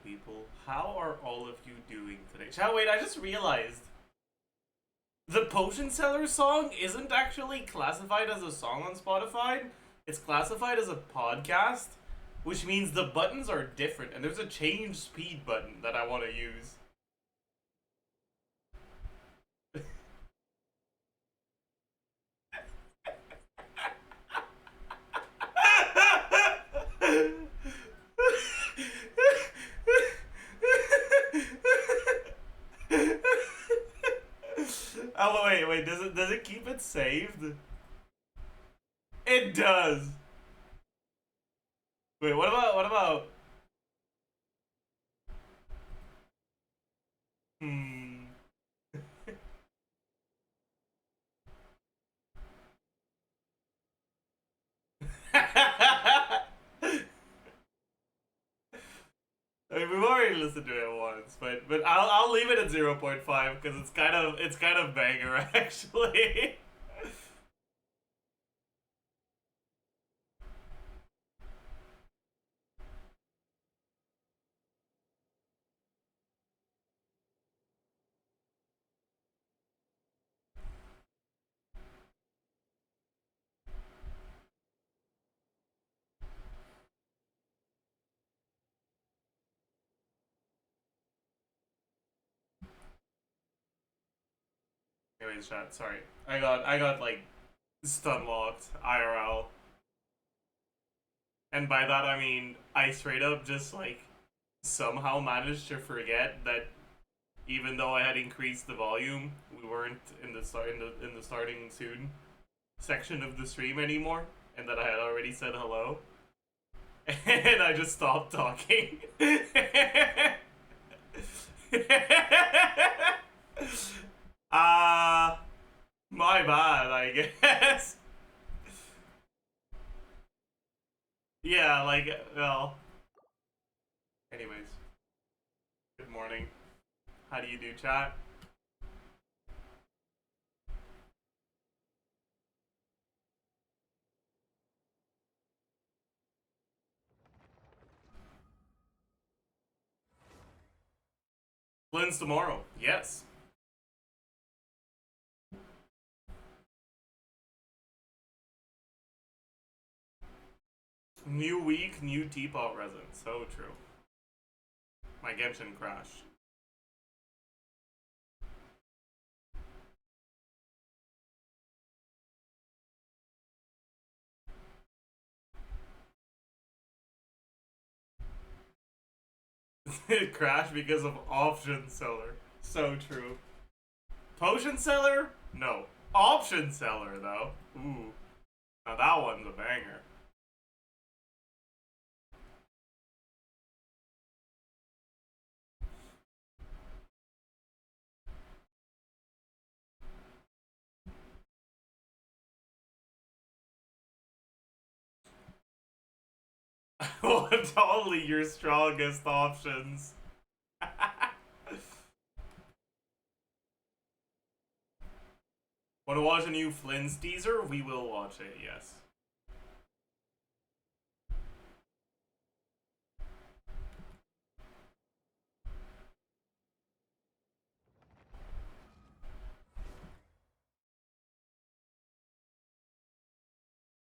people. How are all of you doing today? Chat, wait, I just realized the Potion Seller song isn't actually classified as a song on Spotify. It's classified as a podcast, which means the buttons are different, and there's a change speed button that I want to use. Oh wait, does it keep it saved? It does. Wait, what about hmm. I mean, we've already listened to it once, but I'll leave it at 0.5 because it's kind of banger actually. Anyways, chat, sorry. I got like stun locked IRL. And by that I mean I straight up just like somehow managed to forget that even though I had increased the volume, we weren't in the starting soon section of the stream anymore, and that I had already said hello. And I just stopped talking. My bad, I guess. Yeah, like, well. Anyways. Good morning. How do you do, chat? Lynn's tomorrow. Yes. New week, new teapot resin. So true. My Genshin crashed. It crashed because of option seller. So true. Potion seller? No. Option seller, though. Ooh. Now that one's a banger. What's only your strongest options? Want to watch a new Flynn's teaser? We will watch it, yes.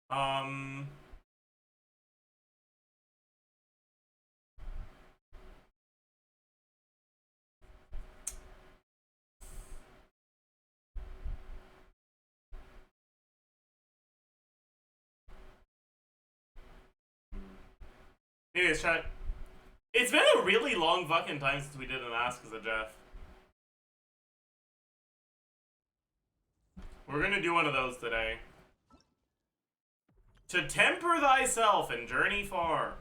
Um... Anyways, chat. It's been a really long fucking time since we did an Ask ZAJEF. We're gonna do one of those today. To temper thyself and journey far.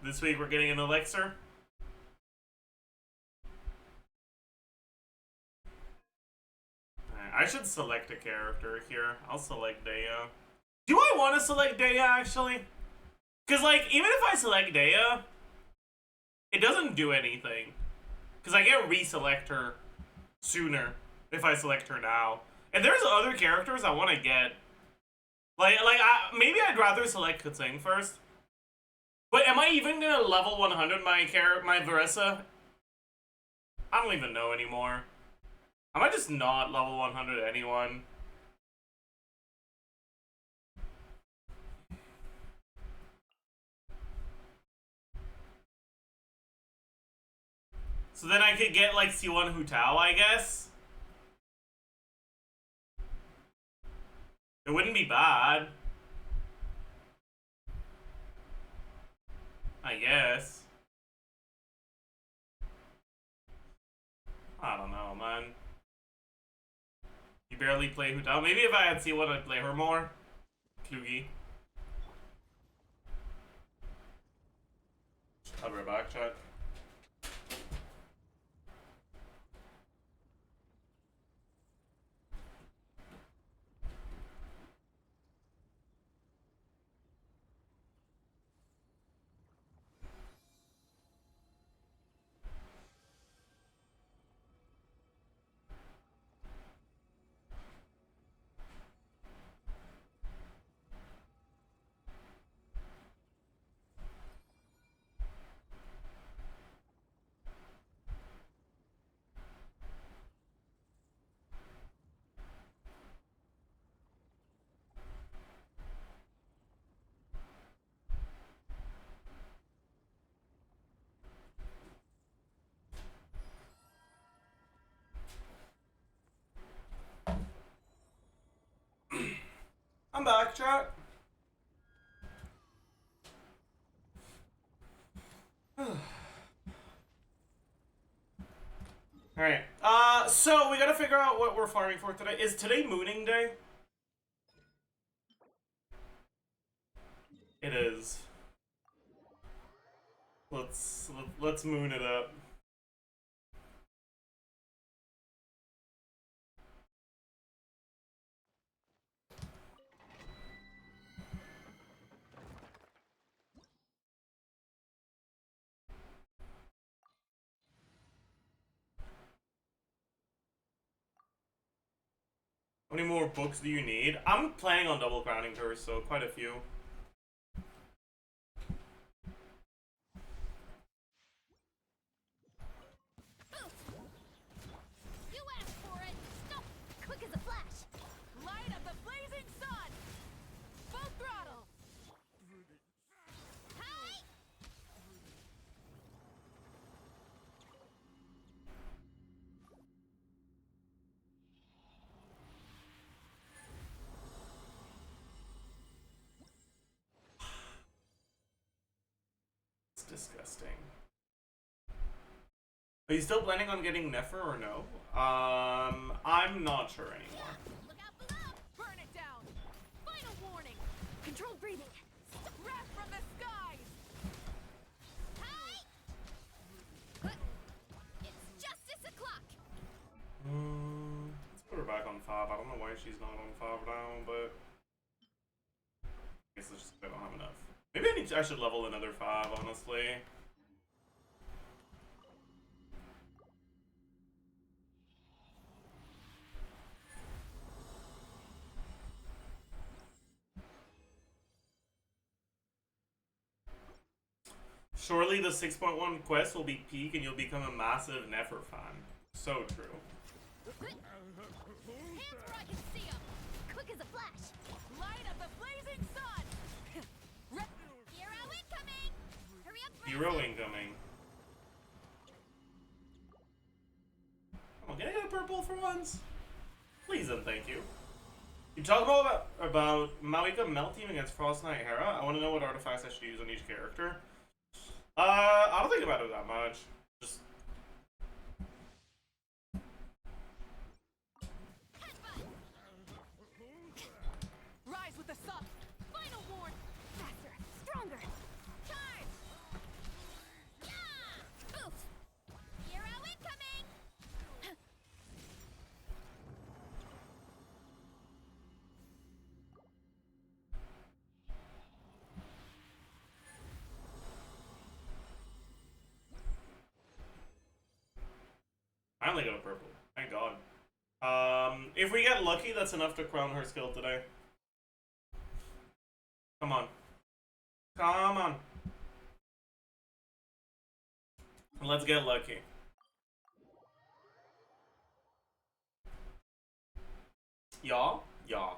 This week we're getting an elixir. I should select a character here. I'll select Daya. Do I want to select Daya, actually? Because, like, even if I select Daya, it doesn't do anything. Because I get reselect her sooner if I select her now. And there's other characters I want to get. Maybe I'd rather select Kutsing first. But am I even gonna level 100 my Varissa? I don't even know anymore. I might just not level 100 anyone. So then I could get like C1 Hutao, I guess. It wouldn't be bad. I guess. I don't know, man. You barely play Hutao. Maybe if I had C1, I'd play her more. Klugi. I'll be right back, chat. I'm back, chat. Alright. So we gotta figure out what we're farming for today. Is today mooning day? It is. Let's moon it up. How many more books do you need? I'm planning on double crowning her, so quite a few. You asked for it. Stop. Quick as a flash. Light of the blazing sun. Full throttle. Hi. It's disgusting. Are you still planning on getting Nefer or no? I'm not sure anymore. Look out below. Burn it down. Final warning. Controlled breathing. Wrath from the skies. Hi. It's justice o'clock. Let's put her back on 5. I don't know why she's not on 5 now, but I guess it's just I don't have enough. Maybe I should level another 5, honestly. Surely the 6.1 quest will be peak and you'll become a massive Nefer fan. So true. Hands where I can see 'em. Quick as a flash. Light of the blazing sun. Hero incoming. Hurry up. Hero incoming. Oh, can I get a purple for once? Please and thank you. You talk about Maoika Melt Team against Frost Knight Hera. I want to know what artifacts I should use on each character. I don't think about it that much. Just Rise with the sun. Final warn. Faster. Stronger. Charge. Yeah. Oof. Hero incoming. I only got a purple. Thank God. If we get lucky, that's enough to crown her skill today. Come on. Come on. Let's get lucky. Y'all? Y'all.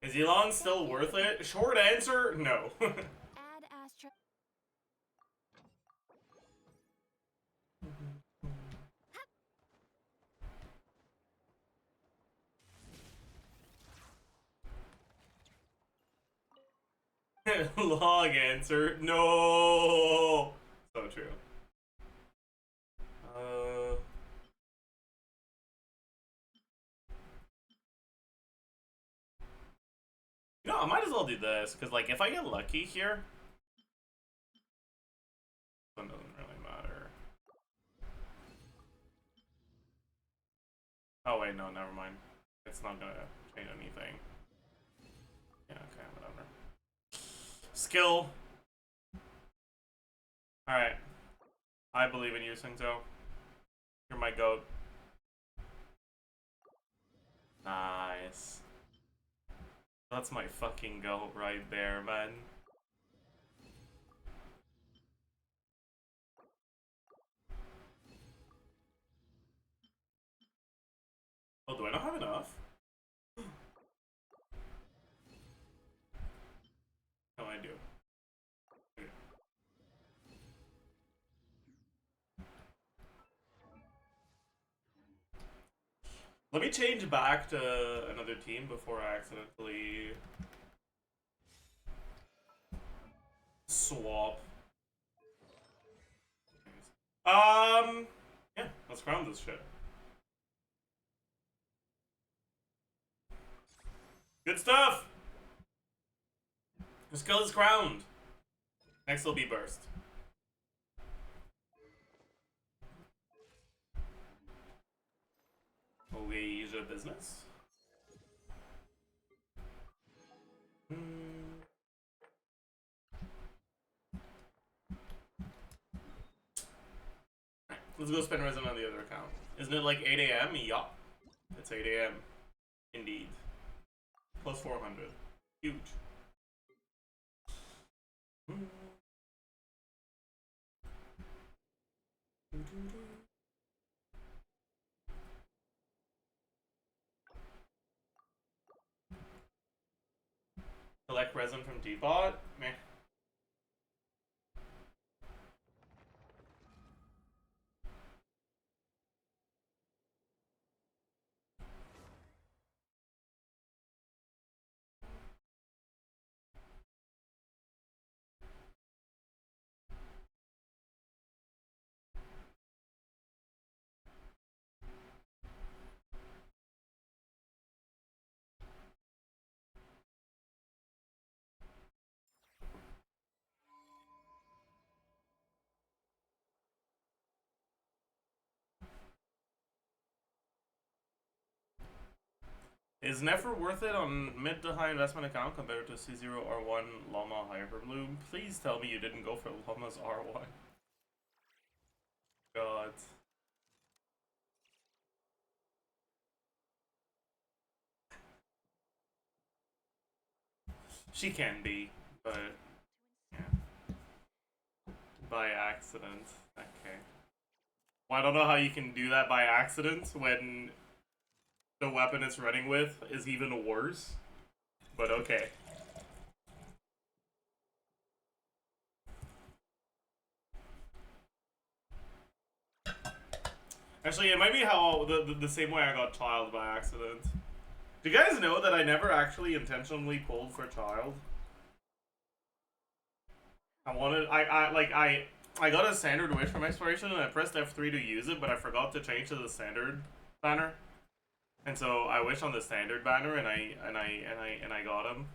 Is YELAN still worth it? Short answer, no. Add Astra. Long answer, no. So true. You know, I might as well do this, because, like, if I get lucky here, it doesn't really matter. Oh, wait, no, never mind. It's not gonna change anything. Yeah, okay, whatever. Skill. Alright. I believe in you, Singto. You're my goat. Nice. That's my fucking goat right there, man. Oh, do I not have enough? No, I do. Okay. Let me change back to another team before I accidentally swap. Yeah, let's crown this shit. Good stuff! The skill is crowned. Next will be burst. Asia business. Let's go spend resin on the other account. Isn't it like 8 a.m.? Yup. It's 8 a.m. Indeed. Plus 400. Huge. Collect resin from Dbot? Meh. Is Nefer worth it on mid to high investment account compared to C0 R1 Llama Hyperbloom? Please tell me you didn't go for Llama's R1. God. She can be, but yeah. By accident. Okay. Well, I don't know how you can do that by accident when the weapon it's running with is even worse. But okay. Actually, it might be how the same way I got child by accident. Do you guys know that I never actually intentionally pulled for child? I got a standard wish from exploration and I pressed F3 to use it, but I forgot to change to the standard banner. And so I wished on the standard banner and I got him.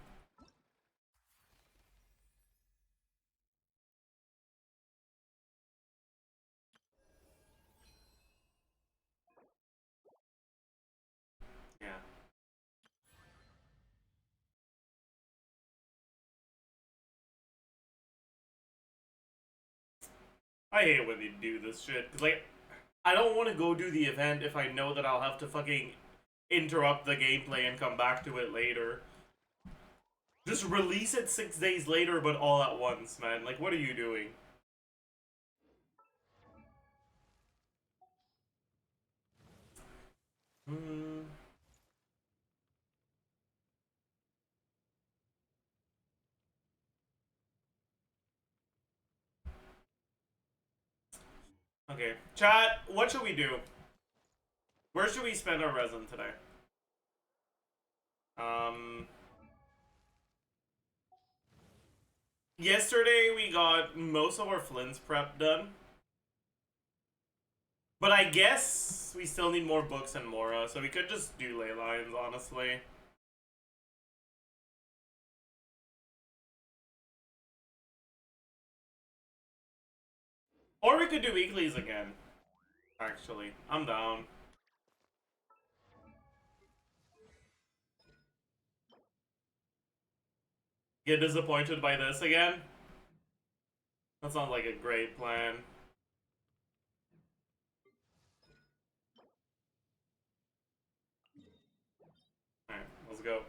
Yeah. I hate when they do this shit. Cause like, I don't want to go do the event if I know that I'll have to fucking interrupt the gameplay and come back to it later. Just release it 6 days later, but all at once, man. Like, what are you doing? Okay. Chat, what should we do? Where should we spend our resin today? Yesterday we got most of our Flint's prep done. But I guess we still need more books and Mora, so we could just do ley lines, honestly. Or we could do weeklies again. Actually, I'm down. Get disappointed by this again? That sounds like a great plan. Alright, let's go.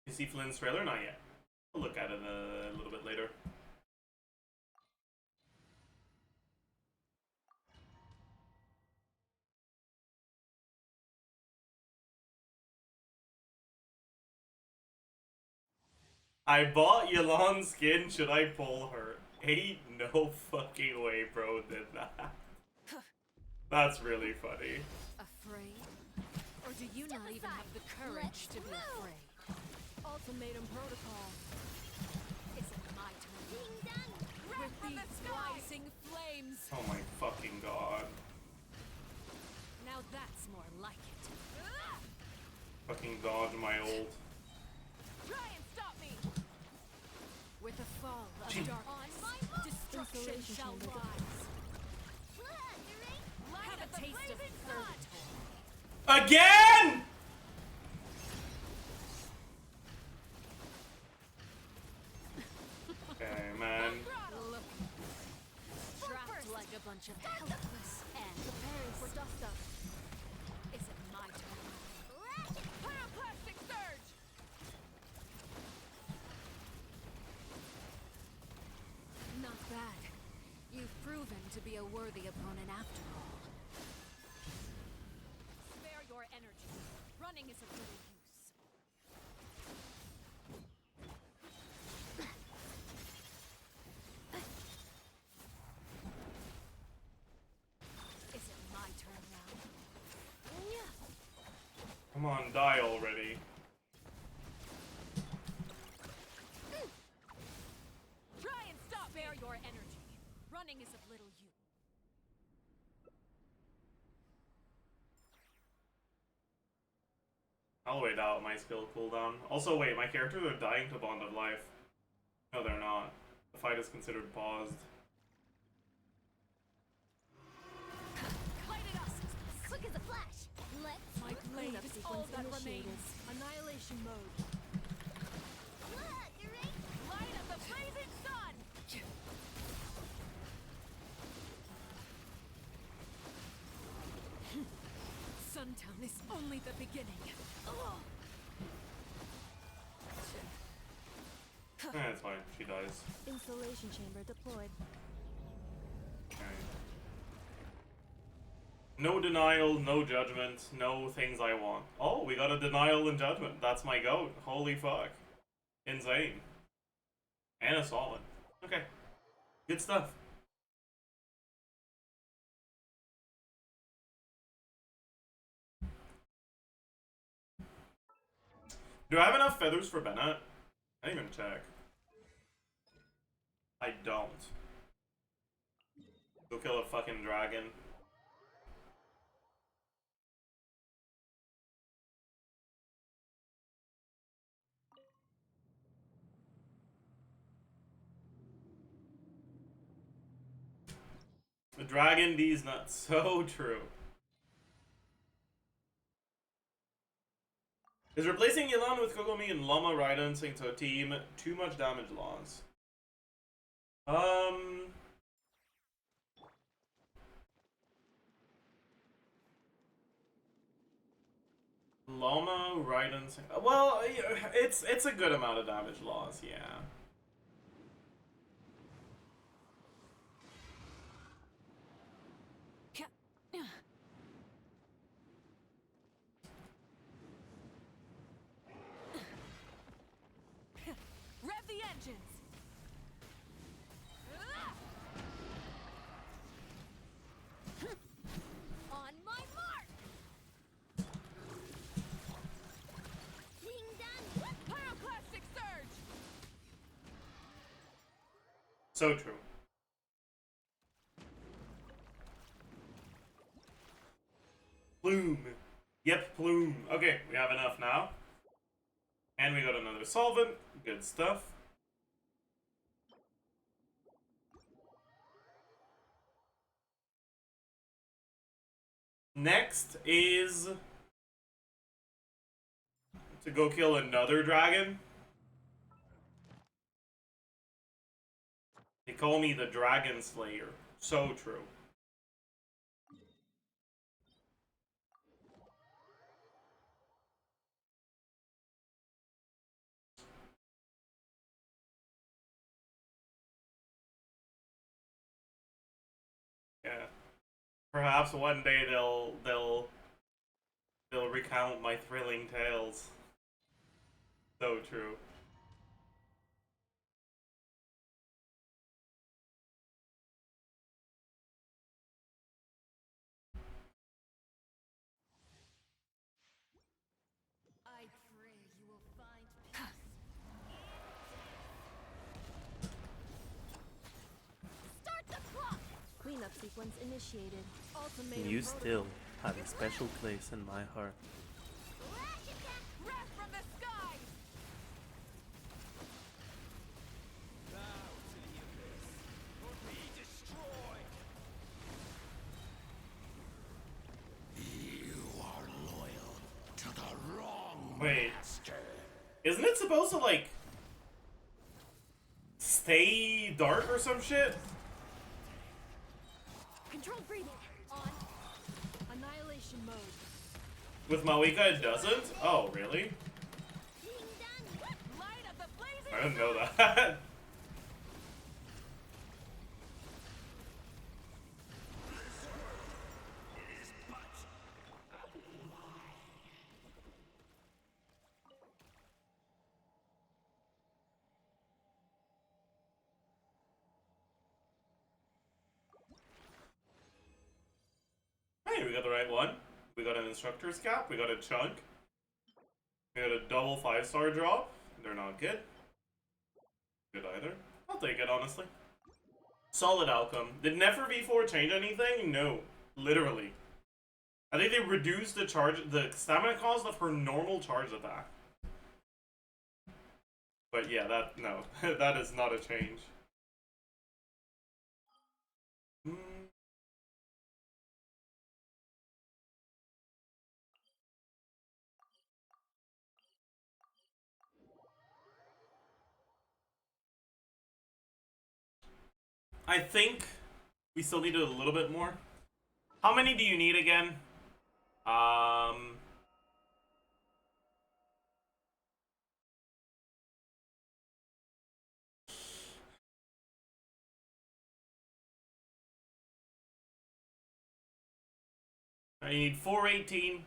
You see Flynn's trailer? Not yet. We'll look at it a little bit later. I bought YELAN's skin, should I pull her? Ain't no fucking way bro did that. That's really funny. Afraid? Or do you not even have the courage to be afraid? Ultimatum protocol. Is it my turn? Ding dong. With these rising flames. Oh my fucking god. Now that's more like it. Fucking dodge my ult. Try and stop me. With a fall of Gee. darkness, destruction shall rise. Have a taste of purgatory. Again! Okay, man. Look, trapped like a bunch of helpless and preparing for dust up. Is it my turn? Pyroclastic surge! Not bad. You've proven to be a worthy opponent after all. Spare your energy. Running is of little use. Is it my turn now? Come on, die already. Try and stop. Spare your energy. Running is of little use. I'll wait out my skill cooldown. Also, wait, my characters are dying to Bond of Life. No, they're not. The fight is considered paused. Light it up. Quick as a flash. Let's My blade is all that remains. Annihilation mode. Light of the blazing sun! Suntown is only the beginning. It's fine. She dies. Installation chamber deployed. Okay. No denial, no judgment, no things I want. Oh, we got a denial and judgment. That's my goat. Holy fuck. Insane. And a solid. Okay. Good stuff. Do I have enough feathers for Bennett? I didn't even check. I don't. Go kill a fucking dragon. The dragon D's nuts. So true. Is replacing YELAN with Kogomi and Llama Raiden into a team too much damage loss? Llama, right and well, it's a good amount of damage loss, yeah. Rev the engines. On my mark. Ding dong. Pyroclastic surge. So true. Plume. Yep, plume. Okay, we have enough now. And we got another solvent. Good stuff. Next is to go kill another dragon. They call me the Dragon Slayer. So true. Yeah. Perhaps one day they'll recount my thrilling tales. So true. I pray you will find peace. Start the clock. Cleanup sequence initiated. Ultimatum You protocol. still have a special place in my heart. Flash attack. Rev from the skies. Wait. Isn't it supposed to, like, stay dark or some shit? Controlled breathing. On. Annihilation mode. With Mawika it doesn't? Oh, really? Ding dong. Light of the blazing I didn't know sun. that. Hey, we got the right one. We got an instructor's cap, we got a chunk. We got a double 5-star drop. They're not good. Good either. I'll take it, honestly. Solid outcome. Did Nefer V4 change anything? No. Literally. I think they reduced the stamina cost of her normal charge attack. But yeah, no. That is not a change. I think we still need a little bit more. How many do you need again? I need 418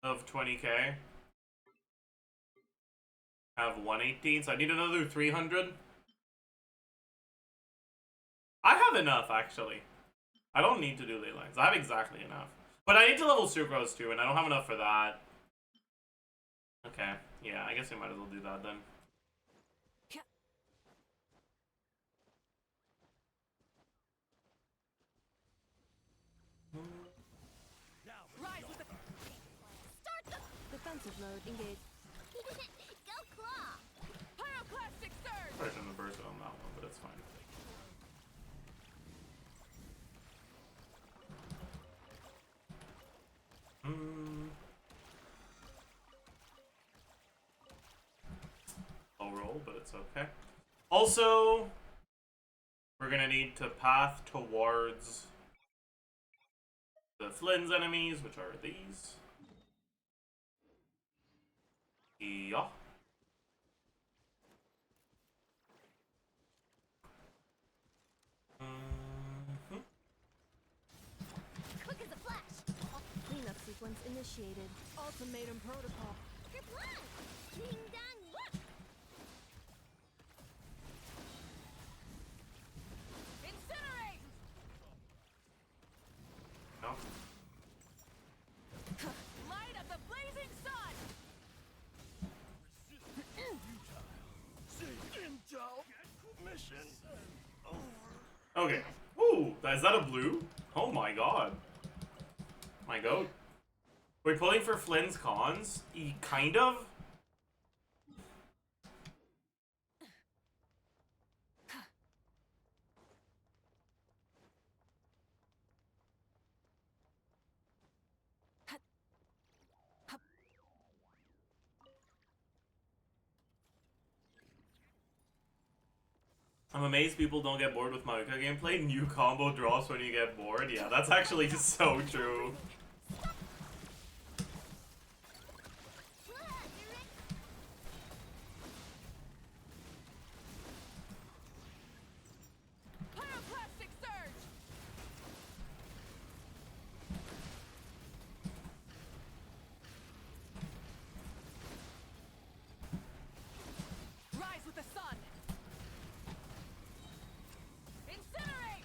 of 20k. I have 118, so I need another 300. I have enough, actually. I don't need to do ley lines. I have exactly enough. But I need to level Sucrose too, and I don't have enough for that. Okay, yeah, I guess we might as well do that then. Rise with the Start the. Defensive mode engaged. Go claw. pyroclastic surge. Probably shouldn't have burst it on that one, but it's fine. I'll roll, but it's okay. Also, we're gonna need to path towards the Flynn's enemies, which are these. Yeah. Quick as a flash. Cleanup sequence initiated. Ultimatum protocol. Kerplunk! Ding dong whoop! Incinerate! No. Light of the blazing sun! Okay. Ooh, is that a blue? Oh my god. My goat. We're pulling for Flynn's cons? Kind of? I'm amazed people don't get bored with Maoka gameplay. New combo drops when you get bored. Yeah, that's actually just so true. Pyroclastic surge! Rise with the sun! Incinerate!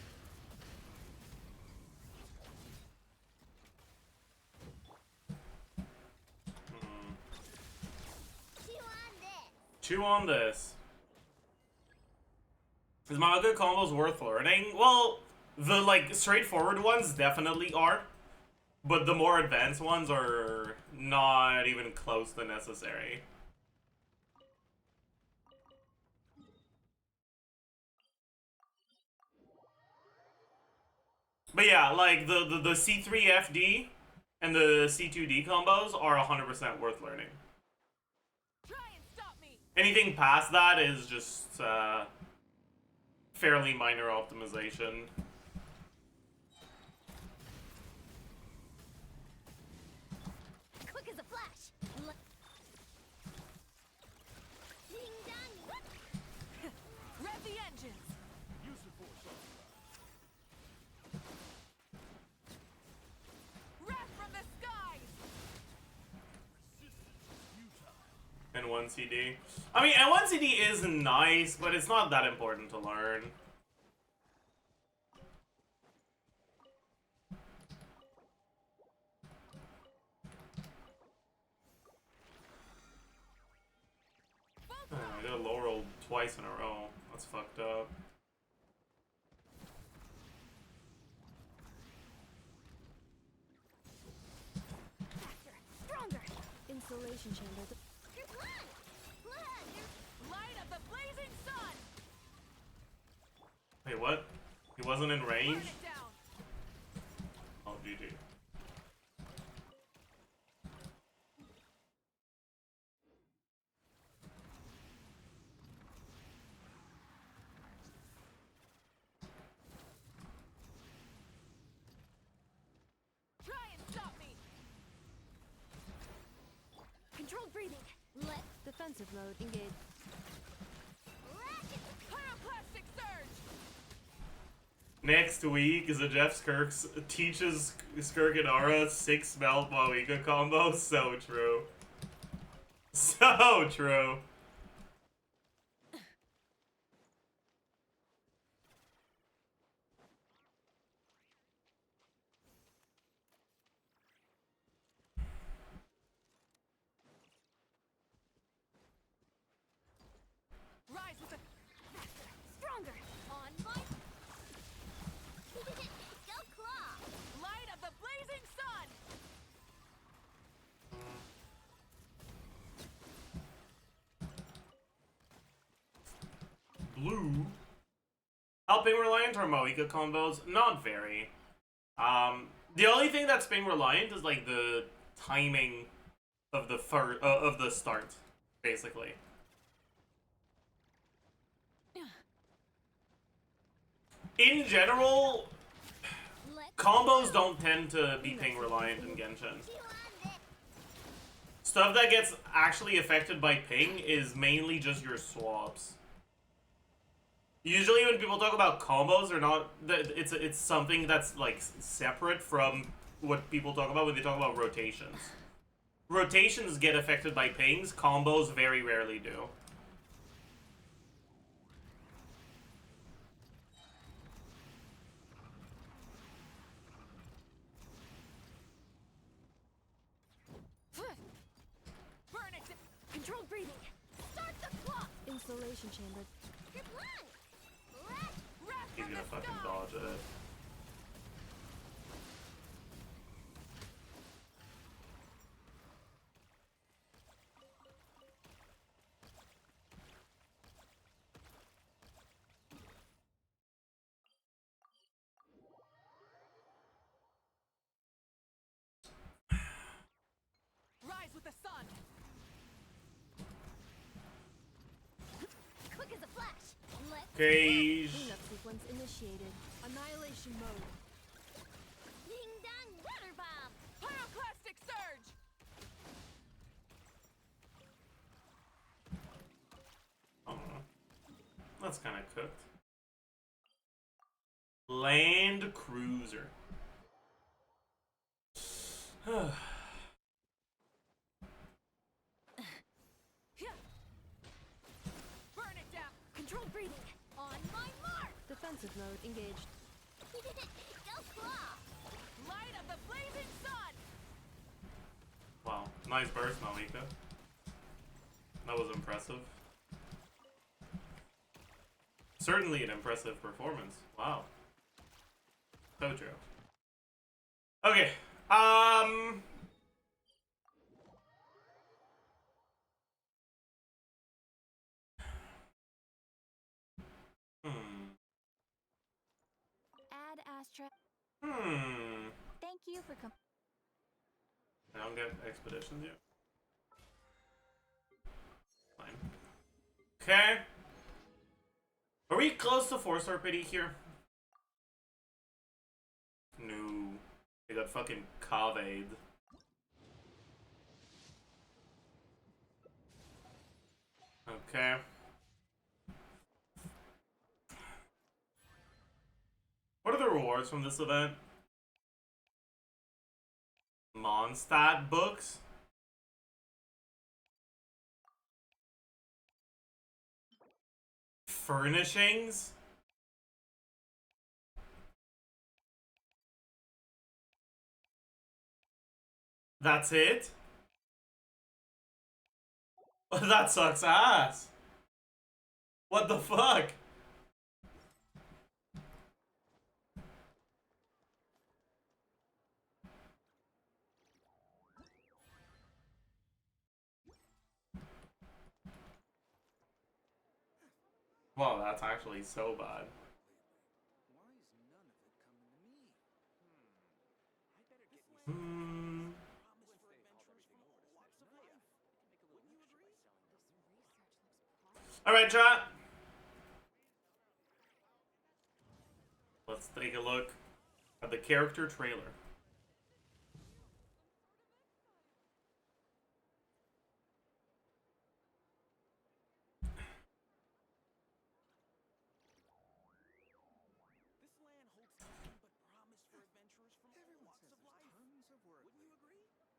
Chew on this. Is Maoka combos worth learning? Well, the like straightforward ones definitely are, but the more advanced ones are not even close to necessary. But yeah, like the C3FD and the C2D combos are 100% worth learning. Try and stop me! Anything past that is just fairly minor optimization. Quick as a flash. Ding dong whoop! Rev the engines! Wrath from the skies! And one CD. I mean, and one CD is nice, but it's not that important to learn. Oh, I got low rolled twice in a row. That's fucked up. Faster, stronger. Installation chamber. Kerplunk! Light of the blazing sun! Wait, what? He wasn't in Burn range? it down! Oh, GG. Try and stop me! Controlled breathing. Let Defensive mode engaged. ratchet. Pyroclastic surge! Next week, Zajef Skirks teaches Skirk and Aura 6 melt Moika combo. So true. So true. Rise with the... Faster, stronger. On my. Go claw. Light of the blazing sun! Blue. Helping reliant or Moika combos? Not very. The only thing that's being reliant is like the timing of the of the start, basically. In general, Let Combos don't tend to be ping reliant in Genshin. Stuff that gets actually affected by ping is mainly just your swaps. Usually when people talk about combos, they're not. It's something that's like separate from what people talk about when they talk about rotations. Rotations get affected by pings. Combos very rarely do. Burn it! Controlled breathing! Start the clock! Installation chamber. Good luck. Let's He's gonna fucking dodge it. Rise with the sun! quick as a flash. Let's Cage. Cleanup sequence initiated. Annihilation mode! ding dong water bomb. Pyroclastic surge! Oh, that's kind of cooked. Land cruiser. Burn it down! Controlled breathing! On my mark. Defensive mode engaged. Go claw. Light of the blazing sun! Wow, nice burst, Malika. That was impressive. Certainly an impressive performance. Wow. So true. Okay. Add Astra. Hmm. Thank you for I don't get expeditions yet. Fine. Okay. Are we close to 4-star pity here? No. They got fucking Kaved. Okay. What are the rewards from this event? Mondstadt books? Furnishings? That's it? That sucks ass. What the fuck? Wow, that's actually so bad. Hmm. Alright, chat. Let's take a look at the character trailer.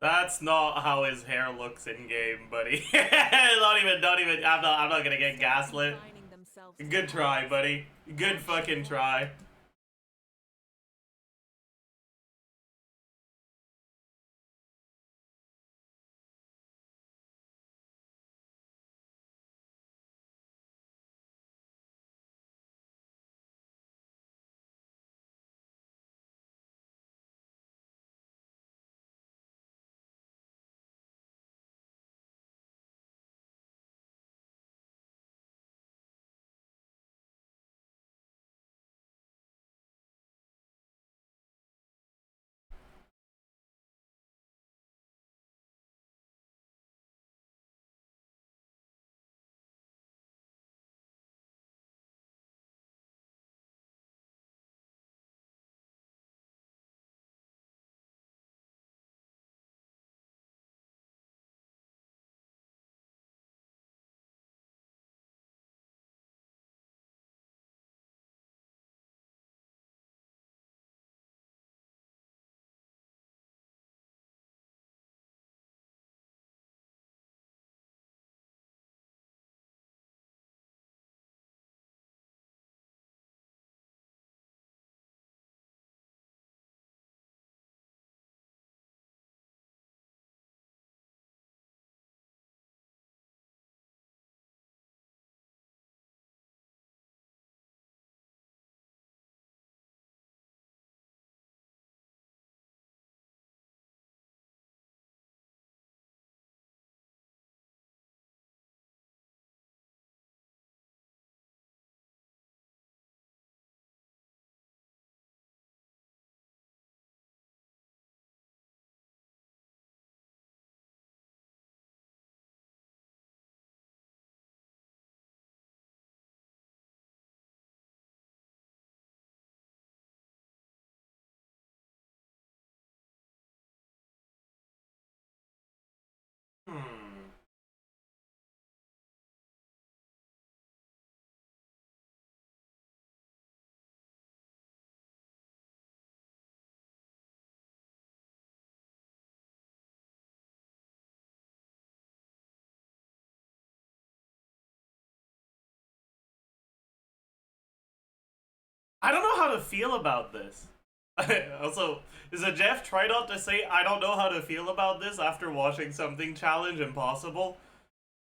That's not how his hair looks in game, buddy. not even. I'm not gonna get gaslit. Confining themselves to Good try, buddy. Good fucking try. I don't know how to feel about this. Also, Zajef tried not to say I don't know how to feel about this after watching something challenge impossible.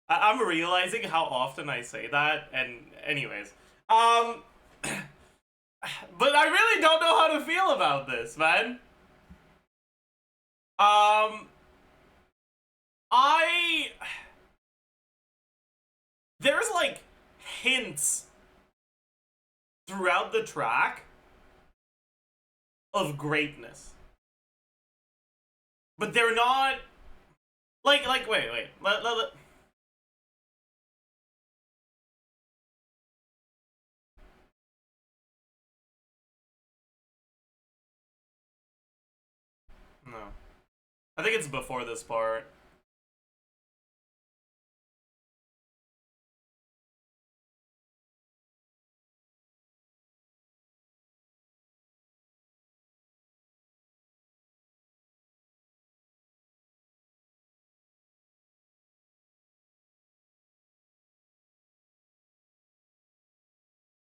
I'm realizing how often I say that, and anyways. But I really don't know how to feel about this, man. There's like hints throughout the track of greatness. But they're not wait. No. I think it's before this part.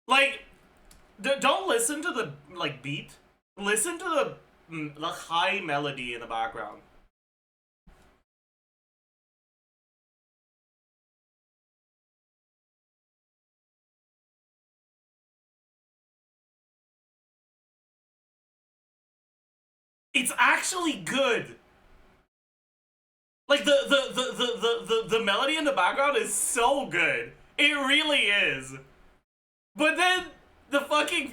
Like, don't listen to the, like, beat. Listen to the high melody in the background. It's actually good. Like, the melody in the background is so good. It really is. But then the fucking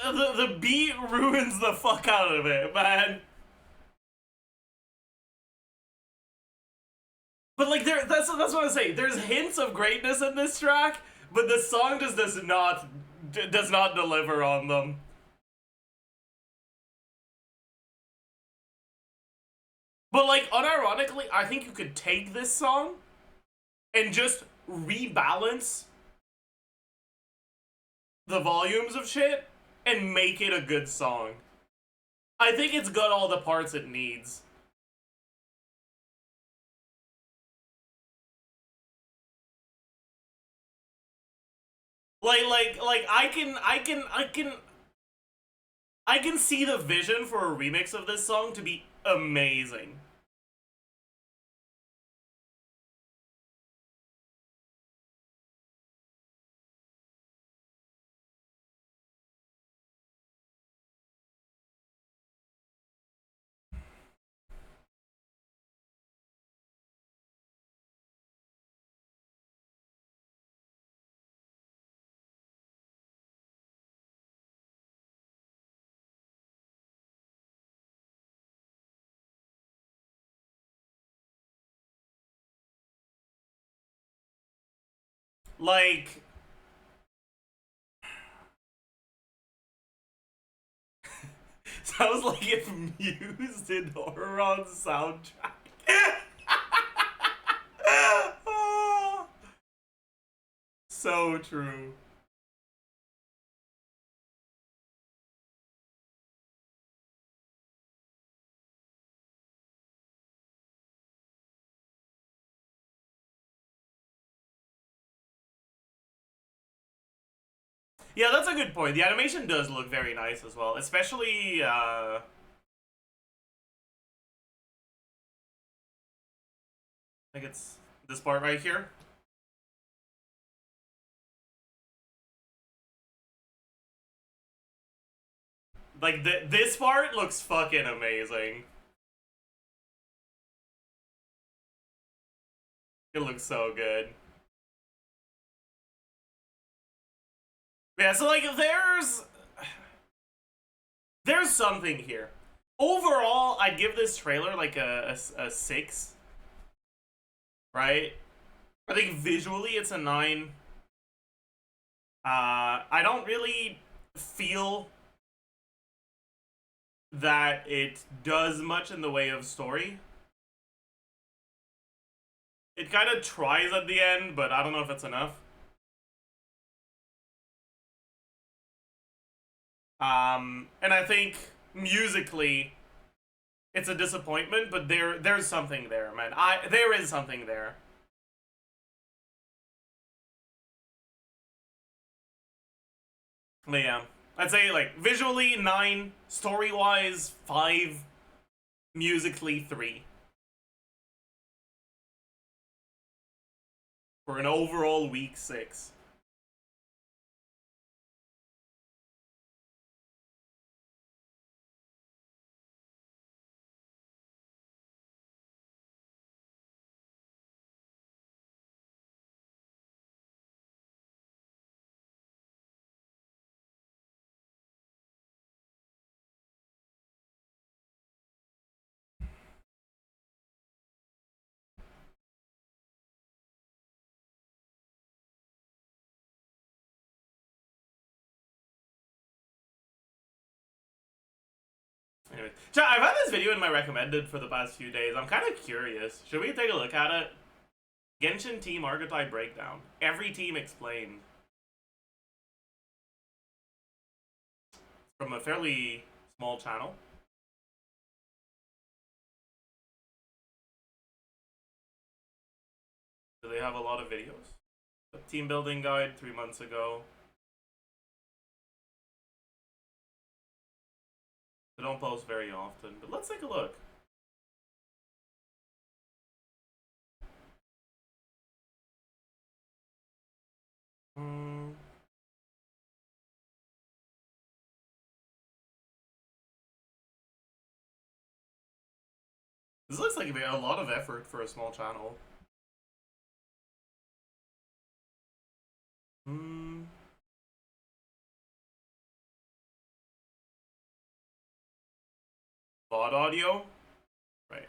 the beat ruins the fuck out of it, man. But like that's what I say. There's hints of greatness in this track, but the song just does not deliver on them. But like unironically, I think you could take this song and just rebalance the volumes of shit and make it a good song. I think it's got all the parts it needs. Like I can see the vision for a remix of this song to be amazing. Like, sounds like if Muse did horror on soundtrack. Oh, so true. Yeah, that's a good point. The animation does look very nice as well, especially I think it's this part right here. Like, this part looks fucking amazing. It looks so good. Yeah, so like, there's something here. Overall, I'd give this trailer like a 6. Right? I think visually it's a 9. I don't really feel that it does much in the way of story. It kind of tries at the end, but I don't know if it's enough. And I think musically, it's a disappointment, but there's something there, man. There is something there. But yeah, I'd say like visually 9, story-wise 5, musically 3. For an overall week 6. Anyway, chat, I've had this video in my recommended for the past few days. I'm kind of curious. Should we take a look at it? Genshin team archetype breakdown. Every team explained. From a fairly small channel. Do they have a lot of videos? A team building guide 3 months ago. They don't post very often, but let's take a look. This looks like a lot of effort for a small channel. VOD audio? Right.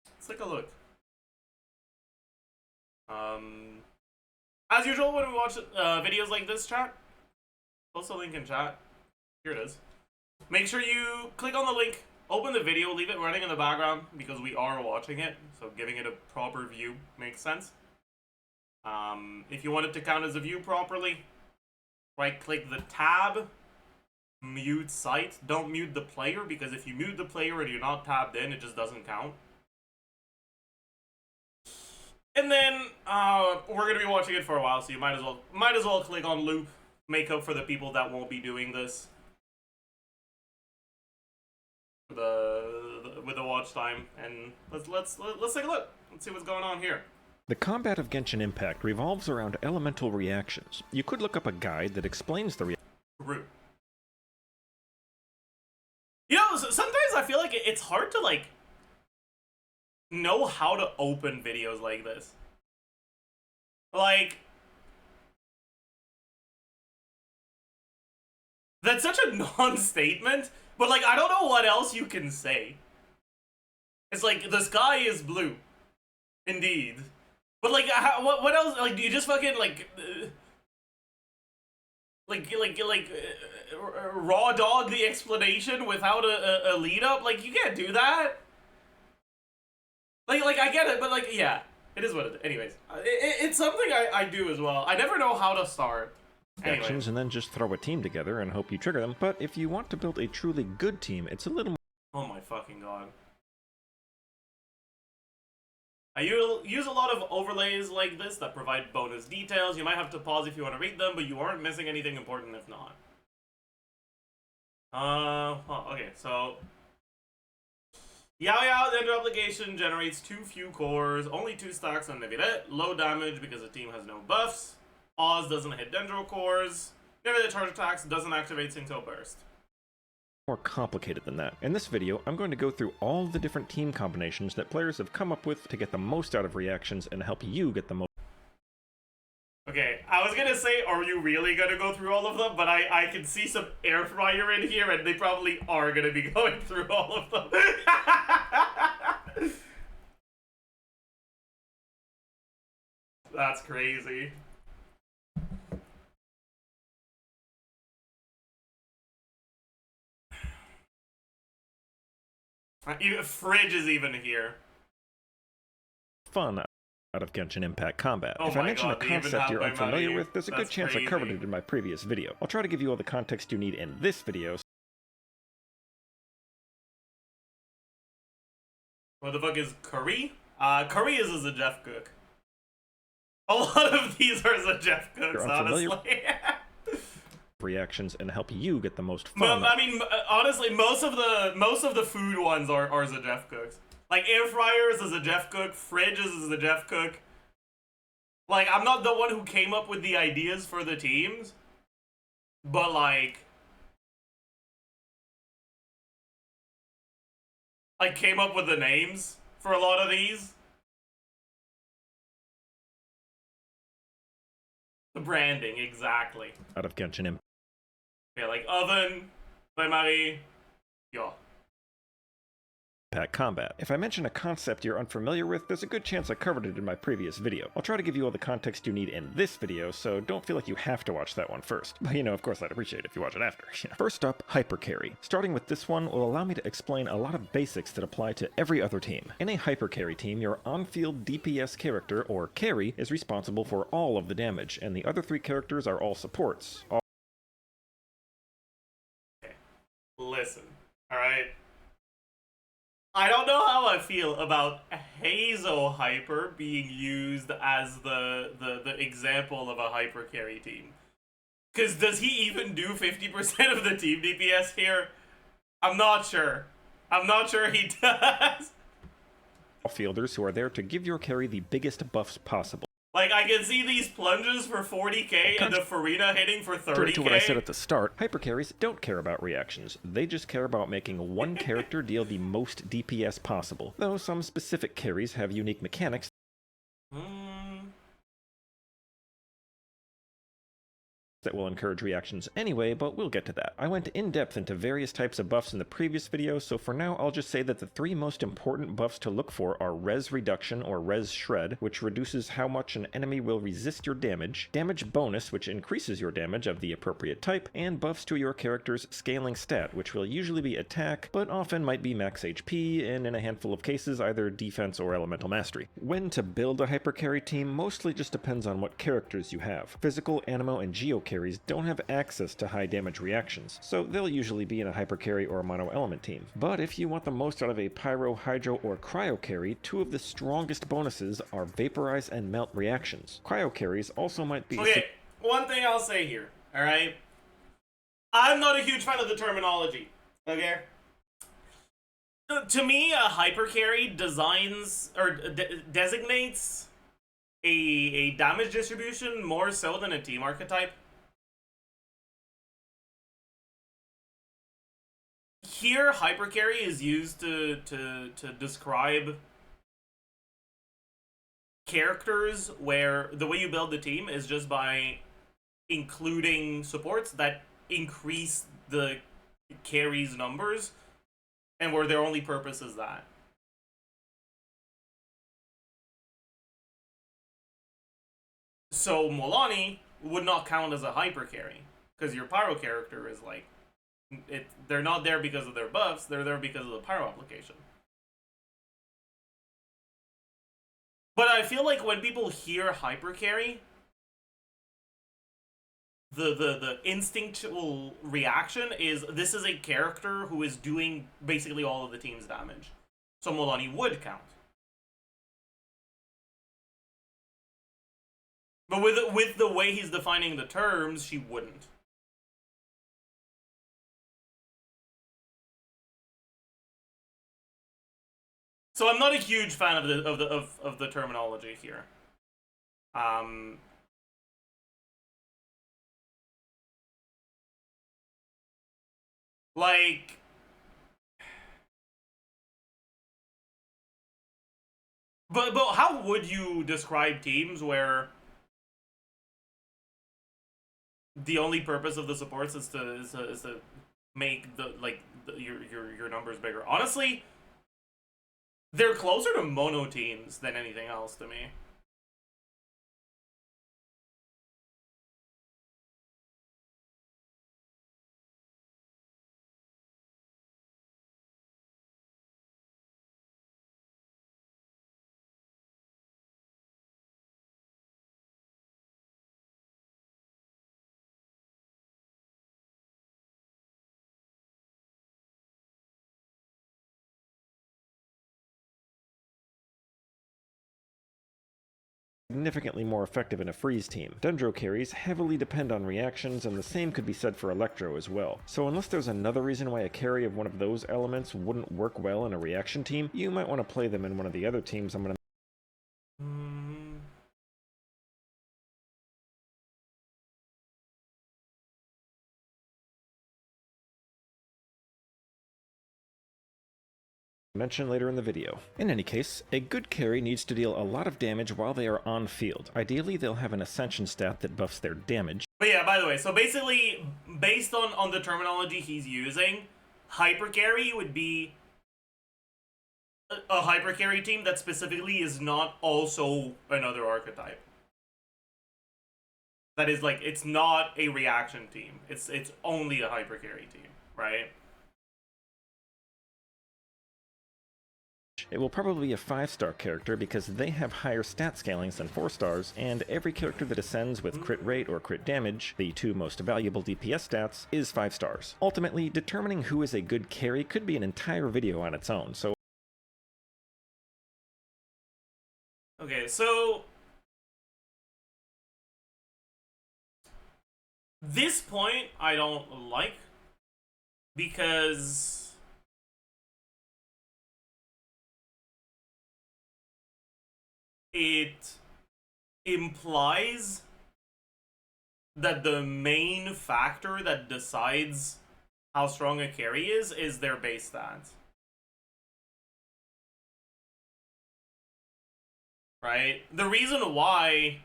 Let's take a look. As usual, when we watch videos like this, chat, post a link in chat. Here it is. Make sure you click on the link, open the video, leave it running in the background because we are watching it, so giving it a proper view makes sense. If you want it to count as a view properly, right-click the tab, mute site. Don't mute the player, because if you mute the player and you're not tabbed in, it just doesn't count. And then we're gonna be watching it for a while, so you might as well click on loop, make up for the people that won't be doing this with the watch time. And let's take a look. Let's see what's going on here. The combat of Genshin Impact revolves around elemental reactions. You could look up a guide that explains the True. You know, sometimes I feel like it's hard to like know how to open videos like this. Like, that's such a non-statement, but like I don't know what else you can say. It's like the sky is blue, indeed, but like what else? Like, do you just fucking like raw dog the explanation without a lead up? Like, you can't do that. Like I get it, but like, yeah, it is what it is. Anyways, it's something I do as well. I never know how to start. reactions and then just throw a team together and hope you trigger them. But if you want to build a truly good team, it's a little Oh my fucking god. I use a lot of overlays like this that provide bonus details. You might have to pause if you want to read them, but you aren't missing anything important if not. Okay, so Yao the Ender application generates too few cores, only 2 stacks on Neviret, low damage because the team has no buffs. Oz doesn't hit Dendro cores. Neviret charge attacks doesn't activate Sinto Burst. more complicated than that. In this video, I'm going to go through all the different team combinations that players have come up with to get the most out of reactions and help you get the most. Okay, I was gonna say, are you really gonna go through all of them? But I can see some air fryer in here, and they probably are gonna be going through all of them. That's crazy. Fridge is even here. Fun out of Genshin Impact combat. Oh if I my mention God, a they even concept have you're my unfamiliar money. with, there's a good That's chance I covered crazy. it in my previous video. I'll try to give you all the context you need in this video, What the fuck is curry? Curry is a Zajef cook. A lot of these are Zajef cooks, You're unfamiliar- honestly. reactions and help you get the most Well, fun. I mean, honestly, most of the food ones are Zajef cooks. Like air fryer is a Zajef cook, fridge is a Zajef cook. Like I'm not the one who came up with the ideas for the teams, but like I came up with the names for a lot of these. The branding, exactly. Out of Genshin Impact. Yeah, like oven, Marie, yeah. Combat. If I mention a concept you're unfamiliar with, there's a good chance I covered it in my previous video. I'll try to give you all the context you need in this video, so don't feel like you have to watch that one first. But of course I'd appreciate it if you watch it after. First up, hyper carry. Starting with this one will allow me to explain a lot of basics that apply to every other team. In a hyper carry team, your on-field DPS character, or carry, is responsible for all of the damage, and the other 3 characters are all supports. Listen, alright? I don't know how I feel about Hazo Hyper being used as the example of a hyper carry team. Because does he even do 50% of the team DPS here? I'm not sure. I'm not sure he does. Fielders who are there to give your carry the biggest buffs possible. Like, I can see these plunges for 40k and the Farina hitting for 30k. To what I said at the start, hyper carries don't care about reactions. They just care about making one character deal the most DPS possible. Though some specific carries have unique mechanics that will encourage reactions anyway, but we'll get to that. I went in depth into various types of buffs in the previous video, so for now I'll just say that the 3 most important buffs to look for are res reduction or res shred, which reduces how much an enemy will resist your damage, damage bonus, which increases your damage of the appropriate type, and buffs to your character's scaling stat, which will usually be attack, but often might be max HP, and in a handful of cases either defense or elemental mastery. When to build a hyper carry team mostly just depends on what characters you have. Physical, animo, and geo carries don't have access to high damage reactions, so they'll usually be in a hyper carry or mono element team. But if you want the most out of a pyro, hydro, or cryo carry, 2 of the strongest bonuses are vaporize and melt reactions. Cryo carries also might be... Okay, one thing I'll say here, alright? I'm not a huge fan of the terminology, okay? To me, a hyper carry designs, or designates a damage distribution more so than a team archetype. Here, hyper carry is used to describe characters where the way you build the team is just by including supports that increase the carry's numbers, and where their only purpose is that. So Molani would not count as a hyper carry, because your pyro character is like, they're not there because of their buffs, they're there because of the pyro application. But I feel like when people hear hyper carry, the instinctual reaction is this is a character who is doing basically all of the team's damage. So Molani would count. But with the way he's defining the terms, she wouldn't. So I'm not a huge fan of the terminology here. Like, but how would you describe teams where the only purpose of the supports is to make your numbers bigger? Honestly, they're closer to mono teams than anything else to me. significantly more effective in a freeze team. Dendro carries heavily depend on reactions, and the same could be said for Electro as well. So unless there's another reason why a carry of one of those elements wouldn't work well in a reaction team, you might want to play them in one of the other teams I'm going to mention later in the video. In any case, a good carry needs to deal a lot of damage while they are on field. Ideally, they'll have an Ascension stat that buffs their damage. But yeah, by the way, so basically, based on the terminology he's using, hyper carry would be a hyper carry team that specifically is not also another archetype. That is, like, it's not a reaction team. It's only a hyper carry team, right? It will probably be a 5-star character because they have higher stat scalings than 4 stars, and every character that ascends with crit rate or crit damage, the two most valuable DPS stats, is 5 stars. Ultimately, determining who is a good carry could be an entire video on its own, so Okay, so this point I don't like because it implies that the main factor that decides how strong a carry is their base stats. Right? The reason why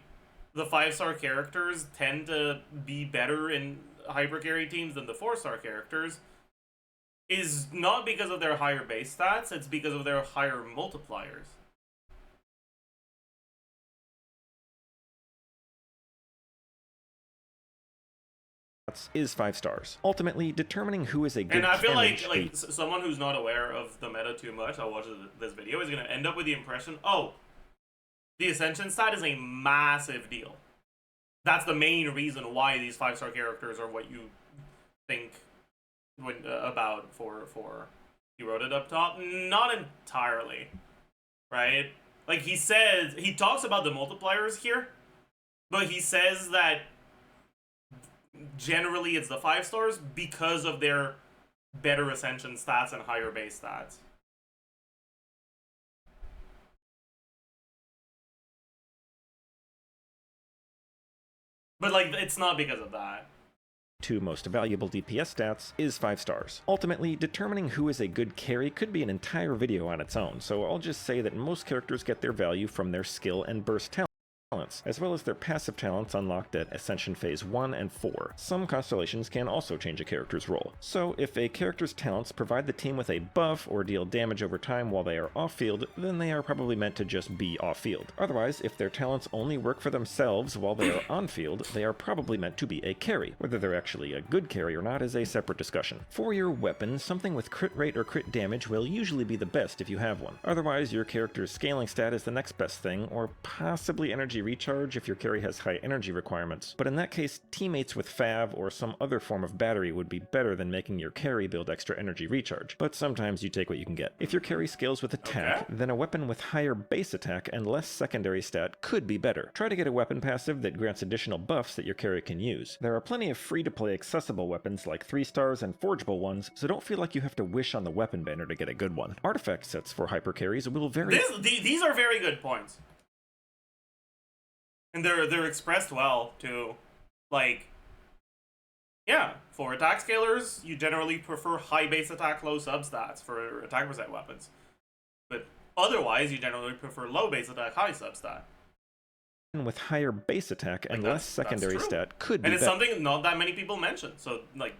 the 5-star characters tend to be better in hyper carry teams than the 4-star characters is not because of their higher base stats, it's because of their higher multipliers. is 5 stars. Ultimately, determining who is a good And I feel damage like someone who's not aware of the meta too much, I'll watch this video, is going to end up with the impression, oh, the Ascension stat is a massive deal. That's the main reason why these 5-star characters are what you think when, about for he wrote it up top. Not entirely, right? Like he says, he talks about the multipliers here, but he says that generally it's the 5 stars because of their better Ascension stats and higher base stats. But, like, it's not because of that. Two most valuable DPS stats is 5 stars. Ultimately, determining who is a good carry could be an entire video on its own, so I'll just say that most characters get their value from their skill and burst talents, as well as their passive talents unlocked at Ascension Phase 1 and 4. Some constellations can also change a character's role. So, if a character's talents provide the team with a buff or deal damage over time while they are off-field, then they are probably meant to just be off-field. Otherwise, if their talents only work for themselves while they are on-field, they are probably meant to be a carry. Whether they're actually a good carry or not is a separate discussion. For your weapon, something with crit rate or crit damage will usually be the best if you have one. Otherwise, your character's scaling stat is the next best thing, or possibly energy recharge if your carry has high energy requirements. But in that case, teammates with Fav or some other form of battery would be better than making your carry build extra energy recharge. But sometimes you take what you can get. If your carry scales with attack, then a weapon with higher base attack and less secondary stat could be better. Try to get a weapon passive that grants additional buffs that your carry can use. There are plenty of free-to-play accessible weapons like 3 stars and forgeable ones, so don't feel like you have to wish on the weapon banner to get a good one. Artifact sets for hyper carries will vary. These are very good points. And they're expressed well, too. Like, yeah, for attack scalers, you generally prefer high base attack, low substats for attack percent weapons. But otherwise, you generally prefer low base attack, high substat. With higher base attack and less secondary stat could be And it's something not that many people mention, so, like,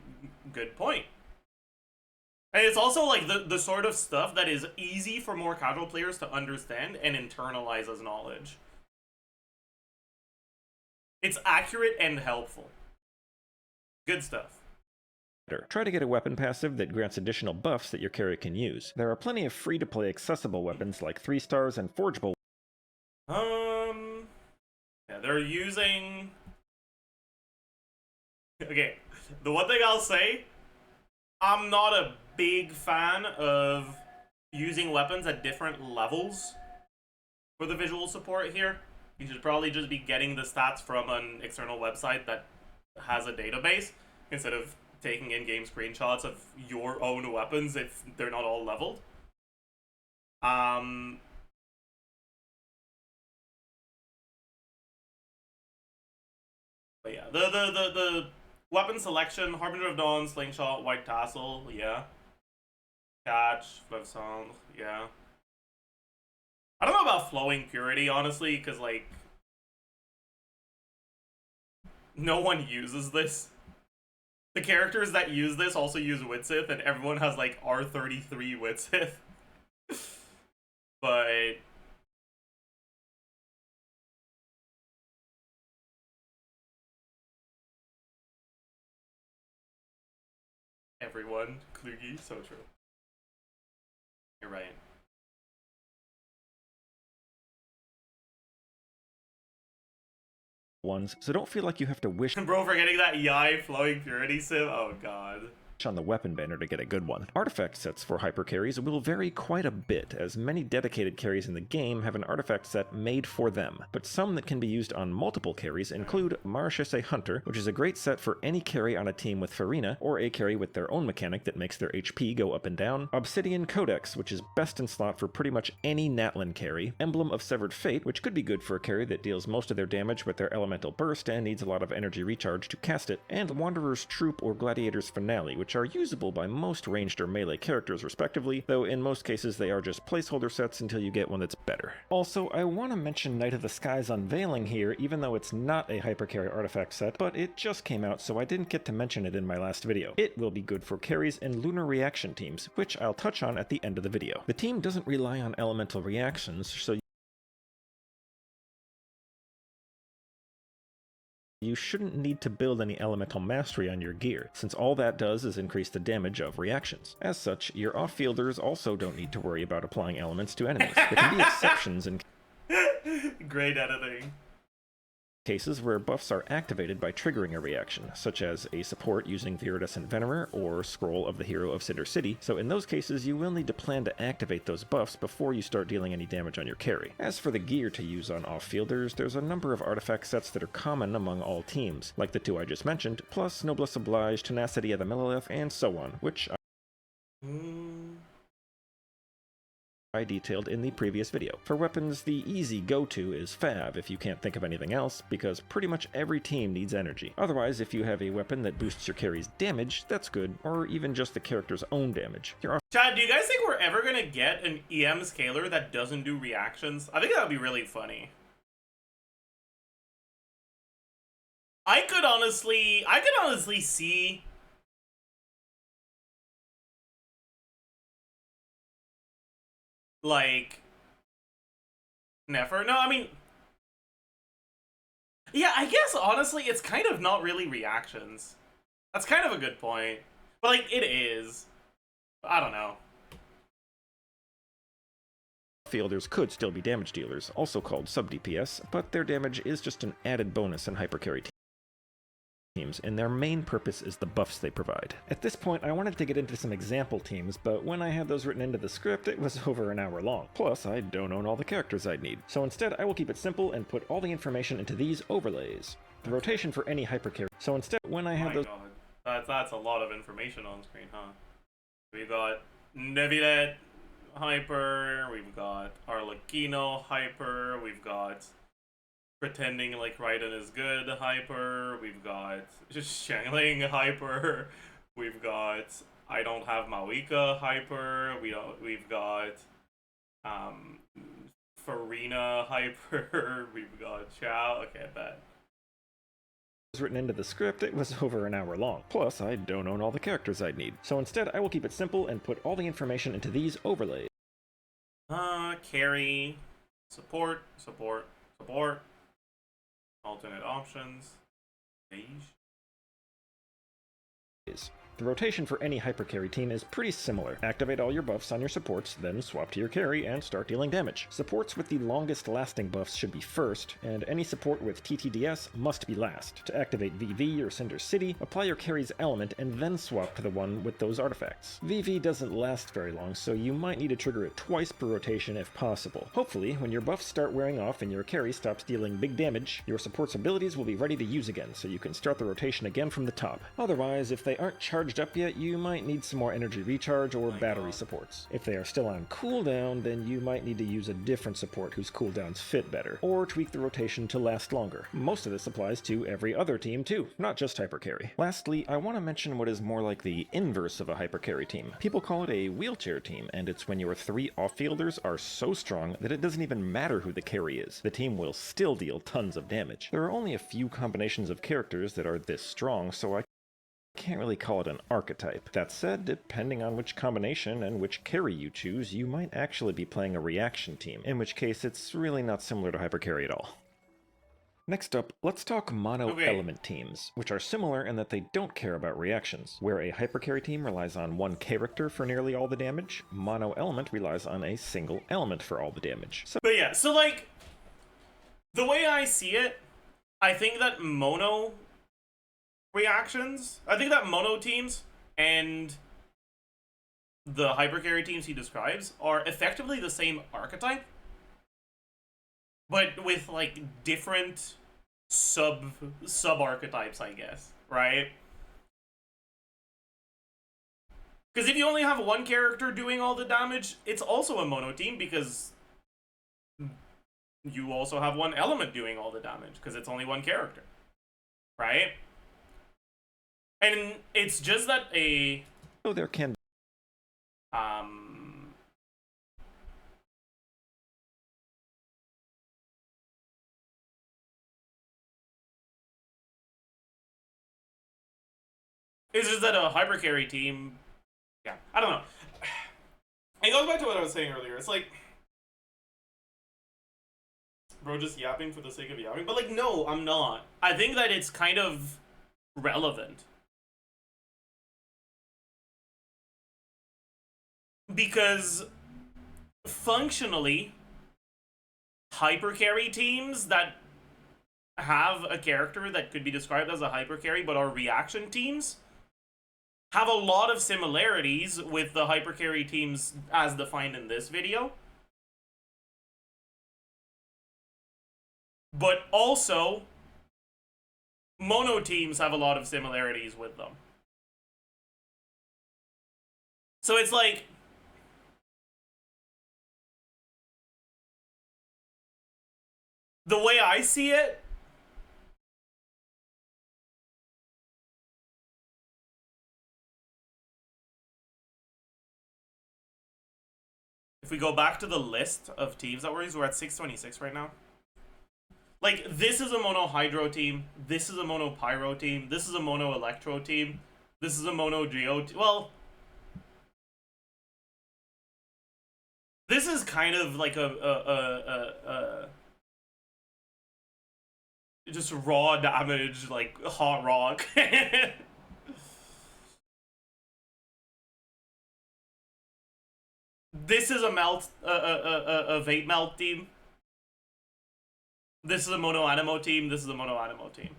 good point. And it's also, like, the sort of stuff that is easy for more casual players to understand and internalize as knowledge. It's accurate and helpful. Good stuff. Try to get a weapon passive that grants additional buffs that your carry can use. There are plenty of free-to-play accessible weapons like 3 stars and forgeable. Yeah, they're using... Okay, the one thing I'll say, I'm not a big fan of using weapons at different levels for the visual support here. You should probably just be getting the stats from an external website that has a database instead of taking in-game screenshots of your own weapons if they're not all leveled. But yeah, the weapon selection: Harbinger of Dawn, Slingshot, White Tassel, yeah. Catch, Fleuve Cendre, yeah. I don't know about Flowing Purity, honestly, because, like, no one uses this. The characters that use this also use Widsith, and everyone has, like, R33 Widsith. But... everyone. Klugi, so true. You're right. Ones, so don't feel like you have to wish Bro, for getting that Yai Flowing Purity sim? Oh god. on the weapon banner to get a good one. Artifact sets for hyper carries will vary quite a bit, as many dedicated carries in the game have an artifact set made for them, but some that can be used on multiple carries include Marechaussee Hunter, which is a great set for any carry on a team with Farina, or a carry with their own mechanic that makes their HP go up and down, Obsidian Codex, which is best in slot for pretty much any Natlin carry, Emblem of Severed Fate, which could be good for a carry that deals most of their damage with their elemental burst and needs a lot of energy recharge to cast it, and Wanderer's Troop or Gladiator's Finale, which are usable by most ranged or melee characters respectively, though in most cases they are just placeholder sets until you get one that's better. Also, I want to mention Night of the Sky's Unveiling here, even though it's not a hypercarry artifact set, but it just came out so I didn't get to mention it in my last video. It will be good for carries and lunar reaction teams, which I'll touch on at the end of the video. The team doesn't rely on elemental reactions, so you shouldn't need to build any elemental mastery on your gear, since all that does is increase the damage of reactions. As such, your off-fielders also don't need to worry about applying elements to enemies. There can be exceptions in Great editing. cases where buffs are activated by triggering a reaction, such as a support using Viridescent Venerer or Scroll of the Hero of Cinder City, so in those cases you will need to plan to activate those buffs before you start dealing any damage on your carry. As for the gear to use on off-fielders, there's a number of artifact sets that are common among all teams, like the two I just mentioned, plus Noblesse Oblige, Tenacity of the Millelith, and so on, which I detailed in the previous video. For weapons, the easy go-to is Fav if you can't think of anything else, because pretty much every team needs energy. Otherwise, if you have a weapon that boosts your carry's damage, that's good, or even just the character's own damage. Chad, do you guys think we're ever gonna get an EM scaler that doesn't do reactions? I think that would be really funny. I could honestly see like never. No, I mean, yeah, I guess honestly it's kind of not really reactions. That's kind of a good point. But like it is. I don't know. Fielders could still be damage dealers, also called sub-DPS, but their damage is just an added bonus in hypercarry teams, and their main purpose is the buffs they provide. At this point, I wanted to get into some example teams, but when I had those written into the script, it was over an hour long. Plus, I don't own all the characters I'd need. So instead, I will keep it simple and put all the information into these overlays. The rotation for any hypercarry. So instead, when I had those... That's a lot of information on screen, huh? We've got Nevilet hyper, we've got Arlecchino hyper, we've got Pretending like Raiden is good hyper, we've got just Shangling hyper, we've got I don't have Mawika hyper, we've got Farina hyper, we've got Chow. Okay, I bet. Written into the script, it was over an hour long. Plus, I don't own all the characters I'd need. So instead, I will keep it simple and put all the information into these overlays. Carry, support, alternate options, beige. The rotation for any hypercarry team is pretty similar. Activate all your buffs on your supports, then swap to your carry and start dealing damage. Supports with the longest lasting buffs should be first, and any support with TTDS must be last. To activate VV or Cinder City, apply your carry's element and then swap to the one with those artifacts. VV doesn't last very long, so you might need to trigger it twice per rotation if possible. Hopefully, when your buffs start wearing off and your carry stops dealing big damage, your support's abilities will be ready to use again, so you can start the rotation again from the top. Otherwise, if they aren't charged up yet, you might need some more energy recharge or battery supports. If they are still on cooldown, then you might need to use a different support whose cooldowns fit better, or tweak the rotation to last longer. Most of this applies to every other team too, not just hypercarry. Lastly, I want to mention what is more like the inverse of a hypercarry team. People call it a wheelchair team, and it's when your 3 off-fielders are so strong that it doesn't even matter who the carry is. The team will still deal tons of damage. There are only a few combinations of characters that are this strong, so I can't really call it an archetype. That said, depending on which combination and which carry you choose, you might actually be playing a reaction team, in which case it's really not similar to hypercarry at all. Next up, let's talk mono-element teams, which are similar in that they don't care about reactions. Where a hypercarry team relies on one character for nearly all the damage, mono-element relies on a single element for all the damage. But yeah, so like, the way I see it, I think that mono teams and the hypercarry teams he describes are effectively the same archetype, but with like different sub archetypes, I guess, right? Because if you only have one character doing all the damage, it's also a mono team because you also have one element doing all the damage because it's only one character, right? And it's just that there can it's just that a hypercarry team, yeah, I don't know. It goes back to what I was saying earlier. It's like, bro, just yapping for the sake of yapping. But like, no, I'm not. I think that it's kind of relevant. Because functionally, hypercarry teams that have a character that could be described as a hypercarry but are reaction teams have a lot of similarities with the hypercarry teams as defined in this video. But also, mono teams have a lot of similarities with them. So it's like, the way I see it, if we go back to the list of teams that we're at 626 right now. Like, this is a mono hydro team, this is a mono pyro team, this is a mono electro team, this is a mono geo team. Well, this is kind of like a just raw damage, like hot rock. This is a vape melt team. This is a mono animo team. This is a mono animo team.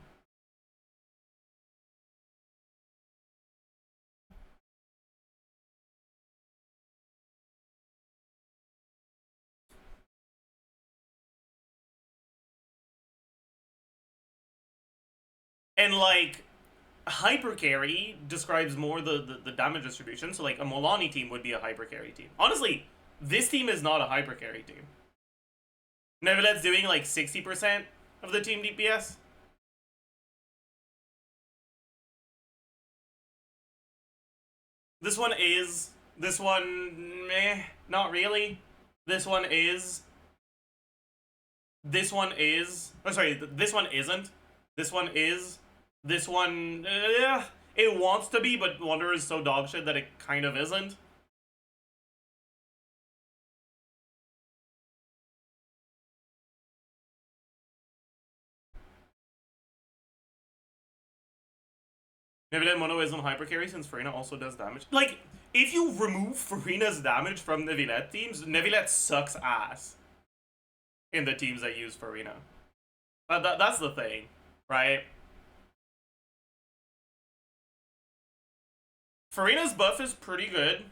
And like, hypercarry describes more the damage distribution. So like, a Molani team would be a hypercarry team. Honestly, this team is not a hypercarry team. Neverlet's doing like 60% of the team DPS. This one is. This one, meh, not really. This one is. This one is. Oh, sorry, this one isn't. This one is. This one, it wants to be, but Wanderer is so dogshit that it kind of isn't. Nevilet Mono isn't hyper carry since Farina also does damage. Like, if you remove Farina's damage from Nevilet teams, Nevilet sucks ass in the teams that use Farina. That's the thing, right? Farina's buff is pretty good,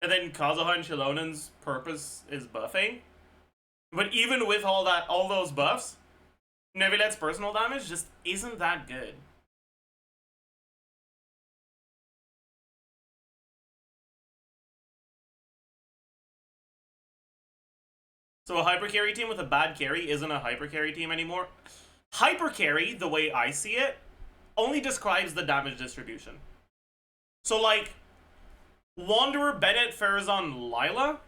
and then Kazuha and Shilonen's purpose is buffing. But even with all those buffs, Nevilet's personal damage just isn't that good. So a hyper carry team with a bad carry isn't a hyper carry team anymore. Hyper carry, the way I see it, only describes the damage distribution. So like, Wanderer, Bennett, Farazan, Lila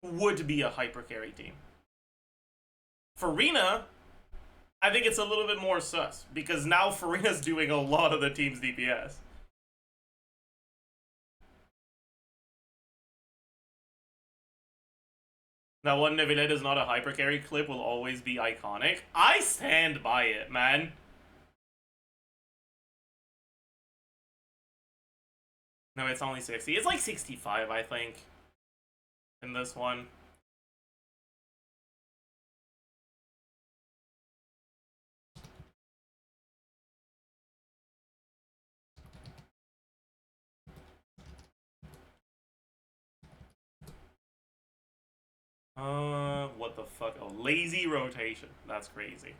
would be a hyper carry team. Farina, I think it's a little bit more sus, because now Farina's doing a lot of the team's DPS. That one Nevilet is not a hyper carry clip will always be iconic. I stand by it, man. No, it's only 60. It's like 65, I think, in this one. What the fuck? Oh, lazy rotation. That's crazy.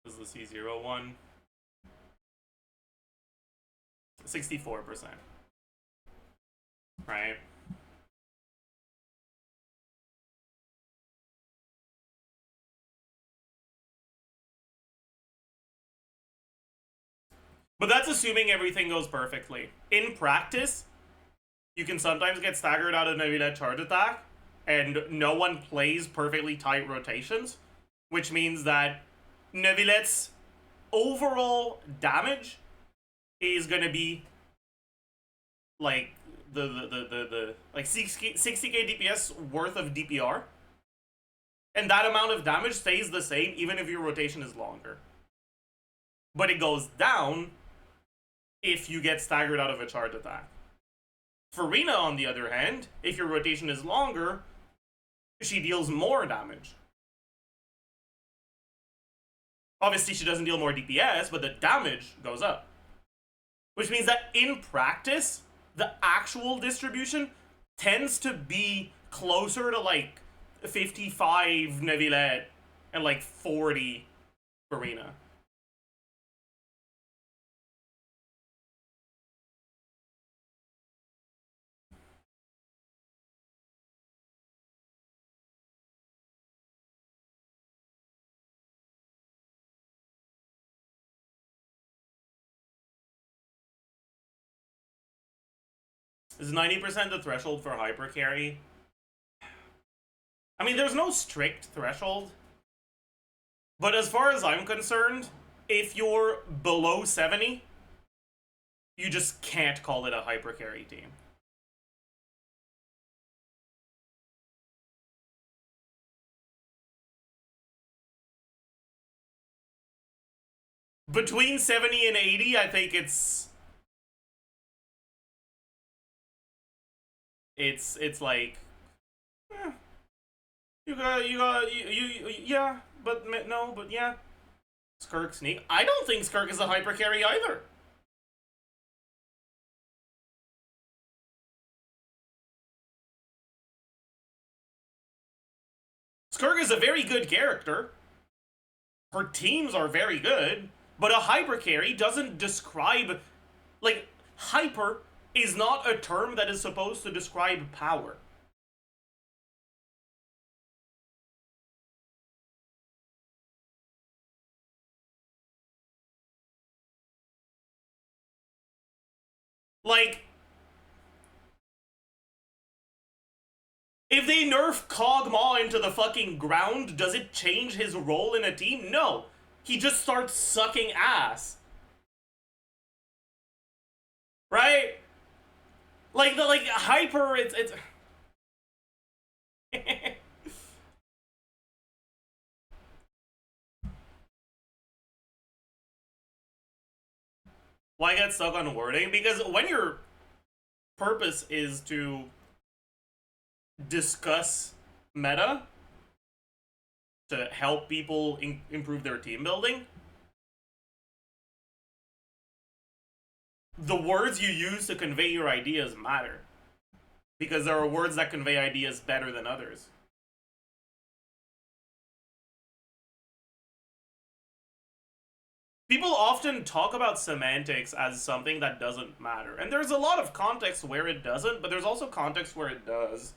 This is the C0 one. 64%. Right? But that's assuming everything goes perfectly. In practice, you can sometimes get staggered out of Nevilet charge attack, and no one plays perfectly tight rotations, which means that Nevilet's overall damage is gonna be like the like 60k DPS worth of DPR, and that amount of damage stays the same even if your rotation is longer. But it goes down if you get staggered out of a charge attack. Farina, on the other hand, if your rotation is longer, she deals more damage. Obviously, she doesn't deal more DPS, but the damage goes up. Which means that in practice, the actual distribution tends to be closer to like 55 Nevilet and like 40 Farina. Is 90% the threshold for hyper carry? I mean, there's no strict threshold. But as far as I'm concerned, if you're below 70, you just can't call it a hyper carry team. Between 70 and 80, I think it's like, yeah, but no, but yeah. Skirk sneak. I don't think Skirk is a hyper carry either. Skirk is a very good character. Her teams are very good, but a hyper carry doesn't describe, like, hyper is not a term that is supposed to describe power. Like, if they nerf Kog'Maw into the fucking ground, does it change his role in a team? No. He just starts sucking ass. Right? Like, the, like, hyper, it's... Why get stuck on wording? Because when your purpose is to discuss meta to help people improve their team building, the words you use to convey your ideas matter. Because there are words that convey ideas better than others. People often talk about semantics as something that doesn't matter. And there's a lot of context where it doesn't, but there's also context where it does.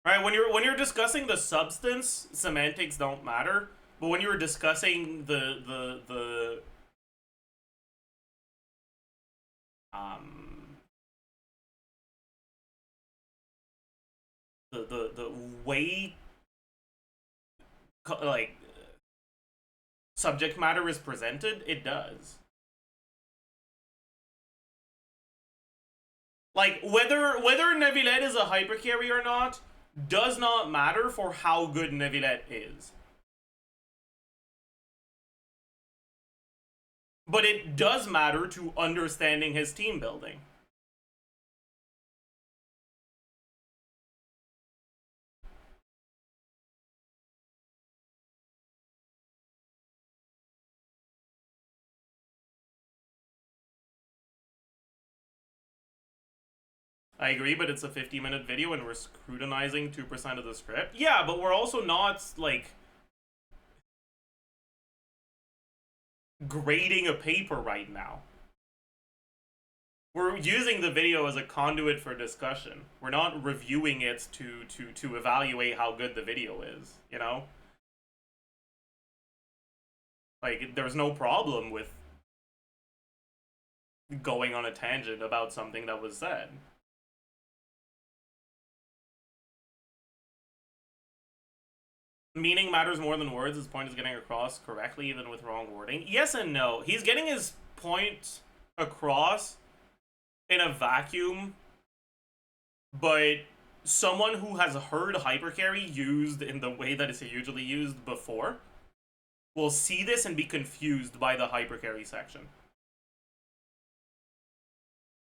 Right, when you're discussing the substance, semantics don't matter. But when you're discussing the way like subject matter is presented, it does. Like whether Neuvillette is a hypercarry or not does not matter for how good Neuvillette is. But it does matter to understanding his team building. I agree, but it's a 50-minute video and we're scrutinizing 2% of the script. Yeah, but we're also not, like, grading a paper right now. We're using the video as a conduit for discussion. We're not reviewing it to evaluate how good the video is, you know? Like, there's no problem with going on a tangent about something that was said. Meaning matters more than words. His point is getting across correctly, even with wrong wording. Yes and no. He's getting his point across in a vacuum, but someone who has heard hypercarry used in the way that it's usually used before will see this and be confused by the hypercarry section.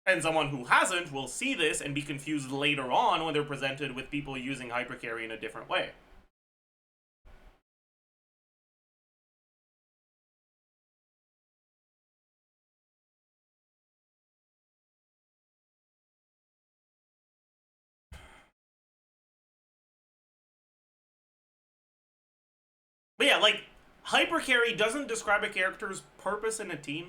And someone who hasn't will see this and be confused later on when they're presented with people using hypercarry in a different way. But yeah, like, hypercarry doesn't describe a character's purpose in a team.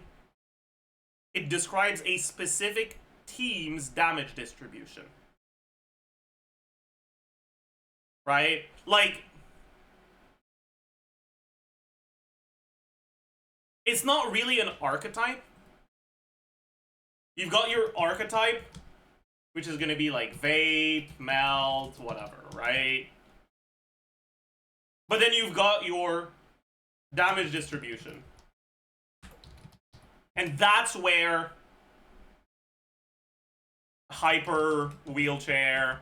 It describes a specific team's damage distribution. Right? Like, it's not really an archetype. You've got your archetype, which is going to be like vape, melt, whatever, right? But then you've got your damage distribution. And that's where hyper, wheelchair,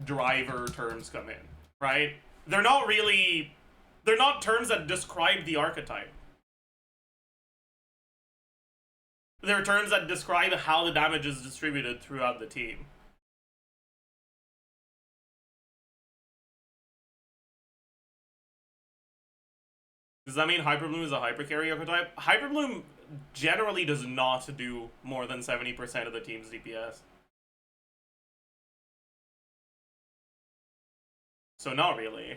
driver terms come in, right? They're not terms that describe the archetype. They're terms that describe how the damage is distributed throughout the team. Does that mean Hyperbloom is a hypercarry archetype? Hyperbloom generally does not do more than 70% of the team's DPS. So not really.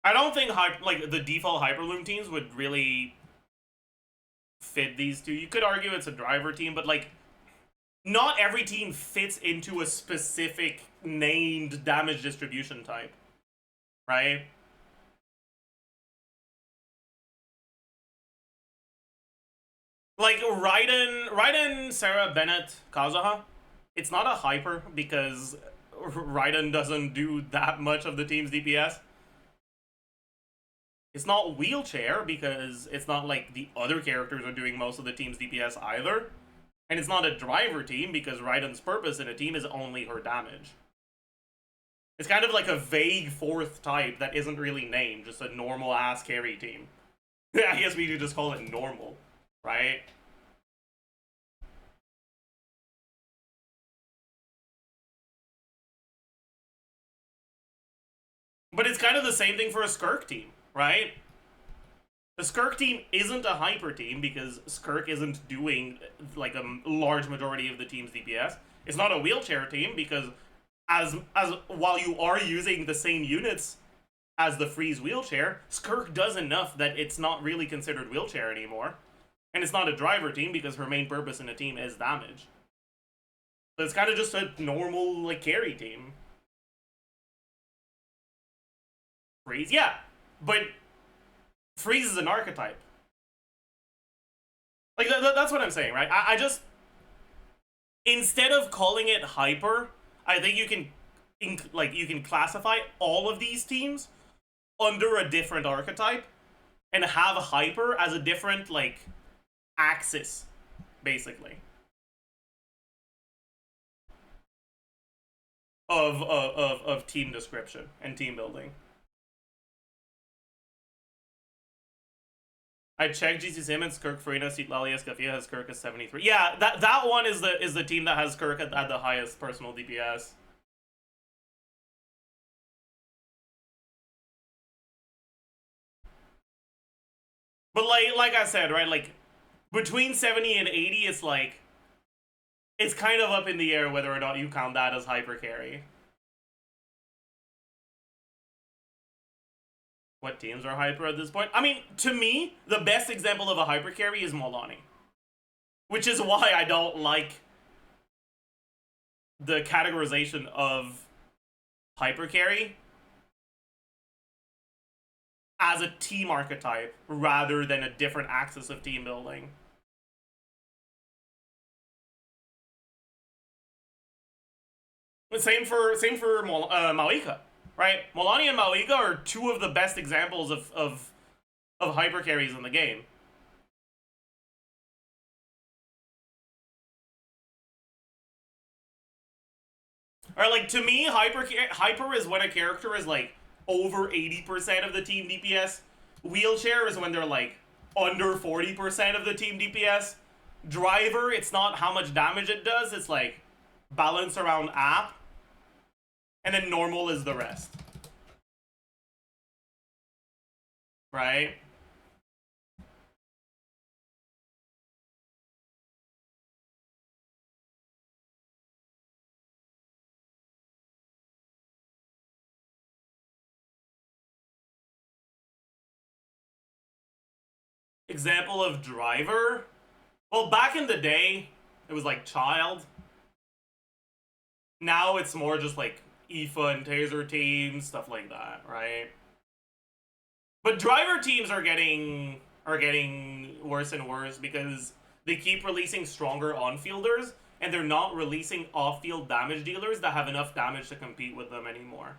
I don't think the default Hyperbloom teams would really fit these two. You could argue it's a driver team, but like not every team fits into a specific named damage distribution type, right? Like Raiden, Sarah, Bennett, Kazuha, it's not a hyper because Raiden doesn't do that much of the team's DPS. It's not wheelchair because it's not like the other characters are doing most of the team's DPS either. And it's not a driver team because Raiden's purpose in a team is only her damage. It's kind of like a vague fourth type that isn't really named, just a normal ass carry team. I guess we could just call it normal, right? But it's kind of the same thing for a Skirk team, right? The Skirk team isn't a hyper team because Skirk isn't doing like a large majority of the team's DPS. It's not a wheelchair team because as while you are using the same units as the Freeze wheelchair, Skirk does enough that it's not really considered wheelchair anymore. And it's not a driver team because her main purpose in a team is damage. So it's kind of just a normal like carry team. Freeze, yeah, but Freeze is an archetype. Like that's what I'm saying, right? I just, instead of calling it hyper, I think you can you can classify all of these teams under a different archetype and have hyper as a different like axis, basically, of team description and team building. I checked GC Simmons, Kirk Farina, Citlali, Escafia has Kirk as 73. Yeah, that one is the team that has Kirk at the highest personal DPS. But like I said, right, like between 70 and 80, it's like it's kind of up in the air whether or not you count that as hyper carry. What teams are hyper at this point? I mean, to me, the best example of a hyper carry is Molani. Which is why I don't like the categorization of hyper carry as a team archetype rather than a different axis of team building. Same for Malika. Right? Molani and Malika are two of the best examples of hyper carries in the game. Or like, to me, hyper is when a character is like over 80% of the team DPS. Wheelchair is when they're like under 40% of the team DPS. Driver, it's not how much damage it does, it's like balance around app. And then normal is the rest. Right? Example of driver? Well, back in the day, it was like child. Now it's more just like Aoife and Taser teams, stuff like that, right? But driver teams are getting worse and worse because they keep releasing stronger on-fielders, and they're not releasing off-field damage dealers that have enough damage to compete with them anymore.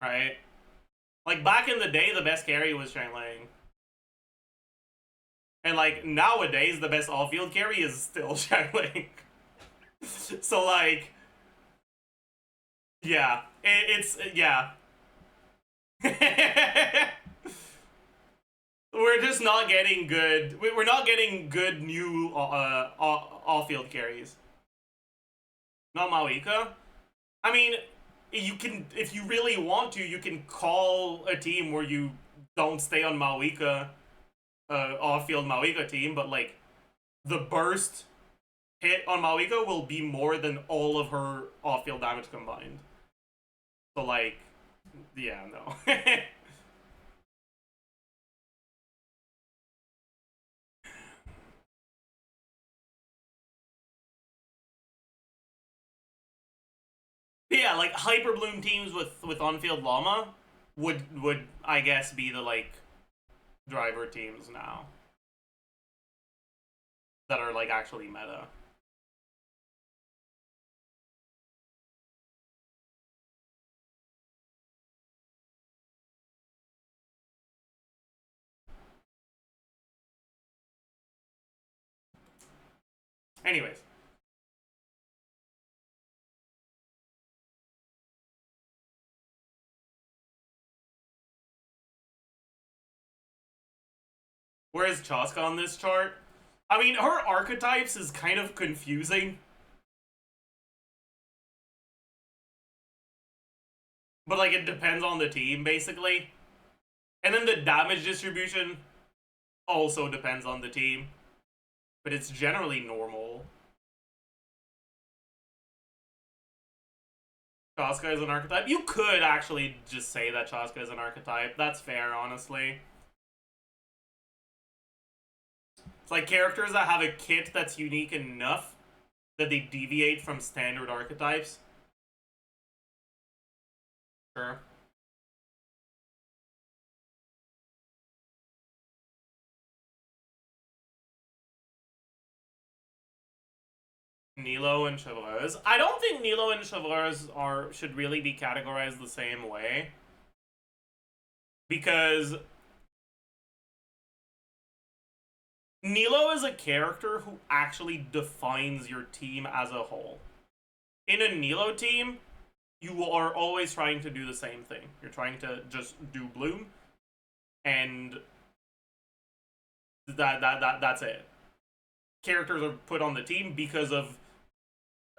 Right? Like, back in the day, the best carry was Shanglang. And, like, nowadays, the best off-field carry is still Shanglang. So, like, yeah. Yeah. We're just not getting good. We're not getting good new off-field carries. Not Mawika. I mean, you can, if you really want to, you can call a team where you don't stay on Mawika, off-field Mawika team, but like the burst hit on Mawika will be more than all of her off-field damage combined. So like, yeah, no. Yeah, like Hyper Bloom teams with on-field llama would I guess be the like driver teams now that are like actually meta. Anyways. Where is Chaska on this chart? I mean, her archetypes is kind of confusing. But, like, it depends on the team, basically. And then the damage distribution also depends on the team. But it's generally normal. Chaska is an archetype. You could actually just say that Chaska is an archetype. That's fair, honestly. It's like characters that have a kit that's unique enough that they deviate from standard archetypes. Sure. Nilo and Chevreuse. I don't think Nilo and Chevreuse should really be categorized the same way. Because Nilo is a character who actually defines your team as a whole. In a Nilo team, you are always trying to do the same thing. You're trying to just do Bloom, and that's it. Characters are put on the team because of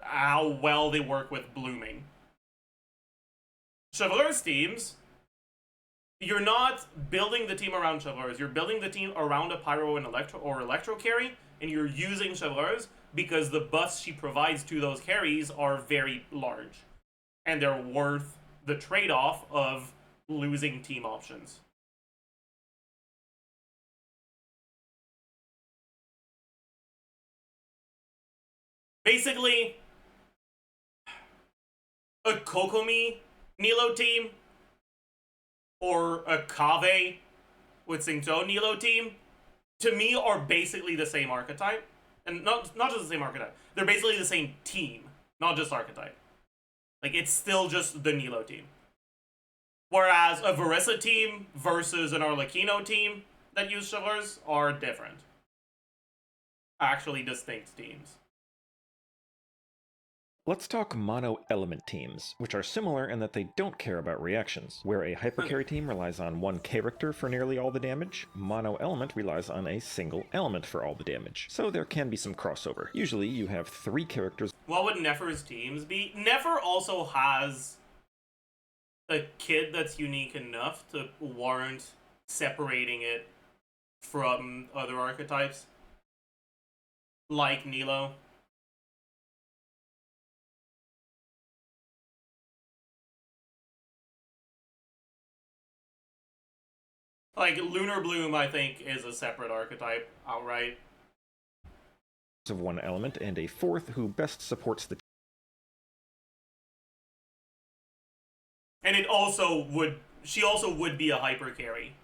how well they work with blooming. Chevreuse teams, you're not building the team around Chevreuse. You're building the team around a Pyro and Electro carry, and you're using Chevreuse because the buffs she provides to those carries are very large. And they're worth the trade-off of losing team options. Basically, a Kokomi Nilo team or a Kave with Singto Nilo team, to me, are basically the same archetype. And not just the same archetype. They're basically the same team, not just archetype. Like, it's still just the Nilo team. Whereas a Varissa team versus an Arlecchino team that use Chevreuse are different. Actually distinct teams. Let's talk mono-element teams, which are similar in that they don't care about reactions. Where a hypercarry team relies on one character for nearly all the damage, mono-element relies on a single element for all the damage. So there can be some crossover. Usually you have 3 characters. What would Nefer's teams be? Nefer also has a kit that's unique enough to warrant separating it from other archetypes. Like Nilo. Like, Lunar Bloom, I think, is a separate archetype outright. Of one element, and a 4th who best supports the. And it also would, she also would be a hyper carry,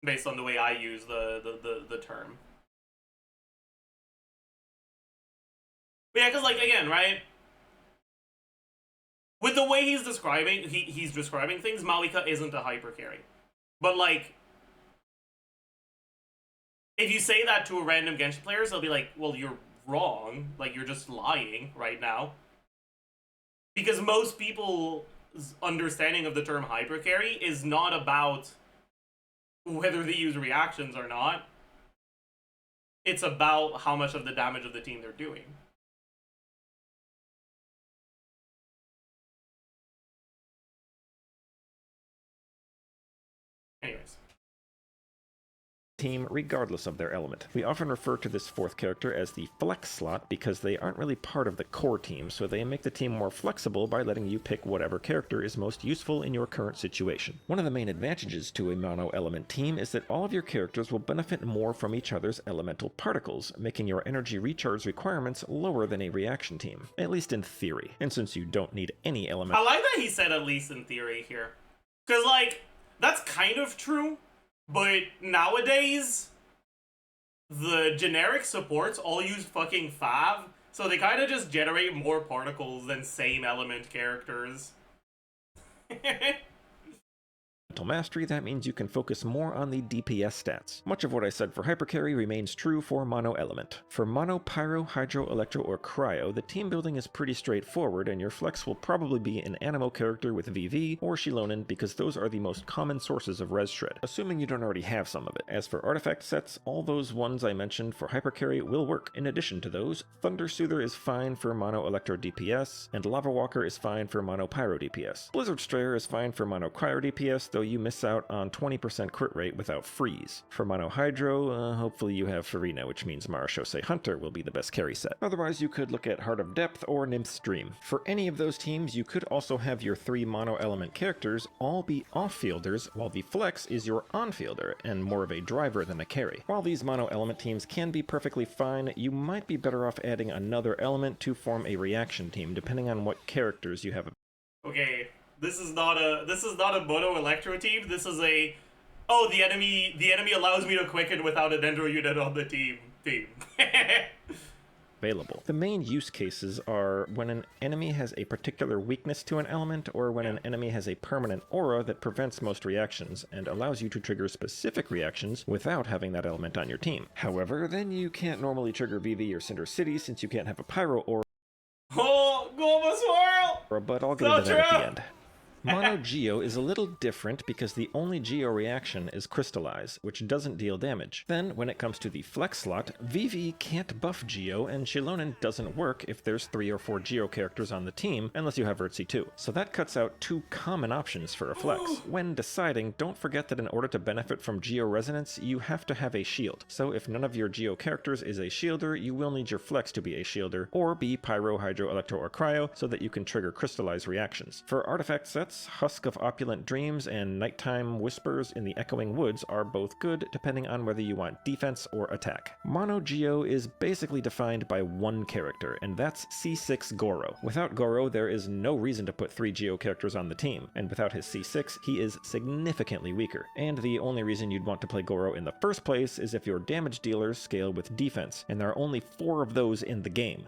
based on the way I use the term. But yeah, because, like, again, right? With the way he's describing, he's describing things, Malika isn't a hyper carry. But, like, if you say that to a random Genshin players, they'll be like, well, you're wrong. Like, you're just lying right now. Because most people's understanding of the term hypercarry is not about whether they use reactions or not. It's about how much of the damage of the team they're doing. Anyways. Team regardless of their element. We often refer to this 4th character as the flex slot because they aren't really part of the core team, so they make the team more flexible by letting you pick whatever character is most useful in your current situation. One of the main advantages to a mono-element team is that all of your characters will benefit more from each other's elemental particles, making your energy recharge requirements lower than a reaction team, at least in theory. And since you don't need any element— I like that he said at least in theory here. Because, like, that's kind of true. But nowadays, the generic supports all use fucking Fav, so they kind of just generate more particles than same element characters. Mastery, that means you can focus more on the DPS stats. Much of what I said for Hypercarry remains true for Mono Element. For Mono Pyro, Hydro, Electro, or Cryo, the team building is pretty straightforward, and your flex will probably be an Anemo character with VV or Shilonen because those are the most common sources of res shred, assuming you don't already have some of it. As for artifact sets, all those ones I mentioned for Hypercarry will work. In addition to those, Thunder Soother is fine for Mono Electro DPS, and Lava Walker is fine for Mono Pyro DPS. Blizzard Strayer is fine for Mono Cryo DPS, though you miss out on 20% crit rate without freeze. For Mono Hydro, hopefully you have Farina, which means Marashosei Hunter will be the best carry set. Otherwise, you could look at Heart of Depth or Nymph's Dream. For any of those teams, you could also have your 3 Mono Element characters all be off-fielders, while the Flex is your on-fielder, and more of a driver than a carry. While these Mono Element teams can be perfectly fine, you might be better off adding another element to form a reaction team, depending on what characters you have. Okay, this is not a Mono Electro team. This is a, oh, the enemy allows me to quicken without a Dendro unit on the team. Available. The main use cases are when an enemy has a particular weakness to an element, or when an enemy has a permanent aura that prevents most reactions and allows you to trigger specific reactions without having that element on your team. However, then you can't normally trigger VV or Cinder City since you can't have a Pyro aura. Oh, Global Swirl! But I'll get into that at the end. Mono Geo is a little different because the only Geo reaction is Crystallize, which doesn't deal damage. Then, when it comes to the Flex slot, VV can't buff Geo, and Shilonen doesn't work if there's 3 or 4 Geo characters on the team, unless you have Urtzi too. So that cuts out 2 common options for a Flex. When deciding, don't forget that in order to benefit from Geo Resonance, you have to have a shield. So if none of your Geo characters is a shielder, you will need your Flex to be a shielder, or be Pyro, Hydro, Electro, or Cryo, so that you can trigger Crystallize reactions. For artifact sets, Husk of Opulent Dreams and Nighttime Whispers in the Echoing Woods are both good, depending on whether you want defense or attack. Mono Geo is basically defined by one character, and that's C6 Goro. Without Goro, there is no reason to put 3 Geo characters on the team, and without his C6, he is significantly weaker. And the only reason you'd want to play Goro in the first place is if your damage dealers scale with defense, and there are only 4 of those in the game.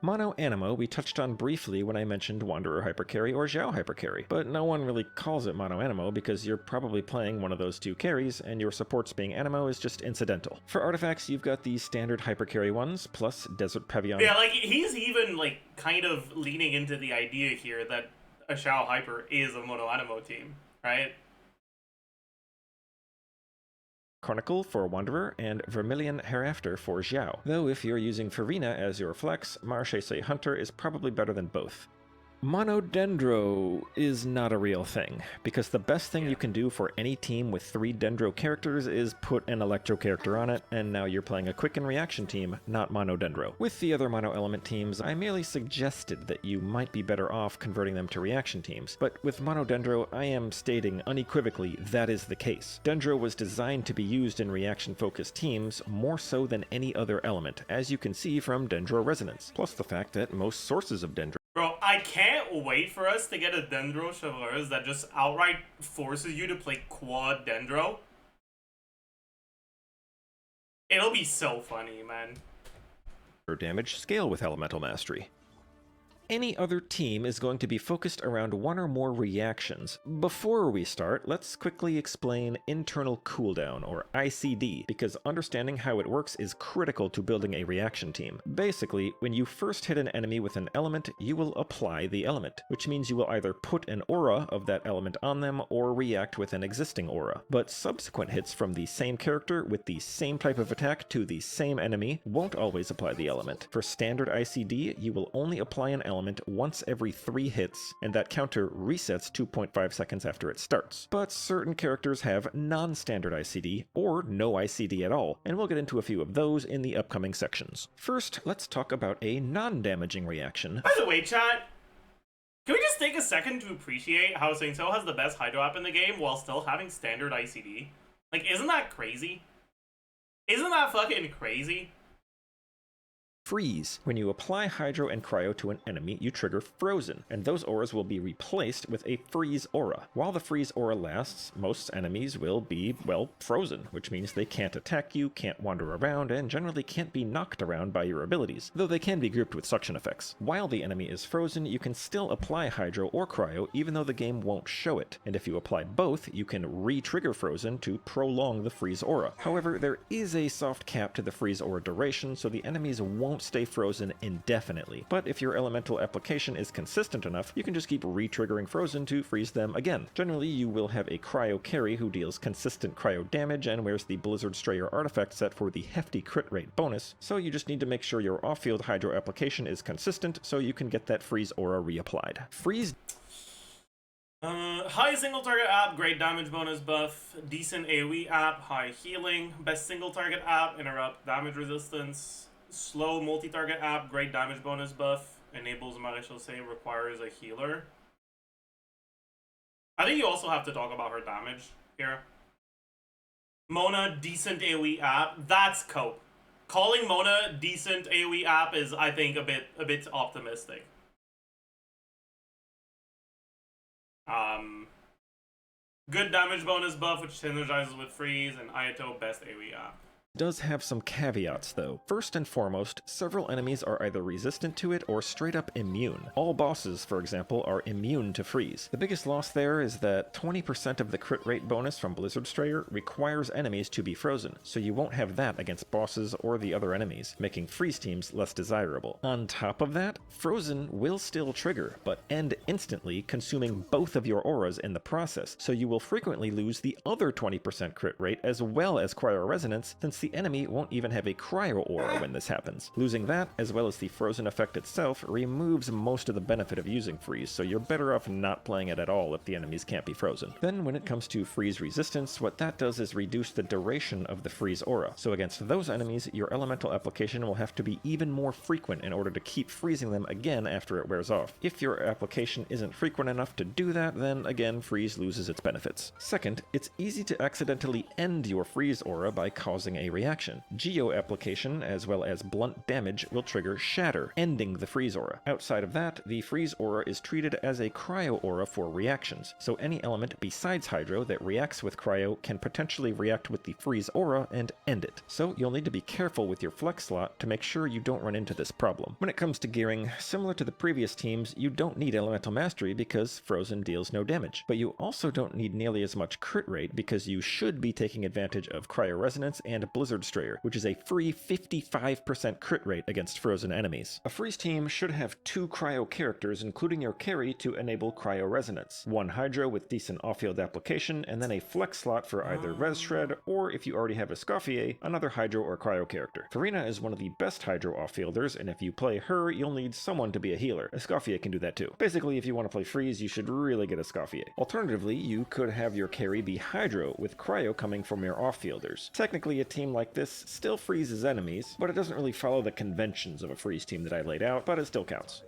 Mono Anemo we touched on briefly when I mentioned Wanderer Hypercarry or Zhao Hypercarry, but no one really calls it Mono Anemo because you're probably playing one of those 2 carries, and your supports being Anemo is just incidental. For artifacts, you've got the standard Hypercarry ones, plus Desert Pavillon. Yeah, like, he's even, like, kind of leaning into the idea here that a Zhao Hyper is a Mono Anemo team, right? Chronicle for Wanderer, and Vermilion Hereafter for Zhao. Though if you're using Farina as your flex, Marashosei Hunter is probably better than both. Monodendro is not a real thing, because the best thing you can do for any team with 3 Dendro characters is put an Electro character on it, and now you're playing a Quicken Reaction team, not Monodendro. With the other Mono Element teams, I merely suggested that you might be better off converting them to reaction teams, but with Monodendro, I am stating unequivocally that is the case. Dendro was designed to be used in reaction-focused teams more so than any other element, as you can see from Dendro Resonance, plus the fact that most sources of Dendro. Bro, I can't wait for us to get a Dendro Chevaliers that just outright forces you to play quad Dendro. It'll be so funny, man. Damage scale with Elemental Mastery. Any other team is going to be focused around 1 or more reactions. Before we start, let's quickly explain internal cooldown, or ICD, because understanding how it works is critical to building a reaction team. Basically, when you first hit an enemy with an element, you will apply the element, which means you will either put an aura of that element on them or react with an existing aura. But subsequent hits from the same character with the same type of attack to the same enemy won't always apply the element. For standard ICD, you will only apply an element once every 3 hits, and that counter resets 2.5 seconds after it starts. But certain characters have non-standard ICD, or no ICD at all, and we'll get into a few of those in the upcoming sections. First, let's talk about a non-damaging reaction. By the way, chat, can we just take a second to appreciate how Saint Seiya has the best Hydro app in the game while still having standard ICD? Like, isn't that crazy? Isn't that fucking crazy? Freeze. When you apply Hydro and Cryo to an enemy, you trigger Frozen, and those auras will be replaced with a Freeze aura. While the Freeze aura lasts, most enemies will be, well, frozen, which means they can't attack you, can't wander around, and generally can't be knocked around by your abilities, though they can be grouped with suction effects. While the enemy is frozen, you can still apply Hydro or Cryo even though the game won't show it, and if you apply both, you can re-trigger Frozen to prolong the Freeze aura. However, there is a soft cap to the Freeze aura duration, so the enemies won't stay frozen indefinitely, but if your elemental application is consistent enough, you can just keep re-triggering Frozen to freeze them again. Generally, you will have a Cryo carry who deals consistent Cryo damage and wears the Blizzard Strayer artifact set for the hefty crit rate bonus, so you just need to make sure your off-field Hydro application is consistent so you can get that Freeze aura reapplied. Freeze high single target app, great damage bonus buff, decent AoE app, high healing, best single target app, interrupt damage resistance, slow multi-target app, great damage bonus buff, enables Maréchal, requires a healer. I think you also have to talk about her damage here. Mona, decent AoE app, that's cope. Calling Mona decent AoE app is, I think, a bit optimistic. Good damage bonus buff, which synergizes with Freeze, and Ayato, best AoE app. does have some caveats though. First and foremost, several enemies are either resistant to it or straight up immune. All bosses, for example, are immune to freeze. The biggest loss there is that 20% of the crit rate bonus from Blizzard Strayer requires enemies to be frozen, so you won't have that against bosses or the other enemies, making freeze teams less desirable. On top of that, Frozen will still trigger, but end instantly, consuming both of your auras in the process, so you will frequently lose the other 20% crit rate as well as Cryo Resonance, since the enemy won't even have a Cryo Aura when this happens. Losing that, as well as the Frozen effect itself, removes most of the benefit of using Freeze, so you're better off not playing it at all if the enemies can't be frozen. Then when it comes to Freeze resistance, what that does is reduce the duration of the Freeze aura, so against those enemies, your elemental application will have to be even more frequent in order to keep freezing them again after it wears off. If your application isn't frequent enough to do that, then again, Freeze loses its benefits. Second, it's easy to accidentally end your Freeze aura by causing a reaction. Geo application, as well as blunt damage, will trigger Shatter, ending the Freeze aura. Outside of that, the Freeze aura is treated as a Cryo aura for reactions, so any element besides Hydro that reacts with Cryo can potentially react with the Freeze aura and end it. So you'll need to be careful with your flex slot to make sure you don't run into this problem. When it comes to gearing, similar to the previous teams, you don't need Elemental Mastery because Frozen deals no damage, but you also don't need nearly as much crit rate because you should be taking advantage of Cryo Resonance and Blizzard Strayer, which is a free 55% crit rate against frozen enemies. A freeze team should have 2 Cryo characters, including your carry, to enable Cryo Resonance. 1 Hydro with decent off-field application, and then a flex slot for either Res Shred, or if you already have a Escoffier, another Hydro or Cryo character. Farina is one of the best Hydro off-fielders, and if you play her, you'll need someone to be a healer. Escoffier can do that too. Basically, if you want to play freeze, you should really get Escoffier. Alternatively, you could have your carry be Hydro, with Cryo coming from your off-fielders. Technically, a team like this still freezes enemies, but it doesn't really follow the conventions of a freeze team that I laid out, but it still counts.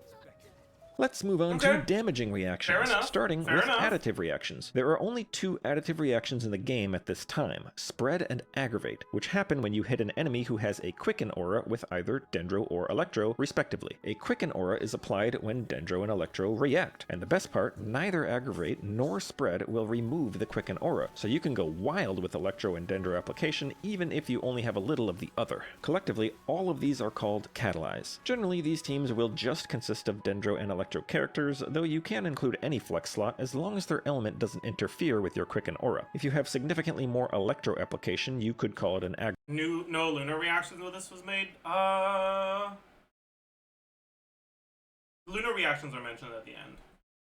Let's move on to damaging reactions, starting with additive reactions. There are only 2 additive reactions in the game at this time, Spread and Aggravate, which happen when you hit an enemy who has a Quicken aura with either Dendro or Electro, respectively. A Quicken aura is applied when Dendro and Electro react, and the best part, neither Aggravate nor Spread will remove the Quicken aura, so you can go wild with Electro and Dendro application even if you only have a little of the other. Collectively, all of these are called Catalyze. Generally, these teams will just consist of Dendro and Electro characters, though you can include any flex slot as long as their element doesn't interfere with your Quicken aura. If you have significantly more Electro application, you could call it an No lunar reactions when this was made? Lunar reactions are mentioned at the end.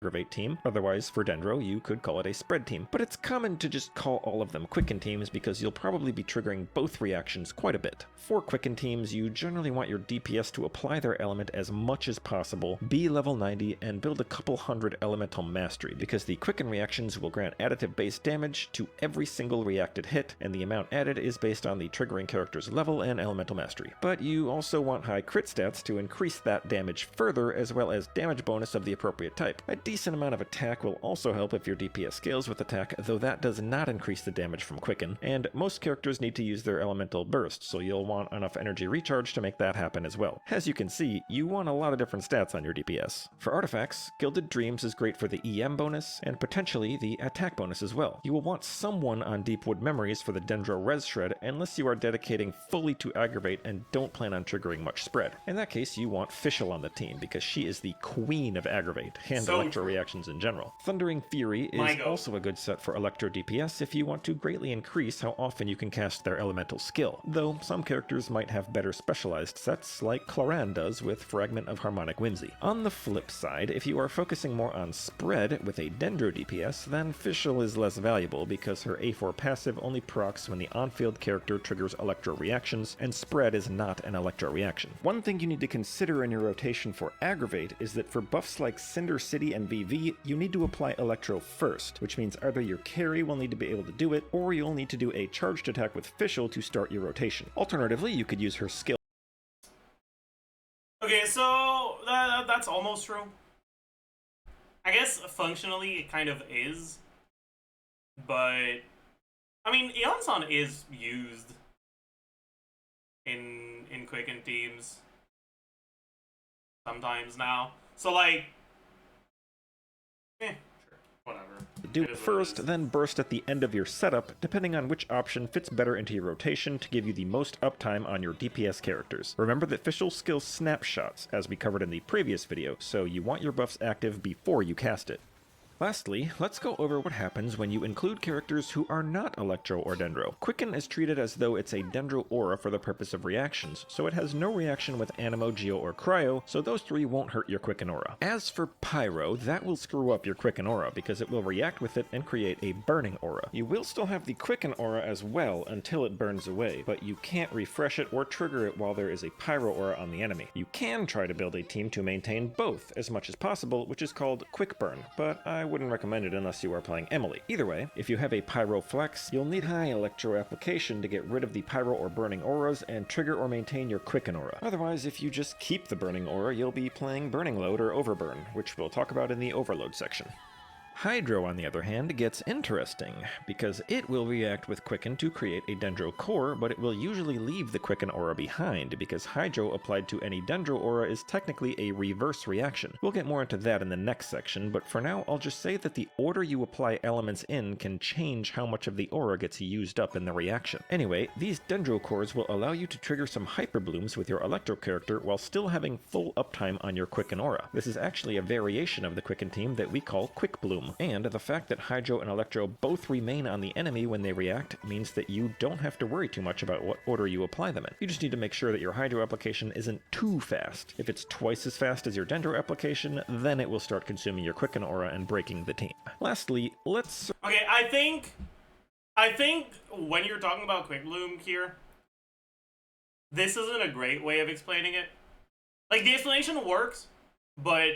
Aggravate team. Otherwise, for Dendro, you could call it a Spread team. But it's common to just call all of them Quicken teams because you'll probably be triggering both reactions quite a bit. For Quicken teams, you generally want your DPS to apply their element as much as possible, be level 90, and build a couple hundred Elemental Mastery, because the Quicken reactions will grant additive base damage to every single reacted hit, and the amount added is based on the triggering character's level and Elemental Mastery. But you also want high crit stats to increase that damage further, as well as damage bonus of the appropriate type. decent amount of attack will also help if your DPS scales with attack, though that does not increase the damage from Quicken, and most characters need to use their elemental burst, so you'll want enough energy recharge to make that happen as well. As you can see, you want a lot of different stats on your DPS. For artifacts, Gilded Dreams is great for the EM bonus, and potentially the attack bonus as well. You will want someone on Deepwood Memories for the Dendro Res Shred, unless you are dedicating fully to Aggravate and don't plan on triggering much spread. In that case, you want Fischl on the team, because she is the queen of Aggravate, and electro reactions in general. Thundering Fury is also a good set for electro DPS if you want to greatly increase how often you can cast their elemental skill, though some characters might have better specialized sets like Cloran does with Fragment of Harmonic Whimsy. On the flip side, if you are focusing more on spread with a Dendro DPS, then Fischl is less valuable because her A4 passive only procs when the on-field character triggers electro reactions, and spread is not an electro reaction. One thing you need to consider in your rotation for Aggravate is that for buffs like Cinder City and VV, you need to apply electro first, which means either your carry will need to be able to do it, or you'll need to do a charged attack with Fischl to start your rotation. Alternatively, you could use her skill. Okay, so that's almost true. I guess functionally it kind of is, but I mean, Eonson is used in Quicken teams sometimes now, so like, sure, whatever. Do it first, then burst at the end of your setup, depending on which option fits better into your rotation to give you the most uptime on your DPS characters. Remember that Fischl skills snapshots, as we covered in the previous video, so you want your buffs active before you cast it. Lastly, let's go over what happens when you include characters who are not Electro or Dendro. Quicken is treated as though it's a Dendro aura for the purpose of reactions, so it has no reaction with Animo, Geo, or Cryo, so those three won't hurt your Quicken aura. As for Pyro, that will screw up your Quicken aura because it will react with it and create a burning aura. You will still have the Quicken aura as well until it burns away, but you can't refresh it or trigger it while there is a Pyro aura on the enemy. You can try to build a team to maintain both as much as possible, which is called Quick Burn, but I wouldn't recommend it unless you are playing Emily. Either way, if you have a Pyro Flex, you'll need high Electro application to get rid of the Pyro or Burning auras and trigger or maintain your Quicken aura. Otherwise, if you just keep the Burning aura, you'll be playing Burning Load or Overburn, which we'll talk about in the Overload section. Hydro, on the other hand, gets interesting, because it will react with Quicken to create a Dendro core, but it will usually leave the Quicken aura behind, because Hydro applied to any Dendro aura is technically a reverse reaction. We'll get more into that in the next section, but for now I'll just say that the order you apply elements in can change how much of the aura gets used up in the reaction. Anyway, these Dendro cores will allow you to trigger some Hyper Blooms with your Electro character while still having full uptime on your Quicken aura. This is actually a variation of the Quicken team that we call Quick Bloom. And the fact that Hydro and Electro both remain on the enemy when they react means that you don't have to worry too much about what order you apply them in. You just need to make sure that your Hydro application isn't too fast. If it's twice as fast as your Dendro application, then it will start consuming your Quicken aura and breaking the team. Lastly, let's... Okay, I think when you're talking about Quick Bloom here, this isn't a great way of explaining it. Like, the explanation works, but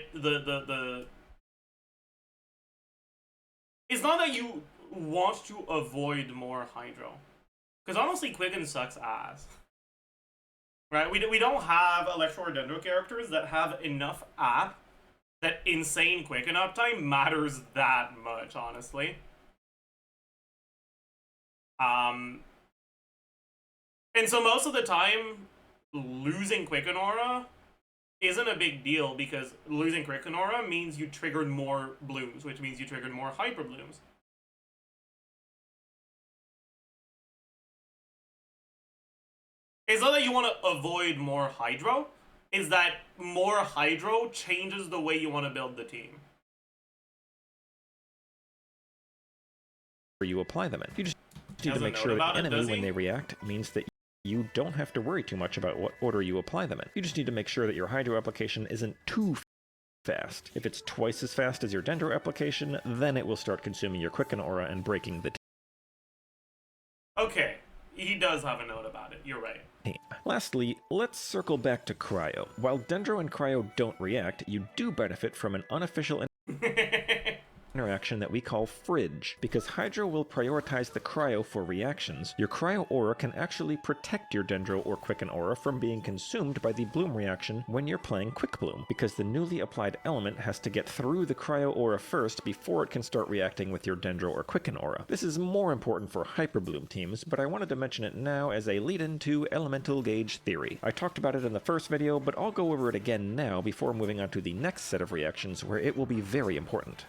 it's not that you want to avoid more Hydro. Because honestly, Quicken sucks ass. Right? We don't have Electro or Dendro characters that have enough app that insane Quicken uptime matters that much, honestly. And so most of the time, losing Quicken aura isn't a big deal, because losing Quicken aura means you triggered more blooms, which means you triggered more hyper blooms. It's not that you want to avoid more Hydro, it's that more Hydro changes the way you want to build the team. You apply them in. You just need to make sure that the enemy, when they react, means that you don't have to worry too much about what order you apply them in. You just need to make sure that your Hydro application isn't too fast. If it's twice as fast as your Dendro application, then it will start consuming your Quicken aura and breaking the team. Okay, he does have a note about it, you're right. Lastly, let's circle back to Cryo. While Dendro and Cryo don't react, you do benefit from an unofficial... interaction that we call fridge. Because Hydro will prioritize the Cryo for reactions, your Cryo Aura can actually protect your Dendro or Quicken Aura from being consumed by the Bloom reaction when you're playing Quick Bloom, because the newly applied element has to get through the Cryo Aura first before it can start reacting with your Dendro or Quicken Aura. This is more important for Hyper Bloom teams, but I wanted to mention it now as a lead-in to Elemental Gauge Theory. I talked about it in the first video, but I'll go over it again now before moving on to the next set of reactions where it will be very important.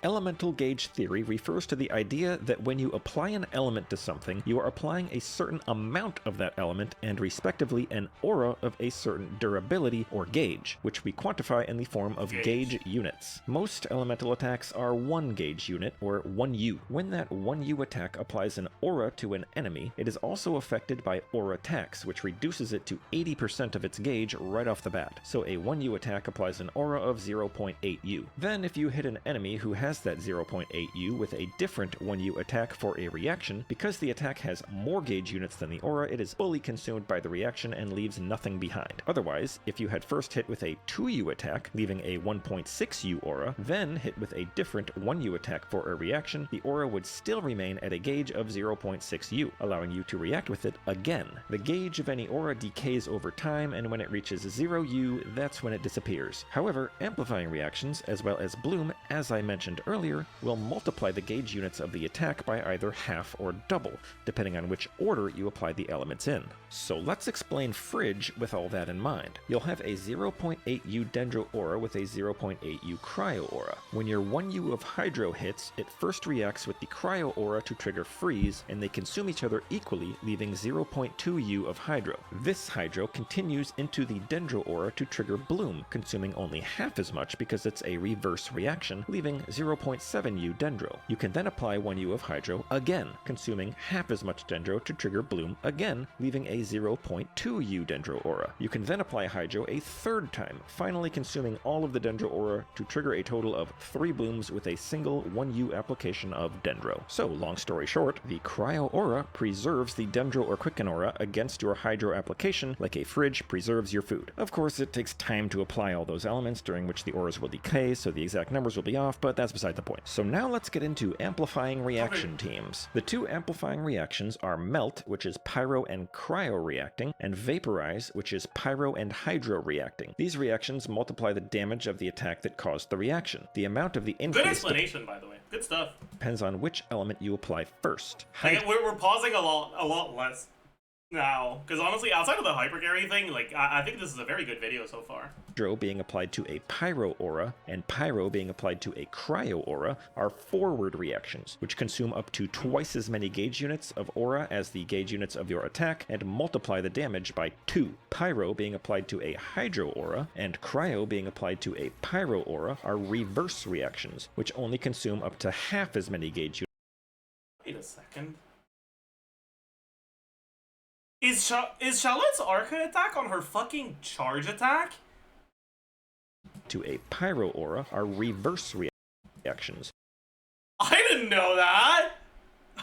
Elemental gauge theory refers to the idea that when you apply an element to something, you are applying a certain amount of that element and respectively an aura of a certain durability or gauge, which we quantify in the form of gauge units. Most elemental attacks are 1 gauge unit, or 1U. When that 1U attack applies an aura to an enemy, it is also affected by aura tax, which reduces it to 80% of its gauge right off the bat. So a 1U attack applies an aura of 0.8U. Then if you hit an enemy who has that 0.8U with a different 1U attack for a reaction, because the attack has more gauge units than the aura, it is fully consumed by the reaction and leaves nothing behind. Otherwise, if you had first hit with a 2U attack, leaving a 1.6U aura, then hit with a different 1U attack for a reaction, the aura would still remain at a gauge of 0.6U, allowing you to react with it again. The gauge of any aura decays over time, and when it reaches 0U, that's when it disappears. However, amplifying reactions, as well as Bloom, as I mentioned earlier, will multiply the gauge units of the attack by either half or double, depending on which order you apply the elements in. So let's explain Fridge with all that in mind. You'll have a 0.8U Dendro Aura with a 0.8U Cryo Aura. When your 1U of Hydro hits, it first reacts with the Cryo Aura to trigger Freeze, and they consume each other equally, leaving 0.2U of Hydro. This Hydro continues into the Dendro Aura to trigger Bloom, consuming only half as much because it's a reverse reaction, leaving 0.7U Dendro. You can then apply 1U of Hydro again, consuming half as much Dendro to trigger Bloom again, leaving a 0.2U Dendro Aura. You can then apply Hydro a third time, finally consuming all of the Dendro Aura to trigger a total of 3 Blooms with a single 1U application of Dendro. So, long story short, the Cryo Aura preserves the Dendro or Quicken Aura against your Hydro application like a fridge preserves your food. Of course, it takes time to apply all those elements, during which the auras will decay, so the exact numbers will be off, but that's beside the point. So now let's get into amplifying reaction teams. The two amplifying reactions are Melt, which is Pyro and Cryo reacting, and Vaporize, which is Pyro and Hydro reacting. These reactions multiply the damage of the attack that caused the reaction. The amount of the increase... Good explanation, by the way. Good stuff. ...depends on which element you apply first. We're pausing a lot less now, because honestly, outside of the hypercarry thing, like, I think this is a very good video so far. Hydro being applied to a Pyro Aura and Pyro being applied to a Cryo Aura are forward reactions, which consume up to twice as many gauge units of Aura as the gauge units of your attack and multiply the damage by 2. Pyro being applied to a Hydro Aura and Cryo being applied to a Pyro Aura are reverse reactions, which only consume up to half as many gauge units. Wait a second. Is Charlotte's Arca attack on her fucking charge attack? To a Pyro Aura are reverse reactions. I didn't know that!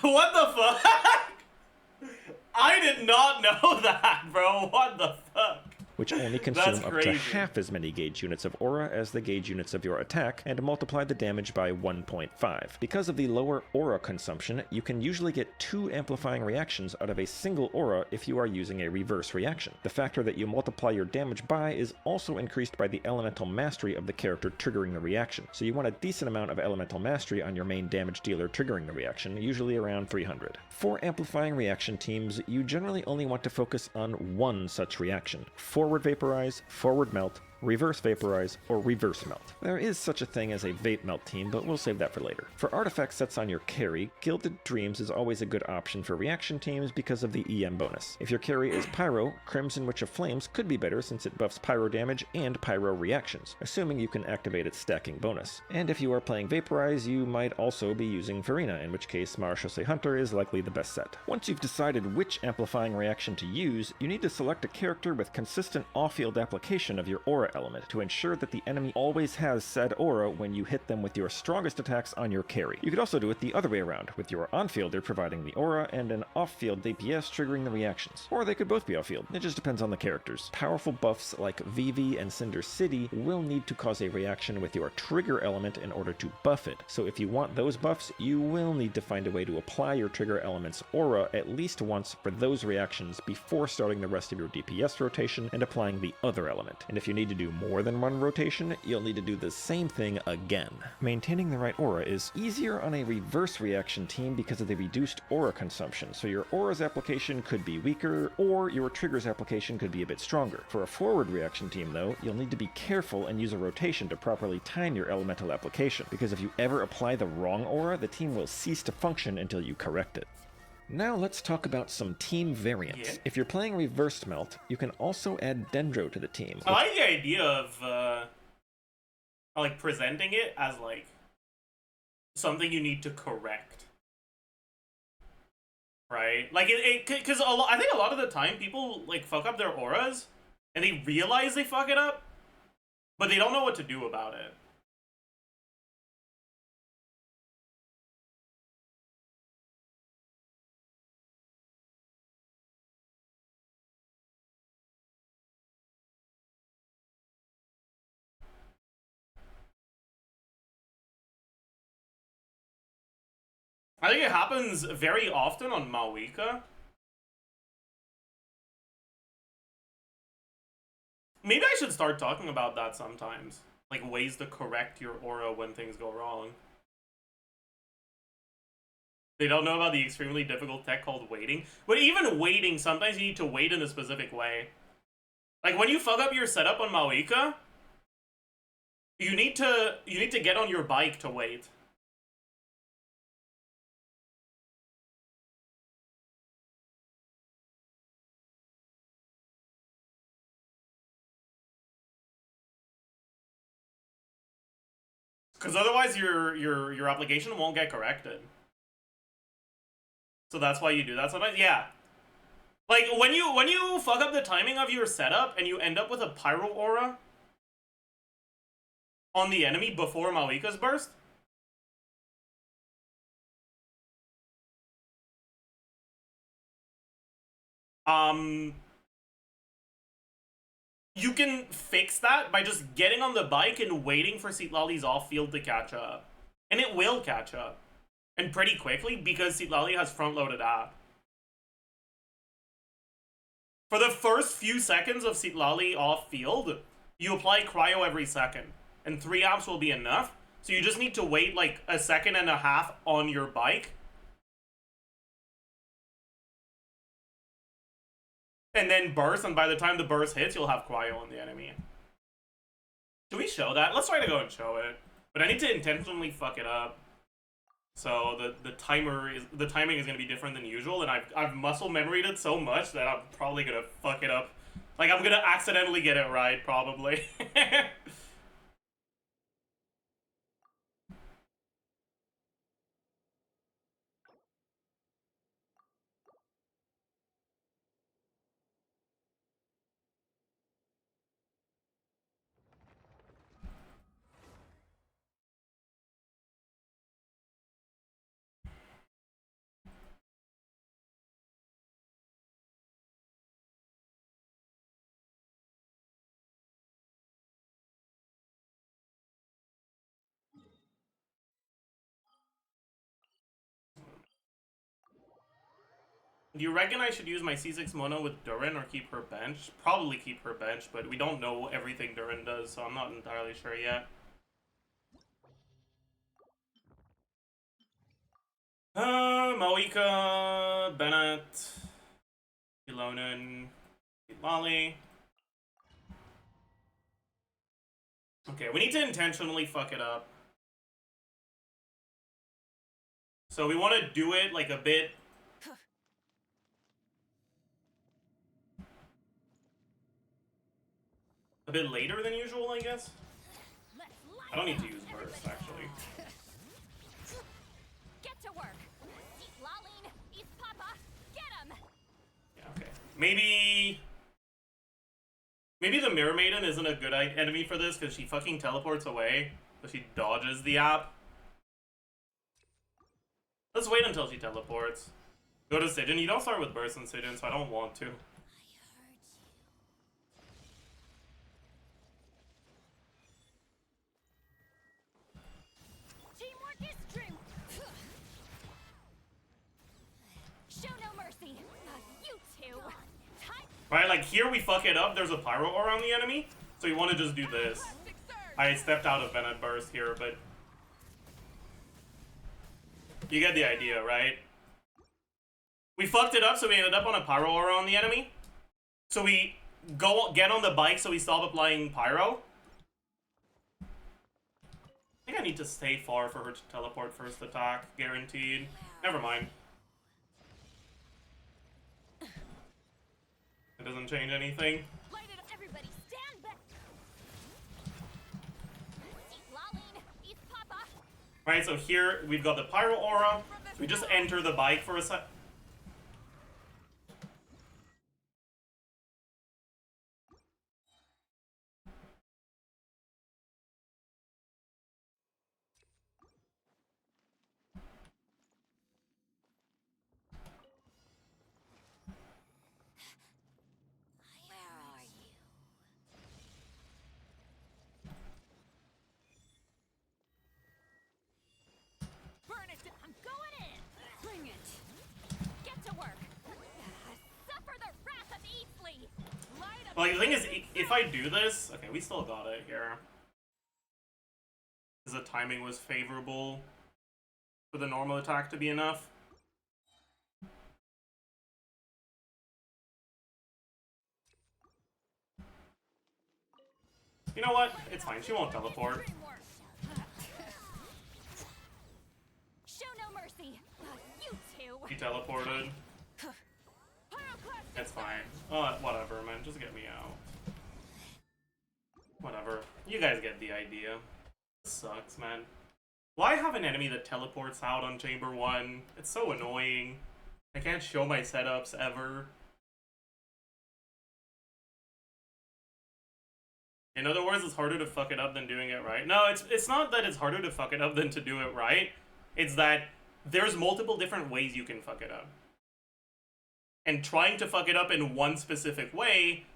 What the fuck? I did not know that, bro. What the fuck? Which only consume up to half as many gauge units of aura as the gauge units of your attack, and multiply the damage by 1.5. Because of the lower aura consumption, you can usually get 2 amplifying reactions out of a single aura if you are using a reverse reaction. The factor that you multiply your damage by is also increased by the elemental mastery of the character triggering the reaction, so you want a decent amount of elemental mastery on your main damage dealer triggering the reaction, usually around 300. For amplifying reaction teams, you generally only want to focus on one such reaction. Forward Vaporize, Forward Melt, Reverse Vaporize, or Reverse Melt. There is such a thing as a Vape Melt team, but we'll save that for later. For artifact sets on your carry, Gilded Dreams is always a good option for reaction teams because of the EM bonus. If your carry is Pyro, Crimson Witch of Flames could be better since it buffs Pyro damage and Pyro reactions, assuming you can activate its stacking bonus. And if you are playing Vaporize, you might also be using Farina, in which case Marechaussee Hunter is likely the best set. Once you've decided which amplifying reaction to use, you need to select a character with consistent off-field application of your aura element to ensure that the enemy always has said aura when you hit them with your strongest attacks on your carry. You could also do it the other way around, with your on-fielder providing the aura and an off-field DPS triggering the reactions. Or they could both be off-field, it just depends on the characters. Powerful buffs like Vivi and Cinder City will need to cause a reaction with your trigger element in order to buff it, so if you want those buffs, you will need to find a way to apply your trigger element's aura at least once for those reactions before starting the rest of your DPS rotation and applying the other element. And if you need to do more than one rotation, you'll need to do the same thing again. Maintaining the right aura is easier on a reverse reaction team because of the reduced aura consumption, so your aura's application could be weaker, or your trigger's application could be a bit stronger. For a forward reaction team though, you'll need to be careful and use a rotation to properly time your elemental application, because if you ever apply the wrong aura, the team will cease to function until you correct it. Now let's talk about some team variants. Yeah. If you're playing Reverse Melt, you can also add Dendro to the team. I like the idea of like presenting it as like something you need to correct, right? Like because I think a lot of the time people like fuck up their auras and they realize they fuck it up, but they don't know what to do about it. I think it happens very often on Mawika. Maybe I should start talking about that sometimes. Like ways to correct your aura when things go wrong. They don't know about the extremely difficult tech called waiting. But even waiting, sometimes you need to wait in a specific way. Like when you fuck up your setup on Mawika, you need to get on your bike to wait. Because otherwise your application won't get corrected. So that's why you do that sometimes. Yeah. Like when you fuck up the timing of your setup and you end up with a pyro aura on the enemy before Mawika's burst. You can fix that by just getting on the bike and waiting for Citlali's off-field to catch up. And it will catch up. And pretty quickly, because Citlali has front-loaded app. For the first few seconds of Citlali off-field, you apply cryo every second. And 3 apps will be enough. So you just need to wait like a second and a half on your bike. And then burst, and by the time the burst hits, you'll have cryo on the enemy. Should we show that? Let's try to go and show it. But I need to intentionally fuck it up. So the timing is gonna be different than usual, and I've muscle memoried it so much that I'm probably gonna fuck it up. Like I'm gonna accidentally get it right, probably. Do you reckon I should use my C6 Mono with Durin or keep her bench? Probably keep her bench, but we don't know everything Durin does, so I'm not entirely sure yet. Mawika, Bennett, Ilonen, Lolly. Okay, we need to intentionally fuck it up. So we want to do it like a bit later than usual, I guess. I don't need to use burst, actually. Get to work. Laline, eat Papa, get him. Yeah, okay. Maybe Maybe the Mirror Maiden isn't a good enemy for this because she fucking teleports away, so she dodges the app. Let's wait until she teleports. Go to Sidon. You don't start with Burst and Sidon, so I don't want to. Teamwork is strength. Show no mercy. You two. Time. Right, like here we fuck it up. There's a Pyro Aura on the enemy, so you want to just do this. I stepped out of Venom Burst here, but you get the idea, right? We fucked it up, so we ended up on a Pyro Aura on the enemy. So we get on the bike, so we stop applying Pyro. I think I need to stay far for her to teleport first attack, guaranteed. Never mind. It doesn't change anything. Light it up, everybody. Stand back. Lolling. Eat Papa. Right, so here we've got the Pyro Aura. So we just enter the bike for a sec. Where are you? Burn it. I'm going in. Bring it. Get to work. Suffer the wrath of Eastleigh. Light up. Like, the thing is, if I do this... Okay, we still got it here. Because the timing was favorable for the normal attack to be enough. You know what? It's fine. She won't teleport. Show no mercy. You two. She teleported. It's fine. Whatever, man. Just get me out. Whatever. You guys get the idea. This sucks, man. Why have an enemy that teleports out on Chamber 1? It's so annoying. I can't show my setups ever. In other words, it's harder to fuck it up than doing it right. No, it's not that it's harder to fuck it up than to do it right. It's that there's multiple different ways you can fuck it up. And trying to fuck it up in one specific way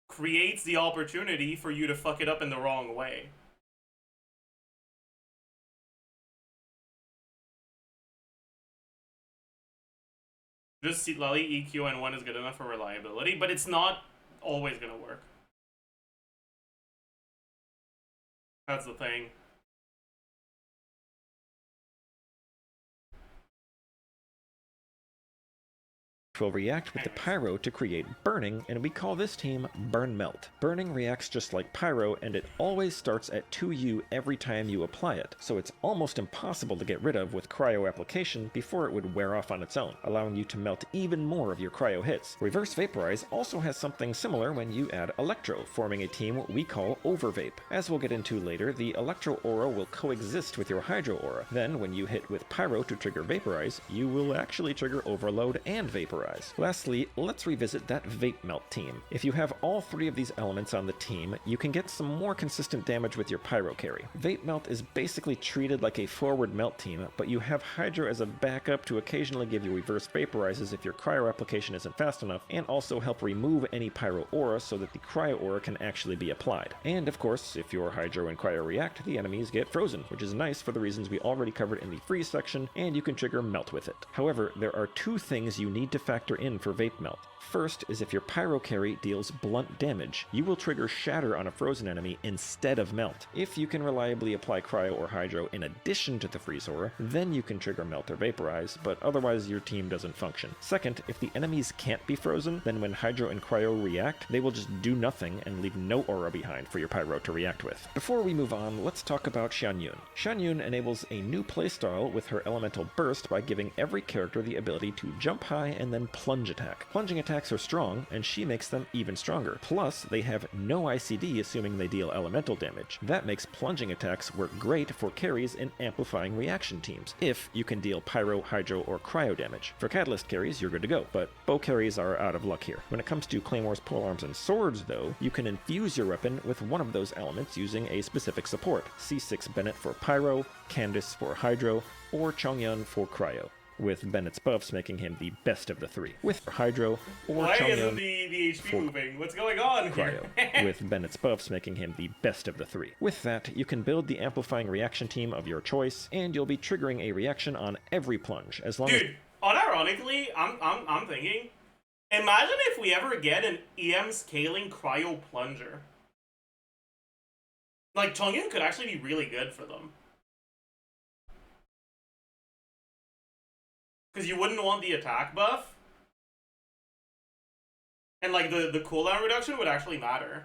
creates the opportunity for you to fuck it up in the wrong way. Just see Lally, EQ, and 1 is good enough for reliability, but it's not always gonna work. That's the thing. Will react with the Pyro to create Burning, and we call this team Burn Melt. Burning reacts just like Pyro, and it always starts at 2U every time you apply it, so it's almost impossible to get rid of with Cryo application before it would wear off on its own, allowing you to melt even more of your Cryo hits. Reverse Vaporize also has something similar when you add Electro, forming a team we call Overvape. As we'll get into later, the Electro Aura will coexist with your Hydro Aura. Then, when you hit with Pyro to trigger Vaporize, you will actually trigger Overload and Vaporize. Lastly, let's revisit that Vape Melt team. If you have all three of these elements on the team, you can get some more consistent damage with your Pyro carry. Vape Melt is basically treated like a forward melt team, but you have Hydro as a backup to occasionally give you reverse vaporizes if your Cryo application isn't fast enough, and also help remove any Pyro Aura so that the Cryo Aura can actually be applied. And of course, if your Hydro and Cryo react, the enemies get frozen, which is nice for the reasons we already covered in the freeze section, and you can trigger Melt with it. However, there are two things you need to factor in for Vape Melt. First is if your Pyro carry deals blunt damage, you will trigger Shatter on a frozen enemy instead of Melt. If you can reliably apply Cryo or Hydro in addition to the Freeze Aura, then you can trigger Melt or Vaporize, but otherwise your team doesn't function. Second, if the enemies can't be frozen, then when Hydro and Cryo react, they will just do nothing and leave no aura behind for your Pyro to react with. Before we move on, let's talk about Xianyun. Xianyun enables a new playstyle with her Elemental Burst by giving every character the ability to jump high and then and plunge attack. Plunging attacks are strong, and she makes them even stronger. Plus, they have no ICD assuming they deal elemental damage. That makes plunging attacks work great for carries in amplifying reaction teams, if you can deal pyro, hydro, or cryo damage. For catalyst carries, you're good to go, but bow carries are out of luck here. When it comes to claymores, polearms, and swords, though, you can infuse your weapon with one of those elements using a specific support. C6 Bennett for pyro, Candace for hydro, or Chongyun for cryo, with Bennett's buffs making him the best of the three. With hydro, or Why isn't Chongyun the HP for moving? What's going on here? cryo, with Bennett's buffs making him the best of the three. With that, you can build the amplifying reaction team of your choice, and you'll be triggering a reaction on every plunge, as long as— Dude, unironically, I'm thinking, imagine if we ever get an EM scaling cryo plunger. Like, Chongyun could actually be really good for them. Because you wouldn't want the attack buff. And, like, the cooldown reduction would actually matter.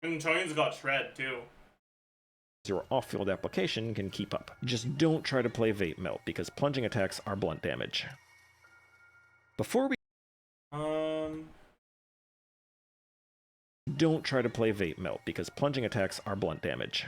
And Chongyun's got shred, too. your off-field application can keep up. Just don't try to play Vape Melt, because plunging attacks are blunt damage. Before we Don't try to play Vape Melt, because plunging attacks are blunt damage.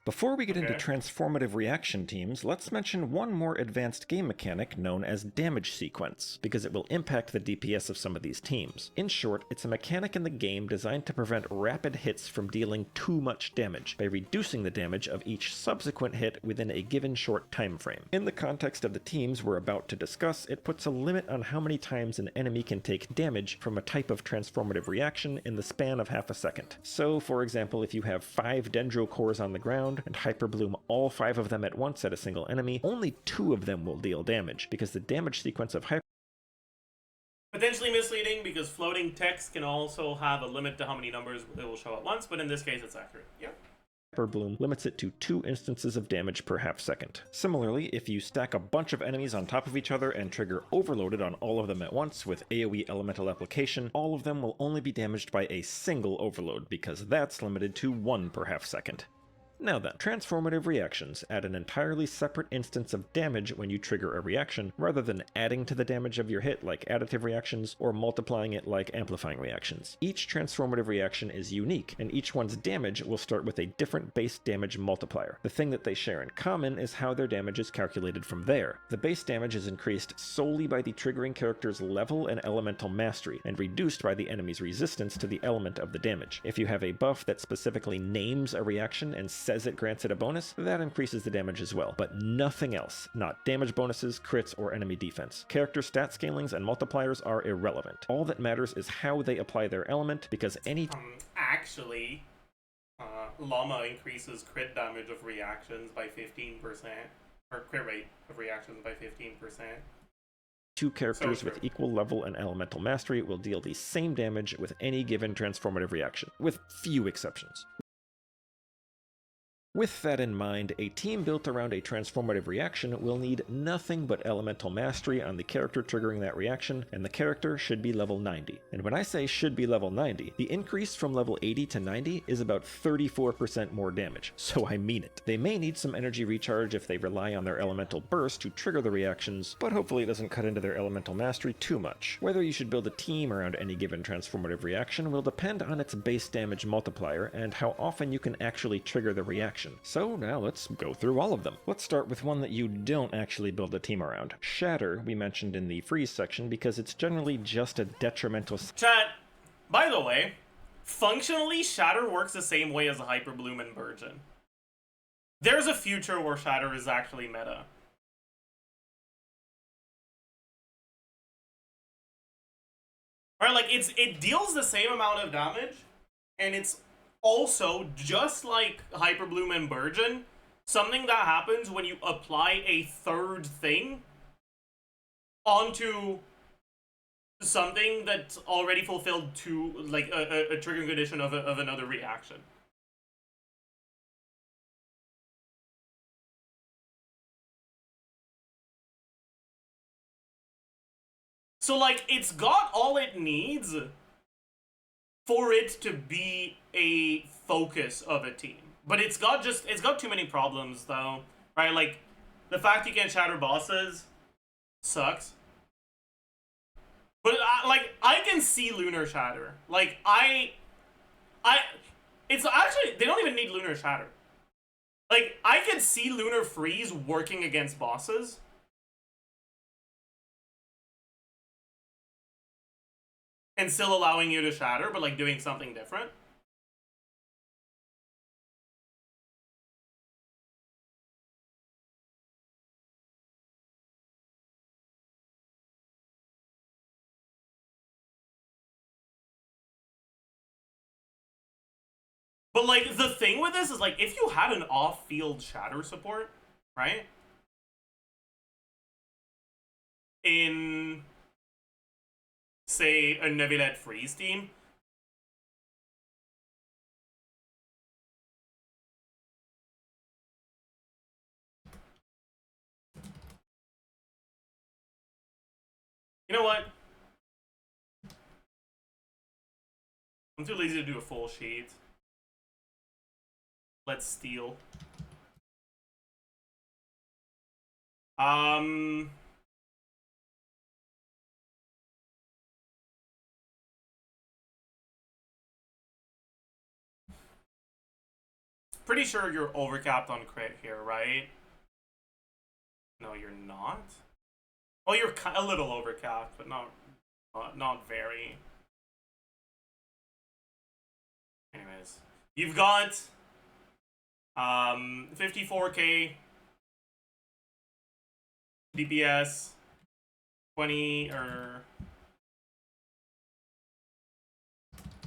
Before we get into transformative reaction teams, let's mention one more advanced game mechanic known as damage sequence, because it will impact the DPS of some of these teams. In short, it's a mechanic in the game designed to prevent rapid hits from dealing too much damage, by reducing the damage of each subsequent hit within a given short time frame. In the context of the teams we're about to discuss, it puts a limit on how many times an enemy can take damage from a type of transformative reaction in the span of half a second. So, for example, if you have 5 Dendro cores on the ground, and hyperbloom all 5 of them at once at a single enemy, only 2 of them will deal damage, because the damage sequence of potentially misleading, because floating text can also have a limit to how many numbers it will show at once, but in this case it's accurate. Yeah. Hyperbloom limits it to 2 instances of damage per half second. Similarly, if you stack a bunch of enemies on top of each other and trigger Overloaded on all of them at once with AoE elemental application, all of them will only be damaged by a single overload, because that's limited to 1 per half second. Now then, transformative reactions add an entirely separate instance of damage when you trigger a reaction, rather than adding to the damage of your hit like additive reactions, or multiplying it like amplifying reactions. Each transformative reaction is unique, and each one's damage will start with a different base damage multiplier. The thing that they share in common is how their damage is calculated from there. The base damage is increased solely by the triggering character's level and elemental mastery, and reduced by the enemy's resistance to the element of the damage. If you have a buff that specifically names a reaction and says it grants it a bonus, that increases the damage as well, but nothing else. Not damage bonuses, crits, or enemy defense. Character stat scalings and multipliers are irrelevant. All that matters is how they apply their element, because any Actually, Llama increases crit damage of reactions by 15%, or crit rate of reactions by 15%. 2 characters with equal level and elemental mastery will deal the same damage with any given transformative reaction, with few exceptions. With that in mind, a team built around a transformative reaction will need nothing but elemental mastery on the character triggering that reaction, and the character should be level 90. And when I say should be level 90, the increase from level 80 to 90 is about 34% more damage, so I mean it. They may need some energy recharge if they rely on their elemental burst to trigger the reactions, but hopefully it doesn't cut into their elemental mastery too much. Whether you should build a team around any given transformative reaction will depend on its base damage multiplier and how often you can actually trigger the reaction. So now let's go through all of them. Let's start with one that you don't actually build a team around. Shatter we mentioned in the freeze section because it's generally just a detrimental— Chat, by the way, functionally Shatter works the same way as a Hyperbloom and Burgeon. There's a future where Shatter is actually meta. Alright, like it deals the same amount of damage, and it's also, just like Hyperbloom and Burgeon, something that happens when you apply a third thing onto something that's already fulfilled like a triggering condition of another reaction. So, like, it's got all it needs for it to be a focus of a team. But it's got too many problems though, right? Like the fact you can't shatter bosses sucks. But I can see Lunar Shatter. Like it's actually, they don't even need Lunar Shatter. Like I could see Lunar Freeze working against bosses. And still allowing you to shatter, but like doing something different. But like the thing with this is like if you had an off-field shatter support, right? In say a Neuvillette freeze team, you know what? I'm too lazy to do a full sheet. Let's steal. Pretty sure you're overcapped on crit here, right? No, you're not. Well, you're a little overcapped, but not very. Anyways, you've got 54k DPS, 20 or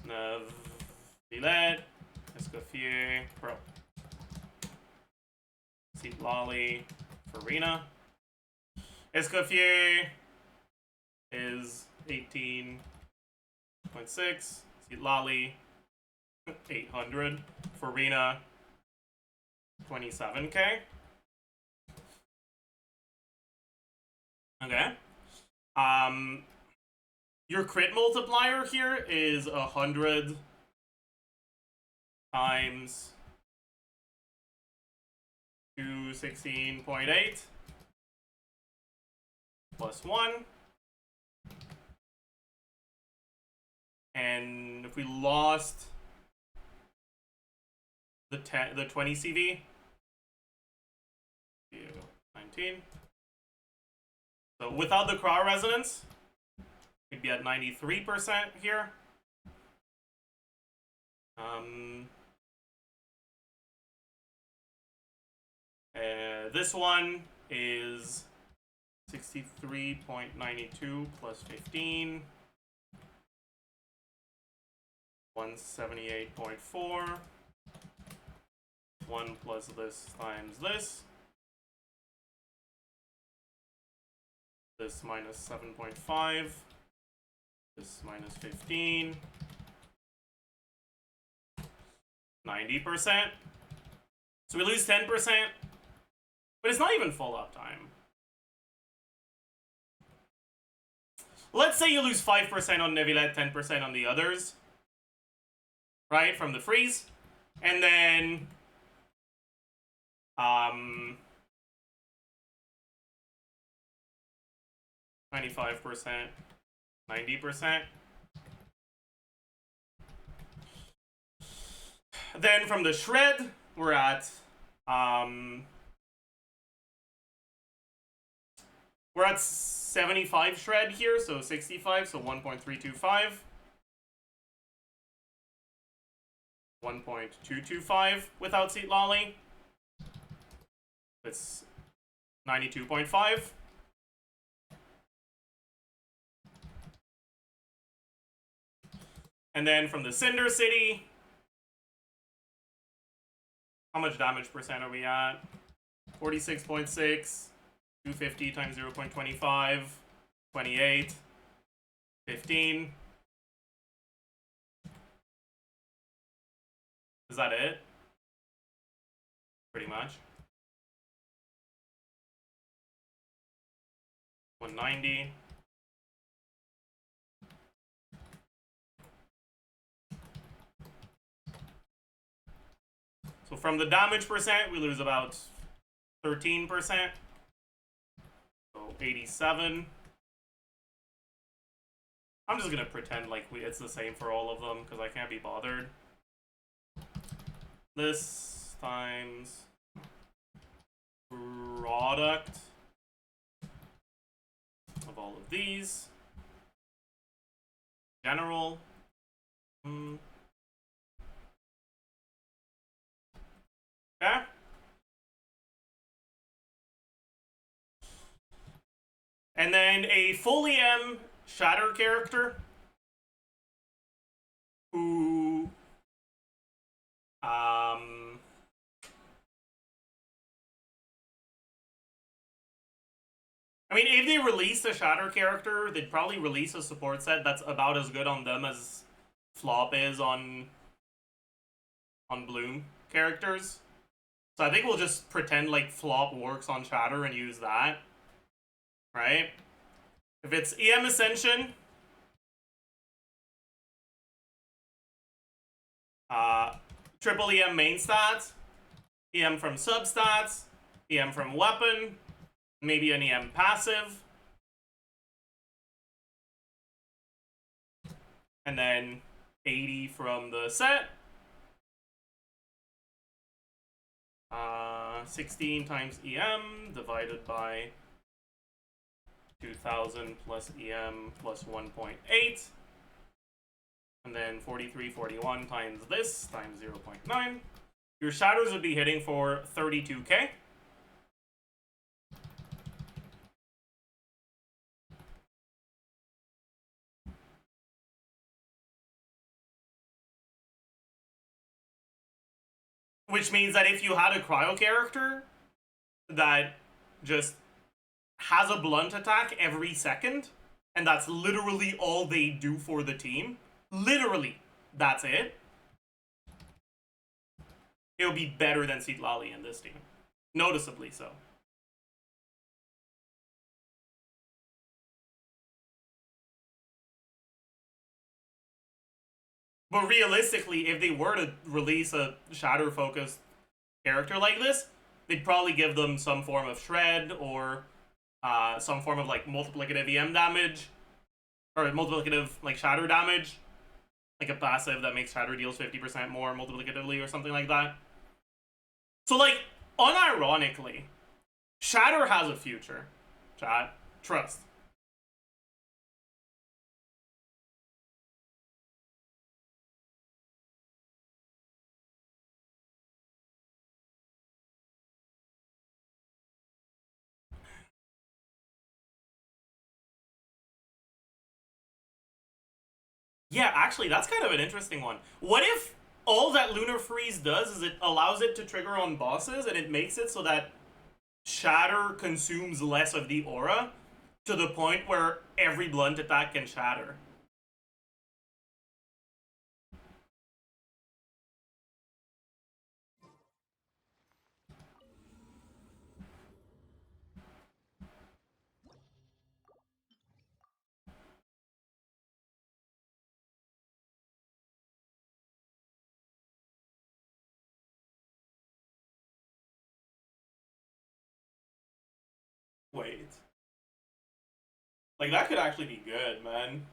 Neuvillette, Escoffier, Pro, Seat Lolly, Farina. Escoffier is 18.6. Seat Lolly 800. Farina 27k. Okay. Your crit multiplier here is 100 times 216.8 plus 1. And if we lost the 20 CV, 19. So without the Craw Resonance, we'd be at 93% here. This one is 63.92 plus 15. 178.4. 1 plus this times this. This minus 7.5. This minus 15. 90%. So we lose 10%. But it's not even full uptime. Let's say you lose 5% on Neuvillette, 10% on the others. Right? From the freeze. And then 95%, 90%. Then from the shred, we're at 75 shred here, so 65, so 1.325. 1.225 without Seat Lolly. It's 92.5. And then from the Cinder City, how much damage percent are we at? 46.6, 250 times 0.25, 28, 15. Is that it? Pretty much. 190. from the damage percent, we lose about 13%. So 87. I'm just gonna pretend like it's the same for all of them because I can't be bothered. This times product of all of these. General. Okay. And then a full EM Shatter character who I mean, if they release a Shatter character, they'd probably release a support set that's about as good on them as Flop is on Bloom characters. So I think we'll just pretend like Flop works on Shatter and use that. Right? If it's EM Ascension, triple EM main stats, EM from substats, EM from weapon, maybe an EM passive, and then 80 from the set. 16 times EM divided by 2000 plus EM plus 1.8. And then 4341 times this times 0.9. Your shadows would be hitting for 32k. Which means that if you had a cryo character that just has a blunt attack every second, and that's literally all they do for the team, literally, that's it, it'll be better than Citlali in this team. Noticeably so. But realistically, if they were to release a Shatter-focused character like this, they'd probably give them some form of Shred or some form of like multiplicative EM damage, or multiplicative like Shatter damage, like a passive that makes Shatter deals 50% more multiplicatively or something like that. So like, unironically, Shatter has a future, chat. Trust. Yeah, actually, that's kind of an interesting one. What if all that Lunar Freeze does is it allows it to trigger on bosses, and it makes it so that Shatter consumes less of the aura to the point where every blunt attack can shatter? Wait. Like, that could actually be good, man.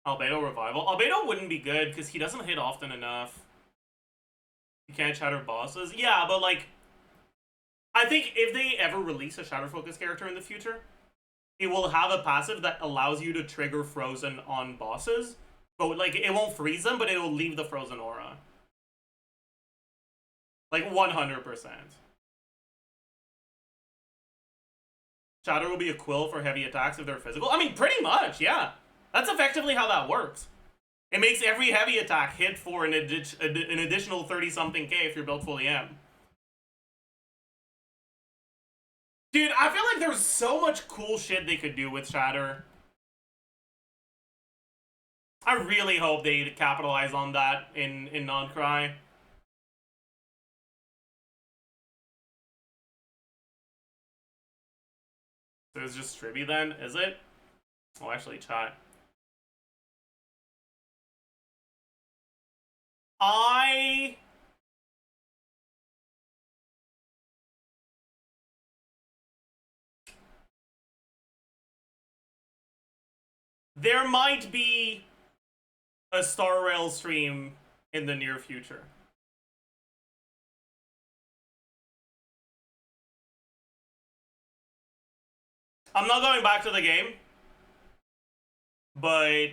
Albedo Revival. Albedo wouldn't be good because he doesn't hit often enough. You can't shatter bosses. Yeah, but like, I think if they ever release a Shatter Focus character in the future, it will have a passive that allows you to trigger Frozen on bosses. But like, it won't freeze them, but it will leave the Frozen aura. Like, 100%. Shatter will be a quill for heavy attacks if they're physical. I mean, pretty much, yeah. That's effectively how that works. It makes every heavy attack hit for an additional 30-something K if you're built fully M. Dude, I feel like there's so much cool shit they could do with Shatter. I really hope they capitalize on that in Non-Cry. So it's just Tribby then, is it? Oh, actually, chat. There might be a Star Rail stream in the near future. I'm not going back to the game, but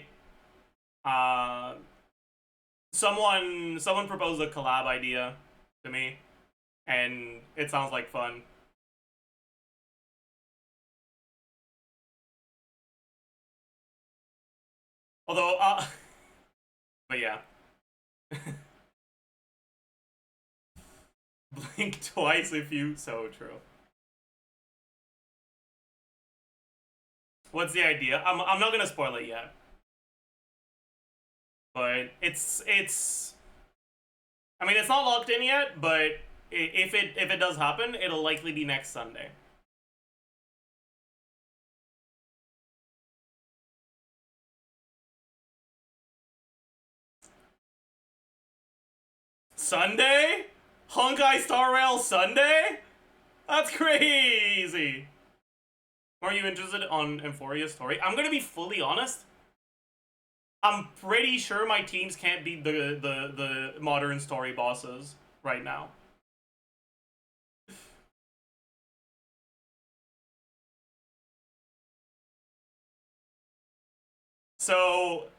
someone proposed a collab idea to me, and it sounds like fun. Although, but yeah. Blink twice if you... So true. What's the idea? I'm not gonna spoil it yet. But it's... I mean, it's not locked in yet, but if it does happen, it'll likely be next Sunday. Sunday? Honkai Star Rail Sunday? That's crazy! Are you interested on Emphoria's story? I'm gonna be fully honest. I'm pretty sure my teams can't beat the modern story bosses right now. So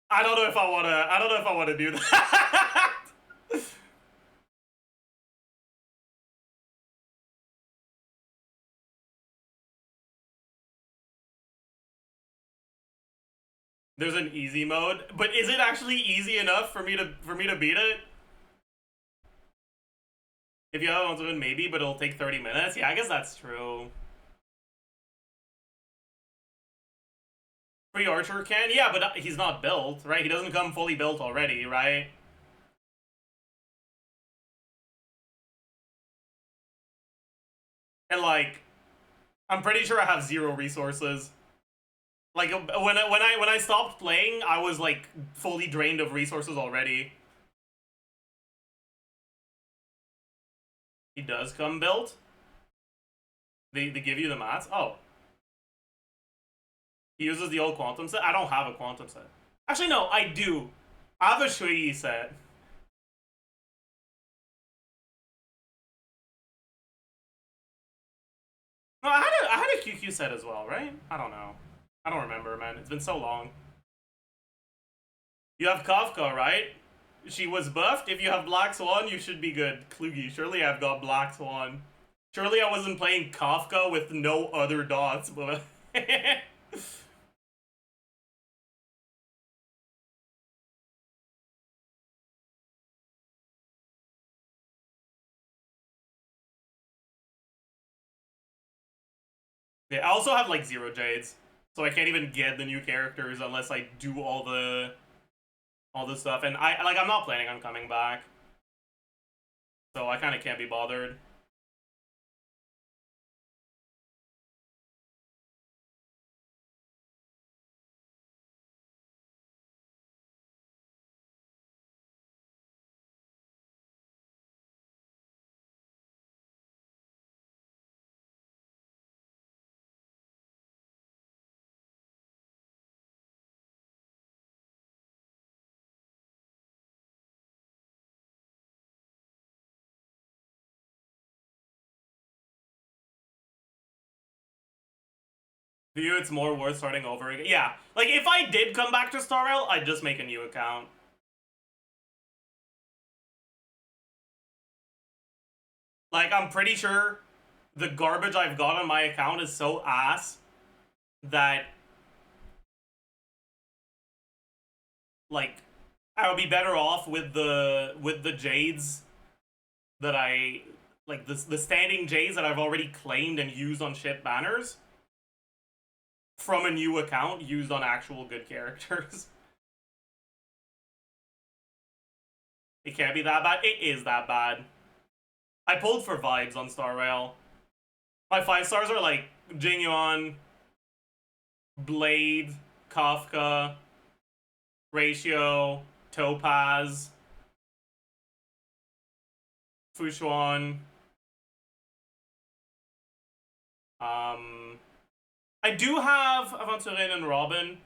I don't know if I wanna do that. There's an easy mode, but is it actually easy enough for me to beat it? If you haven't won, maybe, but it'll take 30 minutes. Yeah, I guess that's true. Free Archer can? Yeah, but he's not built, right? He doesn't come fully built already, right? And like, I'm pretty sure I have 0 resources. Like, when I stopped playing, I was like fully drained of resources already. He does come built? They give you the mats? Oh. He uses the old quantum set? I don't have a quantum set. Actually, no, I do. I have a Shui set. No, I had a QQ set as well, right? I don't know. I don't remember, man. It's been so long. You have Kafka, right? She was buffed. If you have Black Swan, you should be good. Klugi, surely I've got Black Swan. Surely I wasn't playing Kafka with no other dots, but... Yeah, I also have like 0 Jades, so I can't even get the new characters unless I do all the stuff, and I'm not planning on coming back, so I kind of can't be bothered. For you, it's more worth starting over again. Yeah, like if I did come back to Star Rail, I'd just make a new account. Like, I'm pretty sure the garbage I've got on my account is so ass that, like, I would be better off with the Jades that I, like, the standing Jades that I've already claimed and used on shit banners from a new account used on actual good characters. It can't be that bad. It is that bad. I pulled for vibes on Star Rail. My 5 stars are like Jingyuan, Blade, Kafka, Ratio, Topaz, Fushuan. I do have Aventurine and Robin.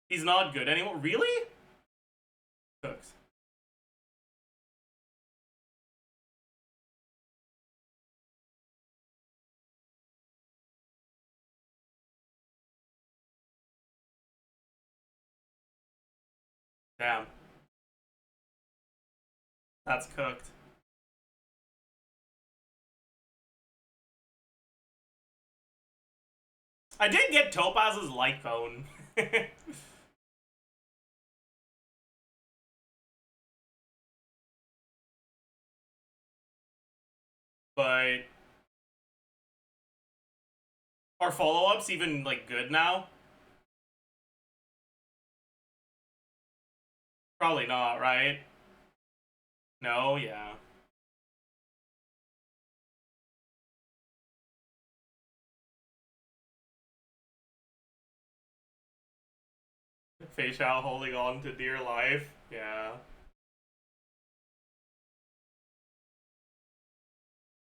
He's not good anymore. Really? Cooks. Damn. That's cooked. I did get Topaz's light cone. But are follow-ups even like good now? Probably not, right? No, yeah. Fei Xiao holding on to dear life. Yeah.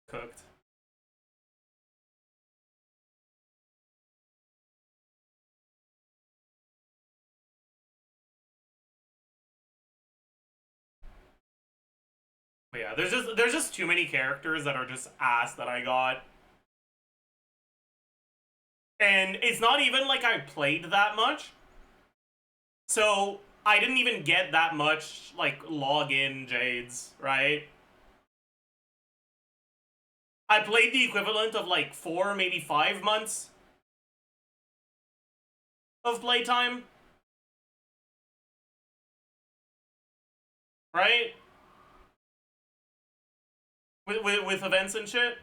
Cooked. But yeah, there's just too many characters that are just ass that I got. And it's not even like I played that much. So I didn't even get that much like login Jades, right? I played the equivalent of like 4, maybe 5 months of playtime. Right? With events and shit.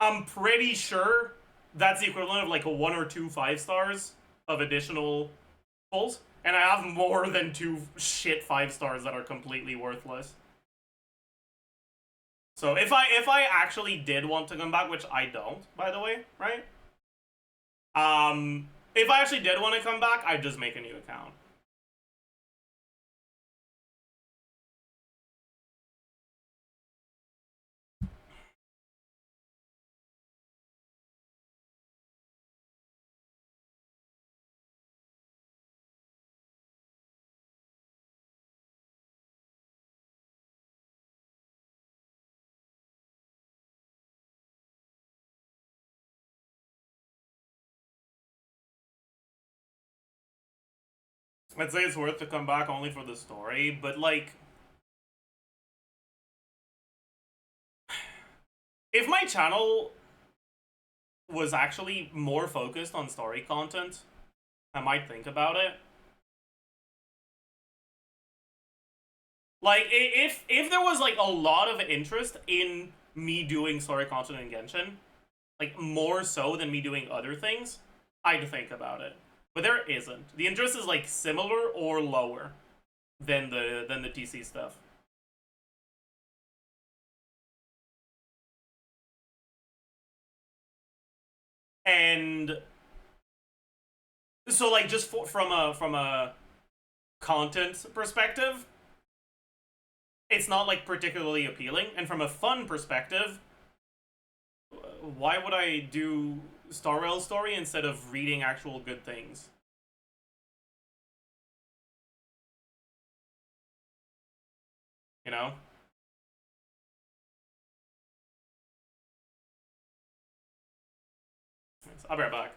I'm pretty sure that's the equivalent of like a 1 or 2 5-stars of additional pulls. And I have more than 2 shit 5-stars that are completely worthless. So if I actually did want to come back, which I don't, by the way, right? If I actually did want to come back, I'd just make a new account. I'd say it's worth to come back only for the story, but like, if my channel was actually more focused on story content, I might think about it. Like, if there was like a lot of interest in me doing story content in Genshin, like more so than me doing other things, I'd think about it. But there isn't. The interest is like similar or lower than the TC stuff. And so like just from a content perspective, it's not like particularly appealing. And from a fun perspective, why would I do Star Rail story instead of reading actual good things? You know? I'll be right back.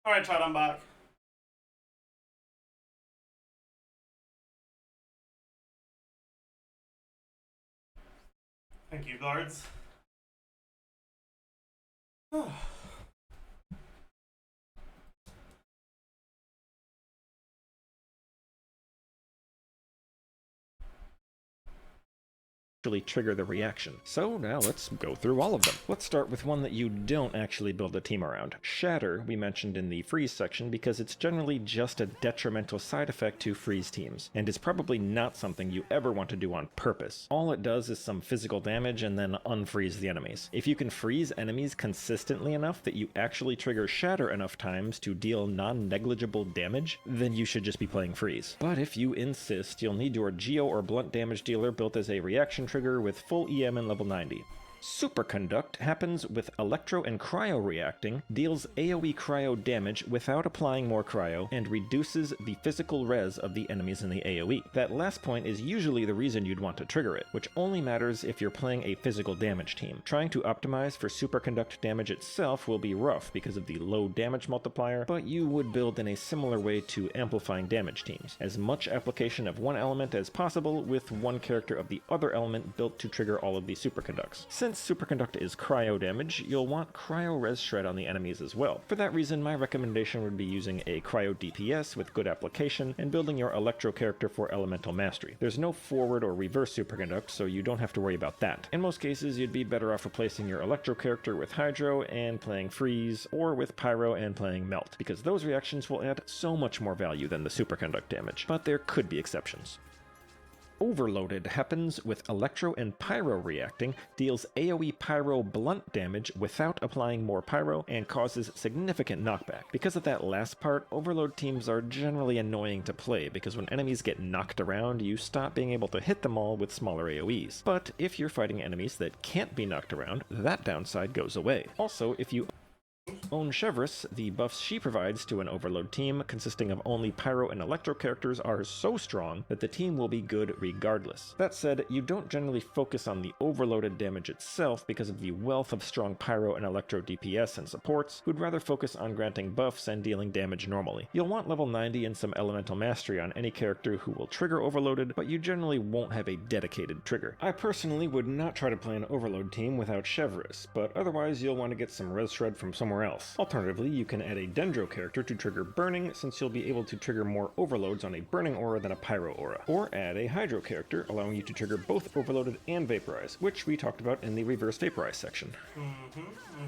Alright, chat, I'm back. Thank you, guards. Trigger the reaction. So now let's go through all of them. Let's start with one that you don't actually build a team around. Shatter we mentioned in the freeze section because it's generally just a detrimental side effect to freeze teams, and is probably not something you ever want to do on purpose. All it does is some physical damage and then unfreeze the enemies. If you can freeze enemies consistently enough that you actually trigger Shatter enough times to deal non-negligible damage, then you should just be playing freeze. But if you insist, you'll need your Geo or blunt damage dealer built as a reaction trigger with full EM and level 90. Superconduct happens with Electro and Cryo reacting, deals AoE Cryo damage without applying more Cryo, and reduces the physical res of the enemies in the AoE. That last point is usually the reason you'd want to trigger it, which only matters if you're playing a physical damage team. Trying to optimize for Superconduct damage itself will be rough because of the low damage multiplier, but you would build in a similar way to amplifying damage teams. As much application of one element as possible, with one character of the other element built to trigger all of the Superconducts. Since Superconduct is cryo damage, you'll want cryo res shred on the enemies as well. For that reason, my recommendation would be using a cryo DPS with good application and building your electro character for elemental mastery. There's no forward or reverse Superconduct, so you don't have to worry about that. In most cases, you'd be better off replacing your electro character with hydro and playing freeze, or with pyro and playing melt, because those reactions will add so much more value than the Superconduct damage. But there could be exceptions. Overloaded happens with Electro and Pyro reacting, deals AoE Pyro blunt damage without applying more Pyro, and causes significant knockback. Because of that last part, Overload teams are generally annoying to play because when enemies get knocked around, you stop being able to hit them all with smaller AoEs. But if you're fighting enemies that can't be knocked around, that downside goes away. Also, if you own Chevris, the buffs she provides to an Overload team, consisting of only Pyro and Electro characters, are so strong that the team will be good regardless. That said, you don't generally focus on the overloaded damage itself because of the wealth of strong Pyro and Electro DPS and supports, who'd rather focus on granting buffs and dealing damage normally. You'll want level 90 and some elemental mastery on any character who will trigger Overloaded, but you generally won't have a dedicated trigger. I personally would not try to play an Overload team without Chevris, but otherwise you'll want to get some res shred from somewhere else. Alternatively, you can add a Dendro character to trigger Burning, since you'll be able to trigger more overloads on a Burning aura than a Pyro aura. Or add a Hydro character, allowing you to trigger both Overloaded and Vaporize, which we talked about in the Reverse Vaporize section.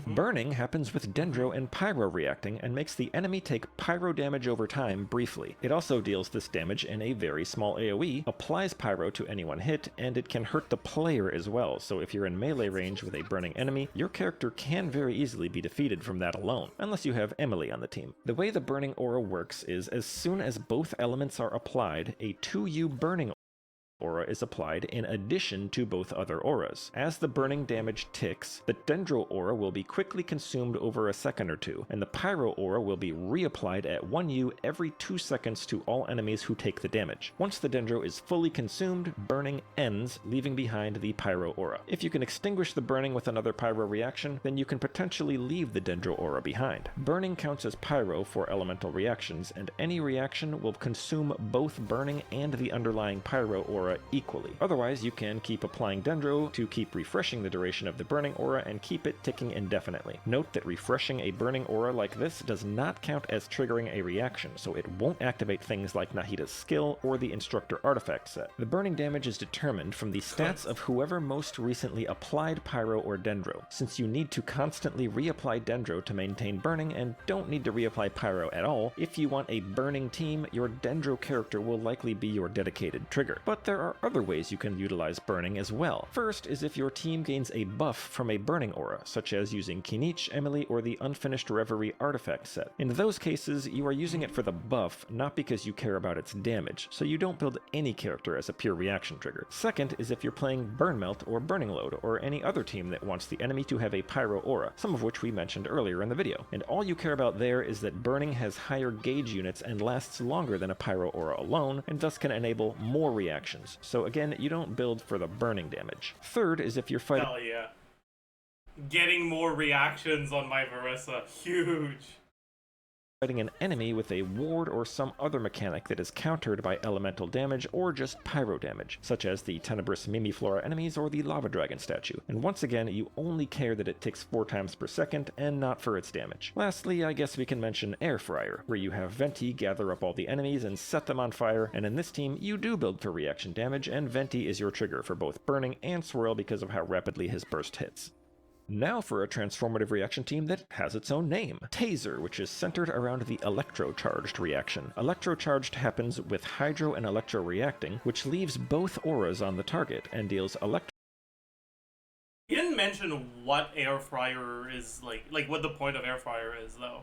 Burning happens with Dendro and Pyro reacting, and makes the enemy take Pyro damage over time briefly. It also deals this damage in a very small AoE, applies Pyro to anyone hit, and it can hurt the player as well, so if you're in melee range with a Burning enemy, your character can very easily be defeated from that alone, unless you have Emily on the team. The way the Burning aura works is as soon as both elements are applied, a 2U Burning aura is applied in addition to both other auras. As the burning damage ticks, the Dendro aura will be quickly consumed over a second or two, and the Pyro aura will be reapplied at 1U every 2 seconds to all enemies who take the damage. Once the Dendro is fully consumed, burning ends, leaving behind the Pyro aura. If you can extinguish the burning with another Pyro reaction, then you can potentially leave the Dendro aura behind. Burning counts as Pyro for elemental reactions, and any reaction will consume both burning and the underlying Pyro aura equally. Otherwise, you can keep applying Dendro to keep refreshing the duration of the burning aura and keep it ticking indefinitely. Note that refreshing a burning aura like this does not count as triggering a reaction, so it won't activate things like Nahida's skill or the Instructor artifact set. The burning damage is determined from the stats of whoever most recently applied Pyro or Dendro, since you need to constantly reapply Dendro to maintain burning and don't need to reapply Pyro at all. If you want a burning team, your Dendro character will likely be your dedicated trigger. But there are other ways you can utilize burning as well. First is if your team gains a buff from a burning aura, such as using Kinich, Emily, or the Unfinished Reverie artifact set. In those cases, you are using it for the buff, not because you care about its damage, so you don't build any character as a pure reaction trigger. Second is if you're playing Burn Melt or Burning Load, or any other team that wants the enemy to have a Pyro aura, some of which we mentioned earlier in the video. And all you care about there is that burning has higher gauge units and lasts longer than a Pyro aura alone, and thus can enable more reactions. So again, you don't build for the burning damage. Third is if you're fighting— Hell yeah. Getting more reactions on my Varissa. Huge. fighting an enemy with a ward or some other mechanic that is countered by elemental damage or just pyro damage, such as the Tenebrous Mimiflora enemies or the Lava Dragon statue. And once again, you only care that it ticks 4 times per second and not for its damage. Lastly, I guess we can mention Air Fryer, where you have Venti gather up all the enemies and set them on fire, and in this team, you do build for reaction damage, and Venti is your trigger for both burning and swirl because of how rapidly his burst hits. Now for a transformative reaction team that has its own name, Taser, which is centered around the electro-charged reaction. Electro-charged happens with Hydro and Electro reacting, which leaves both auras on the target and deals electro. You didn't mention what Air Fryer is like what the point of Air Fryer is, though.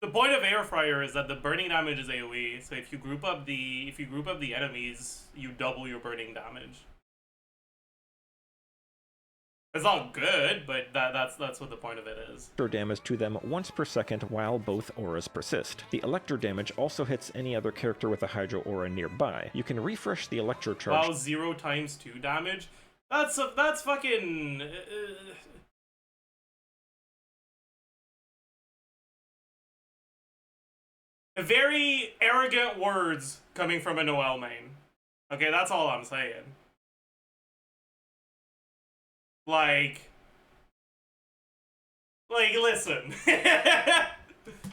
The point of Air Fryer is that the burning damage is AoE, so if you group up the enemies, you double your burning damage. It's not good, but that's what the point of it is. Damage to them once per second while both auras persist. The Electro damage also hits any other character with a Hydro aura nearby. You can refresh the Electro charge. Wow, 0 times 2 damage? That's fucking... Very arrogant words coming from a Noel main. Okay, that's all I'm saying. Like, listen.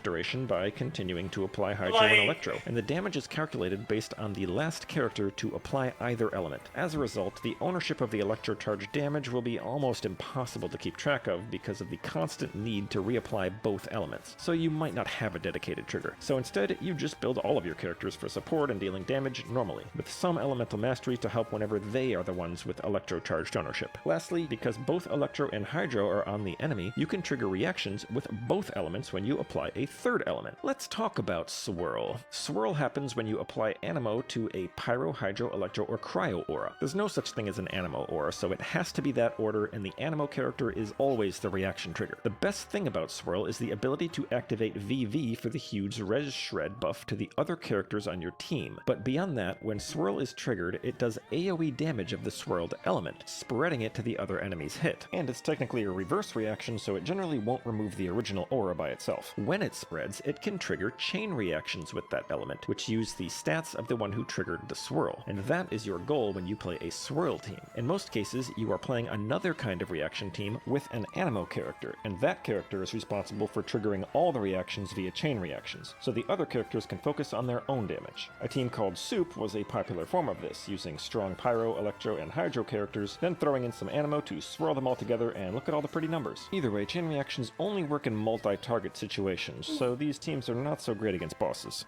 Duration by continuing to apply Hydro and Electro, and the damage is calculated based on the last character to apply either element. As a result, the ownership of the Electro charge damage will be almost impossible to keep track of because of the constant need to reapply both elements, so you might not have a dedicated trigger. So instead, you just build all of your characters for support and dealing damage normally, with some elemental mastery to help whenever they are the ones with Electro charged ownership. Lastly, because both Electro and Hydro are on the enemy, you can trigger reactions with both elements when you apply a third element. Let's talk about Swirl. Swirl happens when you apply Animo to a Pyro, Hydro, Electro, or Cryo aura. There's no such thing as an Animo aura, so it has to be that order, and the Animo character is always the reaction trigger. The best thing about Swirl is the ability to activate VV for the huge Res Shred buff to the other characters on your team. But beyond that, when Swirl is triggered, it does AoE damage of the swirled element, spreading it to the other enemy's hit. And it's technically a reverse reaction, so it generally won't remove the original aura by itself. When it spreads, it can trigger chain reactions with that element, which use the stats of the one who triggered the swirl. And that is your goal when you play a swirl team. In most cases, you are playing another kind of reaction team with an Animo character, and that character is responsible for triggering all the reactions via chain reactions, so the other characters can focus on their own damage. A team called Soup was a popular form of this, using strong Pyro, Electro, and Hydro characters, then throwing in some Animo to swirl them all together, and look at all the pretty numbers. Either way, chain reactions only work in multi-target situations, so these teams are not so great against bosses.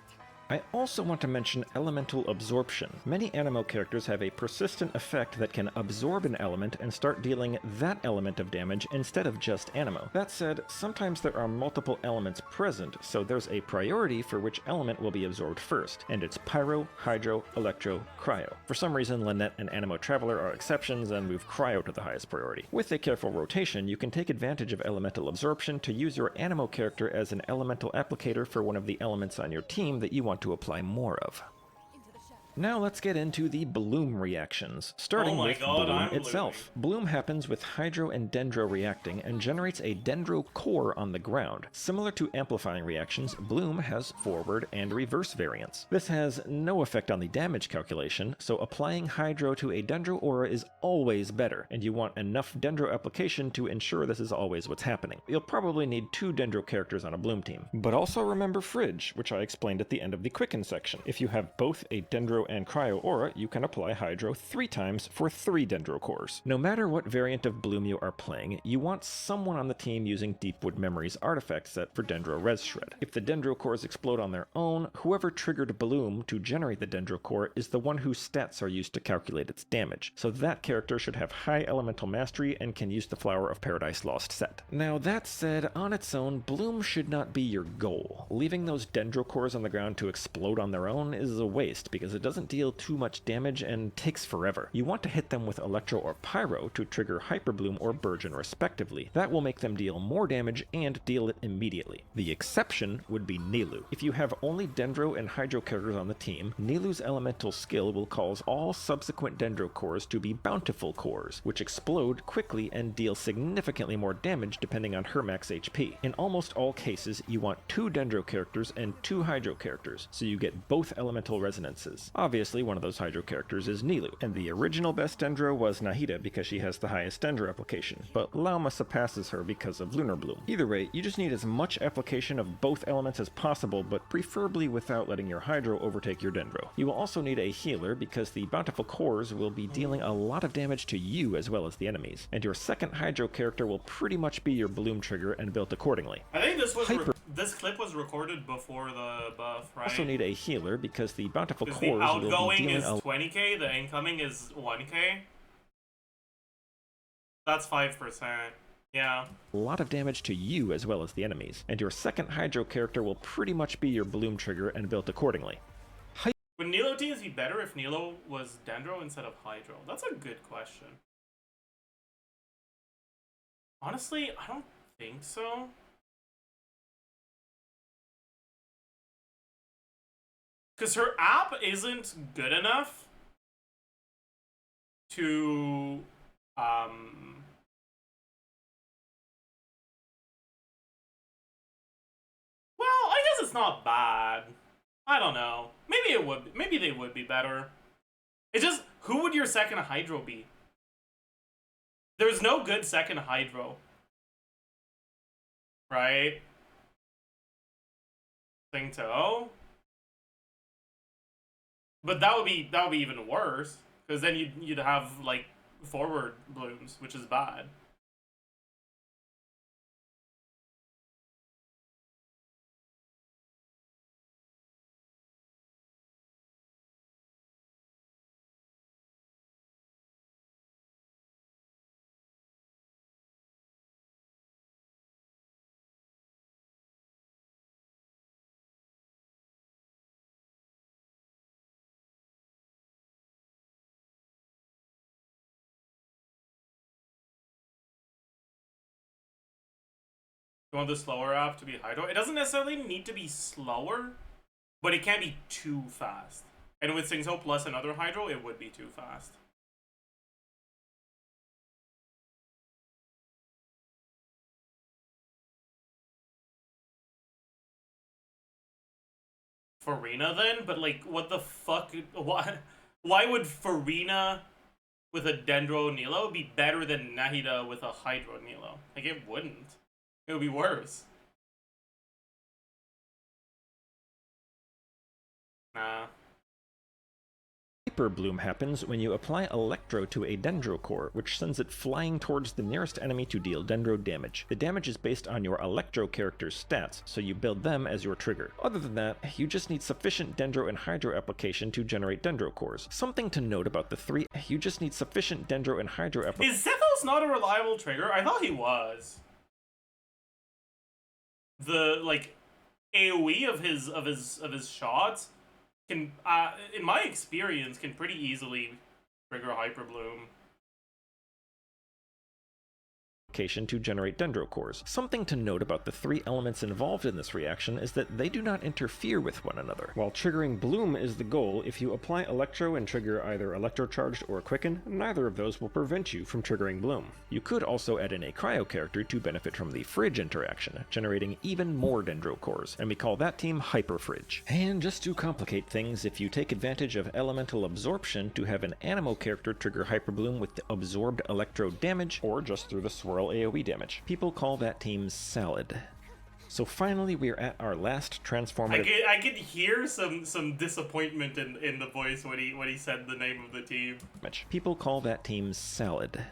I also want to mention elemental absorption. Many Animo characters have a persistent effect that can absorb an element and start dealing that element of damage instead of just Animo. That said, sometimes there are multiple elements present, so there's a priority for which element will be absorbed first, and it's Pyro, Hydro, Electro, Cryo. For some reason, Lynette and Animo Traveler are exceptions and move Cryo to the highest priority. With a careful rotation, you can take advantage of elemental absorption to use your Animo character as an elemental applicator for one of the elements on your team that you want to apply more of. Now let's get into the Bloom reactions, starting with Bloom itself. Bloom happens with Hydro and Dendro reacting and generates a Dendro core on the ground. Similar to amplifying reactions, Bloom has forward and reverse variants. This has no effect on the damage calculation, so applying Hydro to a Dendro aura is always better, and you want enough Dendro application to ensure this is always what's happening. You'll probably need 2 Dendro characters on a Bloom team. But also remember Fridge, which I explained at the end of the Quicken section. If you have both a Dendro and Cryo aura, you can apply Hydro 3 times for 3 Dendro cores. No matter what variant of Bloom you are playing, you want someone on the team using Deepwood Memories artifact set for Dendro Res Shred. If the Dendro cores explode on their own, whoever triggered Bloom to generate the Dendro core is the one whose stats are used to calculate its damage, so that character should have high elemental mastery and can use the Flower of Paradise Lost set. Now that said, on its own, Bloom should not be your goal. Leaving those Dendro cores on the ground to explode on their own is a waste, because it doesn't doesn't deal too much damage and takes forever. You want to hit them with Electro or Pyro to trigger Hyper Bloom or Burgeon respectively. That will make them deal more damage and deal it immediately. The exception would be Nilou. If you have only Dendro and Hydro characters on the team, Nilou's elemental skill will cause all subsequent Dendro cores to be Bountiful cores, which explode quickly and deal significantly more damage depending on her max HP. In almost all cases, you want 2 Dendro characters and 2 Hydro characters, so you get both elemental resonances. Obviously, one of those Hydro characters is Nilou, and the original best Dendro was Nahida because she has the highest Dendro application, but Lauma surpasses her because of Lunar Bloom. Either way, you just need as much application of both elements as possible, but preferably without letting your Hydro overtake your Dendro. You will also need a healer because the Bountiful cores will be dealing a lot of damage to you as well as the enemies, and your second Hydro character will pretty much be your Bloom trigger and built accordingly. I think this clip was recorded before the buff, right? Also need a healer because the Bountiful cores the will be outgoing dealing is 20k, the incoming is 1k. That's 5%. Yeah. a lot of damage to you as well as the enemies, and your second Hydro character will pretty much be your Bloom trigger and built accordingly. Would Nilo teams be better if Nilo was Dendro instead of Hydro? That's a good question. Honestly, I don't think so. Because her app isn't good enough to, well, I guess it's not bad. I don't know. Maybe it would. Maybe they would be better. It's just, who would your second Hydro be? There's no good second Hydro. Right? Singto. But that would be even worse, because then you'd have like forward blooms, which is bad. You want the slower app to be Hydro? It doesn't necessarily need to be slower, but it can't be too fast. And with Singto plus another Hydro, it would be too fast. Farina then? But like, what the fuck? Why would Farina with a Dendro Nilo be better than Nahida with a Hydro Nilo? Like, it wouldn't. It would be worse. Nah. Hyper Bloom happens when you apply Electro to a Dendro core, which sends it flying towards the nearest enemy to deal Dendro damage. The damage is based on your Electro character's stats, so you build them as your trigger. Other than that, you just need sufficient Dendro and Hydro application to generate Dendro cores. Something to note about the three, you just need sufficient Dendro and Hydro application. Is Zethos not a reliable trigger? I thought he was. The like AoE of his shots can, in my experience, can pretty easily trigger Hyper Bloom. To generate Dendro cores. Something to note about the three elements involved in this reaction is that they do not interfere with one another. While triggering Bloom is the goal, if you apply Electro and trigger either Electrocharged or Quicken, neither of those will prevent you from triggering Bloom. You could also add in a Cryo character to benefit from the Fridge interaction, generating even more Dendro cores, and we call that team Hyper Fridge. And just to complicate things, if you take advantage of Elemental Absorption to have an Anemo character trigger Hyper Bloom with the absorbed Electro damage, or just through the Swirl AoE damage. People call that team Salad. So finally, we're at our last transformative. I could hear some disappointment in the voice when he said the name of the team. People call that team Salad.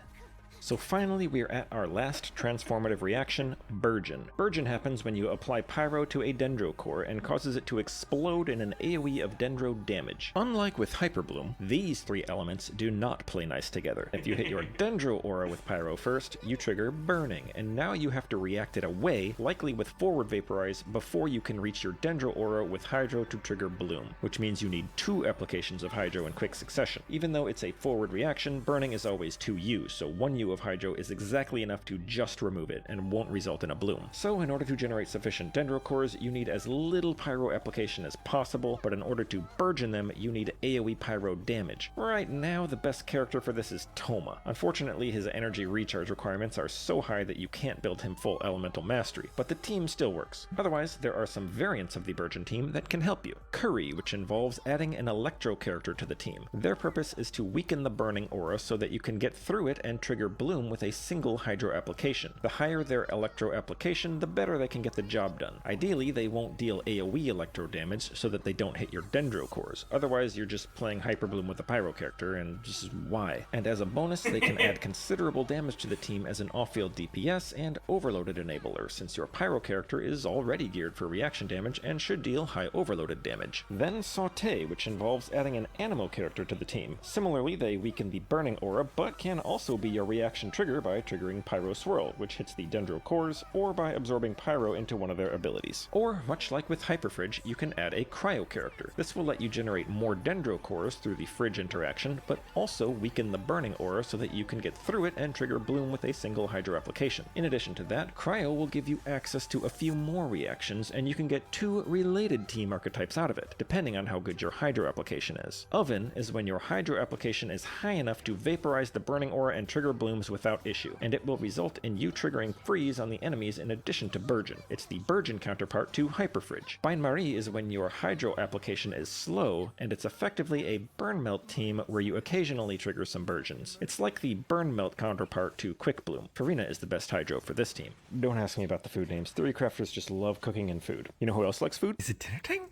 So finally, we're at our last transformative reaction, Burgeon. Burgeon happens when you apply Pyro to a Dendro core and causes it to explode in an AoE of Dendro damage. Unlike with Hyper Bloom, these three elements do not play nice together. If you hit your Dendro aura with Pyro first, you trigger Burning, and now you have to react it away, likely with Forward Vaporize, before you can reach your Dendro aura with Hydro to trigger Bloom, which means you need 2 applications of Hydro in quick succession. Even though it's a forward reaction, Burning is always 2 U's, so 1 U of Hydro is exactly enough to just remove it, and won't result in a bloom. So in order to generate sufficient Dendro cores, you need as little Pyro application as possible, but in order to Burgeon them, you need AoE Pyro damage. Right now, the best character for this is Toma. Unfortunately, his energy recharge requirements are so high that you can't build him full elemental mastery, but the team still works. Otherwise, there are some variants of the Burgeon team that can help you. Curry, which involves adding an Electro character to the team. Their purpose is to weaken the burning aura so that you can get through it and trigger Bloom with a single Hydro application. The higher their Electro application, the better they can get the job done. Ideally, they won't deal AoE Electro damage so that they don't hit your Dendro cores. Otherwise, you're just playing Hyper Bloom with a Pyro character, and just why? And as a bonus, they can add considerable damage to the team as an off-field DPS and overloaded enabler, since your Pyro character is already geared for reaction damage and should deal high overloaded damage. Then Sauté, which involves adding an Animo character to the team. Similarly, they weaken the burning aura, but can also be your reaction trigger by triggering Pyro Swirl, which hits the Dendro cores, or by absorbing Pyro into one of their abilities. Or, much like with Hyperfridge, you can add a Cryo character. This will let you generate more Dendro cores through the Fridge interaction, but also weaken the burning aura so that you can get through it and trigger Bloom with a single Hydro application. In addition to that, Cryo will give you access to a few more reactions, and you can get 2 related team archetypes out of it, depending on how good your Hydro application is. Oven is when your Hydro application is high enough to vaporize the burning aura and trigger blooms without issue, and it will result in you triggering freeze on the enemies in addition to Burgeon. It's the Burgeon counterpart to Hyperfridge. Bain-Marie is when your Hydro application is slow, and it's effectively a Burn Melt team where you occasionally trigger some Burgeons. It's like the Burn Melt counterpart to Quick Bloom. Farina is the best Hydro for this team. Don't ask me about the food names. Theory crafters just love cooking and food. You know who else likes food? Is it dinner time?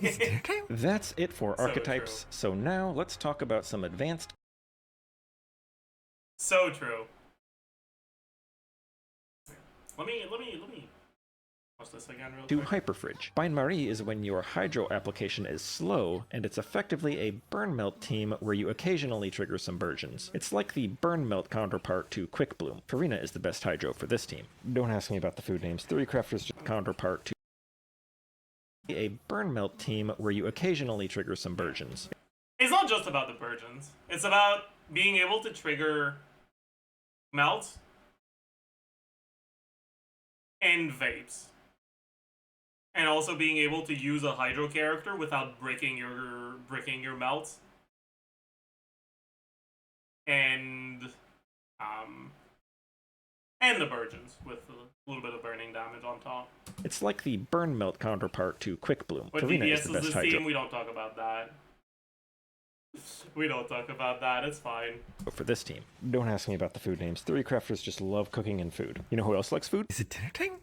Is it dinner time? That's it for So archetypes, true. so now let's talk about some advanced So true. Let me watch this again real to quick. Hyperfridge. Bain-Marie is when your Hydro application is slow, and it's effectively a Burn Melt team where you occasionally trigger some Burgeons. It's like the Burn Melt counterpart to Quick Bloom. Farina is the best Hydro for this team. Don't ask me about the food names. Theory crafters counterpart to a Burn Melt team where you occasionally trigger some Burgeons. It's not just about the Burgeons. It's about being able to trigger Melt and Vapes. And also being able to use a Hydro character without breaking your Melt. And the Burgeons with a little bit of burning damage on top. It's like the Burn Melt counterpart to Quick Bloom. But Farina DPS is is the best this Hydro team, we don't talk about that. We don't talk about that, it's fine. for this team. Don't ask me about the food names. Theory crafters just love cooking and food. You know who else likes food? Is it dinner time?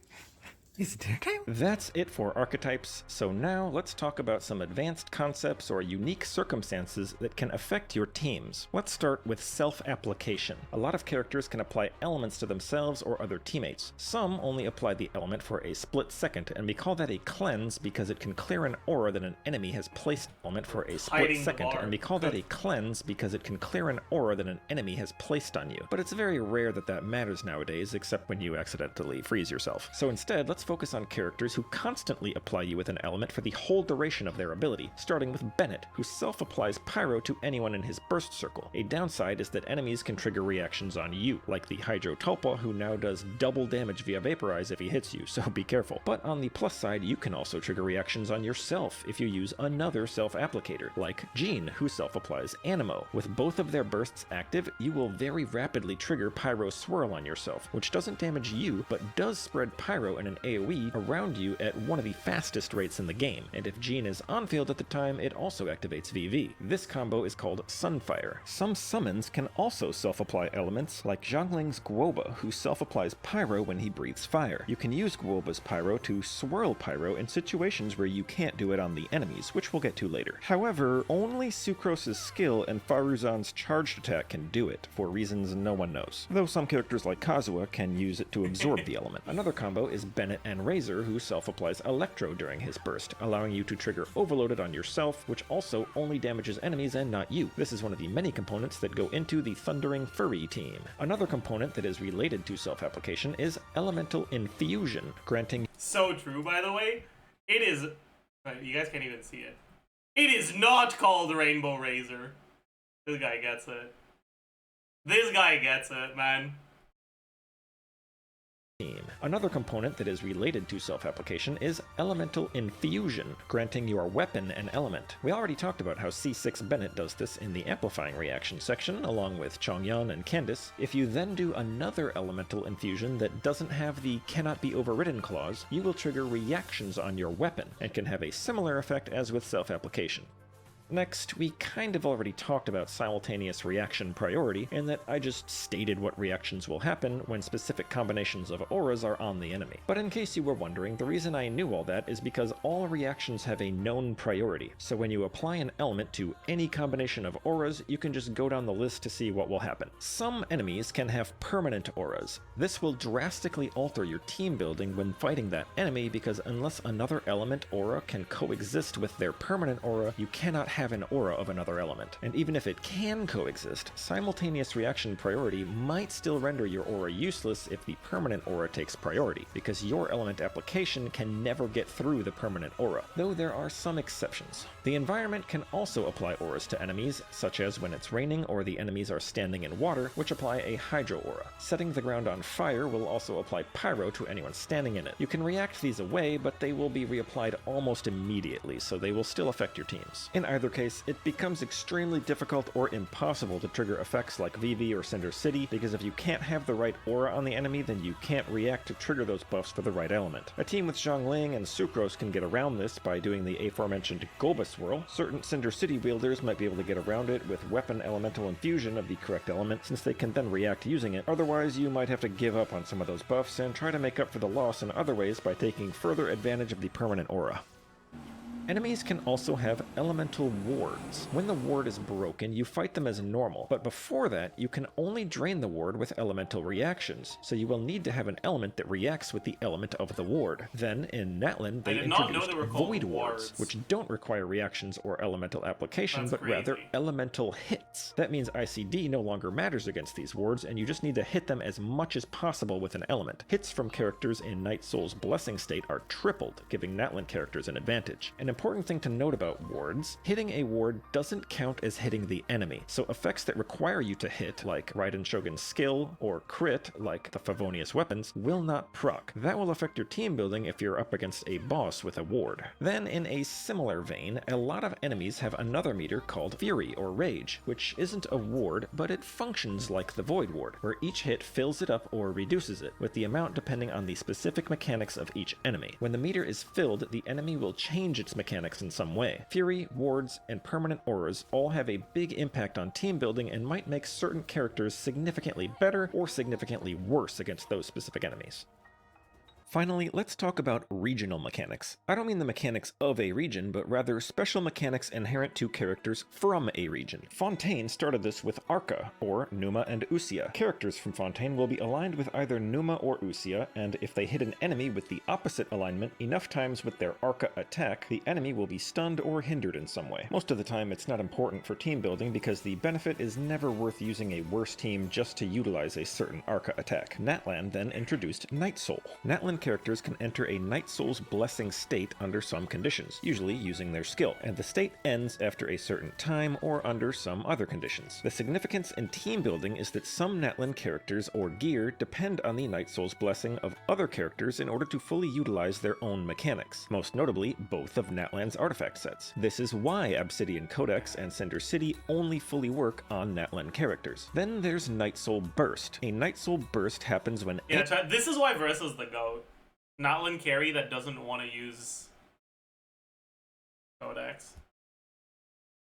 Is it dinner time? That's it for archetypes, so now let's talk about some advanced concepts or unique circumstances that can affect your teams. Let's start with self-application. A lot of characters can apply elements to themselves or other teammates. Some only apply the element for a split second, and we call that a cleanse because it can clear an aura that an enemy has placed element for a split Hiding the second, bar. and we call that a cleanse because it can clear an aura that an enemy has placed on you. But it's very rare that that matters nowadays, except when you accidentally freeze yourself. So instead, let's focus on characters who constantly apply you with an element for the whole duration of their ability, starting with Bennett, who self-applies Pyro to anyone in his burst circle. A downside is that enemies can trigger reactions on you, like the Hydro Tulpa, who now does double damage via Vaporize if he hits you, so be careful. But on the plus side, you can also trigger reactions on yourself if you use another self-applicator, like Jean, who self-applies Animo. With both of their bursts active, you will very rapidly trigger Pyro Swirl on yourself, which doesn't damage you, but does spread Pyro in an AoE around you at one of the fastest rates in the game, and if Jean is on field at the time, it also activates VV. This combo is called Sunfire. Some summons can also self-apply elements, like Zhongling's Guoba, who self-applies Pyro when he breathes fire. You can use Guoba's Pyro to swirl Pyro in situations where you can't do it on the enemies, which we'll get to later. However, only Sucrose's skill and Faruzan's charged attack can do it, for reasons no one knows. Though some characters like Kazuha can use it to absorb the element. Another combo is Bennett and Razor, who self-applies Electro during his burst, allowing you to trigger Overloaded on yourself, which also only damages enemies and not you. This is one of the many components that go into the Thundering Furry team. Another component that is related to self-application is Elemental Infusion, granting... So true, by the way. It is... You guys can't even see it. It is not called Rainbow Razor. This guy gets it. This guy gets it, man. Another component that is related to self-application is Elemental Infusion, granting your weapon an element. We already talked about how C6 Bennett does this in the amplifying reaction section, along with Chongyun and Candice. If you then do another Elemental Infusion that doesn't have the cannot be overridden clause, you will trigger reactions on your weapon, and can have a similar effect as with self-application. Next, we kind of already talked about simultaneous reaction priority, in that I just stated what reactions will happen when specific combinations of auras are on the enemy. But in case you were wondering, the reason I knew all that is because all reactions have a known priority, so when you apply an element to any combination of auras, you can just go down the list to see what will happen. Some enemies can have permanent auras. This will drastically alter your team building when fighting that enemy, because unless another element aura can coexist with their permanent aura, you cannot have an aura of another element. And even if it can coexist, simultaneous reaction priority might still render your aura useless if the permanent aura takes priority, because your element application can never get through the permanent aura, though there are some exceptions. The environment can also apply auras to enemies, such as when it's raining or the enemies are standing in water, which apply a hydro aura. Setting the ground on fire will also apply pyro to anyone standing in it. You can react these away, but they will be reapplied almost immediately, so they will still affect your teams. In either case, it becomes extremely difficult or impossible to trigger effects like VV or Cinder City, because if you can't have the right aura on the enemy, then you can't react to trigger those buffs for the right element. A team with Zhongling and Sucrose can get around this by doing the aforementioned Goba Swirl. Certain Cinder City wielders might be able to get around it with Weapon Elemental Infusion of the correct element, since they can then react using it. Otherwise, you might have to give up on some of those buffs and try to make up for the loss in other ways by taking further advantage of the permanent aura. Enemies can also have elemental wards. When the ward is broken, you fight them as normal, but before that, you can only drain the ward with elemental reactions, so you will need to have an element that reacts with the element of the ward. Then, in Natlan, they introduced void wards, which don't require reactions or elemental application, but rather elemental hits. That means ICD no longer matters against these wards, and you just need to hit them as much as possible with an element. Hits from characters in Night Soul's Blessing state are tripled, giving Natlan characters an advantage. An important thing to note about wards: hitting a ward doesn't count as hitting the enemy, so effects that require you to hit, like Raiden Shogun's skill, or crit, like the Favonius weapons, will not proc. That will affect your team building if you're up against a boss with a ward. Then, in a similar vein, a lot of enemies have another meter called Fury or Rage, which isn't a ward, but it functions like the Void Ward, where each hit fills it up or reduces it, with the amount depending on the specific mechanics of each enemy. When the meter is filled, the enemy will change its mechanics in some way. Fury, wards, and permanent auras all have a big impact on team building and might make certain characters significantly better or significantly worse against those specific enemies. Finally, let's talk about regional mechanics. I don't mean the mechanics of a region, but rather special mechanics inherent to characters from a region. Fontaine started this with Arca, or Numa and Usia. Characters from Fontaine will be aligned with either Numa or Usia, and if they hit an enemy with the opposite alignment enough times with their Arca attack, the enemy will be stunned or hindered in some way. Most of the time, it's not important for team building because the benefit is never worth using a worse team just to utilize a certain Arca attack. Natlan then introduced Night Soul. Natlan characters can enter a Night Soul's Blessing state under some conditions, usually using their skill, and the state ends after a certain time or under some other conditions. The significance in team building is that some Natlan characters or gear depend on the Night Soul's Blessing of other characters in order to fully utilize their own mechanics, most notably both of Natlan's artifact sets. This is why Obsidian Codex and Cinder City only fully work on Natlan characters. Then there's Night Soul Burst. A Night Soul Burst happens when... Yeah, this is why Versa's the GOAT. Natlan carry that doesn't want to use Codex.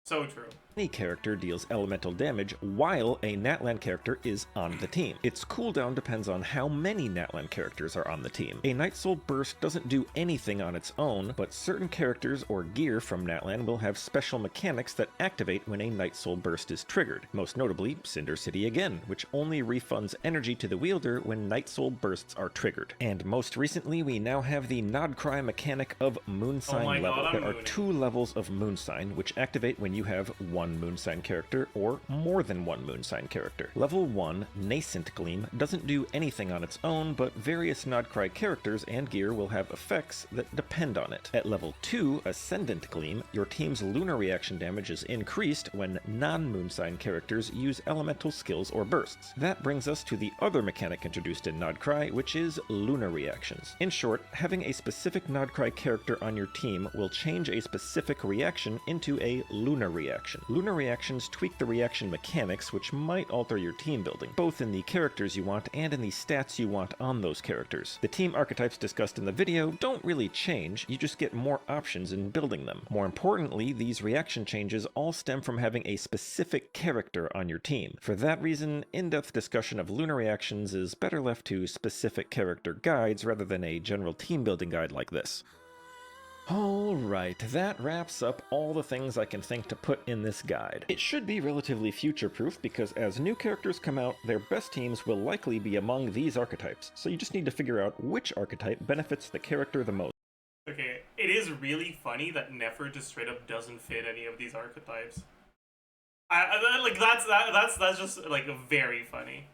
So true. Any character deals elemental damage while a Natlan character is on the team. Its cooldown depends on how many Natlan characters are on the team. A Night Soul Burst doesn't do anything on its own, but certain characters or gear from Natlan will have special mechanics that activate when a Night Soul Burst is triggered. Most notably, Cinder City again, which only refunds energy to the wielder when Night Soul Bursts are triggered. And most recently, we now have the Nod Cry mechanic of Moonsign my level. God, I'm There are mooning. 2 levels of Moonsign, which activate when you have one Moonsign character or more than one Moonsign character. Level 1, Nascent Gleam, doesn't do anything on its own, but various Nodcry characters and gear will have effects that depend on it. At level 2, Ascendant Gleam, your team's lunar reaction damage is increased when non-Moonsign characters use elemental skills or bursts. That brings us to the other mechanic introduced in Nodcry, which is lunar reactions. In short, having a specific Nodcry character on your team will change a specific reaction into a lunar reaction. Lunar reactions tweak the reaction mechanics, which might alter your team building, both in the characters you want and in the stats you want on those characters. The team archetypes discussed in the video don't really change, you just get more options in building them. More importantly, these reaction changes all stem from having a specific character on your team. For that reason, in-depth discussion of lunar reactions is better left to specific character guides rather than a general team building guide like this. Alright, that wraps up all the things I can think to put in this guide. It should be relatively future-proof because as new characters come out, their best teams will likely be among these archetypes, so you just need to figure out which archetype benefits the character the most. Okay, it is really funny that Nefer just straight up doesn't fit any of these archetypes. Like that's just like very funny.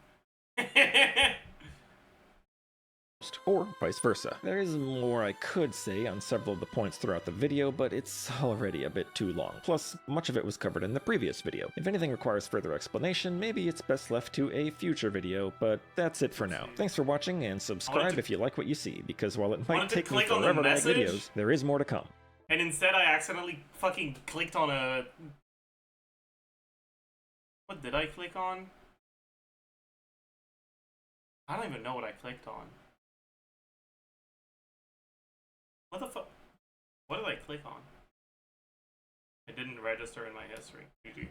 Or vice versa. There is more I could say on several of the points throughout the video, but it's already a bit too long. Plus, much of it was covered in the previous video. If anything requires further explanation, maybe it's best left to a future video, but that's it for now. Thanks for watching, and subscribe if you like what you see, because while it might take me forever to make videos, there is more to come. And instead I accidentally fucking clicked on a... What did I click on? I don't even know what I clicked on. What the fuck? What did I click on? It didn't register in my history. GG.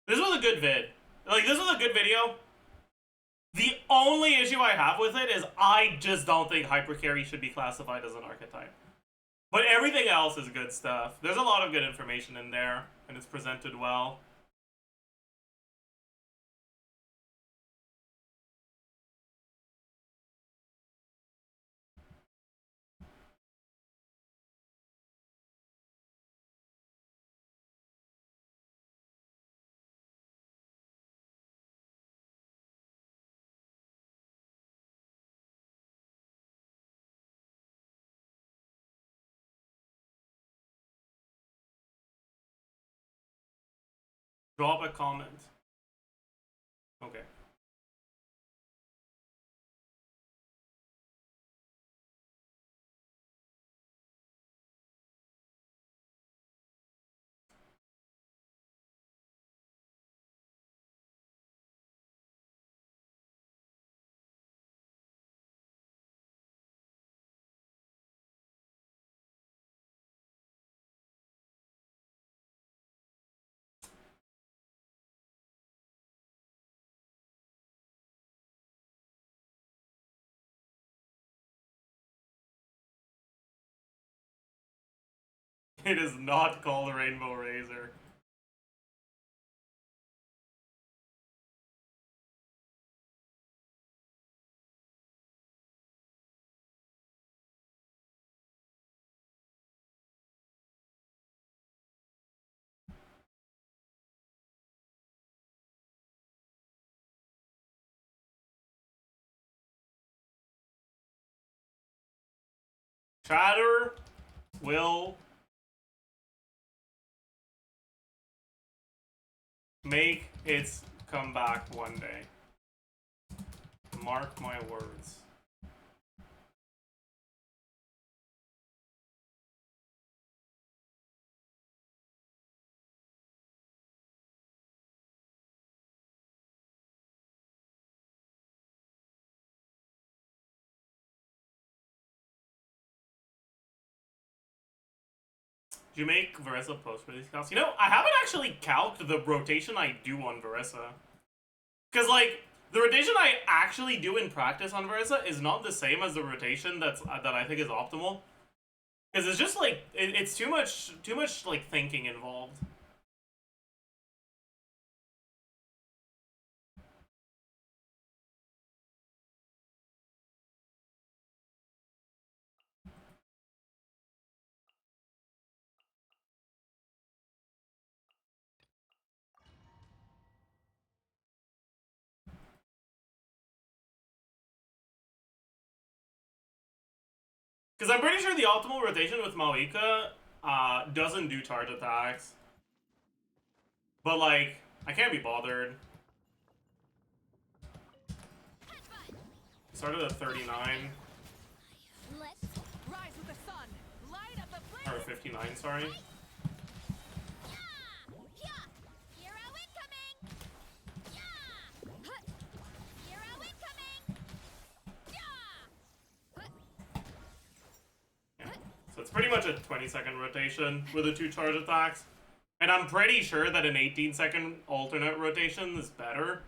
This was a good vid. Like, this was a good video. The only issue I have with it is I just don't think hypercarry should be classified as an archetype. But everything else is good stuff. There's a lot of good information in there, and it's presented well. Drop a comment. Okay. It is not called Rainbow Razor. Chatter will make its comeback one day. Mark my words. Do you make Verissa post for these costs? You know, I haven't actually calced the rotation I do on Verissa. Because, like, the rotation I actually do in practice on Verissa is not the same as the rotation that I think is optimal. Because it's just, like, it's too much, like, thinking involved. Because I'm pretty sure the optimal rotation with Maoika doesn't do charge attacks. But, like, I can't be bothered. Started at 39. Let's Rise with the sun. Light up the Or 59, sorry. Hero incoming! Hero incoming! Yeah. So it's pretty much a 20-second rotation with the 2 charge attacks. And I'm pretty sure that an 18-second alternate rotation is better.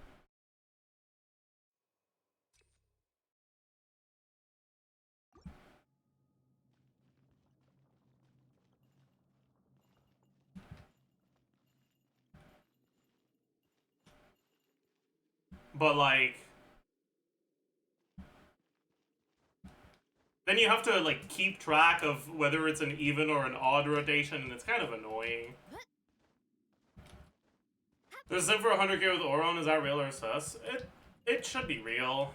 But, like, then you have to, like, keep track of whether it's an even or an odd rotation, and it's kind of annoying. The sim for 100k with Oron, is that real or sus? It should be real.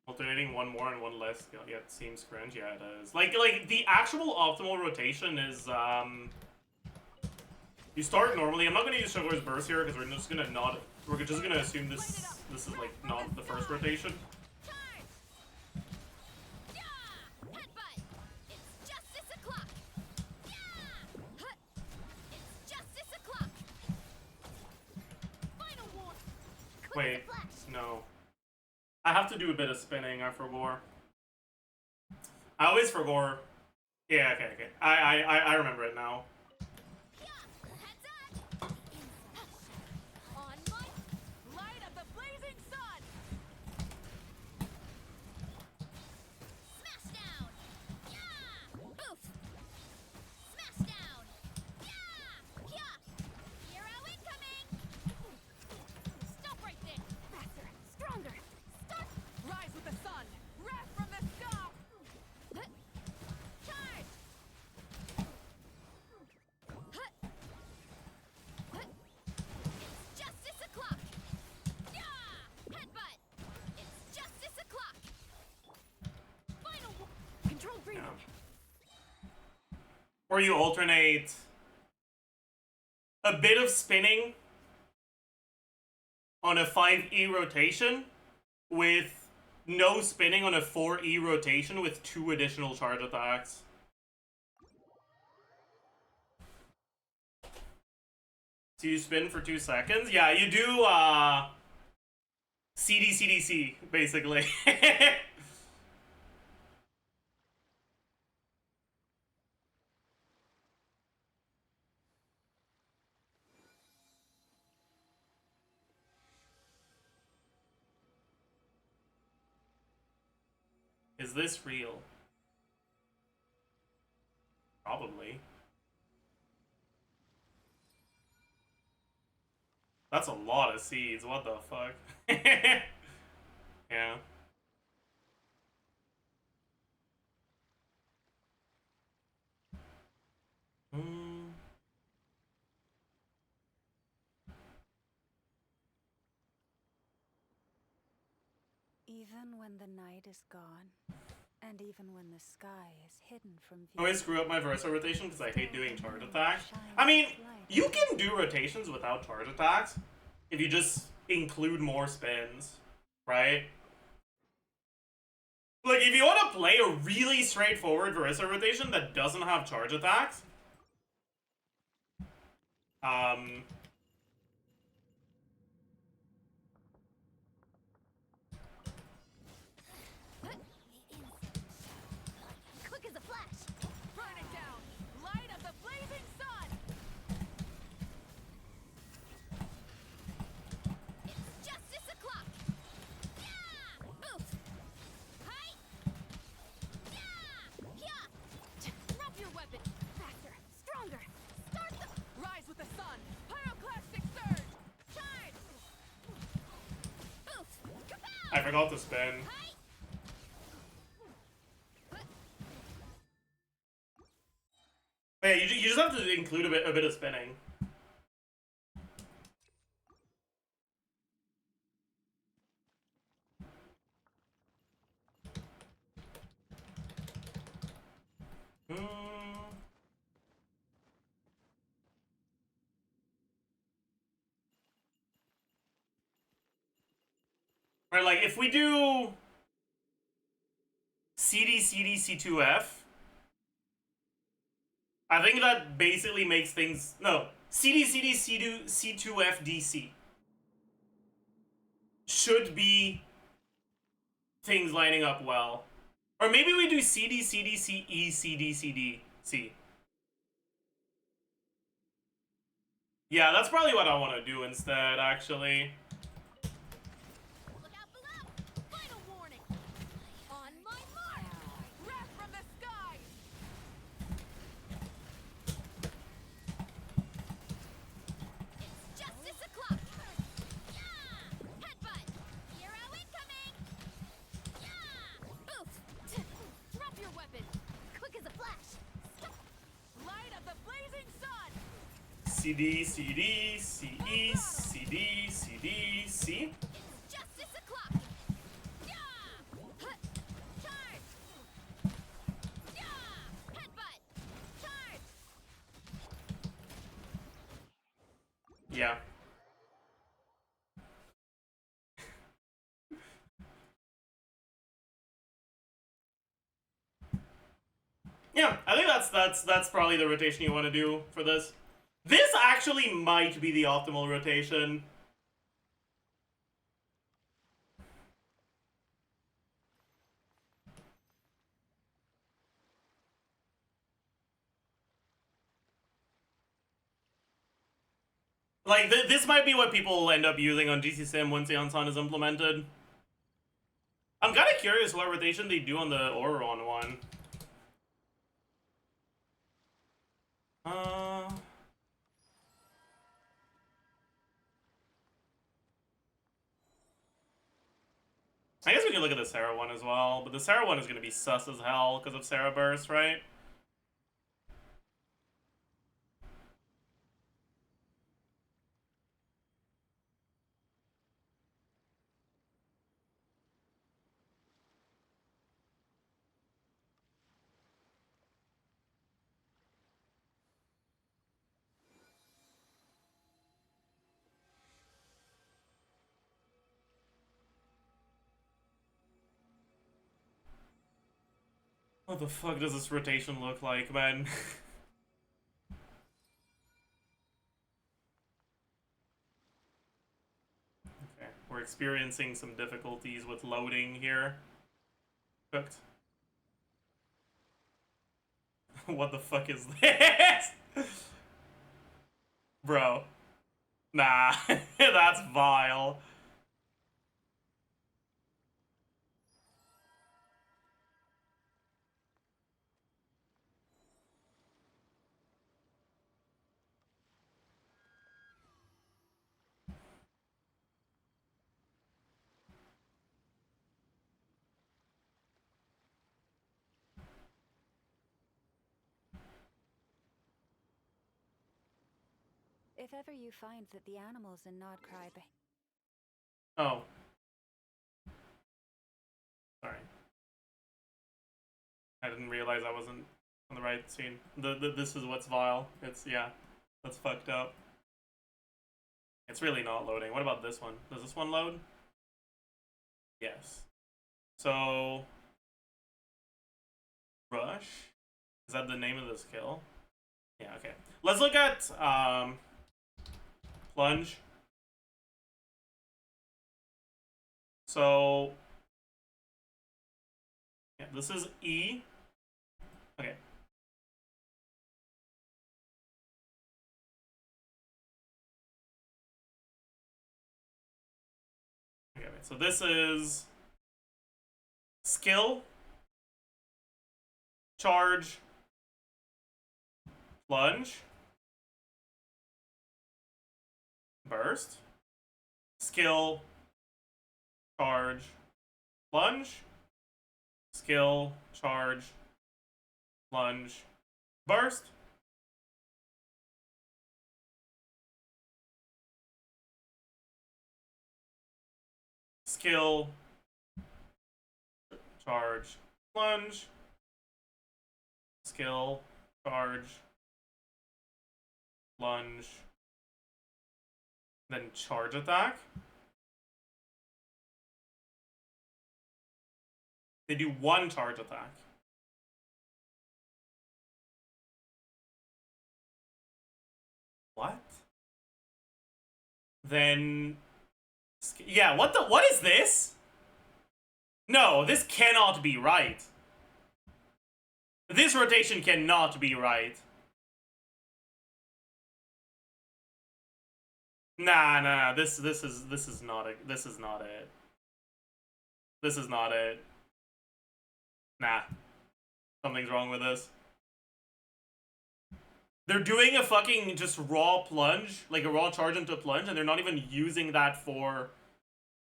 Alternating one more and one less, yeah, it seems cringe. Yeah, it is. Like the actual optimal rotation is you start normally. I'm not gonna use Sugar's burst here because we're just gonna assume this is like not the first rotation. Headbutt! It's justice o'clock! It's justice o'clock! Final war! Wait, no. I have to do a bit of spinning. I forgot. I always forgot. Yeah, okay. I remember it now. On light up the blazing sun. Smash down! Oof! Smash down! Hero incoming! Stop right there. Faster, stronger. Stop. Rise with the sun. Wrath from the sky. Charge! It's justice o'clock! Headbutt! It's justice o'clock! Final war. Control breathing. Yeah. Or you alternate a bit of spinning on a 5E rotation with no spinning on a 4E rotation with 2 additional charge attacks. So you spin for 2 seconds? Yeah, you do CDCDC, basically. Is this real? Probably. That's a lot of seeds, what the fuck? Yeah. Even when the night is gone, and even when the sky is hidden from view. I always screw up my Versa rotation because I hate doing charge attacks. I mean, you can do rotations without charge attacks if you just include more spins, right? Like, if you want to play a really straightforward Versa rotation that doesn't have charge attacks, I forgot to spin. Yeah, you just have to include a bit of spinning. Right, like if we do CD CD C2F, I think that basically makes things CD CD C2F DC should be things lining up well. Or maybe we do CD CD CE CD CD C. Yeah, that's probably what I want to do instead, actually. Look out below! Final warning! On my mark! Wrath from the sky! It's justice o'clock! Yeah! Headbutt! Hero incoming! Yeah! Oof! Drop your weapon! Quick as a flash! Light of the blazing sun! CD, CD, CE, CD, CD, C. It's justice o'clock! Yeah! Charge! Yeah! Headbutt! Charge! Yeah. Yeah, I think that's probably the rotation you want to do for this. This actually might be the optimal rotation. Like, this might be what people will end up using on GC Sim once Aeon Sun is implemented. I'm kind of curious what rotation they do on the Auron one. I guess we can look at the Sarah one as well, but the Sarah one is going to be sus as hell because of Sarah Burst, right? What the fuck does this rotation look like, man? Okay, we're experiencing some difficulties with loading here. Cooked. What the fuck is this? Bro. Nah, that's vile. If ever you find that the animals in Nod cry Oh. Sorry. I didn't realize I wasn't on the right scene. This is what's vile. It's, yeah. That's fucked up. It's really not loading. What about this one? Does this one load? Yes. So... Rush? Is that the name of the skill? Yeah, okay. Let's look at, Plunge. So... Yeah, this is E. Okay. Okay, wait. So this is skill, charge, plunge, burst, skill, charge, lunge, skill, charge, lunge, burst. Skill, charge, lunge, skill, charge, lunge, then charge attack. They do one charge attack. What? Then yeah, what is this? No, this cannot be right. This rotation cannot be right. Nah, this is not it. This is not it. This is not it. Nah. Something's wrong with this. They're doing a fucking just raw plunge, like a raw charge into plunge, and they're not even using that for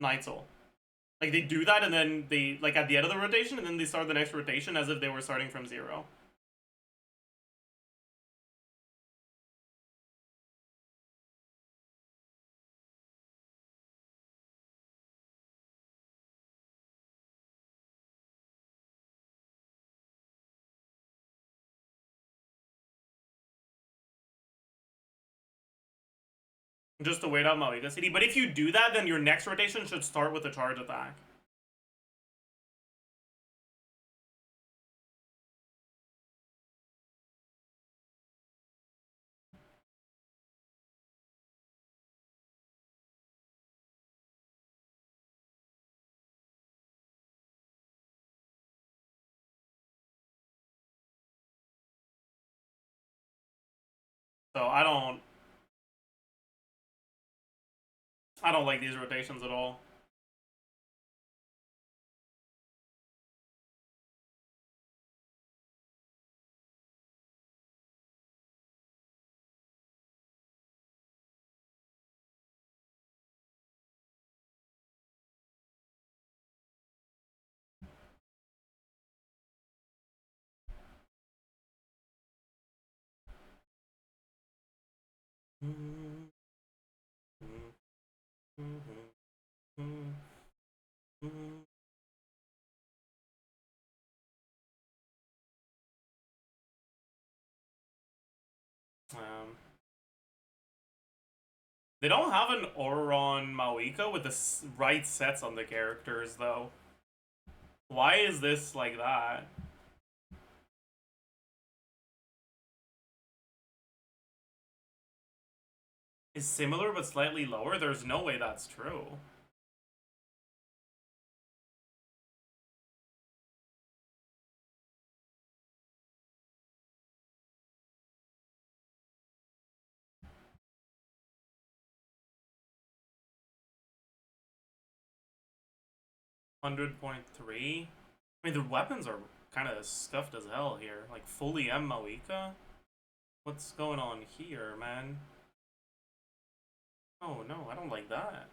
Night Soul. Like, they do that, and then they, like, at the end of the rotation, and then they start the next rotation as if they were starting from 0. Just to wait out Malika City. But if you do that, then your next rotation should start with a charge attack. So I don't like these rotations at all. They don't have an Auron Mawika with the right sets on the characters, though. Why is this like that? Is similar but slightly lower? There's no way that's true. $100.3. I mean, the weapons are kind of scuffed as hell here. Like, fully M Mawika? What's going on here, man? Oh, no, I don't like that.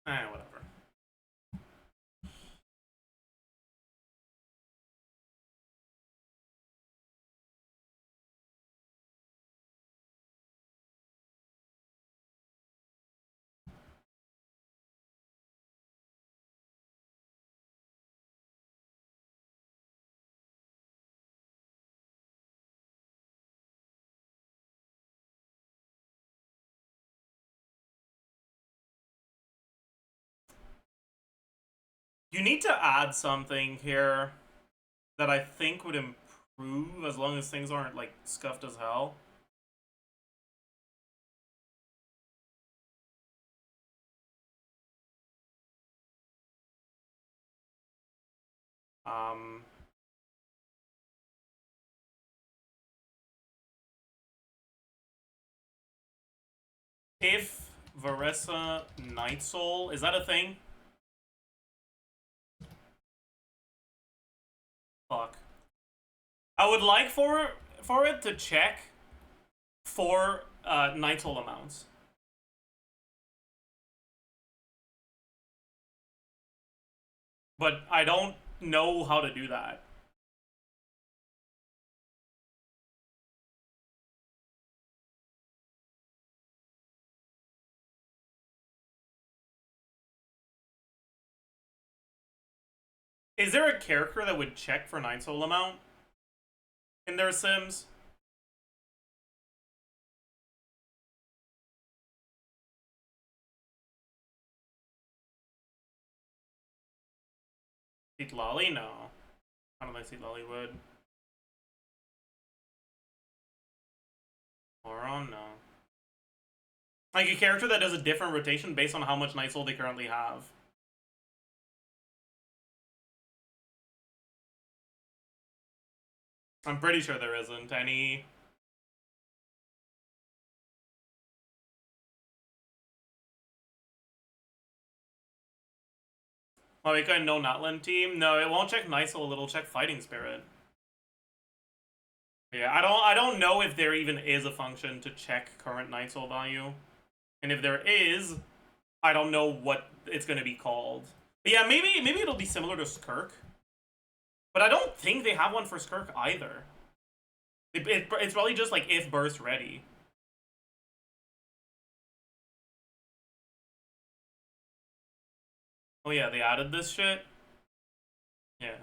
Whatever. You need to add something here that I think would improve as long as things aren't, like, scuffed as hell. If Varesa Night Soul, is that a thing? Fuck. I would like for it to check for nitrile amounts. But I don't know how to do that. Is there a character that would check for nitrile amount in their Sims? Seat Lolly? No. I don't think Seat Lolly would. Moron? No. Like a character that does a different rotation based on how much nitrile they currently have. I'm pretty sure there isn't any. Oh, we got no Notland team? No, it won't check nitrile, it'll check fighting spirit. Yeah, I don't know if there even is a function to check current nitrile value. And if there is, I don't know what it's gonna be called. But yeah, maybe it'll be similar to Skirk. But I don't think they have one for Skirk either. It's probably just like if burst ready. Oh yeah, they added this shit? Yeah.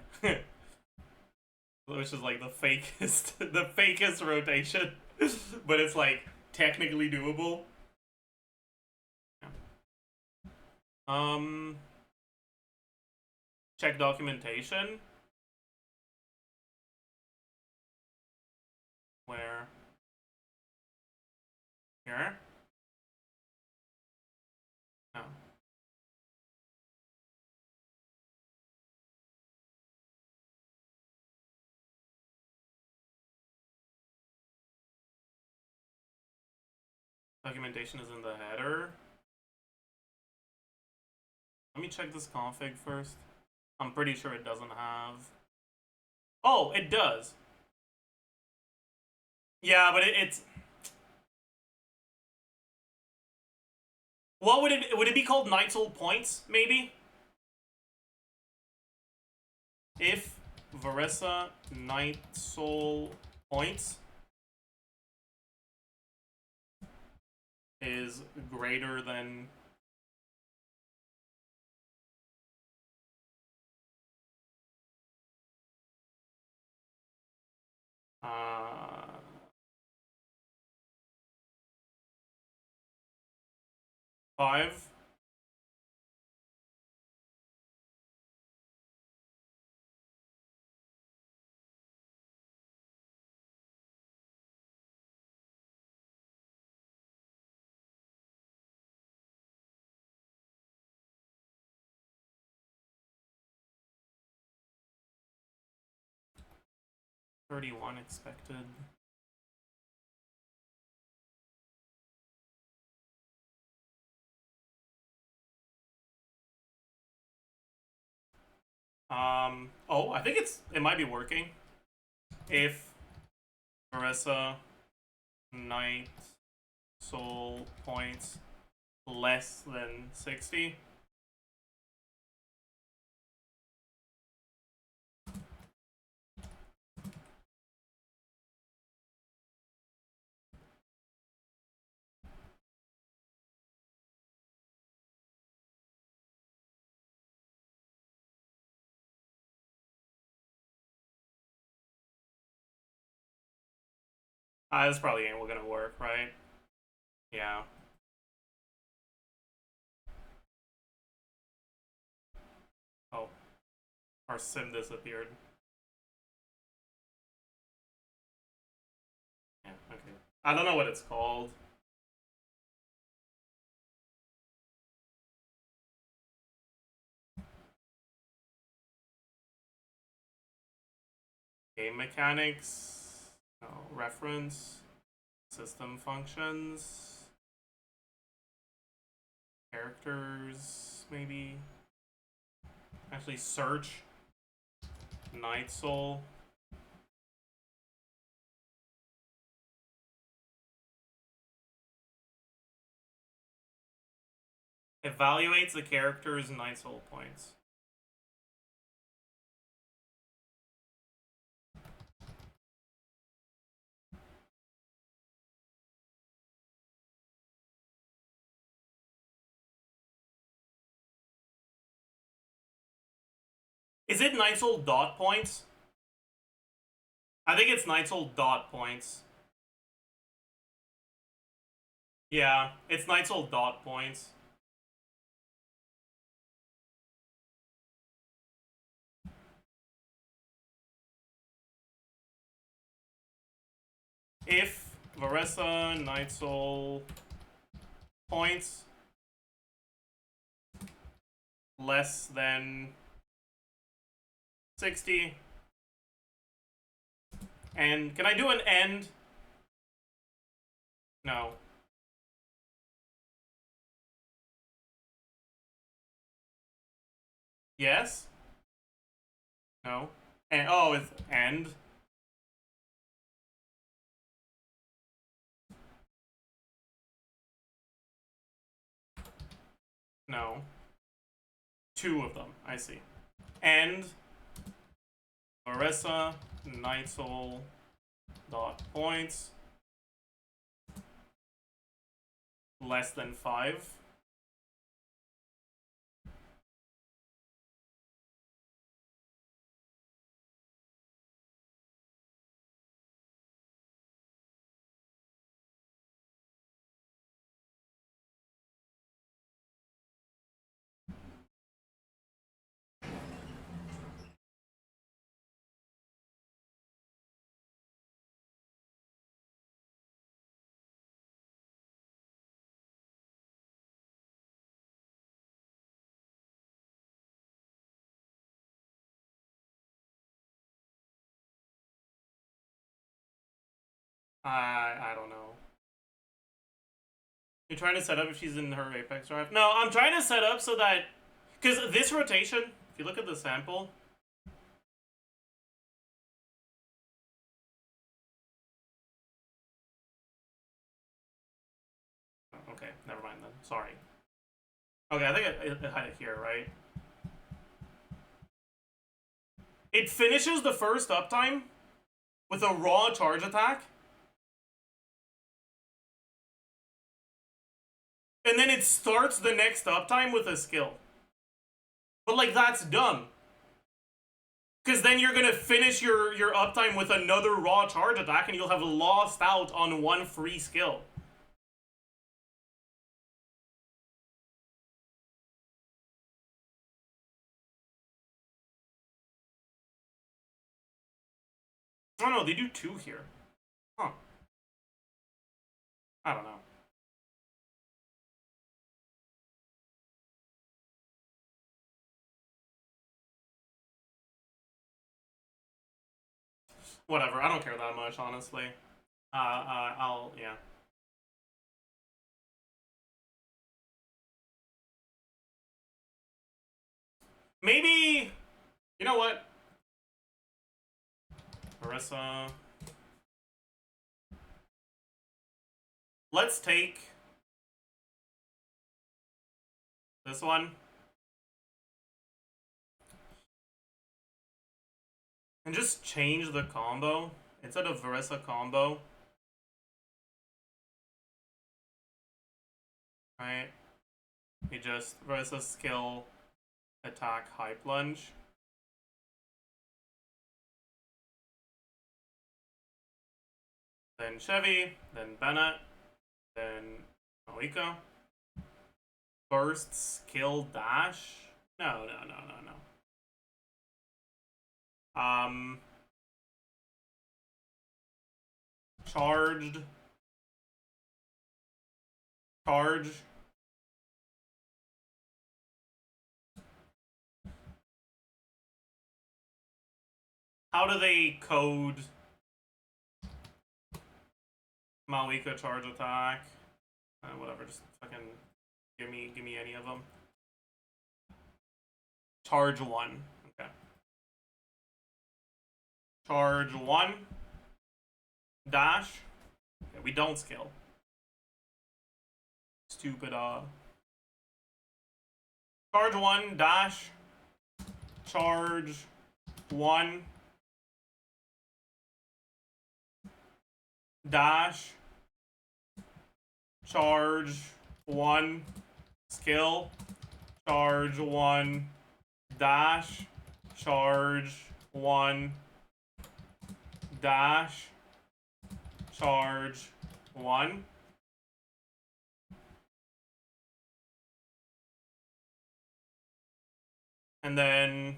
Which is like the fakest, the fakest rotation. But it's like technically doable. Yeah. Check documentation. Where? Here? No. Documentation is in the header. Let me check this config first. I'm pretty sure it doesn't have. Oh, it does. Yeah, but it's. What would it be called? Nitrile points, maybe? If Varesa nitrile points is greater than 5. $31 expected. Oh, I think it might be working. If Marissa Knight soul points less than 60. This probably ain't gonna work, right? Yeah. Oh. Our sim disappeared. Yeah, okay. I don't know what it's called. Game mechanics. No, reference. System functions. Characters, maybe. Actually, search. Night Soul. Evaluates the character's Night Soul points. Is it Night Soul dot points? I think it's Night Soul dot points. Yeah, it's Night Soul dot points. If Varessa Night Soul points less than 60. And can I do an end? No. Yes? No. And oh, it's end. No. 2 of them, I see. End Marissa Night Soul dot points less than 5. I don't know. You're trying to set up if she's in her Apex drive? No, I'm trying to set up so that... Because this rotation, if you look at the sample... Okay, never mind then. Sorry. Okay, I think it had it here, right? It finishes the first uptime with a raw charge attack. And then it starts the next uptime with a skill. But, like, that's dumb. Because then you're going to finish your uptime with another raw charge attack and you'll have lost out on one free skill. Oh no, they do 2 here. Huh. I don't know. Whatever, I don't care that much, honestly. Yeah. Maybe... You know what? Marissa... Let's take... this one. And just change the combo. Instead of Varessa combo. Right? You just Varessa skill, attack, high plunge. Then Chevy, then Bennett, then Malika. Burst, skill, dash? No. Charged. Charge. How do they code Malika charge attack? Whatever, just fucking give me any of them. Charge 1. Okay. Charge 1. Dash. Okay, we don't skill. Stupid, Charge 1, dash. Charge 1. Dash. Charge 1. Skill. Charge 1. Dash. Charge 1. Dash. Charge 1. And then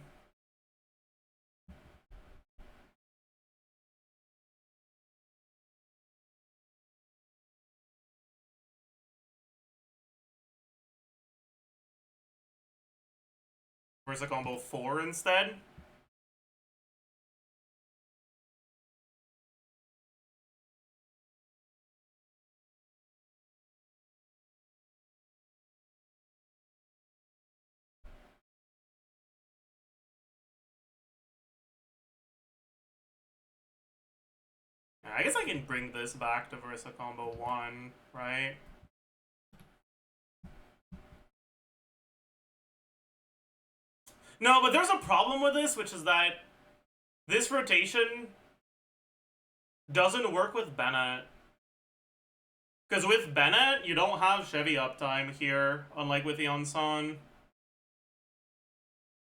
where's the combo 4 instead? I guess I can bring this back to Versa Combo 1, right? No, but there's a problem with this, which is that this rotation doesn't work with Bennett. Because with Bennett, you don't have Chevy uptime here, unlike with the Onsan.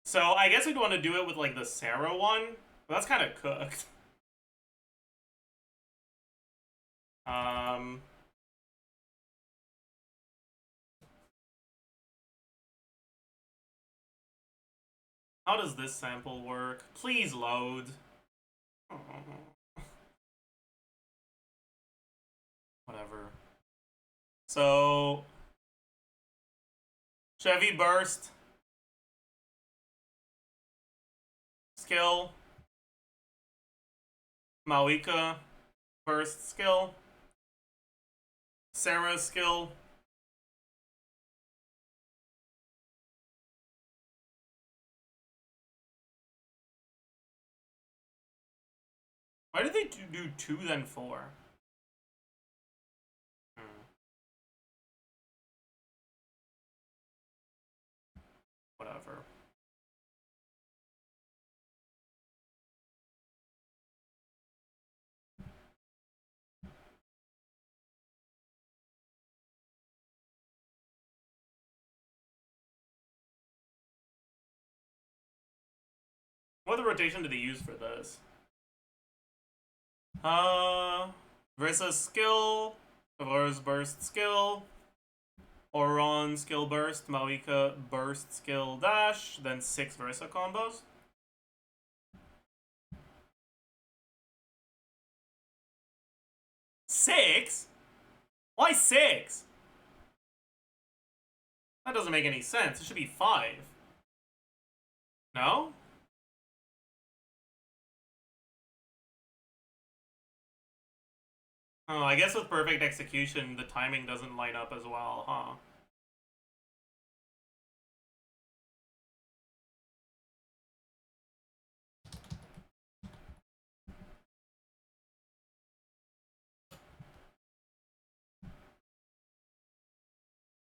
So I guess we'd want to do it with like the Sarah one, but that's kind of cooked. How does this sample work? Please load. Oh. Whatever. So Chevy burst. Skill. Malika burst skill. Sarah skill. Why did they do 2 then 4? Whatever. What other rotation did they use for this? Versus skill, Valor's burst skill, Oron skill burst, Malika burst skill dash, then 6 Versa combos. Six? Why 6? That doesn't make any sense. It should be 5. No? Oh, I guess with perfect execution, the timing doesn't line up as well, huh?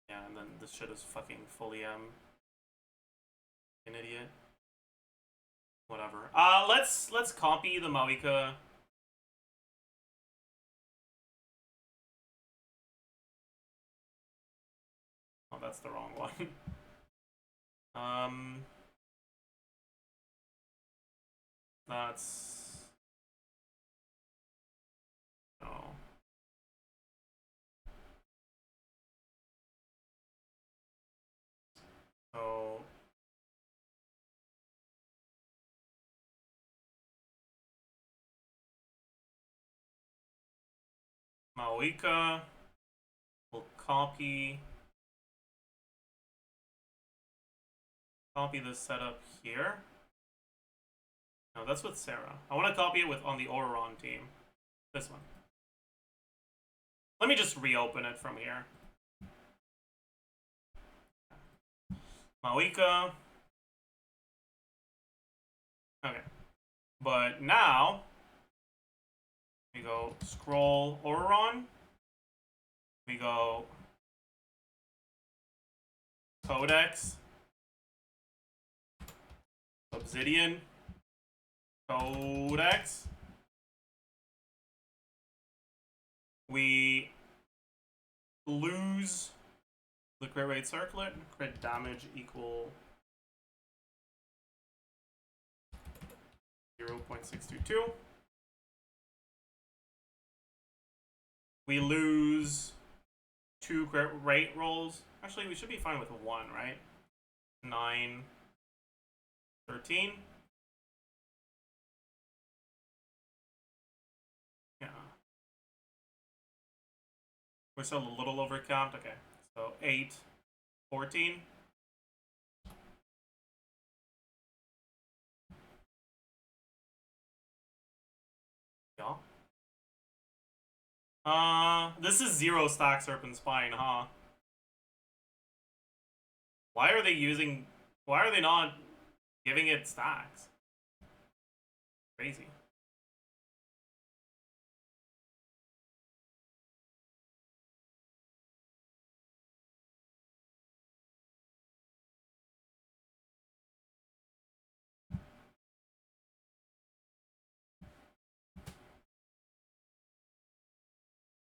Yeah, and then this shit is fucking fully an idiot. Whatever. Let's copy the Malika. Oh, that's the wrong one. That's no. So Malika will copy this setup here. No, that's with Sarah. I want to copy it with on the Oron team. This one. Let me just reopen it from here. Malika. Okay. But now we go scroll Oron. We go Codex, Obsidian, Codex. We lose the crit rate circlet, crit damage equal 0.622. We lose 2 crit rate rolls. Actually, we should be fine with 1, right? 9, 13. Yeah. We're still a little overcapped. Okay. So 8, 14. Yeah. This is 0 stack Serpent Spine, huh? Why are they not giving it stacks? Crazy.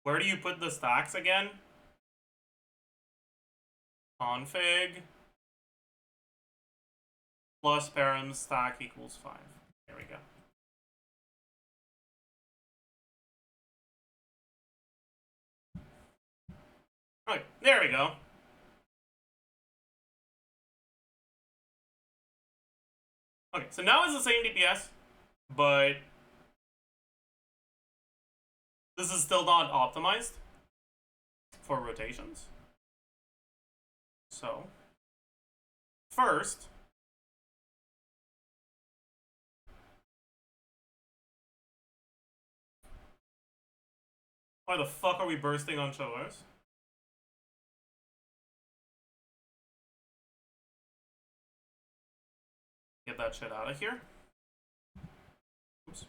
Where do you put the stacks again? Config plus params stack equals 5. There we go. Okay, there we go. Okay, so now it's the same DPS, but this is still not optimized for rotations. So, first, why the fuck are we bursting on showers? Get that shit out of here. Oops.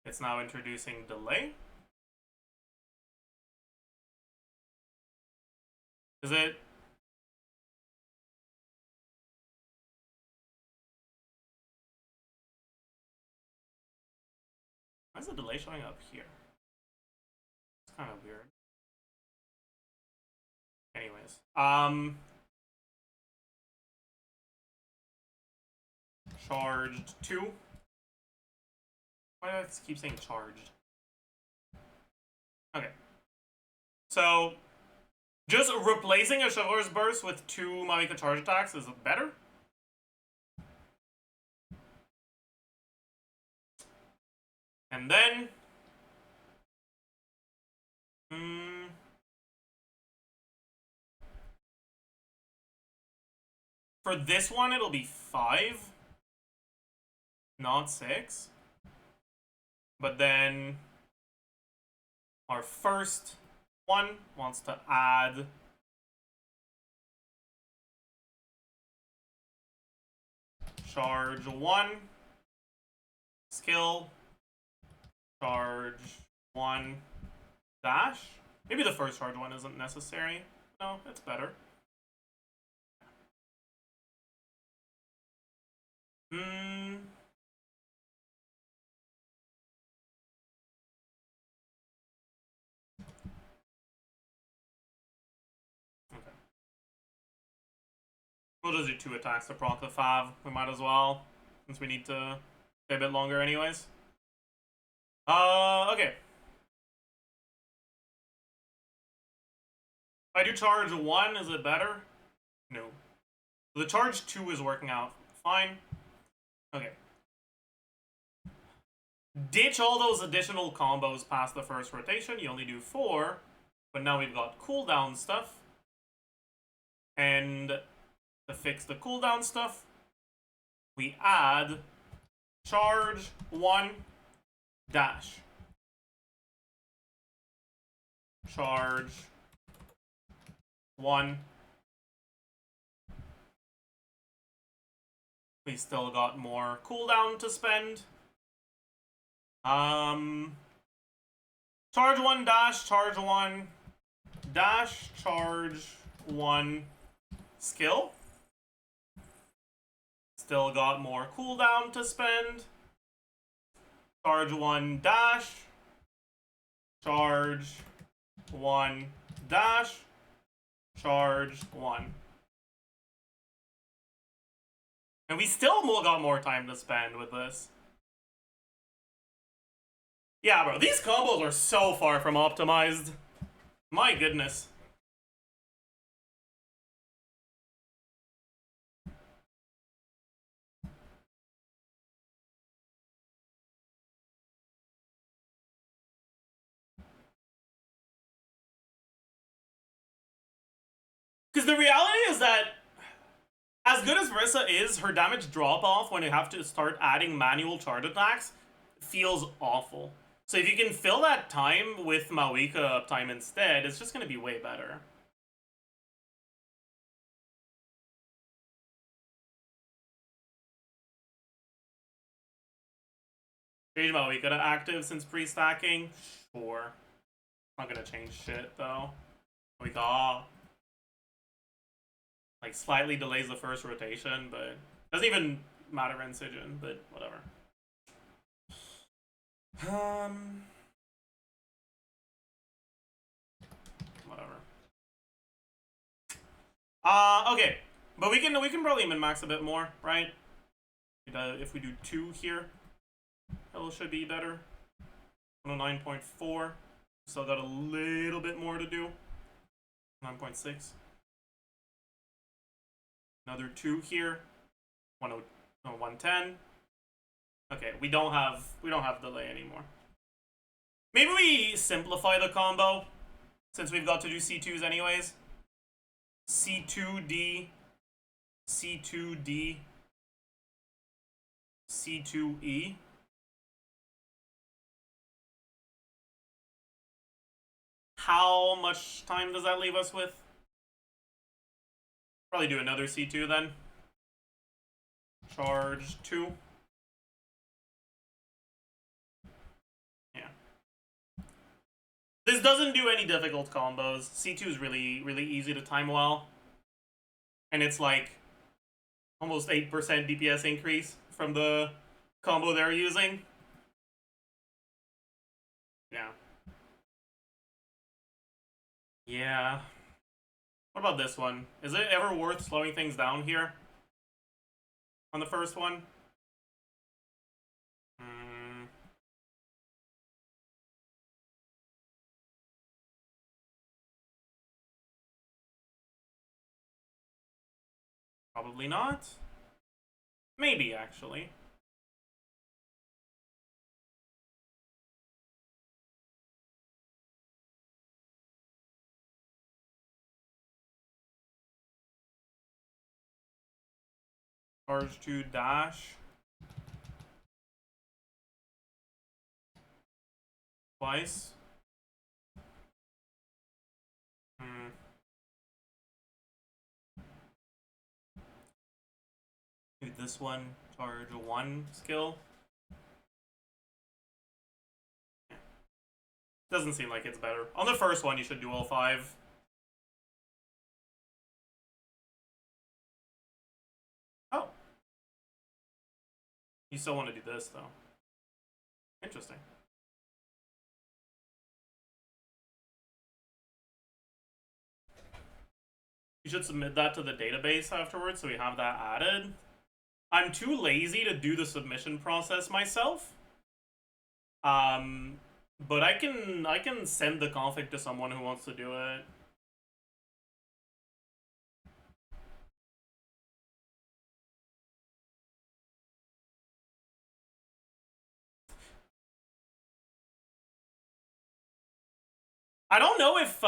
It's now introducing delay. Is it? Why is the delay showing up here? It's kind of weird. Anyways, charged 2. Why do I keep saying charged? Okay. So, just replacing a Chivalrous Burst with 2 Mavika charge attacks is better. And then... for this one, it'll be 5. Not 6. But then... our first one wants to add... charge 1. Skill... charge 1 dash. Maybe the first charge 1 isn't necessary. No, it's better. Okay. We'll just do 2 attacks to proc the Fav. We might as well, since we need to stay a bit longer anyways. Okay. If I do charge 1, is it better? No. The charge 2 is working out fine. Okay. Ditch all those additional combos past the first rotation. You only do 4. But now we've got cooldown stuff. And the fix the cooldown stuff, we add charge 1 dash. Charge 1. We still got more cooldown to spend. Charge 1 dash, charge 1 dash, charge 1 skill. Still got more cooldown to spend. Charge 1 dash, charge 1 dash, charge 1. And we still got more time to spend with this. Yeah, bro, these combos are so far from optimized. My goodness. Because the reality is that, as good as Rissa is, her damage drop-off when you have to start adding manual charge attacks feels awful. So if you can fill that time with Mawika uptime instead, it's just going to be way better. Change Mawika to active since pre-stacking? Sure. Not going to change shit, though. Mawika... like, slightly delays the first rotation, but doesn't even matter in Sijin, but whatever. Whatever. Okay. But we can probably min-max a bit more, right? If we do 2 here, it should be better. 109.4. Still got a little bit more to do. 9.6. Another 2 here. 110. Okay, we don't have delay anymore. Maybe we simplify the combo, since we've got to do C2s anyways. C2D, C2D, C2E. How much time does that leave us with? Probably do another C2 then. Charge 2. Yeah. This doesn't do any difficult combos. C2 is really, really easy to time well. And it's like almost 8% DPS increase from the combo they're using. Yeah. Yeah. What about this one? Is it ever worth slowing things down here? On the first one? Probably not. Maybe, actually. Charge 2 dash. Twice. Do this one, charge 1 skill. Doesn't seem like it's better. On the first one, you should do all 5. Oh. You still want to do this, though. Interesting. You should submit that to the database afterwards, so we have that added. I'm too lazy to do the submission process myself. But I can send the config to someone who wants to do it. I don't know if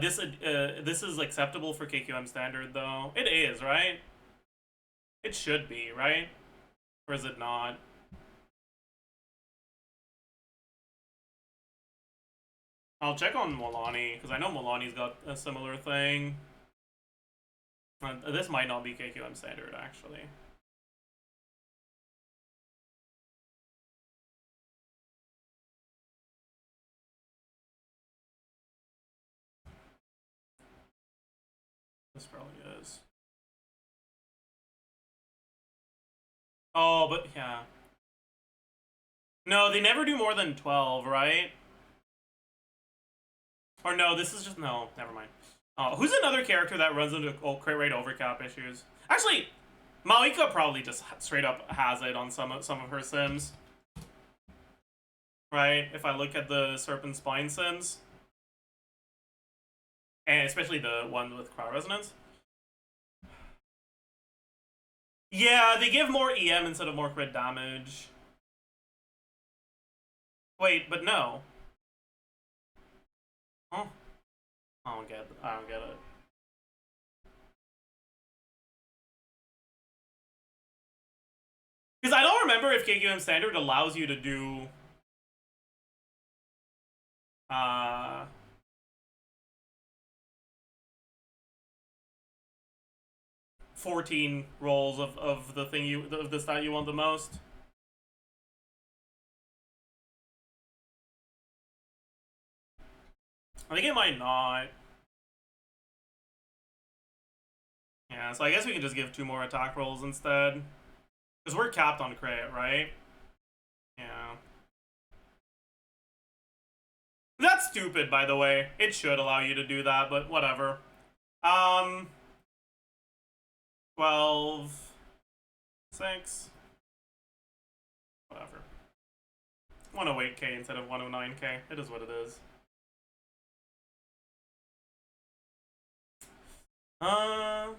this is acceptable for KQM standard though. It is, right? It should be, right? Or is it not? I'll check on Milani, because I know Milani's got a similar thing. This might not be KQM standard, actually. This probably is. Oh, but yeah. No, they never do more than 12, right? Or no, this is just... No, never mind. Who's another character that runs into crit rate overcap issues? Actually, Malika probably just straight up has it on some of her sims. Right? If I look at the Serpent Spine sims. And especially the one with Crowd Resonance. Yeah, they give more EM instead of more crit damage. Wait, but no. Huh? I don't get it. Because I don't remember if KQM Standard allows you to do 14 rolls of the thing of the stat you want the most. I think it might not. Yeah, so I guess we can just give 2 more attack rolls instead. Because we're capped on crit, right? Yeah. That's stupid, by the way. It should allow you to do that, but whatever. 12... 6... Whatever. 108k instead of 109k. It is what it is. I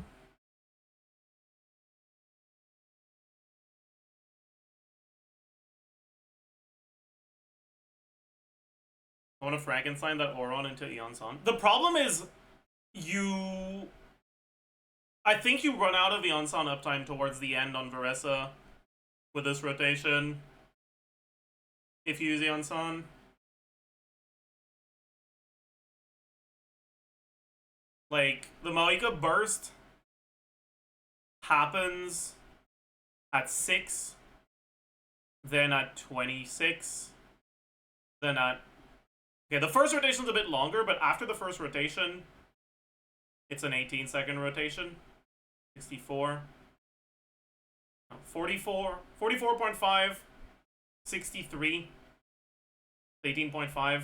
want to Frankenstein that Auron into Eon Sun. The problem is, I think you run out of Eon Sun uptime towards the end on Varessa with this rotation. If you use Eon Sun. Like, the Malika burst happens at 6, then at 26, then at... Okay, the first rotation's a bit longer, but after the first rotation, it's an 18-second rotation. 64. 44. 44.5. 63. 18.5.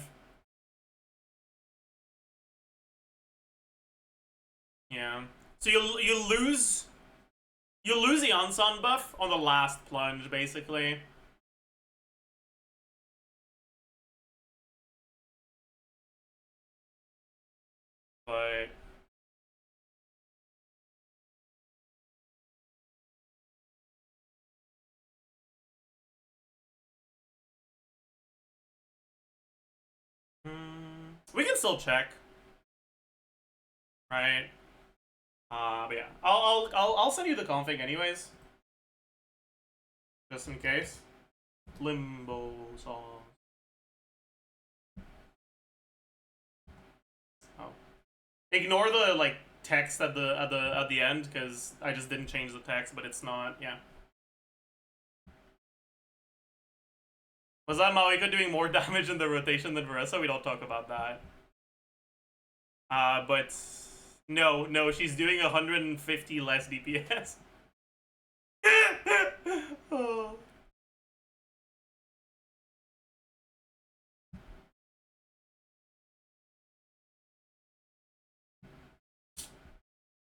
Yeah. So you lose the Ansan buff on the last plunge, basically. But we can still check, right? But yeah, I'll send you the config anyways, just in case. Limbo song. Oh, ignore the like text at the end because I just didn't change the text, but it's not. Yeah. Was that Malika doing more damage in the rotation than Varessa? We don't talk about that. But no, she's doing 150 less DPS. Oh.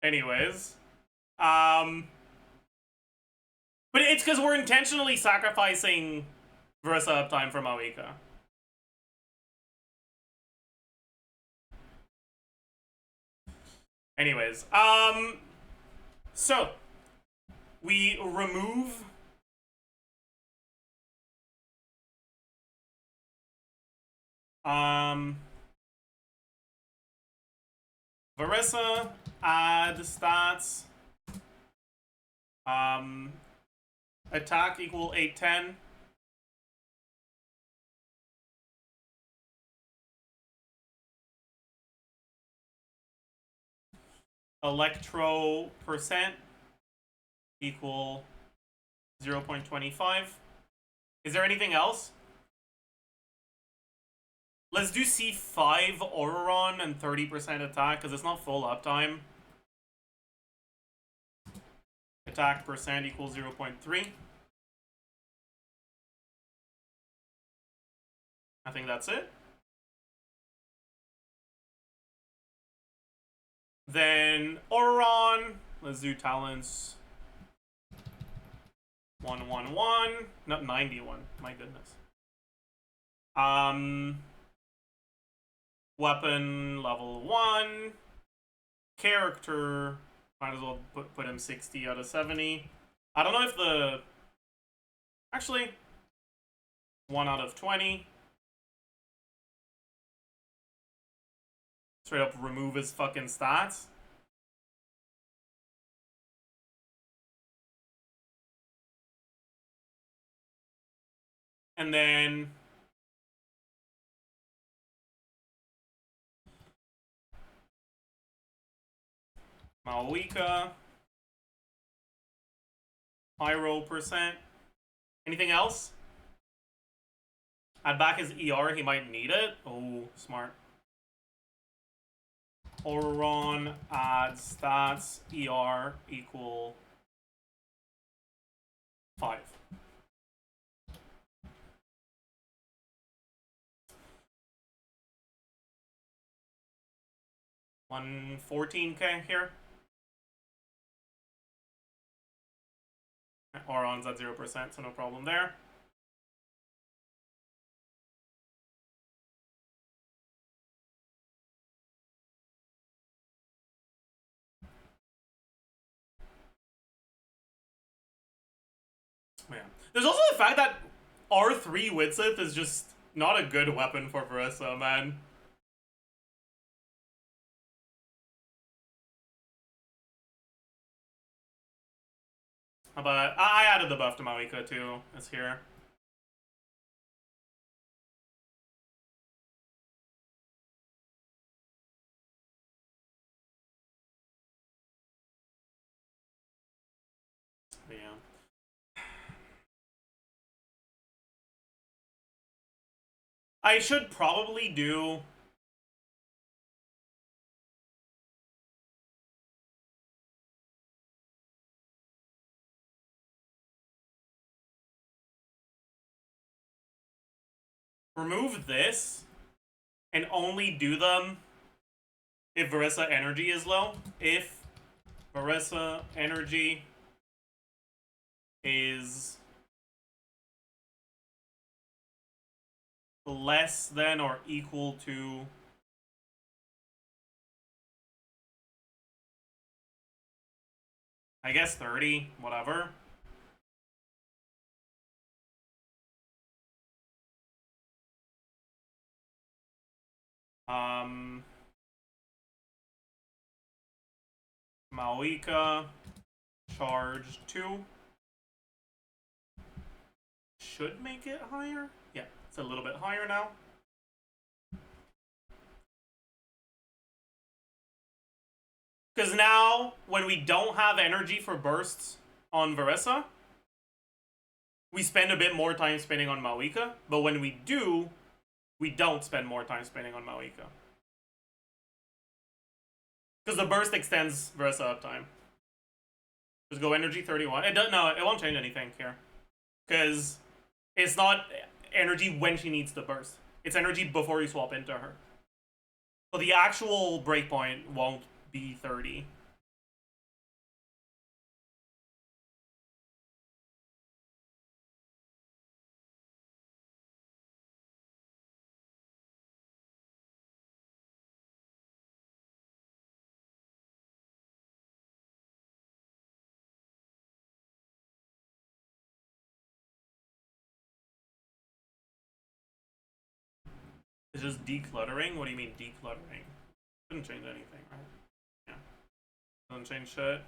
Anyways, but it's because we're intentionally sacrificing Varessa uptime for Malika. Anyways, so we remove Varessa, add stats, Attack equal 810. Electro percent equal 0.25. Is there anything else? Let's do C5 Auroron and 30% attack, because it's not full uptime. Attack percent equals 0.3. I think that's it. Then Auroron, let's do talents 111, not 91, my goodness. Weapon level 1. Character, might as well put him 60 out of 70. I don't know if the... Actually, 1 out of 20. Straight up remove his fucking stats. And then... Malwika. Pyro percent. Anything else? Add back his ER, he might need it. Oh, smart. Auroron add stats ER equal 5. $114K here. Auron's at 0%, so no problem there. Yeah. There's also the fact that R3 Widsith is just not a good weapon for Verissa, man. But I added the buff to Malika too. It's here. But yeah. I should probably do... remove this and only do them if Verissa energy is low. If Verissa energy is less than or equal to I guess 30, whatever. Malika, charge 2. Should make it higher? Yeah, it's a little bit higher now. Because now, when we don't have energy for bursts on Verissa, we spend a bit more time spending on Malika. But when we do, we don't spend more time spending on Malika. Because the burst extends Verissa uptime. Just go energy 31. It does, no, it won't change anything here. Because it's not energy when she needs the burst. It's energy before you swap into her. So the actual breakpoint won't be 30. It's just decluttering? What do you mean decluttering? Doesn't change anything, right? Yeah. Doesn't change shit.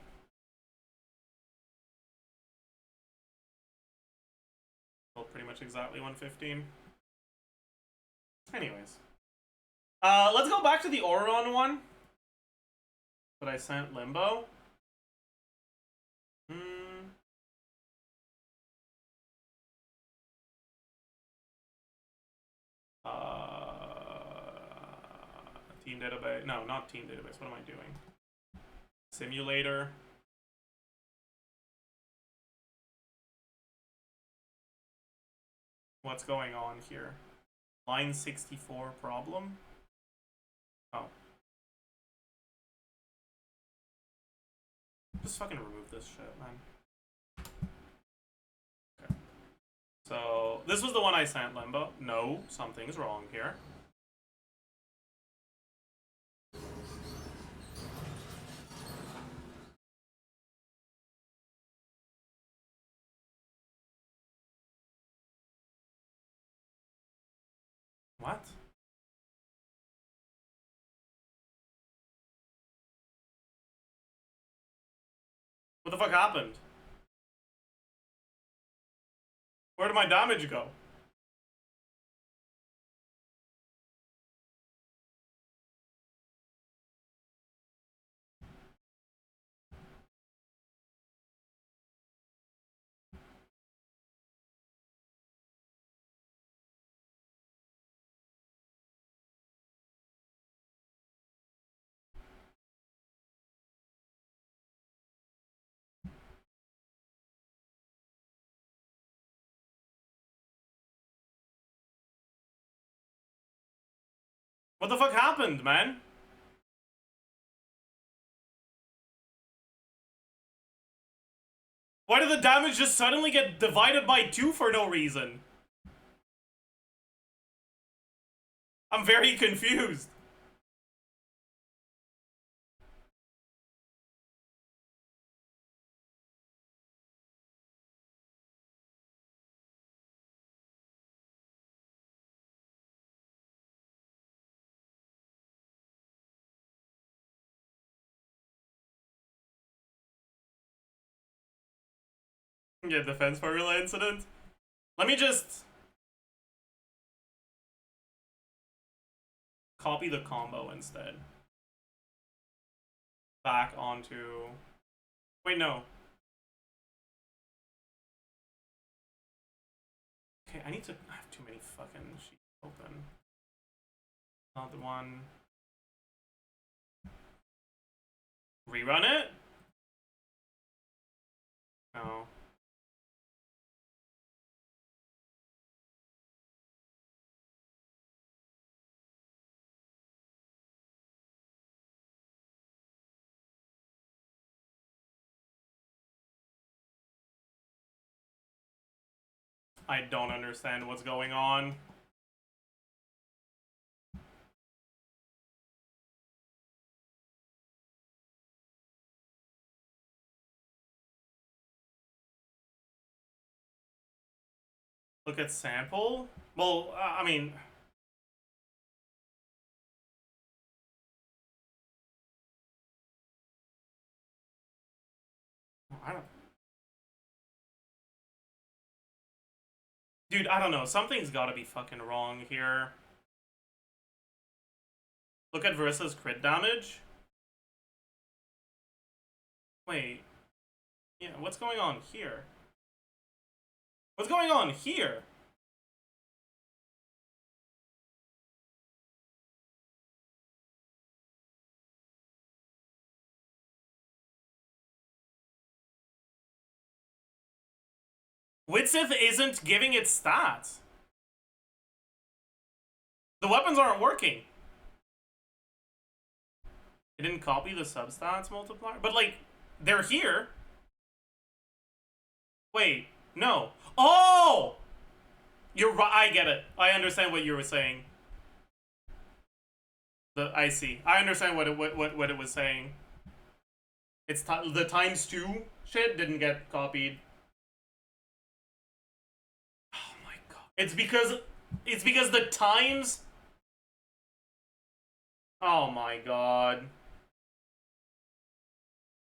Well, pretty much exactly 115. Anyways. Let's go back to the Auron one. That I sent Limbo. Team database. No, not team database. What am I doing? Simulator. What's going on here? Line 64 problem? Oh. Just fucking remove this shit, man. Okay. So, this was the one I sent Limbo. No, something's wrong here. What? What the fuck happened? Where did my damage go? What the fuck happened, man? Why did the damage just suddenly get divided by 2 for no reason? I'm very confused. Yeah, defense formula incident. Let me just copy the combo instead. Back onto... Wait, no. Okay, I need to... I have too many fucking sheets open. Not the one... Rerun it? No. I don't understand what's going on. Look at sample? Well, I mean... I don't... Dude, I don't know. Something's gotta be fucking wrong here. Look at Verissa's crit damage. Wait. Yeah, what's going on here? What's going on here? Witzith isn't giving it stats. The weapons aren't working. It didn't copy the substats multiplier? But, like, they're here. Wait, no. Oh! You're right. I get it. I understand what you were saying. I see. I understand what it was saying. It's the ×2 shit didn't get copied. Oh my god. It's because the times. Oh my god.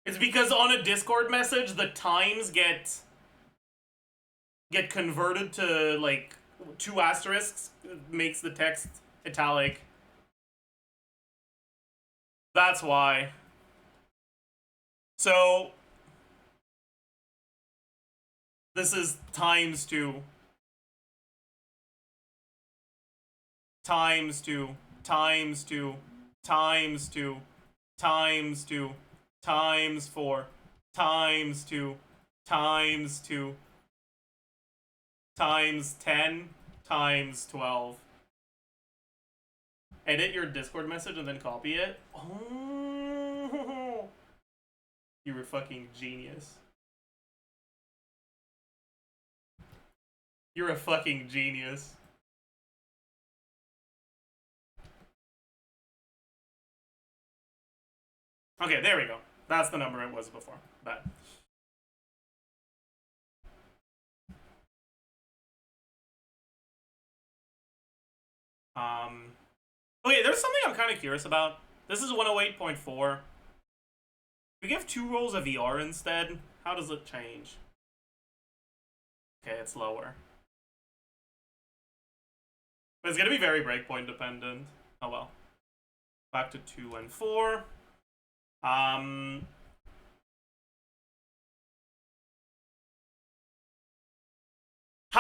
It's because on a Discord message the times get get converted to like 2 asterisks, makes the text italic. That's why. So this is times 2. Times 2. Times 2. Times 2. Times 2. Times 4. Times 2. Times 2. Times 10. Times 12. Edit your Discord message and then copy it. Oh, you're a fucking genius. You're a fucking genius. Okay, there we go. That's the number it was before. But okay, there's something I'm kind of curious about. This is 108.4. We give 2 rolls of ER instead. How does it change? Okay, it's lower. But it's gonna be very breakpoint dependent. Oh well. Back to 2 and 4. How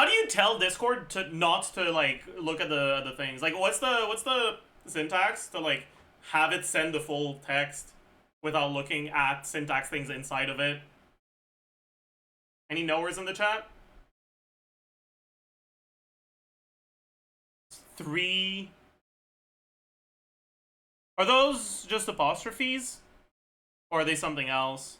do you tell Discord to not to like look at the things? Like what's the syntax to like have it send the full text without looking at syntax things inside of it? Any knowers in the chat? 3. Are those just apostrophes? Or are they something else?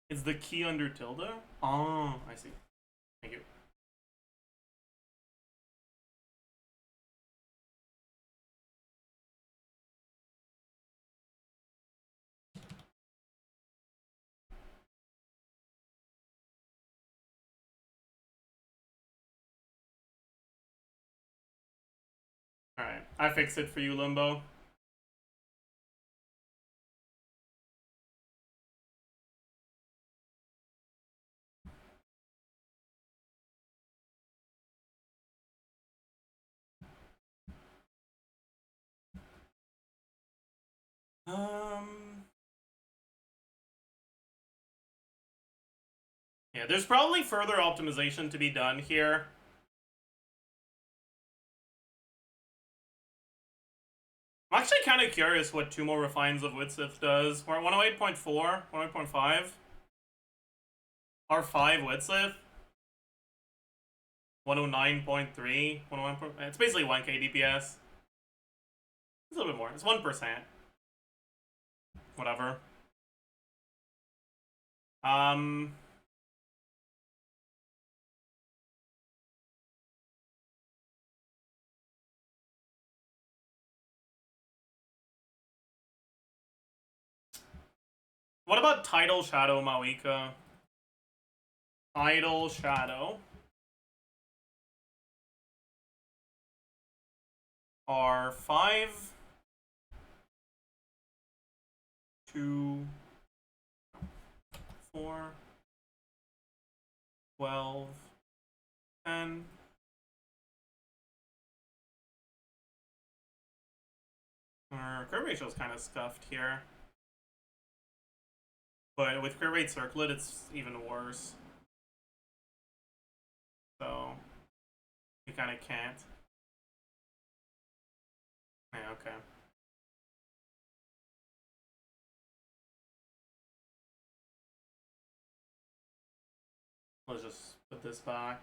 Is the key under tilde? Oh, I see. Thank you. Alright, I fixed it for you, Limbo. Yeah, there's probably further optimization to be done here. I'm actually kind of curious what 2 more refines of Widsith does. We're at 108.4, 108.5. R5 Widsith. 109.3, 101. It's basically 1k DPS. It's a little bit more. It's 1%. Whatever. What about Tidal Shadow Mawika? Tidal Shadow. R5. 2. 4. 12. 10. Our crit ratio is kind of scuffed here. But with crit rate circlet, it's even worse. So, you kind of can't. Yeah, okay. Let's just put this back.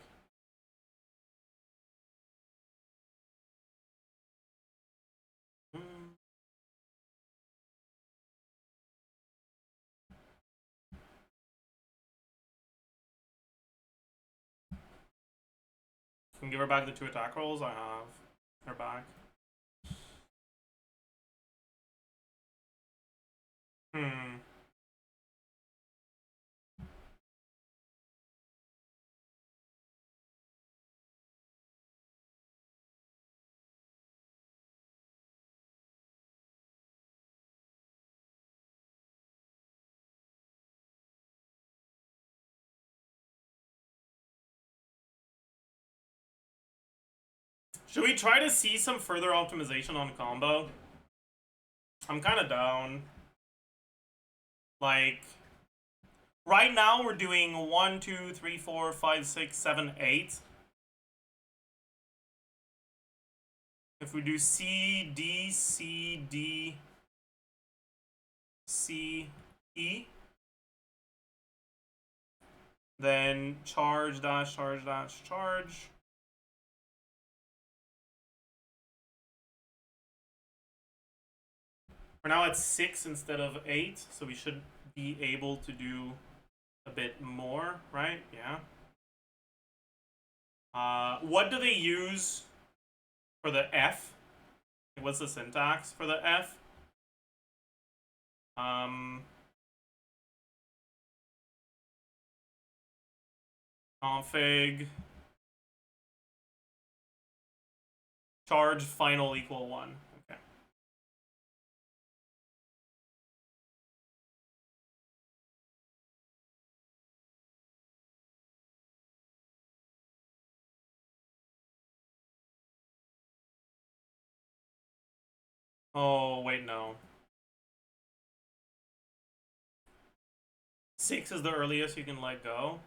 Can give her back the 2 attack rolls I have. Her back. Should we try to see some further optimization on combo? I'm kind of down. Like, right now we're doing 1, 2, 3, 4, 5, 6, 7, 8. If we do C, D, C, D, C, E, then charge, dash, charge, dash, charge. We're now at 6 instead of 8, so we should be able to do a bit more, right? Yeah. What do they use for the F? What's the syntax for the F? Config charge final equal 1. Okay. Oh, wait, no. 6 is the earliest you can let go.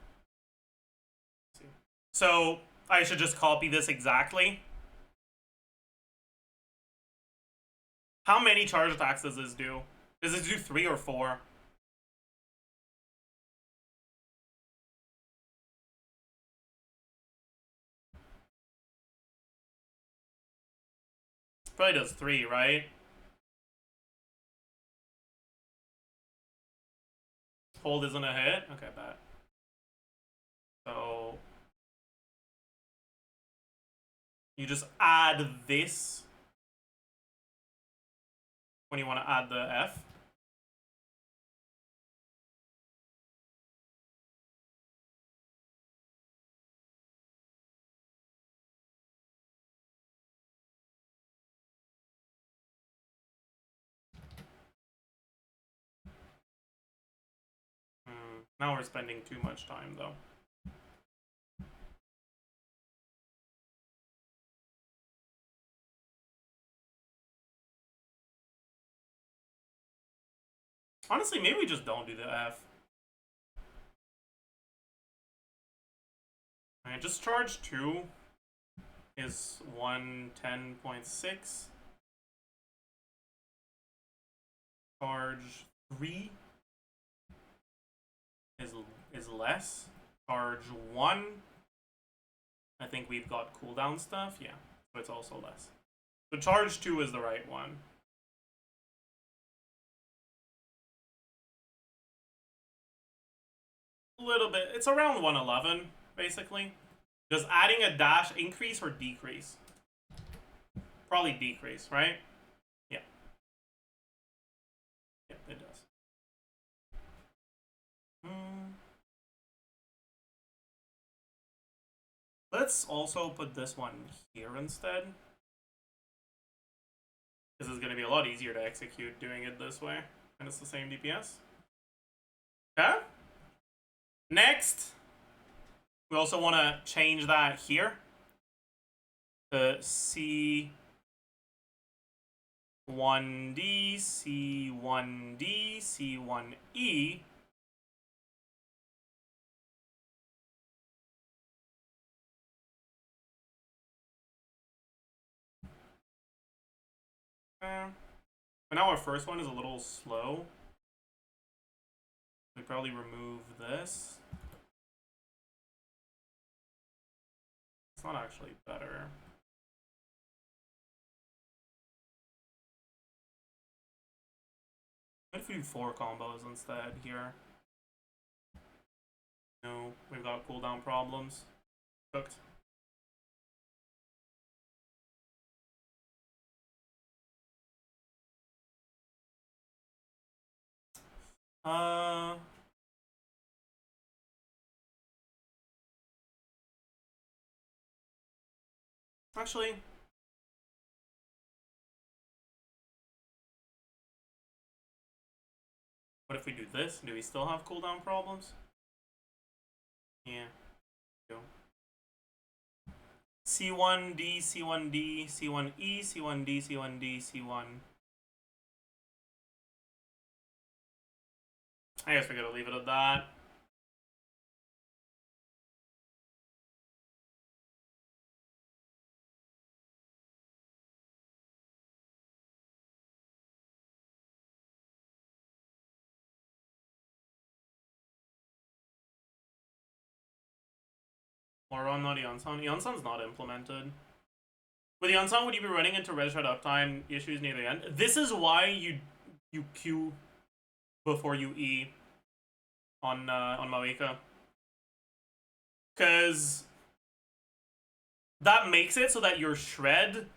Let's see. So I should just copy this exactly. How many charge attacks does this do? Does this do 3 or 4? Probably does 3, right? Hold isn't a hit? Okay, bet. So you just add this when you want to add the F. Now we're spending too much time, though. Honestly, maybe we just don't do the F. Alright, just charge 2 is 110.6. Charge 3 is less. Charge 1, I think we've got cooldown stuff. Yeah, so it's also less. So charge 2 is the right one. A little bit. It's around 111, basically. Does adding a dash increase or decrease? Probably decrease, right? Yeah. Yeah, it does. Let's also put this one here instead. This is going to be a lot easier to execute doing it this way. And it's the same DPS. Okay. Next, we also want to change that here to C1D, C1D, C1E. But now our first one is a little slow. We probably remove this. It's not actually better. What if we do 4 combos instead here? No, we've got cooldown problems. Cooked. Actually, what if we do this? Do we still have cooldown problems? Yeah. Go. C1D, C1D, C1E, C1D, C1D, C1. I guess we're gonna leave it at that. Or on not Eonson. Eonson's not implemented. With Eonson, would you be running into res shred uptime issues near the end? This is why you Q before you E on Maoika. Cause that makes it so that your shred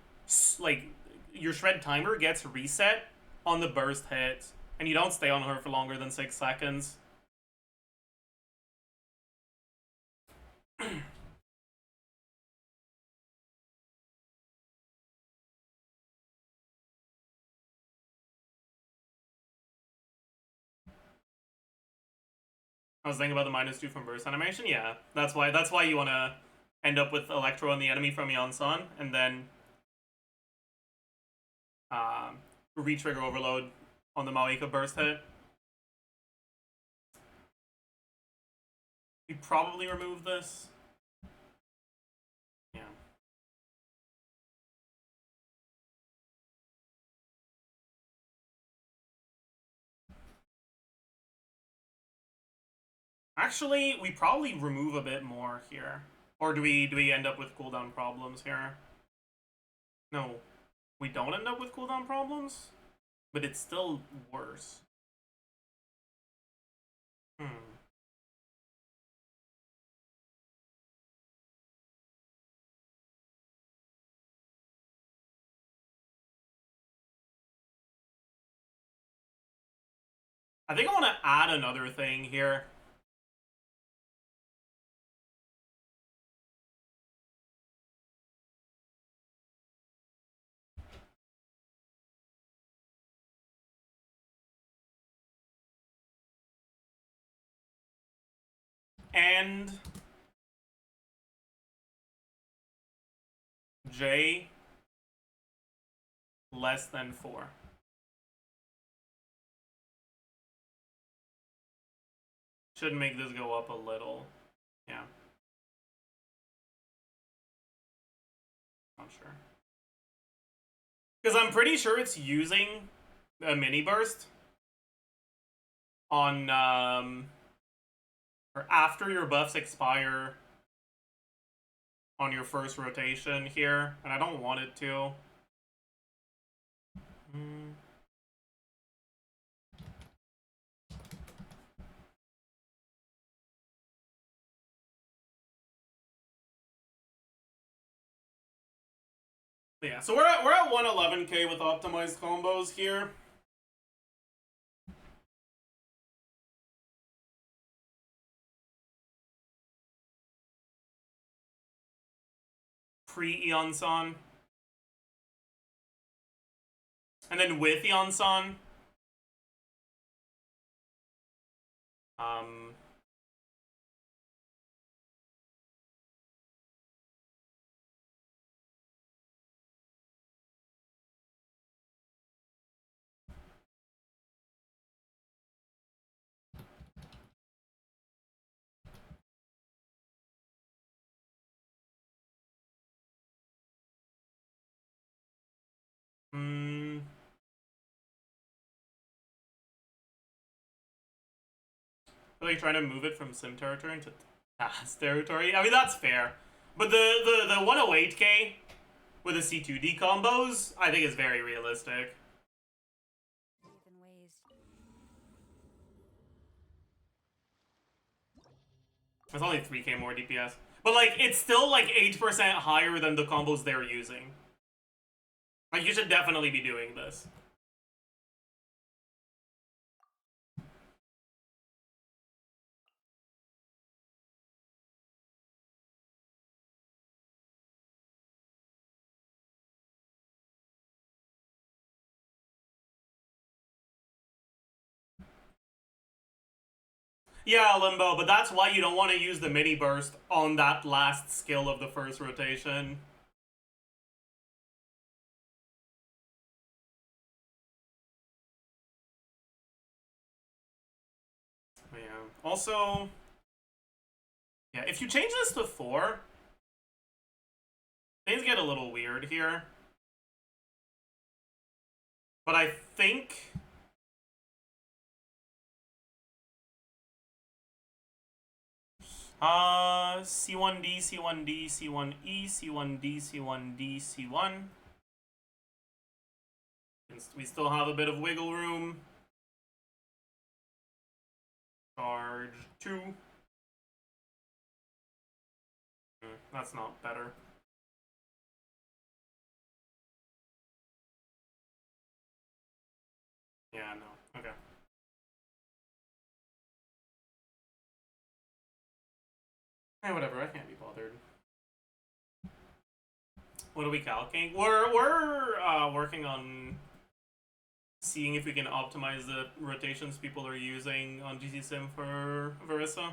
timer gets reset on the burst hit, and you don't stay on her for longer than 6 seconds. I was thinking about the -2 from burst animation. Yeah, that's why you want to end up with Electro on the enemy from Eonson, and then re-trigger overload on the Maoika burst hit. We probably remove this. Yeah. Actually, we probably remove a bit more here. Or do we end up with cooldown problems here? No. We don't end up with cooldown problems? But it's still worse. I think I want to add another thing here. And J less than 4. Should make this go up a little. Yeah. Not sure. Because I'm pretty sure it's using a mini burst on or after your buffs expire on your first rotation here, and I don't want it to. Yeah, so we're at 111k with optimized combos here. Pre-Eonson. And then with Eonson. Are they trying to move it from sim territory into task territory? I mean, that's fair. But the 108k with the C2D combos, I think is very realistic. It's only 3k more DPS. But, like, it's still, like, 8% higher than the combos they're using. Like, you should definitely be doing this. Yeah, Limbo, but that's why you don't want to use the mini burst on that last skill of the first rotation. Yeah. Also, yeah, if you change this to 4, things get a little weird here. But I think... C1D, C1D, C1E, C1D, C1D, C1. We still have a bit of wiggle room. Charge 2. That's not better. Yeah, no. Okay. Eh, whatever, I can't be bothered. What are we calculating? We're working on seeing if we can optimize the rotations people are using on GC Sim for Verissa.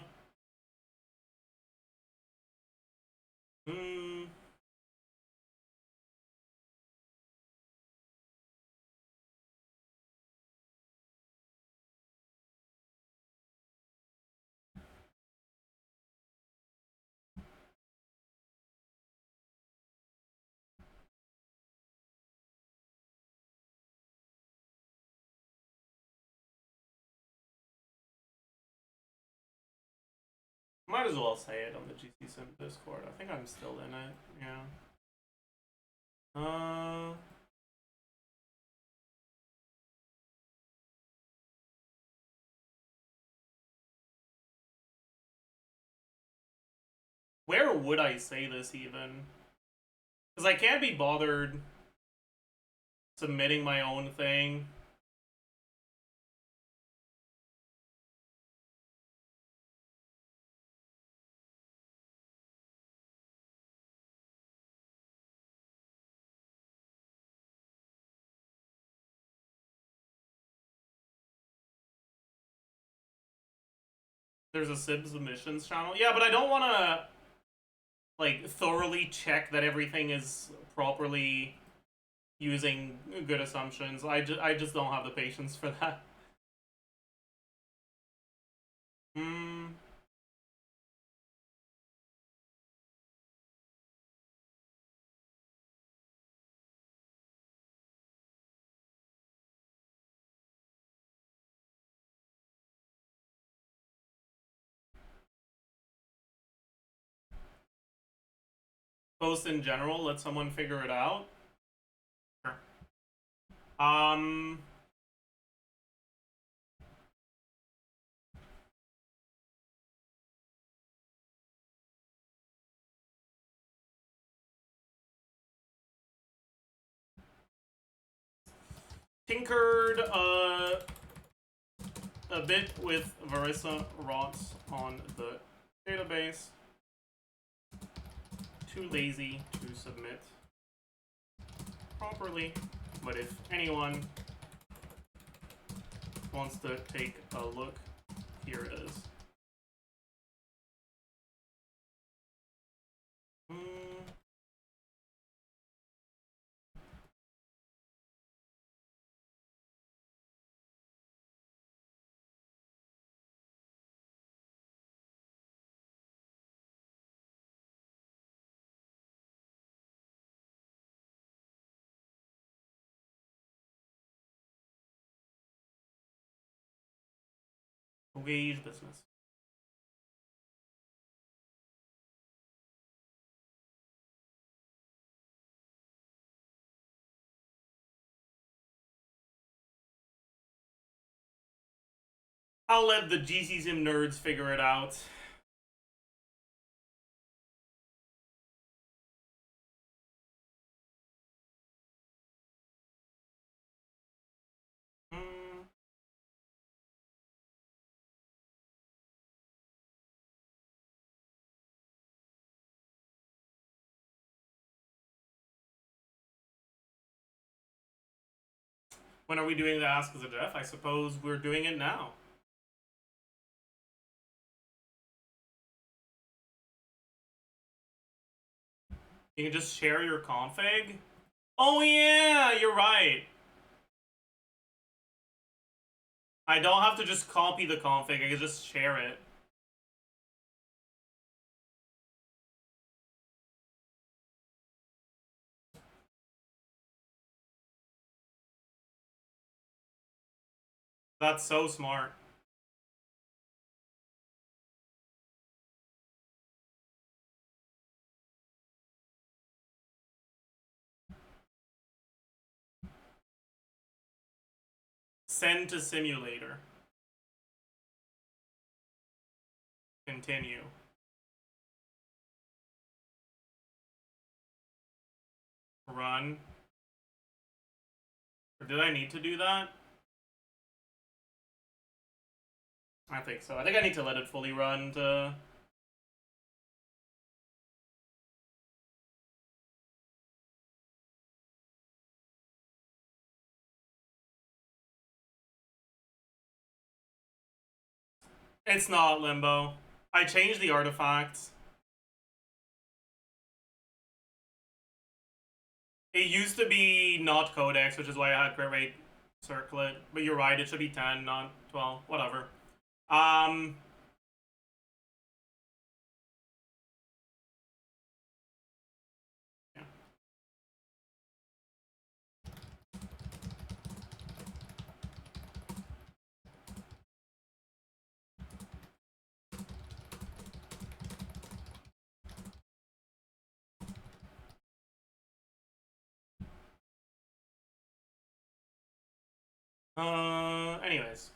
Might as well say it on the GC Sim Discord. I think I'm still in it. Yeah. Where would I say this even? Because I can't be bothered submitting my own thing. There's a Sib submissions channel. Yeah, but I don't want to like thoroughly check that everything is properly using good assumptions. I just don't have the patience for that. Post in general, let someone figure it out. Sure. Tinkered a bit with Verissa rots on the database. Too lazy to submit properly, but if anyone wants to take a look, here it is. Wage business. I'll let the GC Sim nerds figure it out. When are we doing the Ask ZAJEF? I suppose we're doing it now. You can just share your config? Oh yeah, you're right. I don't have to just copy the config, I can just share it. That's so smart. Send to simulator. Continue. Run. Or did I need to do that? I think so. I think I need to let it fully run to... It's not Limbo. I changed the artifacts. It used to be not Codex, which is why I had Crit Rate Circlet. But you're right, it should be 10, not 12. Whatever. Yeah. Anyways.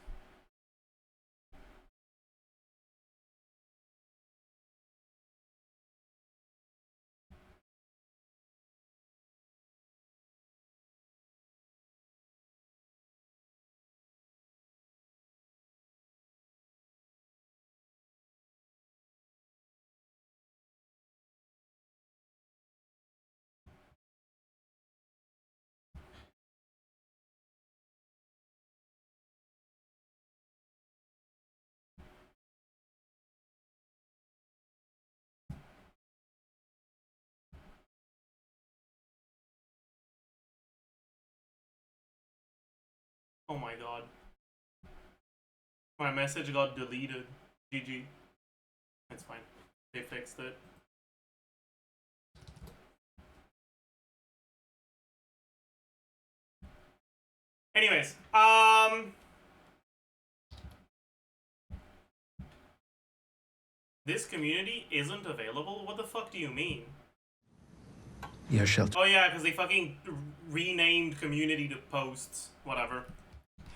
Oh my god. My message got deleted. GG. It's fine. They fixed it. Anyways, this community isn't available? What the fuck do you mean? Your shelter. Oh yeah, because they fucking renamed community to posts. Whatever.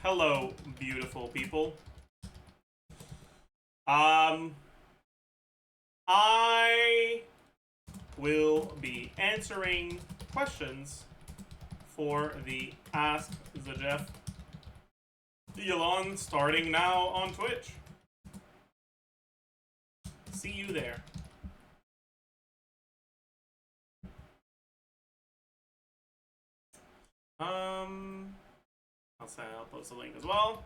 Hello, beautiful people. I will be answering questions for the Ask Zajef YELAN starting now on Twitch. See you there. I'll post a link as well.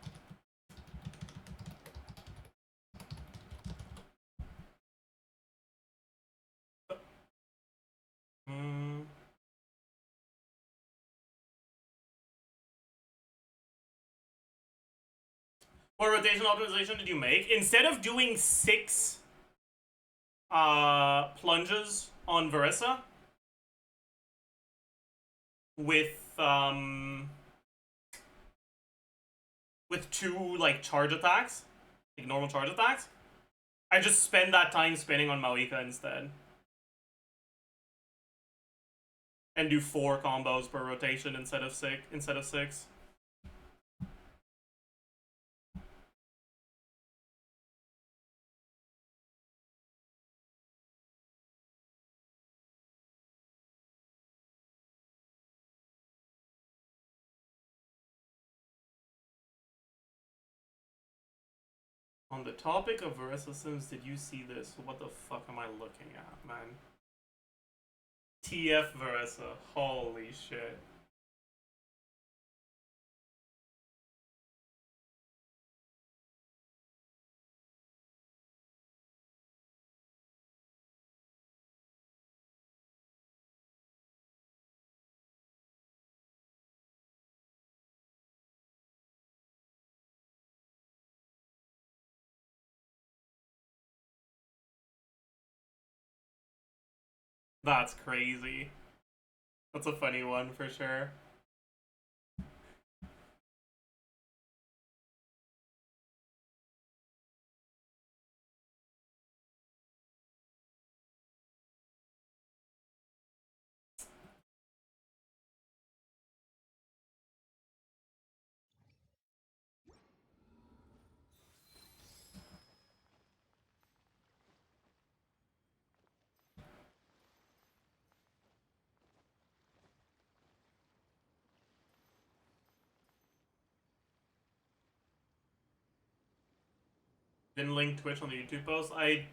What rotation optimization did you make? Instead of doing 6 plunges on Verissa with 2 like charge attacks, like normal charge attacks, I just spend that time spinning on Maoika instead. And do 4 combos per rotation instead of 6. On the topic of Verissa Sims, did you see this? What the fuck am I looking at, man? TF Verissa. Holy shit. That's crazy. That's a funny one for sure. Didn't link Twitch on the YouTube post. I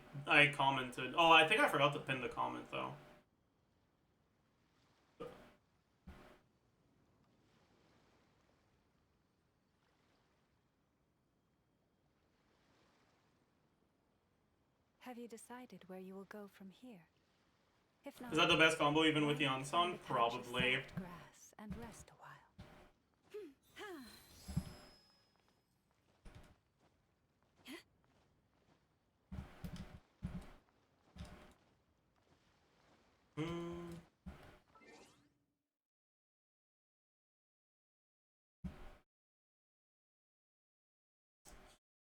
commented. Oh, I think I forgot to pin the comment though. Have you decided wwhere you will go from here? If not, Is that the best combo even with the find Yansan? a patch of Probably. soft grass and rest a while. Hmm.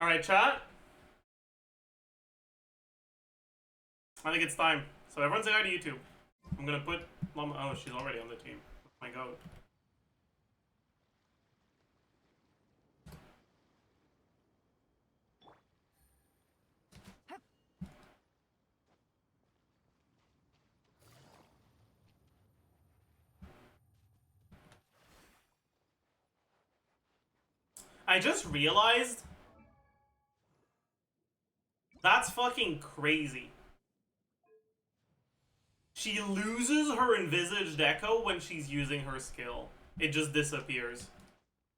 Alright, chat. I think it's time. So everyone say hi to YouTube. I'm gonna put Mama. Oh, she's already on the team. Oh my god. I just realized that's fucking crazy. She loses her envisaged echo when she's using her skill. It just disappears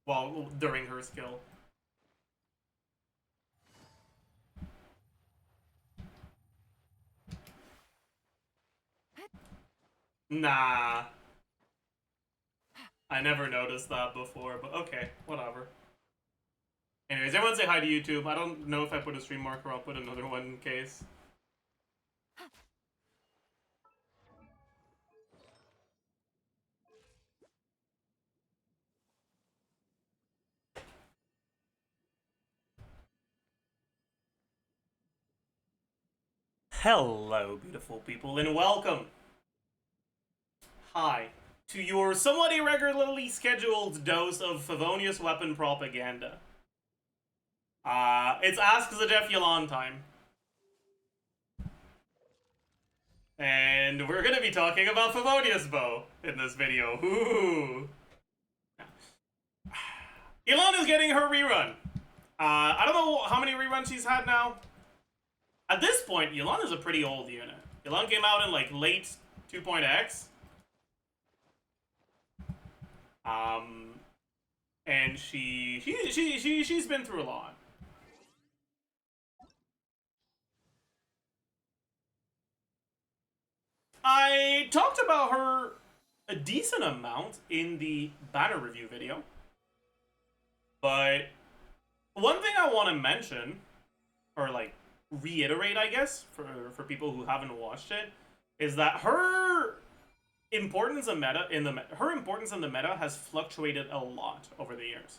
while during her skill. Nah. I never noticed that before, but okay, whatever. Anyways, everyone say hi to YouTube. I don't know if I put a stream marker, I'll put another one in case. Hello, beautiful people, and welcome. Hi. To your somewhat irregularly scheduled dose of Favonius weapon propaganda. It's Ask Zajef YELAN time. And we're gonna be talking about Favonius Bow in this video. Ooh. YELAN is getting her rerun. I don't know how many reruns she's had now. At this point, YELAN is a pretty old unit. YELAN came out in like late 2.x. And she's been through a lot. I talked about her a decent amount in the banner review video. But one thing I want to mention, or like reiterate, I guess, for people who haven't watched it, is that her importance in the meta has fluctuated a lot over the years.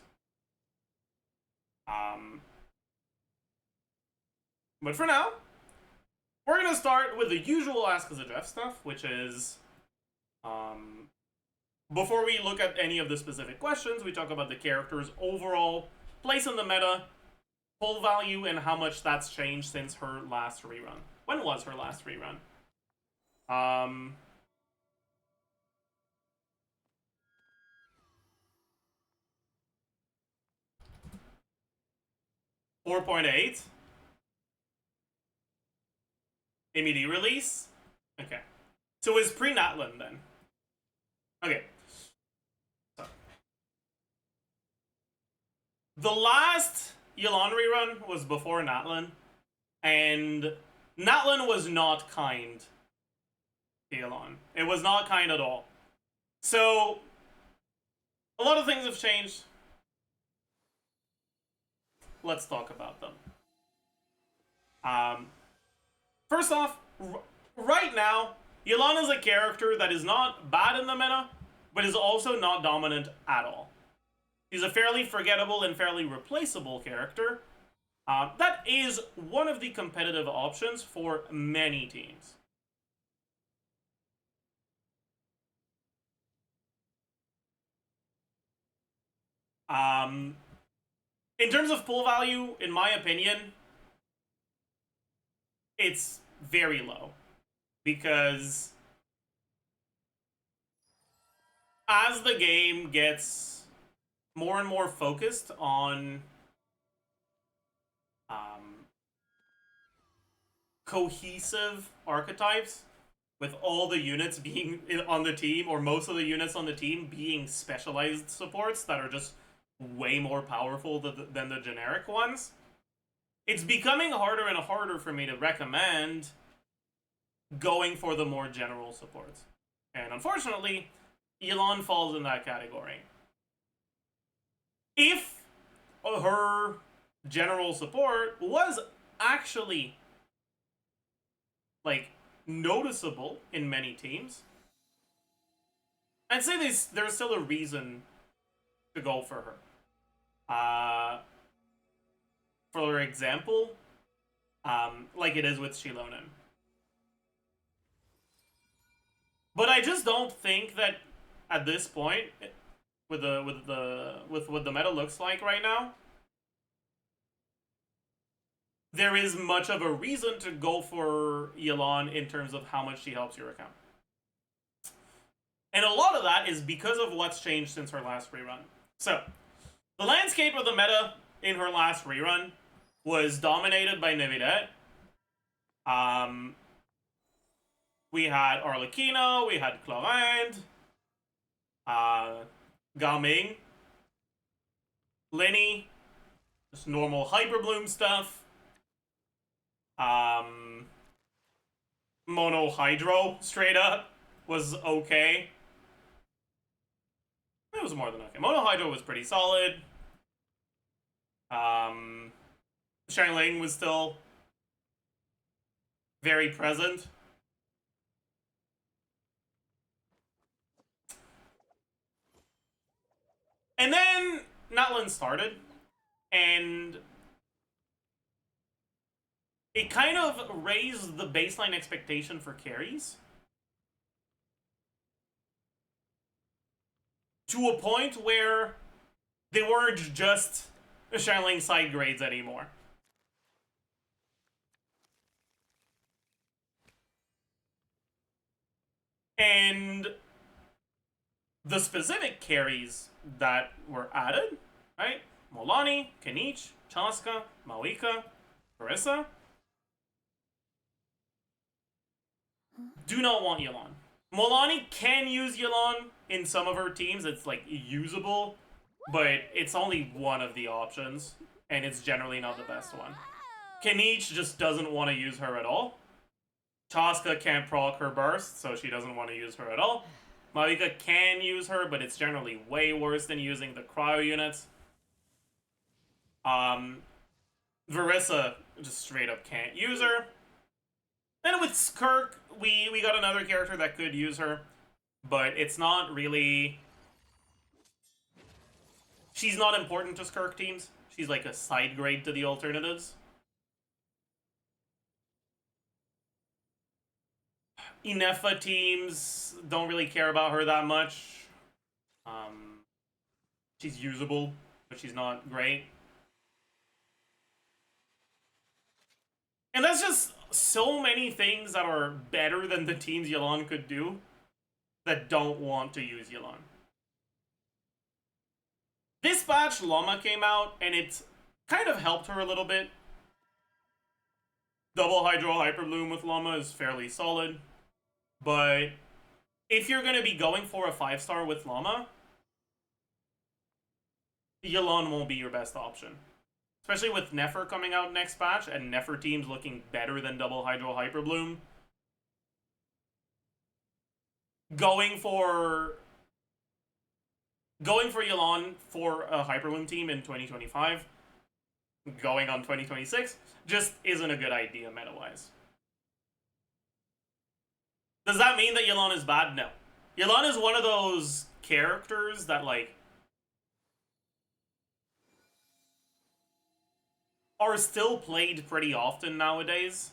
But for now, we're gonna start with the usual Ask Zajef stuff, which is, before we look at any of the specific questions, we talk about the character's overall place in the meta, pull value, and how much that's changed since her last rerun. When was her last rerun? 4.8? AMD release? Okay. So it's pre-Natlan then. Okay. So. The last YELAN rerun was before Natlan, and Natlan was not kind to YELAN. It was not kind at all. So, a lot of things have changed. Let's talk about them. First off, right now, YELAN is a character that is not bad in the meta, but is also not dominant at all. She's a fairly forgettable and fairly replaceable character. That is one of the competitive options for many teams. In terms of pull value, in my opinion, it's very low. Because as the game gets more and more focused on cohesive archetypes, with all the units being on the team, or most of the units on the team being specialized supports that are just way more powerful than the generic ones, it's becoming harder and harder for me to recommend going for the more general supports. And unfortunately, YELAN falls in that category. If her general support was actually, like, noticeable in many teams, I'd say there's still a reason to go for her. For example, like it is with Shilonen. But I just don't think that at this point, with what the meta looks like right now, there is much of a reason to go for YELAN in terms of how much she helps your account. And a lot of that is because of what's changed since her last rerun. So, the landscape of the meta in her last rerun was dominated by Nevidette. We had Arlecchino, we had Clorinde, Gaming, Lenny, just normal Hyperbloom stuff, Mono Hydro, straight up, was okay. It was more than okay. Mono Hydro was pretty solid. Xiangling was still very present. And then Natlan started, and it kind of raised the baseline expectation for carries to a point where they weren't just Xiangling side grades anymore. And the specific carries that were added, right? Molani, Kanich, Chaska, Mawika, Carissa, do not want YELAN. Molani can use YELAN in some of her teams. It's like usable, but it's only one of the options, and it's generally not the best one. Kanich just doesn't want to use her at all. Chaska can't proc her burst, so she doesn't want to use her at all. Mawika can use her, but it's generally way worse than using the cryo units. Verissa just straight up can't use her. Then with Skirk, we got another character that could use her, but it's not really... She's not important to Skirk teams. She's like a side grade to the alternatives. Inefa teams don't really care about her that much. She's usable, but she's not great. And that's just so many things that are better than the teams YELAN could do that don't want to use YELAN. This patch, Llama came out, and it kind of helped her a little bit. Double Hydro Hyperbloom with Llama is fairly solid. But if you're going to be going for a 5-star with Llama, YELAN won't be your best option. Especially with Nefer coming out next patch, and Nefer teams looking better than Double Hydro Hyperbloom. Going for YELAN for a Hyperbloom team in 2025, going on 2026, just isn't a good idea meta-wise. Does that mean that YELAN is bad? No. YELAN is one of those characters that, like, are still played pretty often nowadays.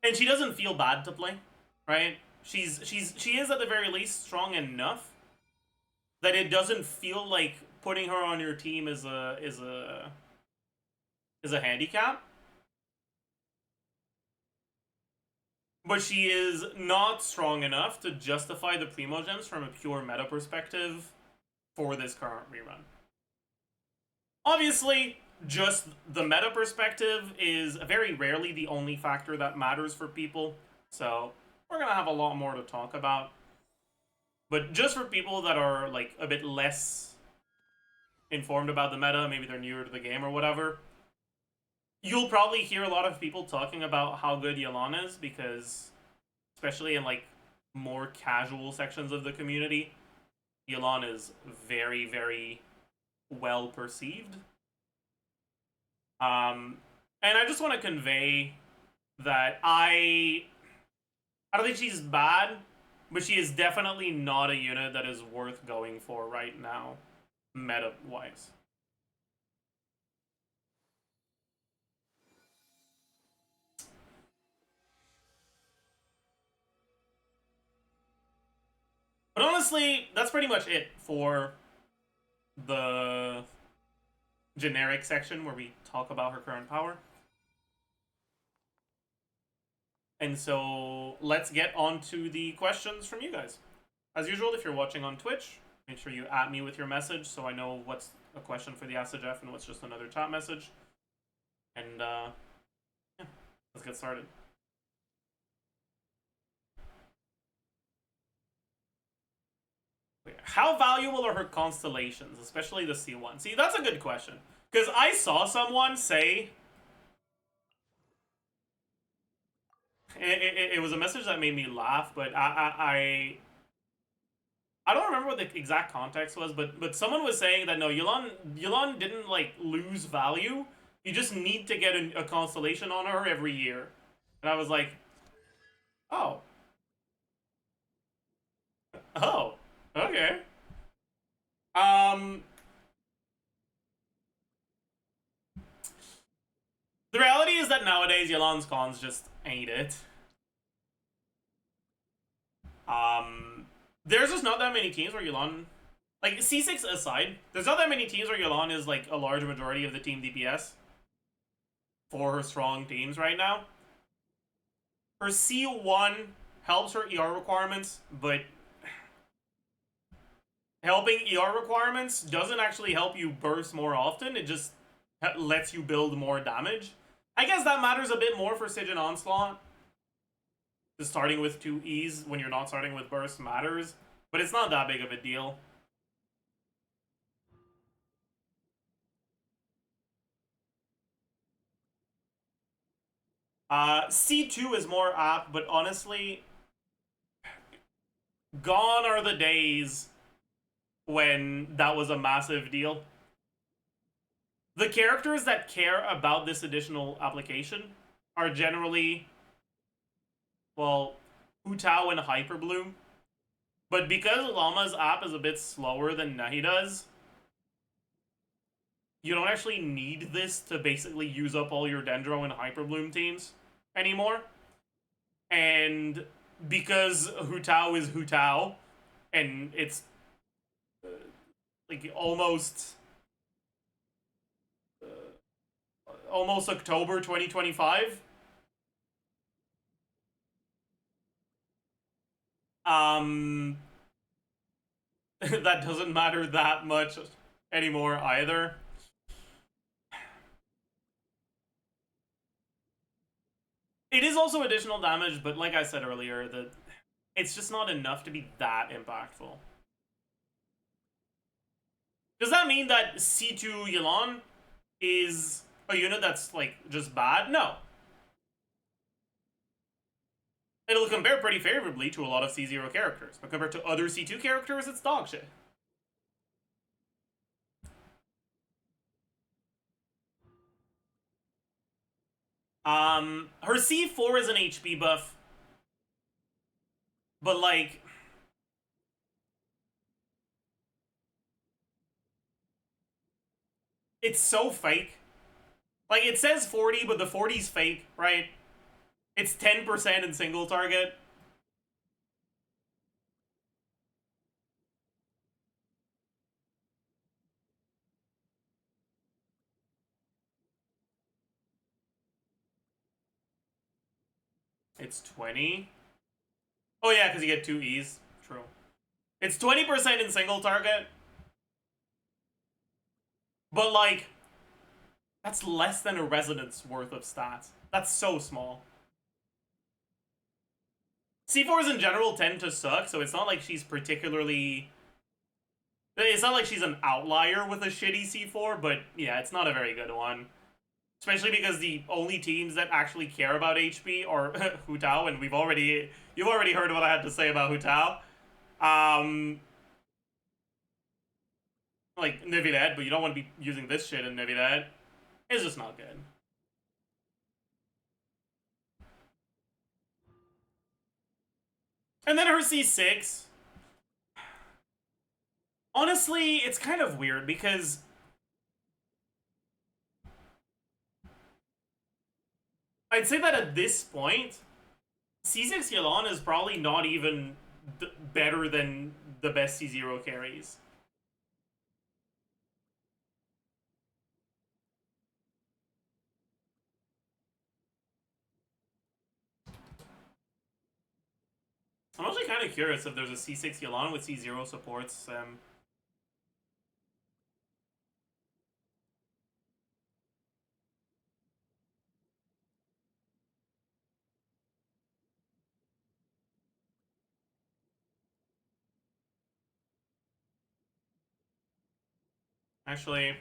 And she doesn't feel bad to play, right? She is at the very least strong enough that it doesn't feel like putting her on your team is a handicap. But she is not strong enough to justify the Primogems from a pure meta perspective for this current rerun. Obviously, just the meta perspective is very rarely the only factor that matters for people, so we're gonna have a lot more to talk about. But just for people that are, like, a bit less informed about the meta, maybe they're newer to the game or whatever, you'll probably hear a lot of people talking about how good YELAN is, because, especially in, like, more casual sections of the community, YELAN is very, very well perceived. And I just want to convey that I don't think she's bad, but she is definitely not a unit that is worth going for right now, meta-wise. But honestly, that's pretty much it for the generic section where we talk about her current power. And so let's get on to the questions from you guys. As usual, if you're watching on Twitch, make sure you at me with your message so I know what's a question for the ZAJEF and what's just another chat message. And yeah, let's get started. How valuable are her constellations, especially the C1? See, that's a good question. Because I saw someone say... It was a message that made me laugh, but I don't remember what the exact context was, but someone was saying that, no, YELAN didn't, like, lose value. You just need to get a constellation on her every year. And I was like, oh. Oh, okay. The reality is that nowadays YELAN's cons just ain't it. There's just not that many teams where YELAN, like, C6 aside, there's not that many teams where YELAN is, like, a large majority of the team DPS for her strong teams right now. Her C1 helps her ER requirements, but helping ER requirements doesn't actually help you burst more often. It just lets you build more damage. I guess that matters a bit more for Siege and Onslaught. Just starting with 2 E's when you're not starting with burst matters, but it's not that big of a deal. C2 is more apt, but honestly, gone are the days when that was a massive deal. The characters that care about this additional application are generally, well, Hu Tao and Hyperbloom. But because Llama's app is a bit slower than Nahida's, you don't actually need this to basically use up all your Dendro and Hyperbloom teams anymore. And because Hu Tao is Hu Tao, and it's like almost October 2025, that doesn't matter that much anymore either. It is also additional damage, but like I said earlier, it's just not enough to be that impactful. Does that mean that C2 YELAN is a unit that's, like, just bad? No. It'll compare pretty favorably to a lot of C0 characters, but compared to other C2 characters, it's dog shit. Her C4 is an HP buff, but like, it's so fake. Like, it says 40, but the 40's fake, right? It's 10% in single target. It's 20. Oh yeah, because you get 2 E's. True. It's 20% in single target. But like, that's less than a resonance worth of stats. That's so small. C4s in general tend to suck, so it's not like she's particularly... It's not like she's an outlier with a shitty C4, but yeah, it's not a very good one. Especially because the only teams that actually care about HP are Hu Tao, and you've already heard what I had to say about Hu Tao. Like Navidad, but you don't want to be using this shit in Navidad. It's just not good. And then her C6. Honestly, it's kind of weird because I'd say that at this point, C6 YELAN is probably not even better than the best C0 carries. I'm actually kind of curious if there's a C6 YELAN with C0 supports. Actually,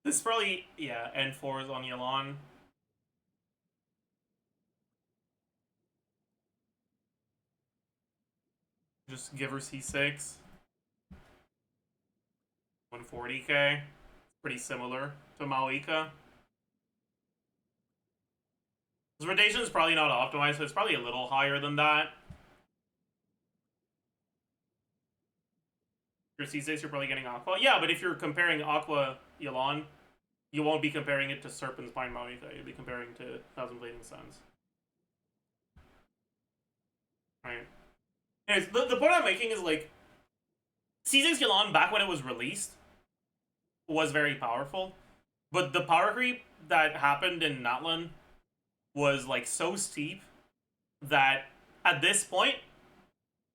this is probably, yeah, N4 is on YELAN. Just give her C6. 140k. Pretty similar to Malika. His rotation is probably not optimized, so it's probably a little higher than that. Your C6, you're probably getting Aqua. Yeah, but if you're comparing Aqua YELAN, you won't be comparing it to Serpent's Spine Malika. You'll be comparing to Thousand Blading Suns. Right. Anyways, the point I'm making is, like, C6 YELAN, back when it was released, was very powerful. But the power creep that happened in Natlan was, like, so steep that at this point,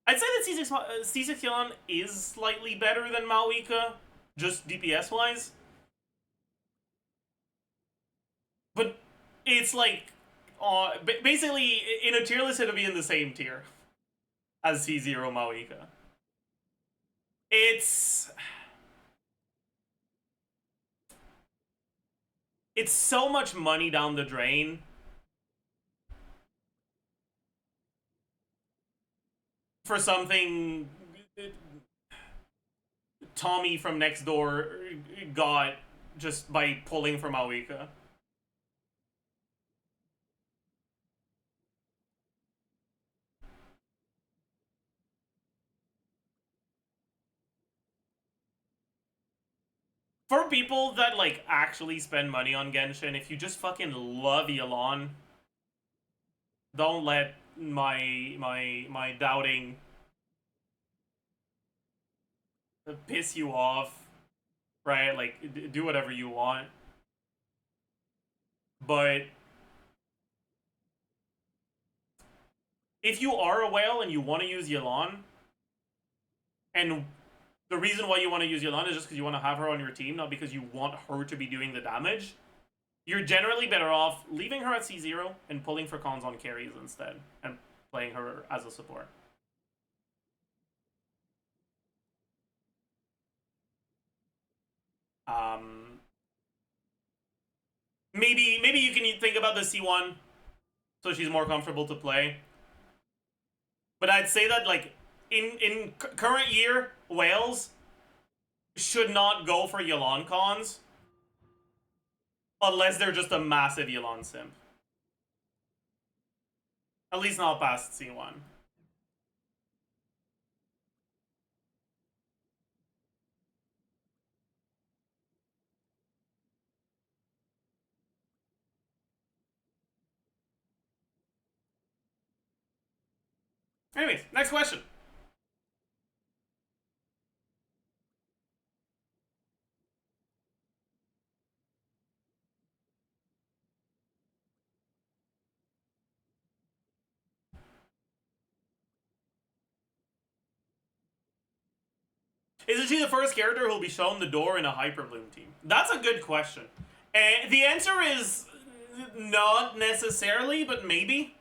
I'd say that C6 YELAN is slightly better than Malika, just DPS-wise. But it's like, basically, in a tier list, it'll be in the same tier as C0 Malika. It's so much money down the drain for something Tommy from next door got just by pulling from Malika. For people that, like, actually spend money on Genshin, if you just fucking love YELAN, don't let my doubting piss you off, right? Like, do whatever you want. But if you are a whale and you want to use YELAN, and the reason why you want to use YELAN is just because you want to have her on your team, not because you want her to be doing the damage, you're generally better off leaving her at C0 and pulling for cons on carries instead, and playing her as a support. Maybe you can think about the C1 so she's more comfortable to play. But I'd say that, like, in current year, Wales should not go for YELAN cons unless they're just a massive YELAN simp. At least not past C1. Anyways, next question. Is she the first character who will be shown the door in a Hyperbloom team? That's a good question. And the answer is not necessarily, but maybe.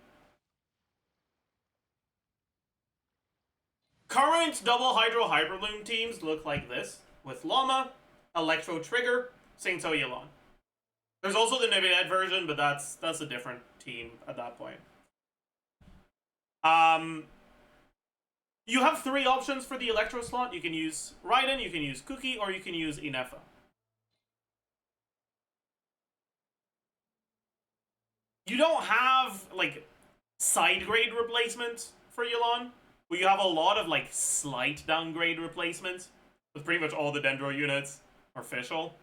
Current double Hydro Hyperbloom teams look like this, with Llama, Electro Trigger, Sainto YELAN. There's also the Nevinet version, but that's a different team at that point. You have 3 options for the Electro slot. You can use Raiden, you can use Cookie, or you can use Inefa. You don't have, like, side grade replacements for YELAN, where you have a lot of, like, slight downgrade replacements, with pretty much all the Dendro units are official.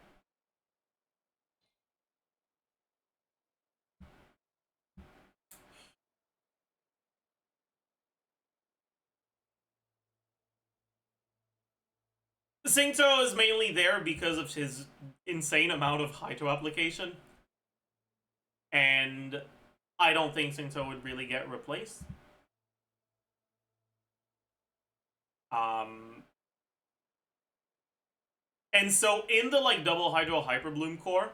Sainto is mainly there because of his insane amount of Hydro application. And I don't think Sainto would really get replaced. And so in the, like, double Hydro Hyperbloom core,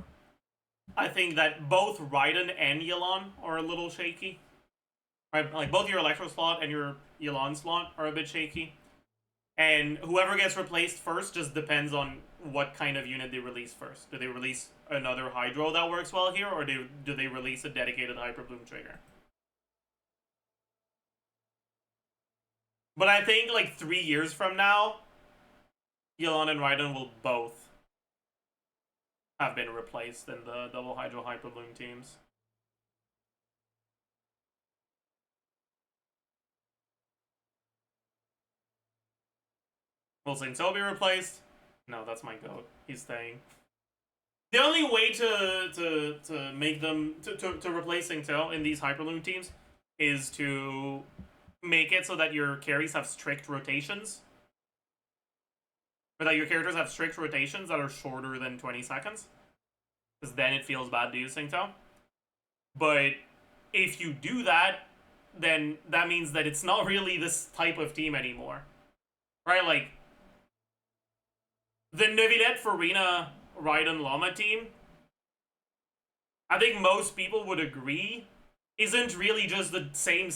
I think that both Raiden and YELAN are a little shaky. Right? Like, both your Electro slot and your YELAN slot are a bit shaky. And whoever gets replaced first just depends on what kind of unit they release first. Do they release another Hydro that works well here, or do they release a dedicated Hyperbloom trigger? But I think, like, 3 years from now, YELAN and Raiden will both have been replaced in the double Hydro Hyperbloom teams. Will Sainto be replaced? No, that's my goat. He's staying. The only way to make them to replace Sainto in these Hyperloom teams is to make it so that your carries have strict rotations. Or that your characters have strict rotations that are shorter than 20 seconds. Because then it feels bad to use Sainto. But if you do that, then that means that it's not really this type of team anymore. Right? Like, the Nevinet Farina Raiden Llama team, I think most people would agree, isn't really just the same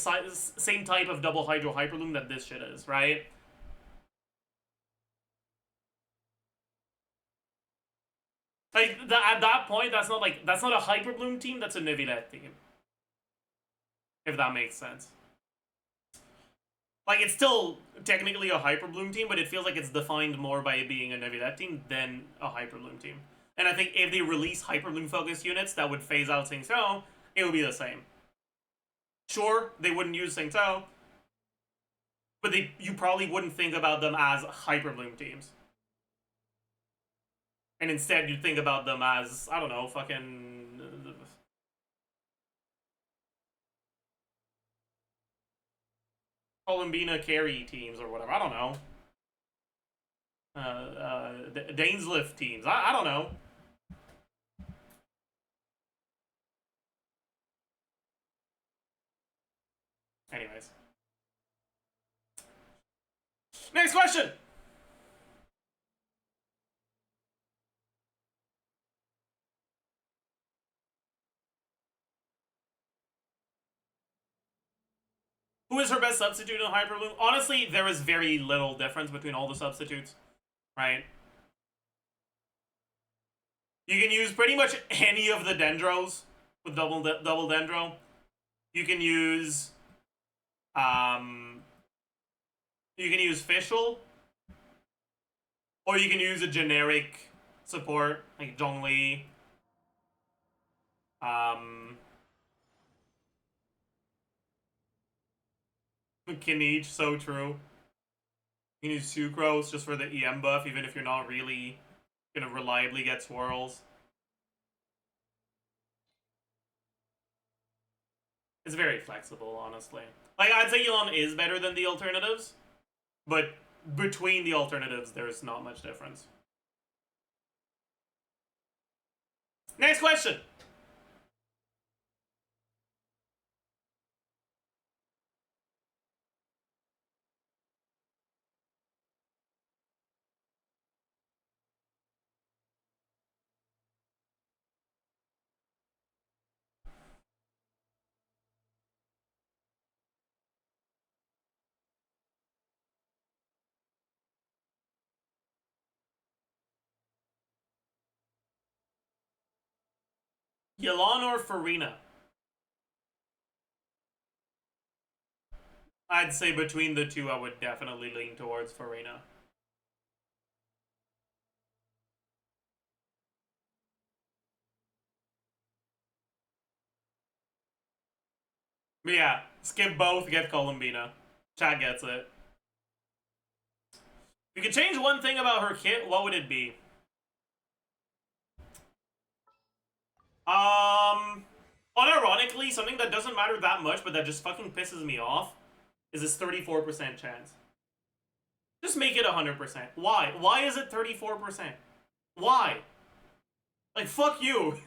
type of double Hydro Hyperloom that this shit is, right? Like, at that point, that's not a Hyperbloom team, that's a Nevinet team. If that makes sense. Like, it's still technically a Hyperbloom team, but it feels like it's defined more by being a Nevinet team than a Hyperbloom team. And I think if they release Hyperbloom-focused units that would phase out Sainto, it would be the same. Sure, they wouldn't use Sainto, but you probably wouldn't think about them as Hyperbloom teams. And instead, you'd think about them as, I don't know, fucking Columbina carry teams or whatever. I don't know. Dainslift teams. I don't know. Anyways. Next question! Who is her best substitute in Hyperbloom? Honestly, there is very little difference between all the substitutes, right? You can use pretty much any of the Dendros with double Dendro. You can use You can use Fischl, or you can use a generic support like Zhongli. Kinich, so true. You can use Sucrose just for the EM buff, even if you're not really gonna reliably get swirls. It's very flexible, honestly. Like, I'd say YELAN is better than the alternatives, but between the alternatives, there's not much difference. Next question. YELAN or Farina? I'd say between the two, I would definitely lean towards Farina. But yeah, skip both, get Columbina. Chat gets it. If you could change one thing about her kit, what would it be? Unironically, something that doesn't matter that much, but that just fucking pisses me off, is this 34% chance. Just make it 100%. Why? Why is it 34%? Why? Like, fuck you.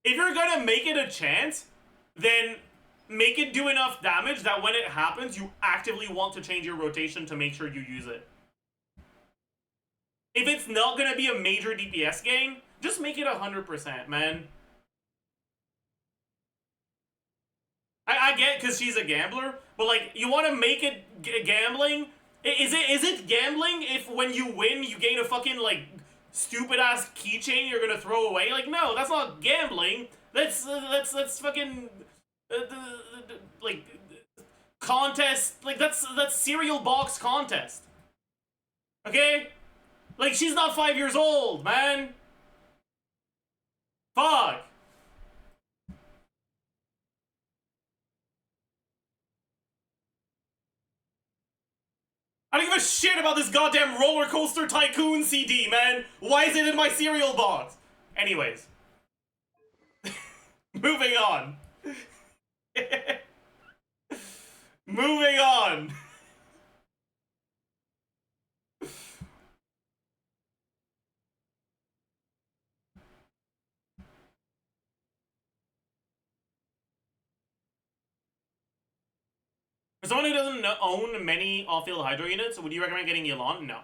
If you're gonna make it a chance, then make it do enough damage that when it happens, you actively want to change your rotation to make sure you use it. If it's not gonna be a major DPS gain, just make it 100%, man. I get because she's a gambler, but like, you want to make it gambling? Is it gambling if when you win you gain a fucking like stupid ass keychain you're gonna throw away? Like, no, that's not gambling. That's fucking like contest. Like that's cereal box contest. Okay, like she's not 5 years old, man. Fuck. I don't give a shit about this goddamn Roller Coaster Tycoon CD, man. Why is it in my cereal box? Anyways. Moving on. Moving on. For someone who doesn't own many off-field Hydro units, would you recommend getting YELAN? No.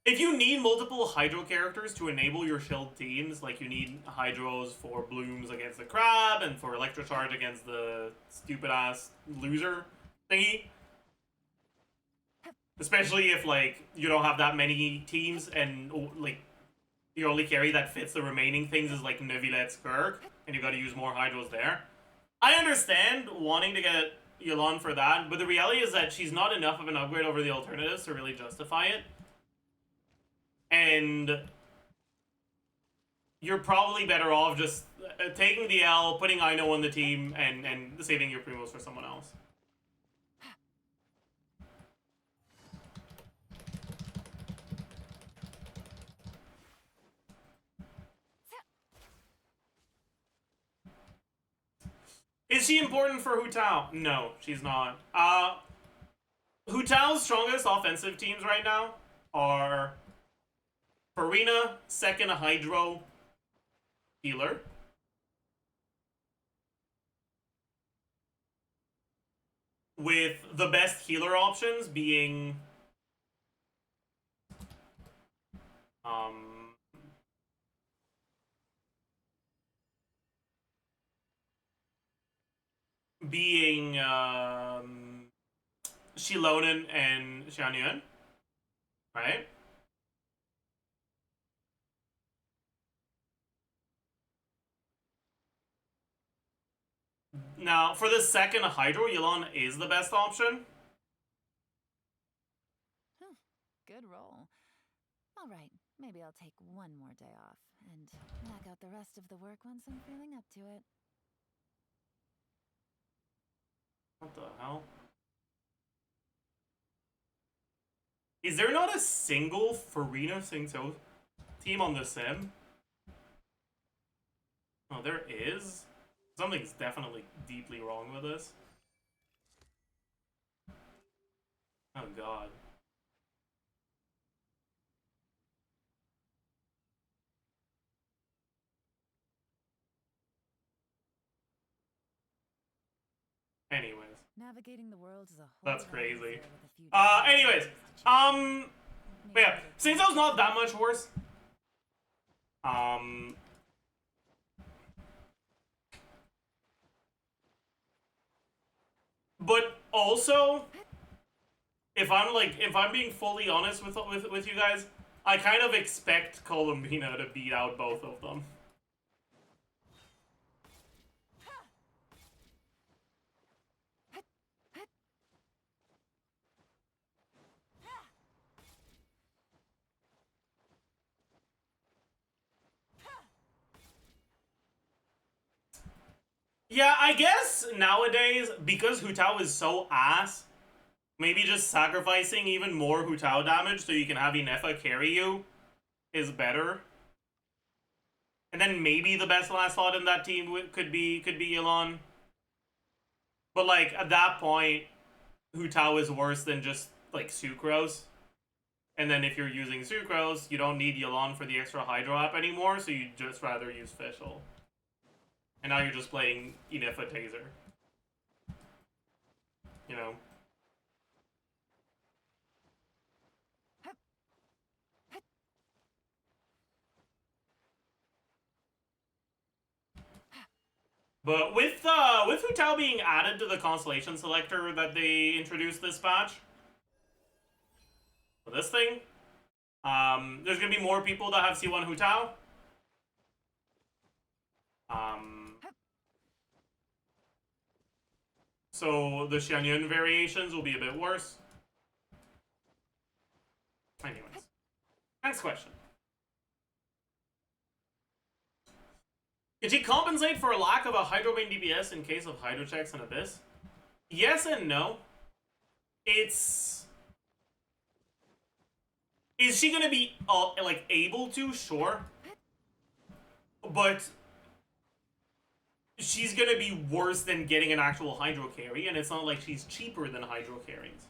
If you need multiple Hydro characters to enable your shield teams, like you need Hydros for Blooms against the Crab and for Electrocharge against the stupid-ass loser thingy, especially if, like, you don't have that many teams and, like, the only carry that fits the remaining things is like Neuvillette Skirk, and you gotta use more Hydros there. I understand wanting to get YELAN for that, but the reality is that she's not enough of an upgrade over the alternatives to really justify it. And you're probably better off just taking the L, putting Aino on the team, and saving your Primos for someone else. Is she important for Hu Tao? No, she's not. Hu Tao's strongest offensive teams right now are Farina, second Hydro, healer. With the best healer options being Shilonen and Xianyuan, right? Now, for the second Hydro, YELAN is the best option. Good roll. All right, maybe I'll take one more day off and knock out the rest of the work once I'm feeling up to it. What the hell? Is there not a single Farina Singto team on the sim? Oh, there is? Something's definitely deeply wrong with this. Oh god. Anyways. Navigating the world is a whole That's lot crazy. easier with a few Anyways. different choices to choose. But yeah, Singto's not that much worse. But also, if I'm being fully honest with you guys, I kind of expect Columbina to beat out both of them. Yeah, I guess nowadays, because Hu Tao is so ass, maybe just sacrificing even more Hu Tao damage so you can have Inefa carry you is better. And then maybe the best last slot in that team could be YELAN. But like at that point, Hu Tao is worse than just like Sucrose. And then if you're using Sucrose, you don't need YELAN for the extra Hydro App anymore, so you'd just rather use Fischl. And now you're just playing Inefa Taser. You know? But with Hu Tao being added to the Constellation Selector that they introduced this patch, for this thing, there's gonna be more people that have C1 Hu Tao. So the Xianyun variations will be a bit worse. Anyways. Next question. Did he compensate for a lack of a Hydro main DPS in case of Hydro checks and Abyss? Yes and no. Is she gonna be, like, able to? Sure. But she's gonna be worse than getting an actual Hydro carry, and it's not like she's cheaper than Hydro carries.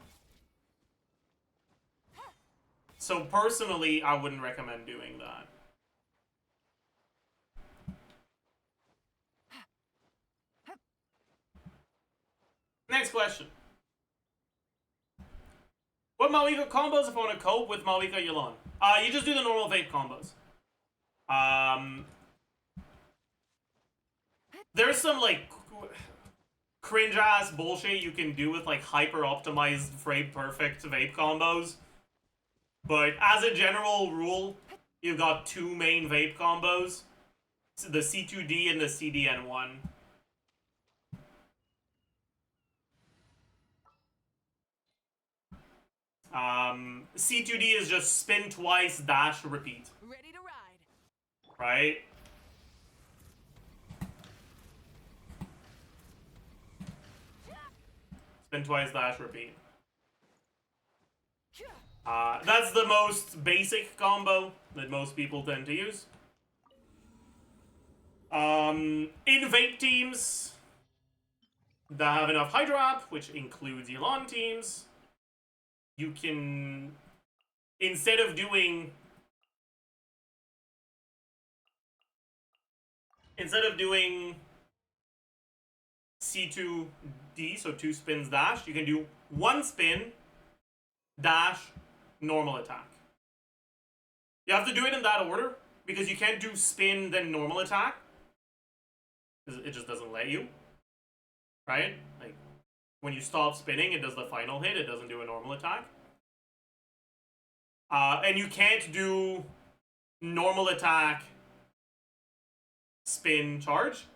So personally, I wouldn't recommend doing that. Next question. What Mawika combos if I want to cope with Mawika YELAN? You just do the normal vape combos. There's some, like, cringe-ass bullshit you can do with, like, hyper-optimized, frame-perfect vape combos. But as a general rule, you've got two main vape combos. The C2D and the CDN1. C2D is just spin twice, dash, repeat. Ready to ride. Right? Spin twice, dash, repeat. That's the most basic combo that most people tend to use. In vape teams that have enough Hydro App, which includes YELAN teams, you can, instead of doing C2D, so 2 spins dash, you can do 1 spin, dash, normal attack. You have to do it in that order, because you can't do spin, then normal attack. Because it just doesn't let you. Right? Like, when you stop spinning, it does the final hit, it doesn't do a normal attack. And you can't do normal attack, spin, charge.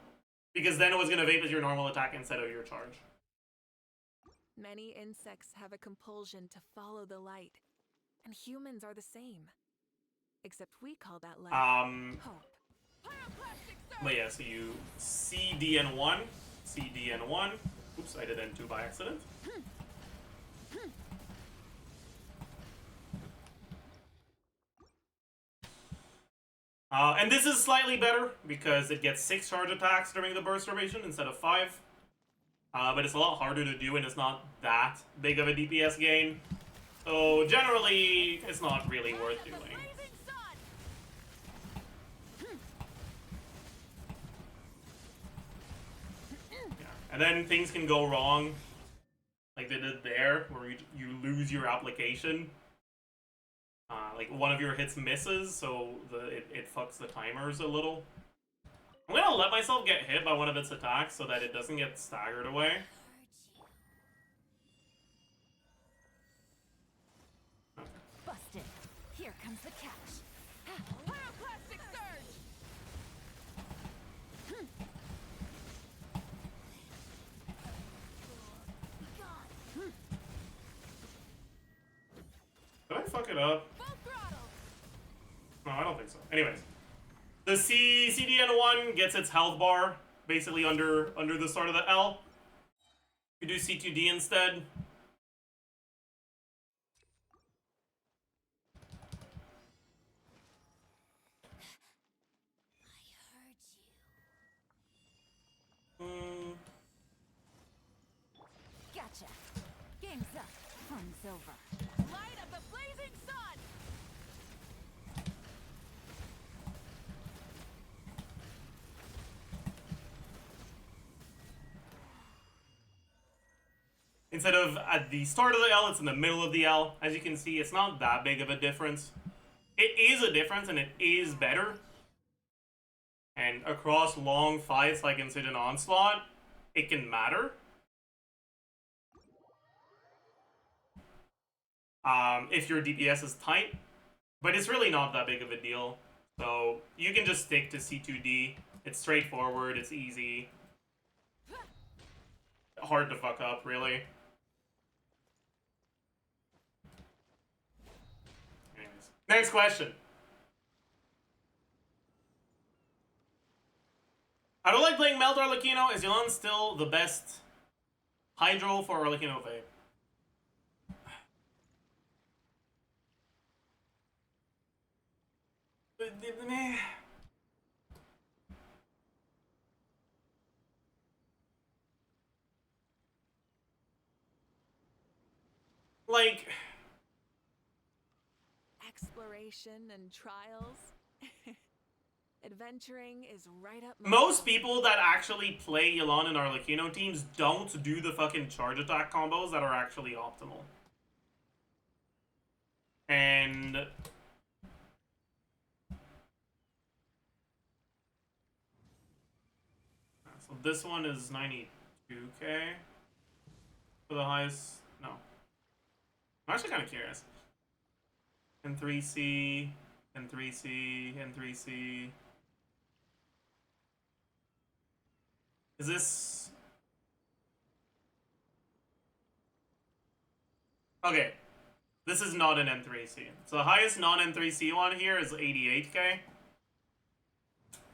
Because then it was gonna vape as your normal attack instead of your charge. Many insects have a compulsion to follow the light, and humans are the same. Except we call that light hope. But yeah, so you CDN1, CDN1. Oops, I did N2 by accident. And this is slightly better because it gets 6 charge attacks during the burst duration instead of 5. But it's a lot harder to do and it's not that big of a DPS gain. So generally, it's not really worth doing. Yeah. And then things can go wrong, like they did there, where you lose your application. Like one of your hits misses, so it fucks the timers a little. I'm gonna let myself get hit by one of its attacks so that it doesn't get staggered away. Busted. Here comes the catch. Pyroclastic surge. Did I fuck it up? No, I don't think so. Anyways, the CDN1 gets its health bar basically under the start of the L. You do C2D instead. Gotcha. Game's up. Fun's over. Light up the blazing sun. Instead of at the start of the L, it's in the middle of the L. As you can see, it's not that big of a difference. It is a difference, and it is better. And across long fights like in Siege and Onslaught, it can matter. If your DPS is tight. But it's really not that big of a deal. So you can just stick to C2D. It's straightforward, it's easy. Hard to fuck up, really. Anyways. Next question. I don't like playing Melt Arlecchino. Is YELAN still the best Hydro for Arlecchino Vape? Like, Exploration and trials. Adventuring is right up my most alley. people that actually play YELAN and Arlecchino teams don't do the fucking charge attack combos that are actually optimal. And so this one is 92k for the highest. No, I'm actually kind of curious. N3C, N3C, N3C. Is this okay? This is not an N3C. So the highest non-N3C one here is 88k.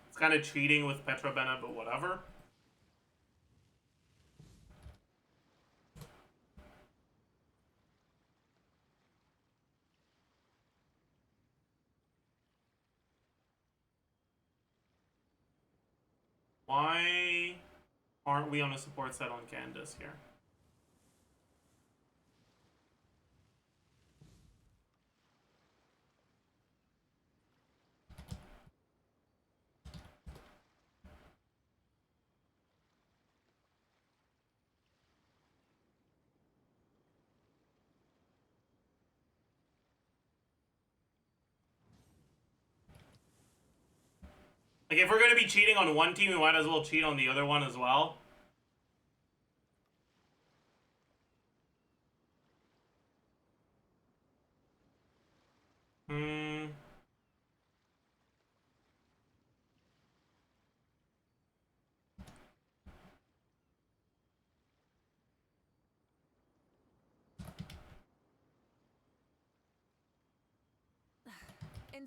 It's kind of cheating with Petra Bennett, but whatever. Why aren't we on a support set on Candace here? Like, if we're going to be cheating on one team, we might as well cheat on the other one as well.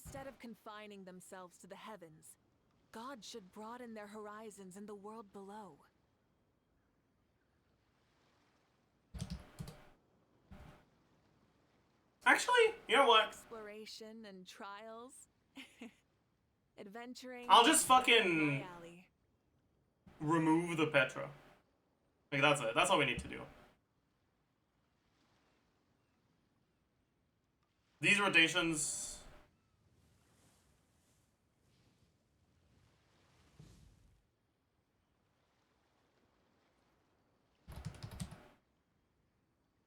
Instead of confining themselves to the heavens, gods should broaden their horizons in the world below. Actually, you know what? Exploration and trials. Adventuring. I'll just right up fucking my alley. remove the Petra. Like, that's it. That's all we need to do. These rotations...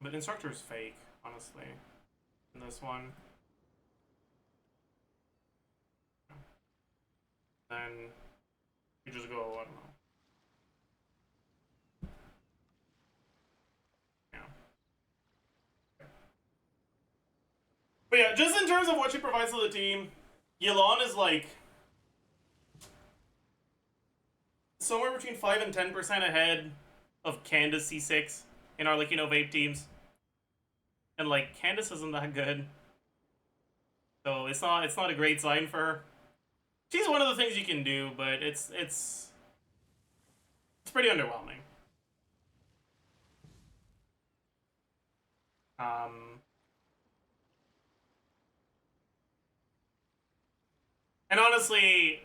But instructor is fake, honestly, in this one. Then you just go, I don't know. Yeah. But yeah, just in terms of what she provides to the team, YELAN is like somewhere between 5 and 10% ahead of Candace C6 in our, like, you know, vape teams. And like Candace isn't that good. So it's not a great sign for her. She's one of the things you can do, but it's pretty underwhelming. And honestly,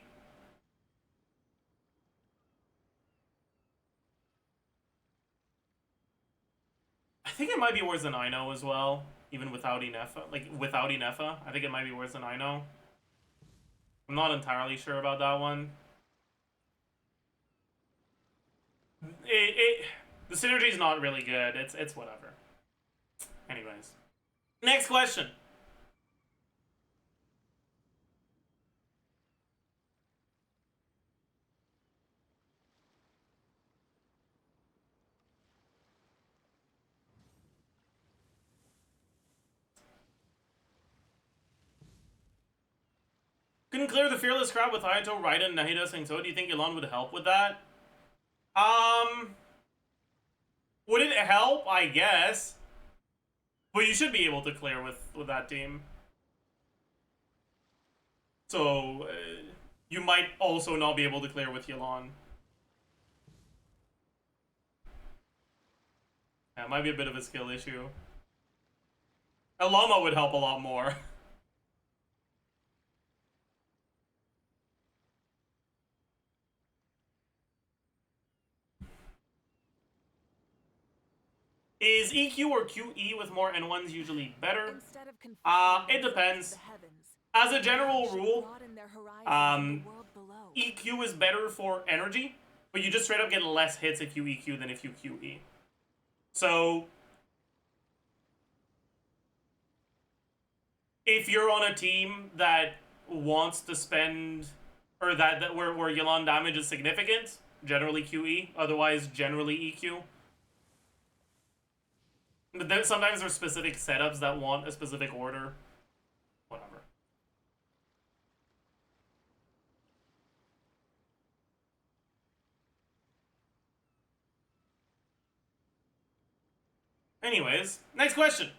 I think it might be worse than I know as well, even without Inefa. Like, without Inefa, I think it might be worse than I know. I'm not entirely sure about that one. The synergy's not really good. It's whatever. Anyways. Next question. Couldn't clear the Fearless crowd with Hayato, Raiden, Nahida saying so. Do you think YELAN would help with that? Would it help? I guess. But you should be able to clear with that team. So, you might also not be able to clear with YELAN. Yeah, it might be a bit of a skill issue. A llama would help a lot more. Is EQ or QE with more N1s usually better? Instead of confining It themselves depends. to the heavens, As a general gods should rule, broaden their horizons in the world below. EQ is better for energy, but you just straight up get less hits if you EQ than if you QE. So, if you're on a team that wants to spend, or that where YELAN damage is significant, generally QE, otherwise generally EQ. But then sometimes there's specific setups that want a specific order. Whatever. Anyways, next question.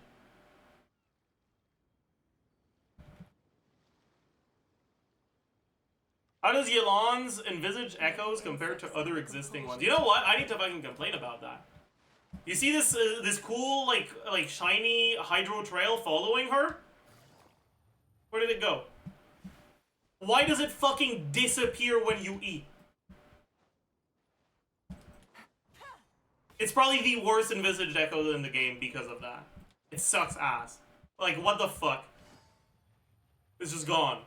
How does YELAN's envisaged echoes compare to other existing ones? You know what? I need to fucking complain about that. You see this this cool like shiny hydro trail following her? Where did it go? Why does it fucking disappear when you eat? It's probably the worst envisaged echo in the game because of that. It sucks ass. Like, what the fuck? It's just gone.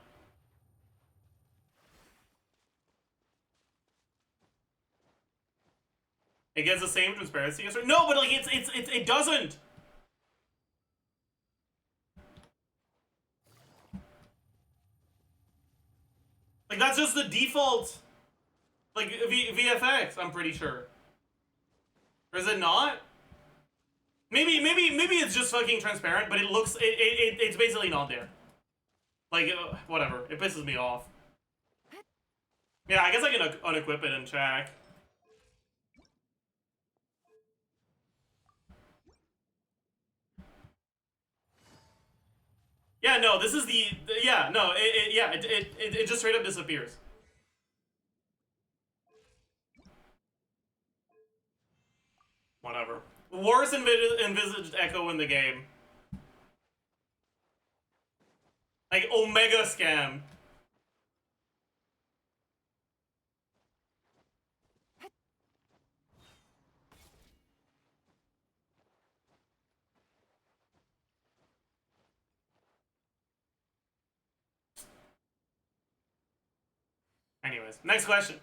It gets the same transparency as her. No, but like it doesn't. Like, that's just the default, like, VFX, I'm pretty sure. Or is it not? Maybe it's just fucking transparent, but it looks, it's basically not there. Like, whatever. It pisses me off. Yeah, I guess I can unequip it and check. Yeah, no, this is yeah, no, it just straight up disappears. Whatever. Worst envisaged Echo in the game. Like, Omega Scam. Anyways, next question.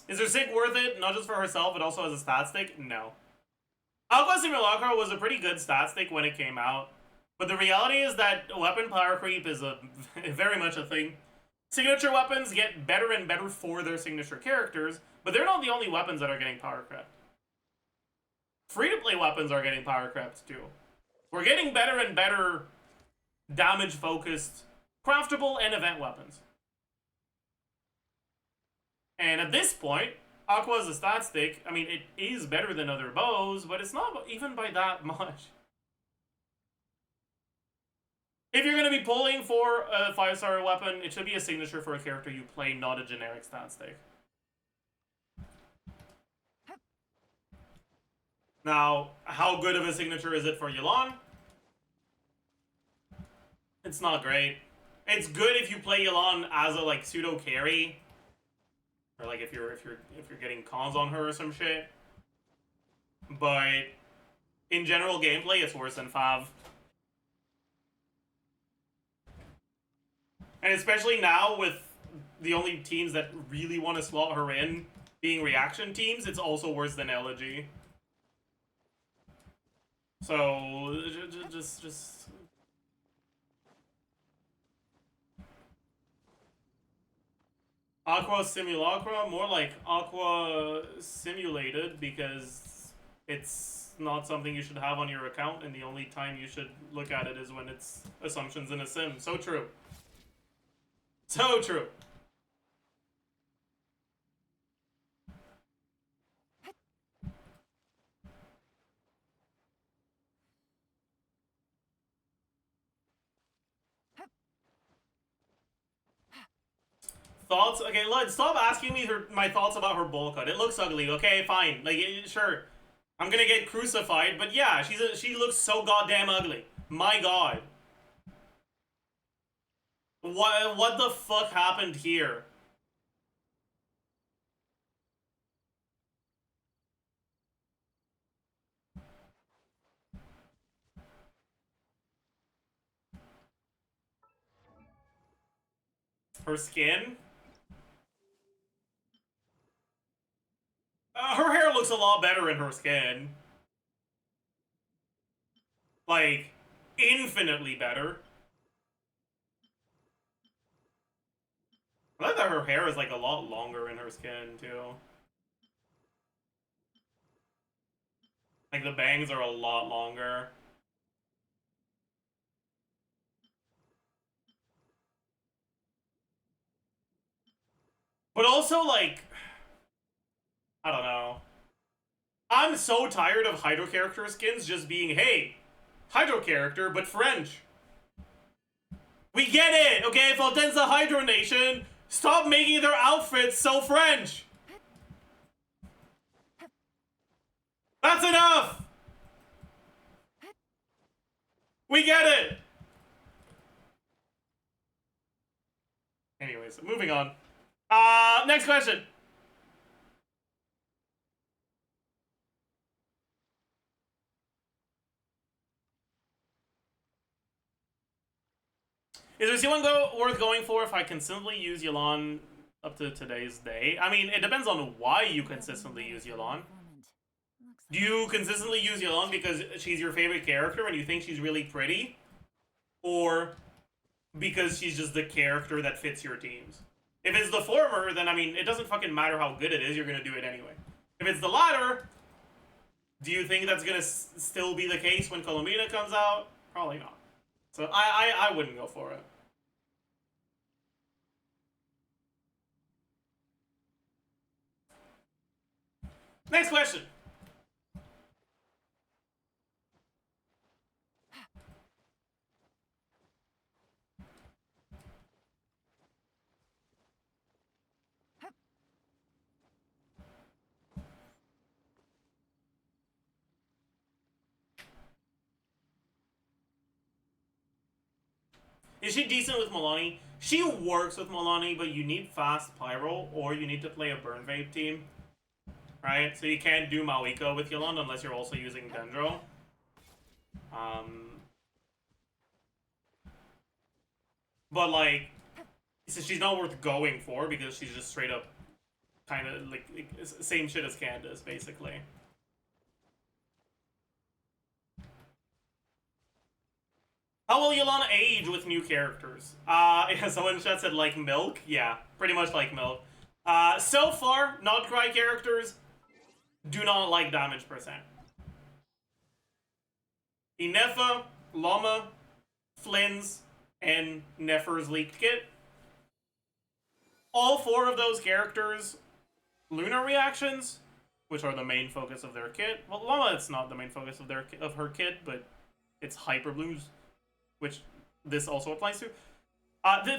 Is her sig worth it, not just for herself, but also as a stat stick? No. Aqua Simulacra was a pretty good stat stick when it came out, but the reality is that weapon power creep is very much a thing. Signature weapons get better and better for their signature characters, but they're not the only weapons that are getting power crept. Free-to-play weapons are getting power crept too. We're getting better and better damage-focused, craftable, and event weapons. And at this point, Aqua is a stat stick. I mean, it is better than other bows, but it's not even by that much. If you're going to be pulling for a 5-star weapon, it should be a signature for a character you play, not a generic stat stick. Now, how good of a signature is it for YELAN? It's not great. It's good if you play YELAN as a like pseudo carry, or like if you're getting cons on her or some shit. But in general gameplay, it's worse than Fav. And especially now with the only teams that really want to slot her in being reaction teams, it's also worse than Elegy. So just Aqua Simulacra, more like Aqua Simulated, because it's not something you should have on your account, and the only time you should look at it is when it's assumptions in a sim. So true. So true. Thoughts? Okay, stop asking me my thoughts about her bowl cut. It looks ugly. Okay, fine. Like, sure, I'm gonna get crucified, but yeah, she looks so goddamn ugly. My god. What the fuck happened here? Her skin? Her hair looks a lot better in her skin. Like, infinitely better. I like that her hair is like a lot longer in her skin too. Like the bangs are a lot longer. But also, like, I don't know. I'm so tired of Hydro character skins just being, hey, Hydro character, but French. We get it, okay? Valdenza Hydro Nation, stop making their outfits so French. That's enough. We get it. Anyways, moving on. Next question. Is there C1 worth going for if I consistently use YELAN up to today's day? I mean, it depends on why you consistently use YELAN. Do you consistently use YELAN because she's your favorite character and you think she's really pretty? Or because she's just the character that fits your teams? If it's the former, then, I mean, it doesn't fucking matter how good it is, you're gonna do it anyway. If it's the latter, do you think that's gonna still be the case when Columbina comes out? Probably not. So I wouldn't go for it. Next question. Is she decent with Milani? She works with Milani, but you need fast Pyro, or you need to play a Burn Vape team. Right? So you can't do Mawiko with YELAN unless you're also using Dendro. But like, so she's not worth going for because she's just straight up kind of like same shit as Candace, basically. How will YELAN age with new characters? Yeah, someone in chat said like milk. Yeah, pretty much like milk. So far, not cry characters do not like damage percent. Inefa, Llama, Flynn's, and Nefer's leaked kit. All four of those characters, lunar reactions, which are the main focus of their kit. Well, Llama, it's not the main focus of her kit, but it's hyper blues, which this also applies to.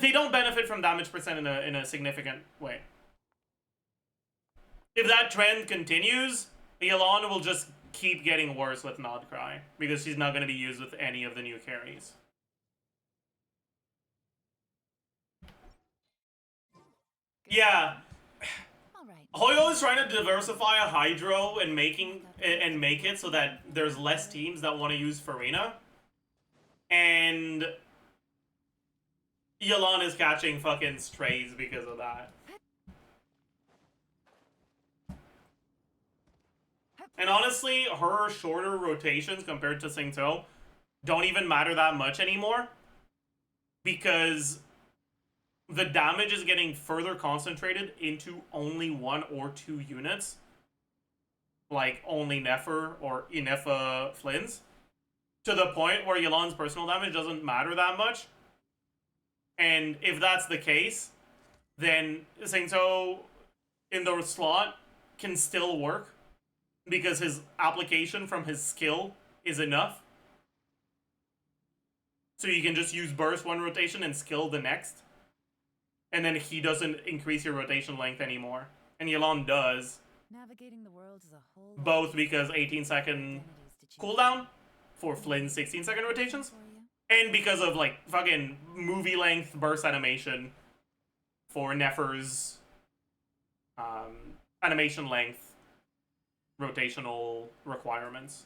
They don't benefit from damage percent in a significant way. If that trend continues, YELAN will just keep getting worse with Nod Cry, because she's not going to be used with any of the new carries. Yeah. Hoyo is trying to diversify a Hydro and make it so that there's less teams that want to use Farina. And YELAN is catching fucking strays because of that. And honestly, her shorter rotations compared to Singto don't even matter that much anymore, because the damage is getting further concentrated into only 1 or 2 units, like only Nefer or Inefa Flynn's, to the point where YELAN's personal damage doesn't matter that much. And if that's the case, then Singto in the slot can still work, because his application from his skill is enough. So you can just use burst 1 rotation and skill the next. And then he doesn't increase your rotation length anymore. And YELAN does. Navigating the world is a whole both because 18-second cooldown for Flynn's 16-second rotations, and because of like fucking movie length burst animation for Nefer's animation length rotational requirements.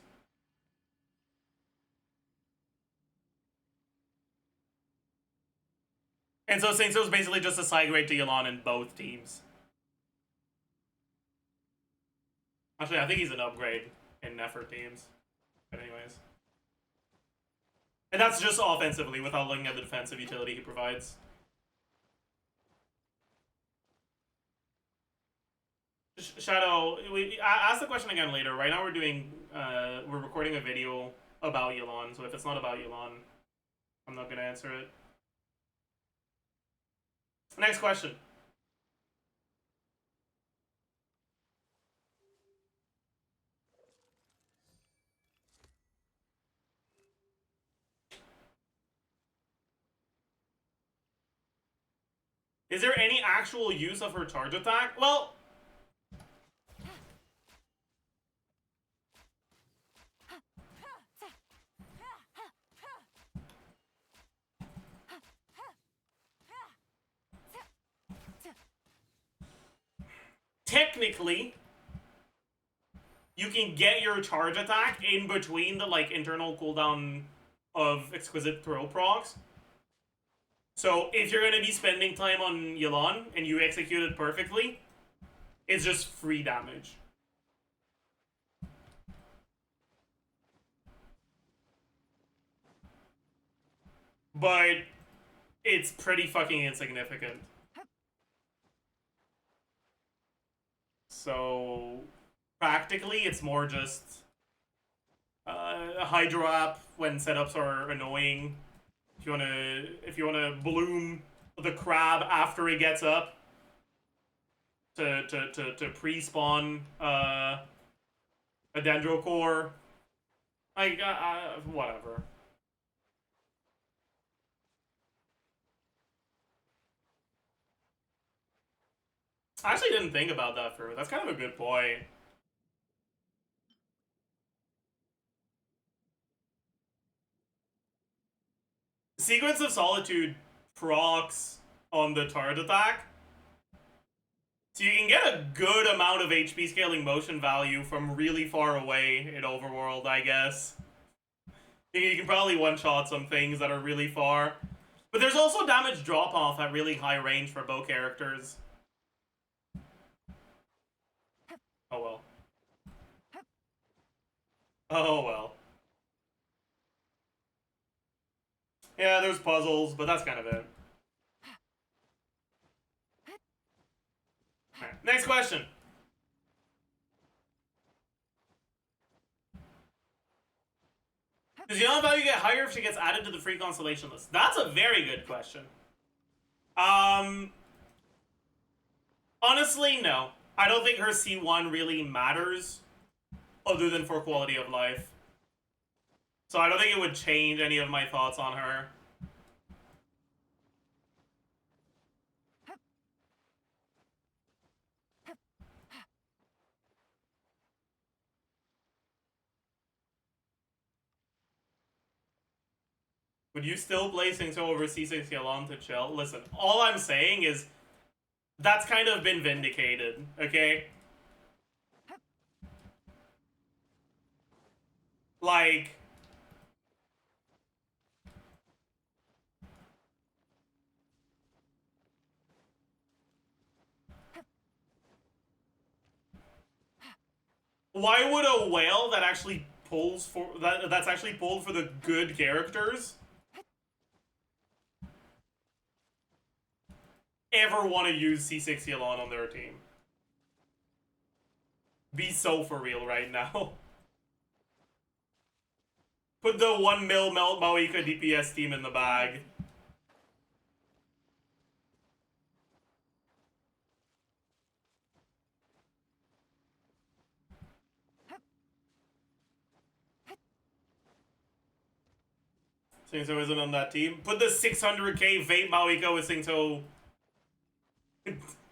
And so Saints is basically just a side grade to YELAN in both teams. Actually, I think he's an upgrade in Nefer teams. But anyways. And that's just offensively without looking at the defensive utility he provides. Shadow, ask the question again later. Right now we're recording a video about YELAN, so if it's not about YELAN, I'm not gonna answer it. Next question. Is there any actual use of her charge attack? Well, technically, you can get your charge attack in between the like internal cooldown of exquisite throw procs. So if you're gonna be spending time on YELAN and you execute it perfectly, it's just free damage. But it's pretty fucking insignificant. So practically, it's more just a Hydro app when setups are annoying. If you wanna bloom the crab after it gets up to pre-spawn A Dendrocore. Like, whatever. I actually didn't think about that for. That's kind of a good point. Sequence of Solitude procs on the turret attack. So you can get a good amount of HP scaling motion value from really far away in Overworld, I guess. You can probably one-shot some things that are really far. But there's also damage drop-off at really high range for bow characters. Oh well. Oh well. Yeah, there's puzzles, but that's kind of it. Alright, next question. Does YELAN value get higher if she gets added to the free constellation list? That's a very good question. Honestly, no. I don't think her C1 really matters, other than for quality of life. So I don't think it would change any of my thoughts on her. Would you still play Singto over C6 YELAN to chill? Listen, all I'm saying is that's kind of been vindicated, okay? Like, why would a whale that actually pulls for that's actually pulled for the good characters ever want to use C6 YELAN on their team? Be so for real right now. Put the 1 mil Maoika DPS team in the bag. Singto isn't on that team. Put the 600k Vape Maoika with Singto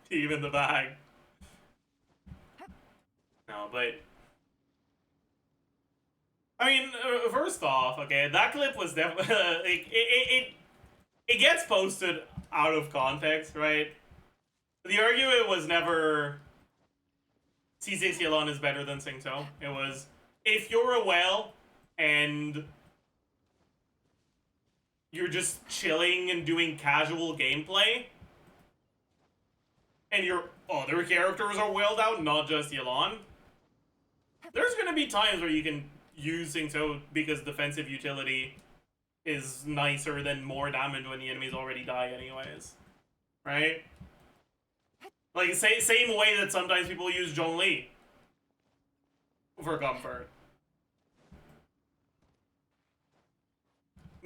team in the bag. No, but I mean, first off, okay, that clip was definitely it gets posted out of context, right? The argument was never C6 YELAN is better than Singto. It was, if you're a whale and you're just chilling and doing casual gameplay, and your other characters are whaled out, not just YELAN, there's gonna be times where you can use Singto because defensive utility is nicer than more damage when the enemies already die anyways. Right? Like, same way that sometimes people use Zhongli for comfort.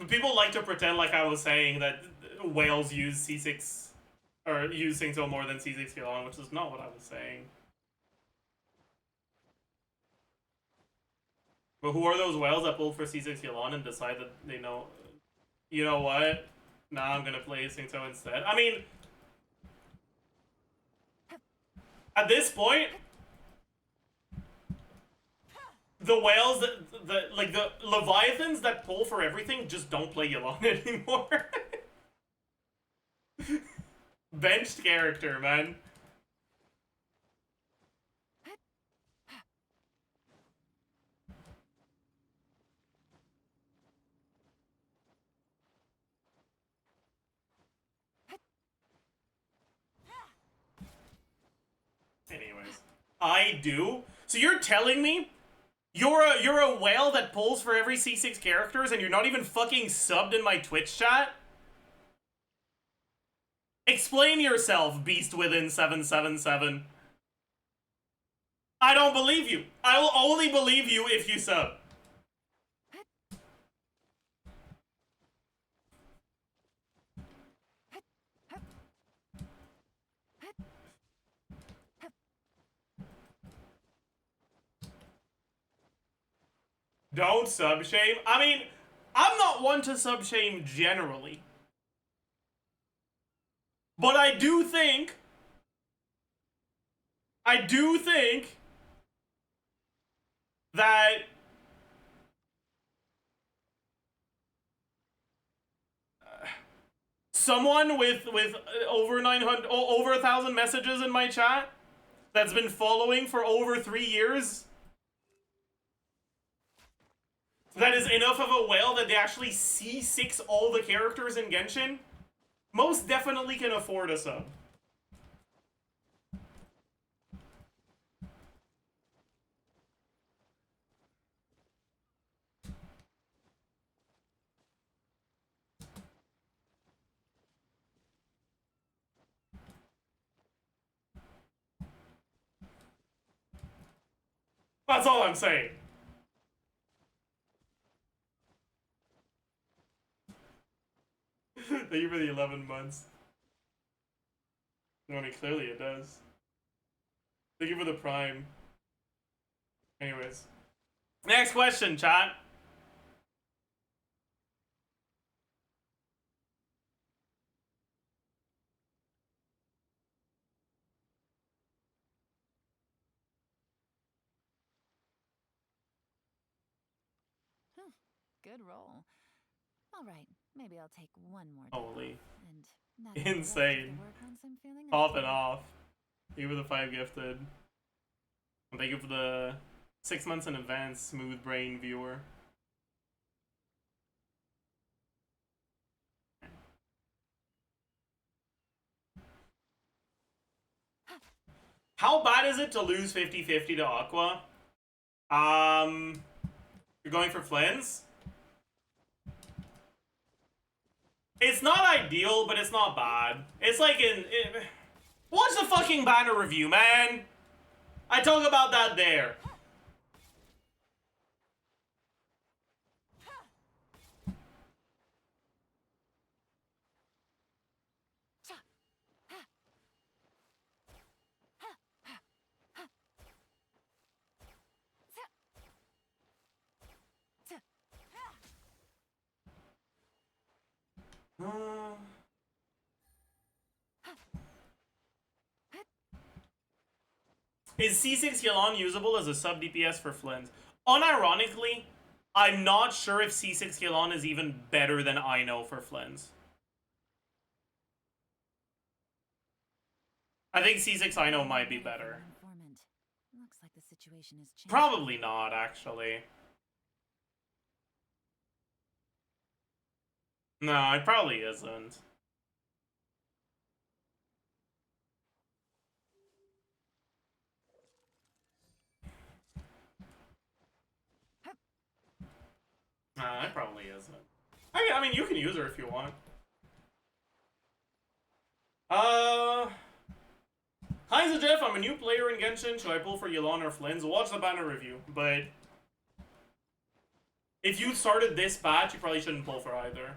People like to pretend like I was saying that whales use C6 or use Singto more than C6 YELAN, which is not what I was saying. But who are those whales that pull for C6 YELAN and decide that they know, you know what? Nah, I'm gonna play Singto instead. I mean, at this point, the whales that like the leviathans that pull for everything just don't play YELAN anymore. Benched character, man. Anyways, I do. So you're telling me you're a whale that pulls for every C6 characters and you're not even fucking subbed in my Twitch chat? Explain yourself, Beast Within 777. I don't believe you. I will only believe you if you sub. Don't sub shame. I mean, I'm not one to sub shame generally. But I do think that someone with over 900 over 1,000 messages in my chat that's been following for over 3 years, that is enough of a whale that they actually C6 all the characters in Genshin, most definitely can afford a sub. That's all I'm saying. Thank you for the 11 months. I mean, clearly it does. Thank you for the prime. Anyways. Next question, chat. Good roll. All right, maybe I'll take one more day Holy. and knock out the rest of the Insane. work once I'm feeling up Off to and it. off. Thank you for the 5 gifted. And thank you for the 6 months in advance, smooth brain viewer. How bad is it to lose 50-50 to Aqua? You're going for Flins? It's not ideal, but it's not bad. It's like watch the fucking banner review, man! I talk about that there. Is C6 YELAN usable as a sub DPS for Flins? Unironically, I'm not sure if C6 YELAN is even better than I know for Flins. I think C6 I know might be better. Looks like the situation has changed. Probably not, actually. No, it probably isn't. Nah, it probably isn't. I mean, you can use her if you want. Hi, ZAJEF, I'm a new player in Genshin. Should I pull for YELAN or Flins? Watch the banner review, but if you started this batch, you probably shouldn't pull for either.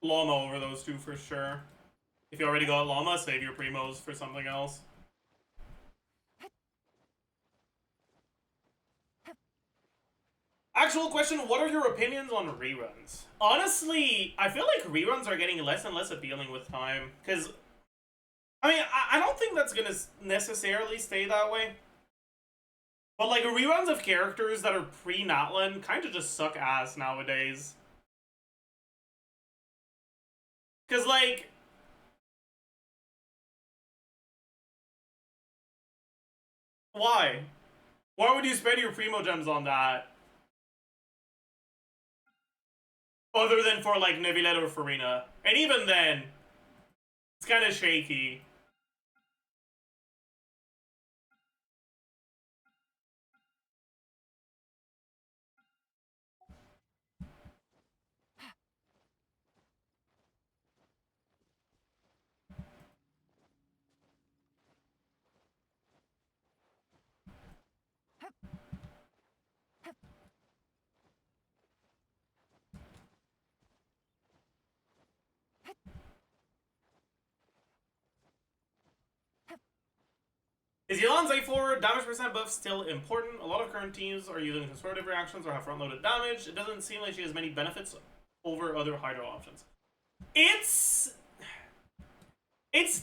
Llama over those two for sure. If you already got Llama, save your Primos for something else. Actual question, what are your opinions on reruns? Honestly, I feel like reruns are getting less and less appealing with time. Because, I mean, I don't think that's going to necessarily stay that way. But, like, reruns of characters that are pre-Natlan kind of just suck ass nowadays. Because, like, why? Why would you spend your Primo Gems on that? Other than for, like, Neuvillette or Farina. And even then, it's kind of shaky. Is YELAN's A4 damage percent buff still important? A lot of current teams are using conservative reactions or have front-loaded damage. It doesn't seem like she has many benefits over other Hydro options. It's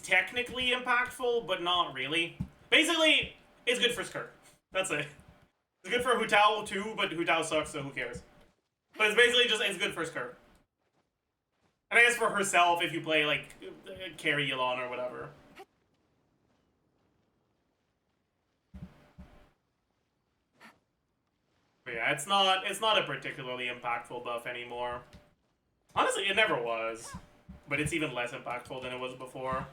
technically impactful, but not really. Basically, it's good for Skirt. That's it. It's good for Hu Tao too, but Hu Tao sucks, so who cares? But it's basically just, it's good for Skirt. And I guess for herself, if you play, like, carry YELAN or whatever. But yeah, it's not a particularly impactful buff anymore. Honestly, it never was. But it's even less impactful than it was before.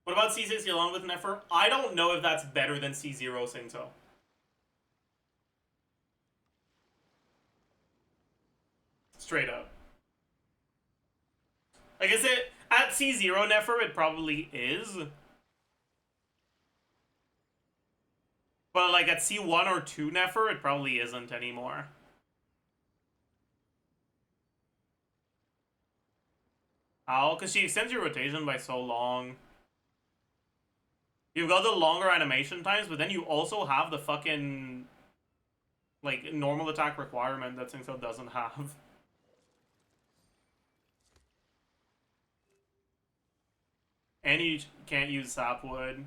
What about C6 YELAN with Nefer? I don't know if that's better than C0 Singto. Straight up. Like I said, at C0 Nefer it probably is. But like at C1 or 2 Nefer it probably isn't anymore. How? Because she extends your rotation by so long. You've got the longer animation times, but then you also have the fucking, like, normal attack requirement that Singto doesn't have. And you can't use Sapwood.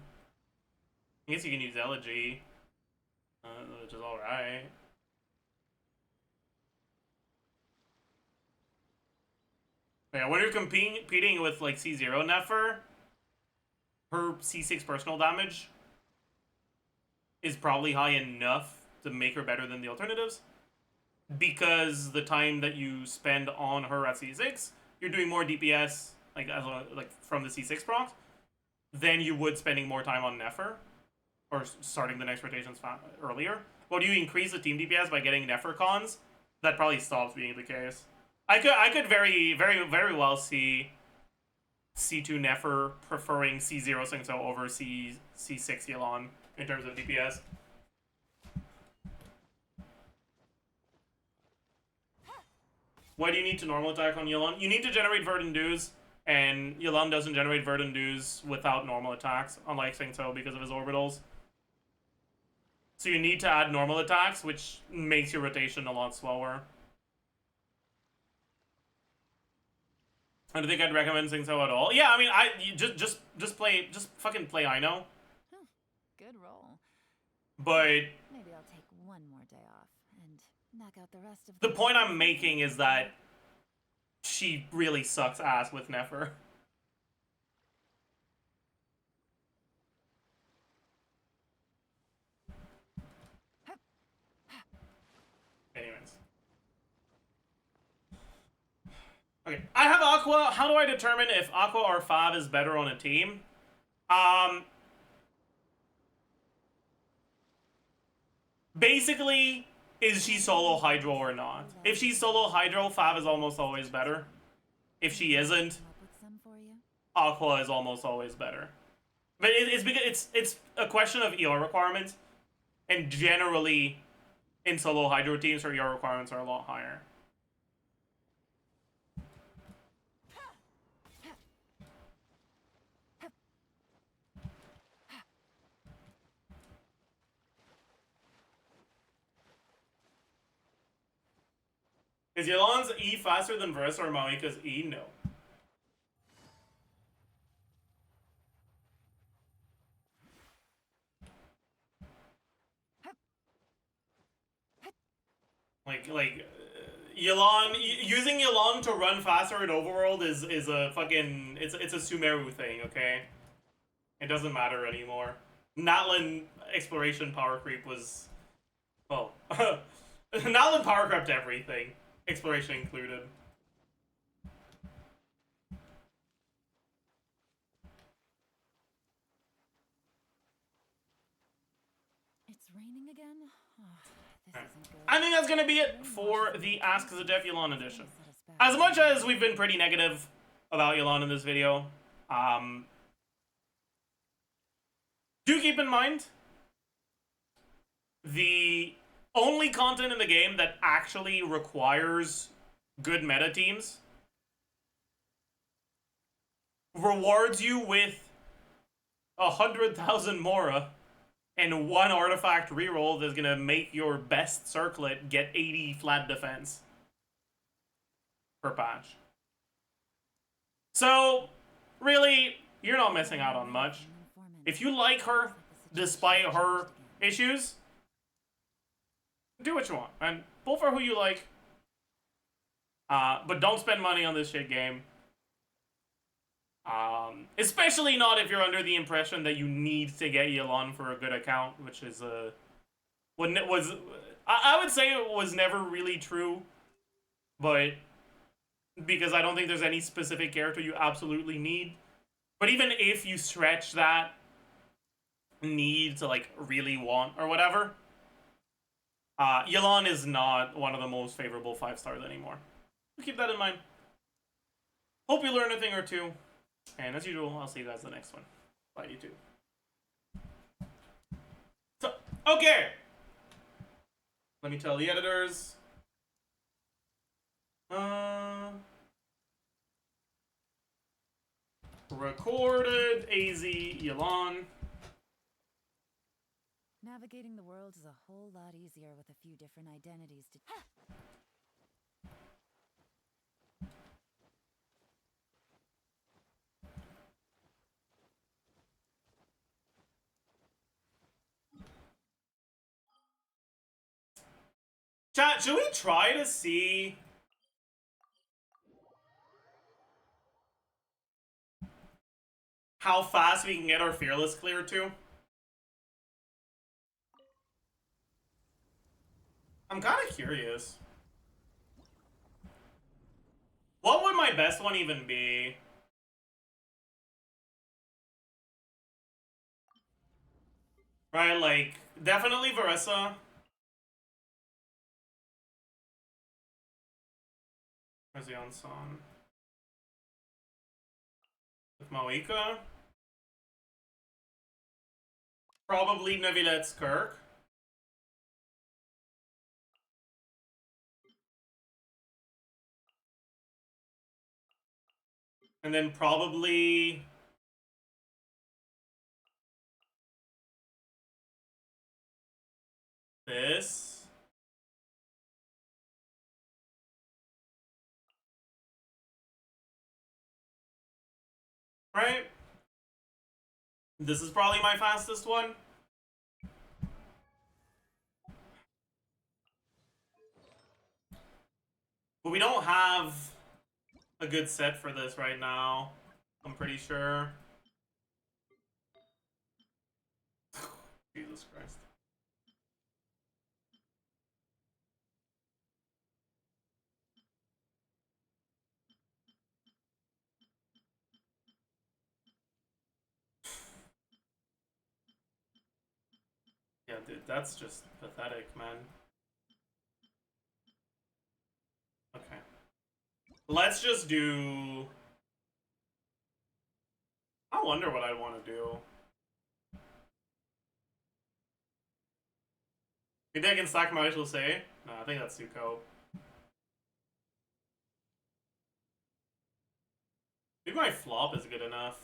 I guess you can use Elegy, which is alright. Yeah, when you're competing with, like, C0 Nefer, her C6 personal damage is probably high enough to make her better than the alternatives. Because the time that you spend on her at C6, you're doing more DPS, like from the C6 proc, than you would spending more time on Nefer, or starting the next rotations earlier. Well, do you increase the team DPS by getting Nefer cons? That probably stops being the case. I could very well see C2 Nefer preferring C0 Singto over C6 YELAN in terms of DPS. Why do you need to normal attack on YELAN? You need to generate Verdant Dews, and YELAN doesn't generate Verdant Dews without normal attacks, unlike Singto because of his orbitals. So you need to add normal attacks, which makes your rotation a lot slower. I don't think I'd recommend Singto at all. Yeah, I mean, just fucking play Ino. Good roll. But Maybe I'll take one more day off and knock out the rest of the point I'm making is that she really sucks ass with Nefer. Anyways. Okay, I have Aqua. How do I determine if Aqua or Fav is better on a team? Basically, is she solo Hydro or not? If she's solo Hydro, Fav is almost always better. If she isn't, Aqua is almost always better. But it's because it's a question of ER requirements, and generally, in solo Hydro teams, her ER requirements are a lot higher. Is YELAN's E faster than Versa or Maoika's E? No. YELAN, using YELAN to run faster in Overworld is a fucking, it's a Sumeru thing, okay? It doesn't matter anymore. Natlan exploration power creep was, well, Natlan power crept everything. Exploration included. It's raining again? Oh, this isn't good. I think that's gonna be it for the Ask ZAJEF YELAN edition. As much as we've been pretty negative about YELAN in this video, do keep in mind the only content in the game that actually requires good meta teams rewards you with 100,000 Mora and 1 artifact reroll that's gonna make your best circlet get 80 flat defense per patch. So, really, you're not missing out on much. If you like her, despite her issues, do what you want, and pull for who you like. But don't spend money on this shit game. Especially not if you're under the impression that you need to get YELAN for a good account, which is when it was, I would say it was never really true, but because I don't think there's any specific character you absolutely need. But even if you stretch that need to like really want or whatever, YELAN is not one of the most favorable 5-stars anymore. So keep that in mind. Hope you learned a thing or two. And as usual, I'll see you guys in the next one. Bye, YouTube. So, okay. Let me tell the editors. Recorded AZ YELAN. Navigating the world is a whole lot easier with a few different identities to... Chat, should we try to see how fast we can get our Fearless clear to? I'm kind of curious. What would my best one even be? Right, like, definitely Varessa. Where's the on song? With Moika? Probably Nevilet's Kirk. And then probably... this. Right? This is probably my fastest one. But we don't have a good set for this right now, I'm pretty sure. Jesus Christ. Yeah, dude, that's just pathetic, man. Okay. Let's just do... I wonder what I want to do. Maybe I can stack my Shall Say? No, I think that's too cope. Maybe my flop is good enough.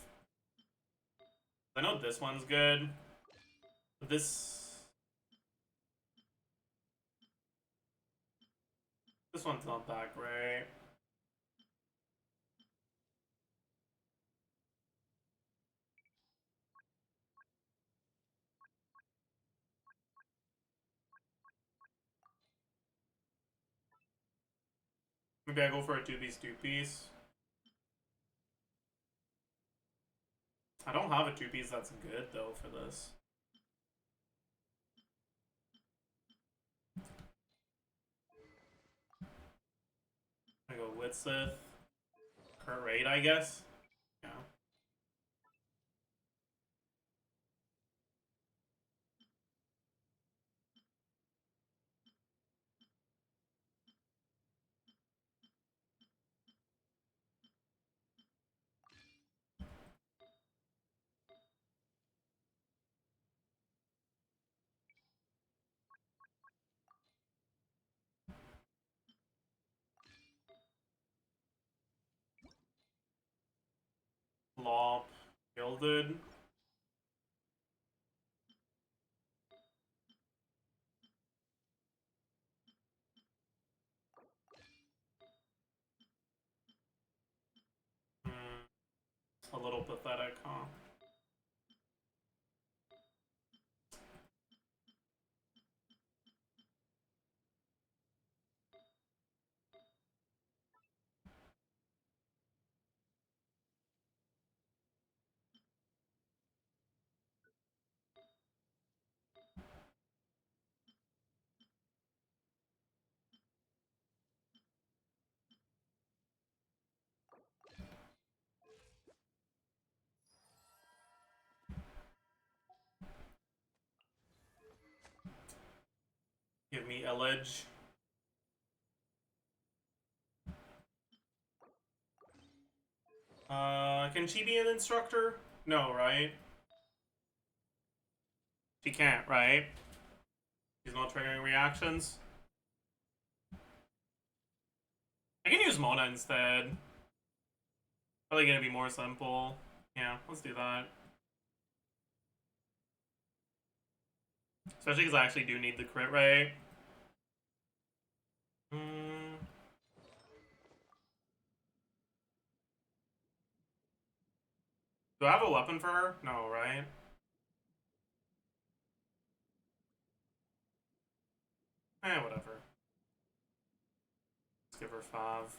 I know this one's good. But this one's not that great. Maybe I go for a 2-piece, 2-piece. I don't have a 2-piece that's good, though, for this. I go Witsith. Current rate, I guess. Yeah. tilted. A little pathetic, huh? Give me a ledge. Can she be an instructor? No, right? She can't, right? She's not triggering reactions. I can use Mona instead. Probably gonna be more simple. Yeah, let's do that. Especially because I actually do need the crit rate. Do I have a weapon for her? No, right? Whatever. Let's give her 5.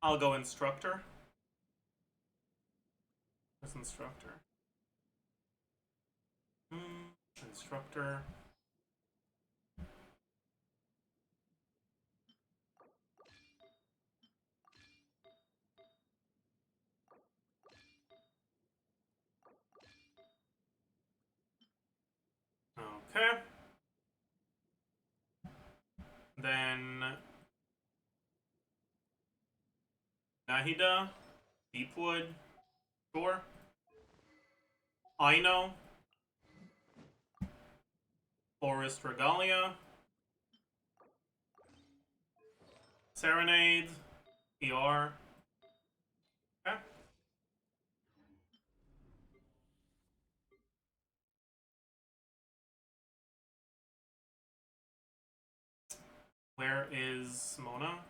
I'll go instructor. Where's instructor? Instructor. Okay. Then Nahida, Deepwood, sure. Aino, Forest Regalia, Serenade, PR. Okay. Where is Mona?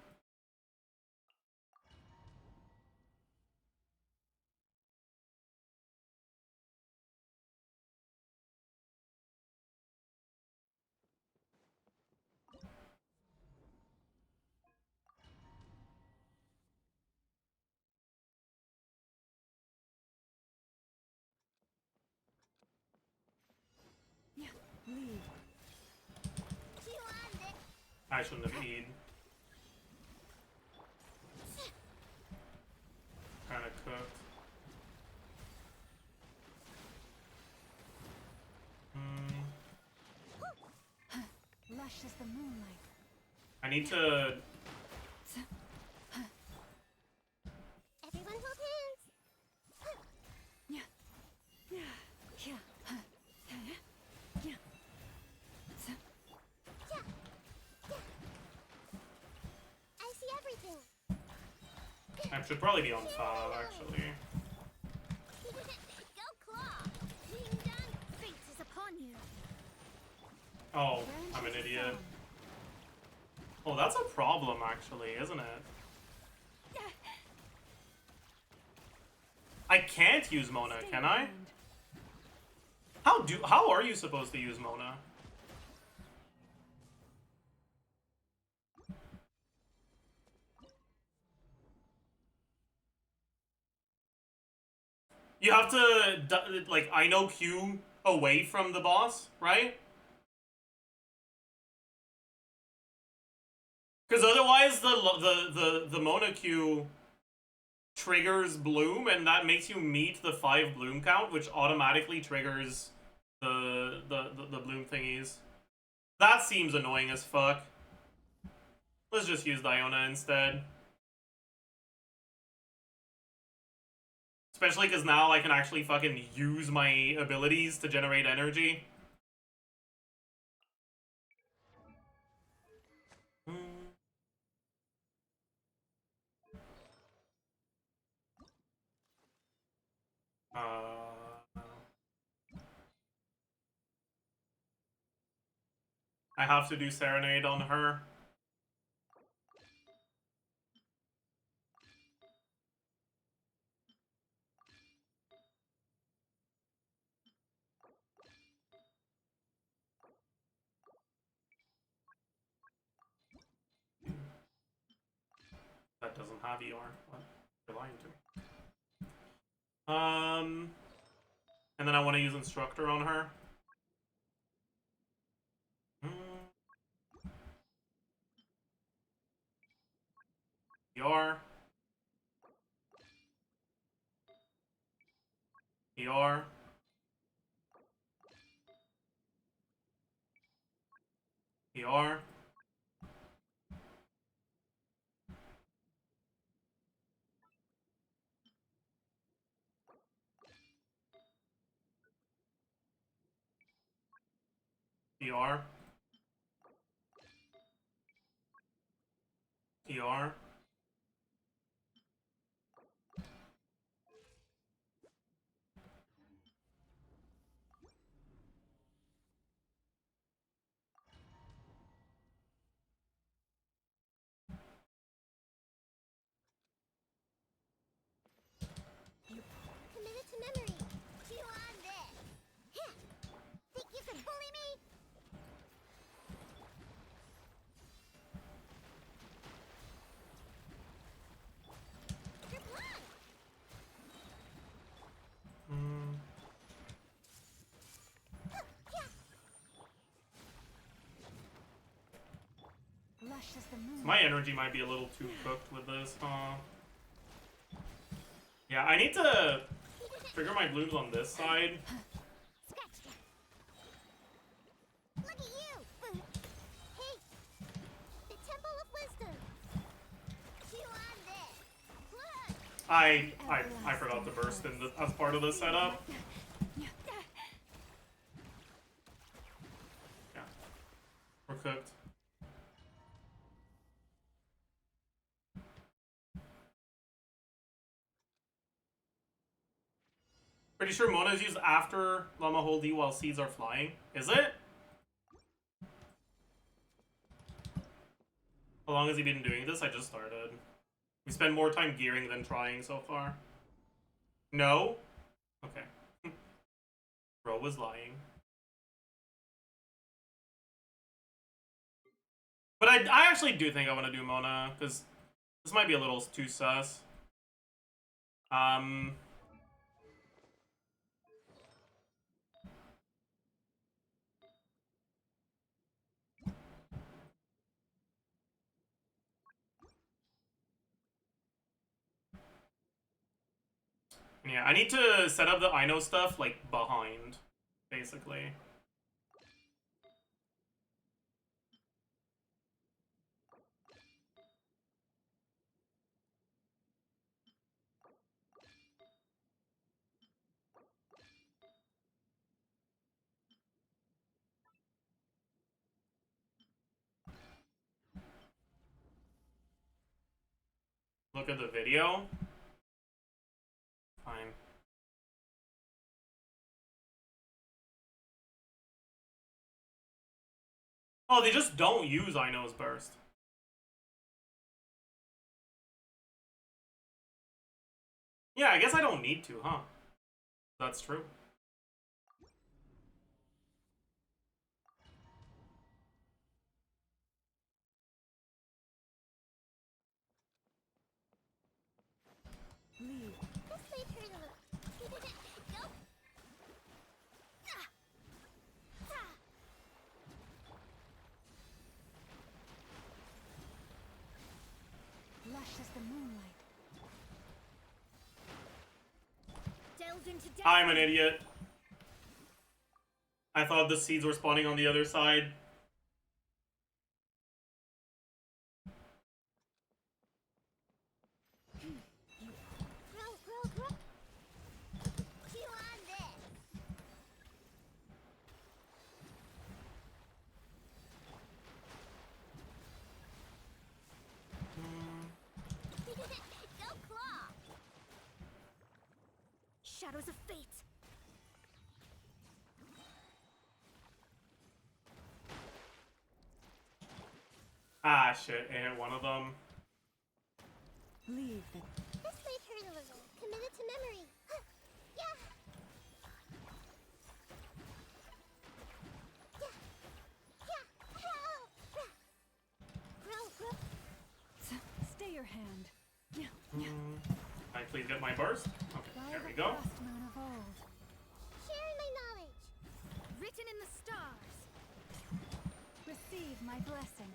Leave. I shouldn't have eaten. Kinda cooked. Lush as the moonlight. I need to... Everyone hold hands. I see everything. I should probably be on 5, actually. Go claw. Being done. Fate is upon you. Oh, I'm an idiot. Oh, that's a problem, actually, isn't it? I can't use Mona, can I? How are you supposed to use Mona? You have to, like, I know Q away from the boss, right? Because otherwise the Mona Q triggers Bloom, and that makes you meet the 5 Bloom count, which automatically triggers the Bloom thingies. That seems annoying as fuck. Let's just use Diona instead. Especially because now I can actually fucking use my abilities to generate energy. I have to do Serenade on her. That doesn't have ER. What? You're lying to me. And then I want to use Instructor on her. ER. ER. ER. ER. ER. Committed to memory. Chew on this. Heh. Think you can bully me? You're blind. Lush as the moon. My energy might be a little too cooked with this, huh? Yeah, I need to trigger my blooms on this side. Scratch that. Look at you. Hey. The Temple of Wisdom. Chew on this. Look. I forgot to burst in as part of the setup. Yeah. We're cooked. Pretty sure Mona is used after Llama Hold D while seeds are flying. Is it? How long has he been doing this? I just started. We spend more time gearing than trying so far. No? Okay. Bro was lying. But I actually do think I want to do Mona, because this might be a little too sus. Yeah, I need to set up the I know stuff, like, behind, basically. Look at the video. Fine. Oh, they just don't use I know's burst. Yeah, I guess I don't need to, huh? That's true. Leave. This may turn a little. Go. Lush as the moonlight. Delved into depth. I'm an idiot. I thought the seeds were spawning on the other side. Grow. Chew on this. Go claw. Shadows of fate. Ah, shit. I hit one of them. Leave the This might hurt a little. Committed to memory. Huh. Yeah. stay your hand. Can I please get my burst? Okay, there we go. Craftsman of old. Sharing my knowledge. Written in the stars. Receive my blessing.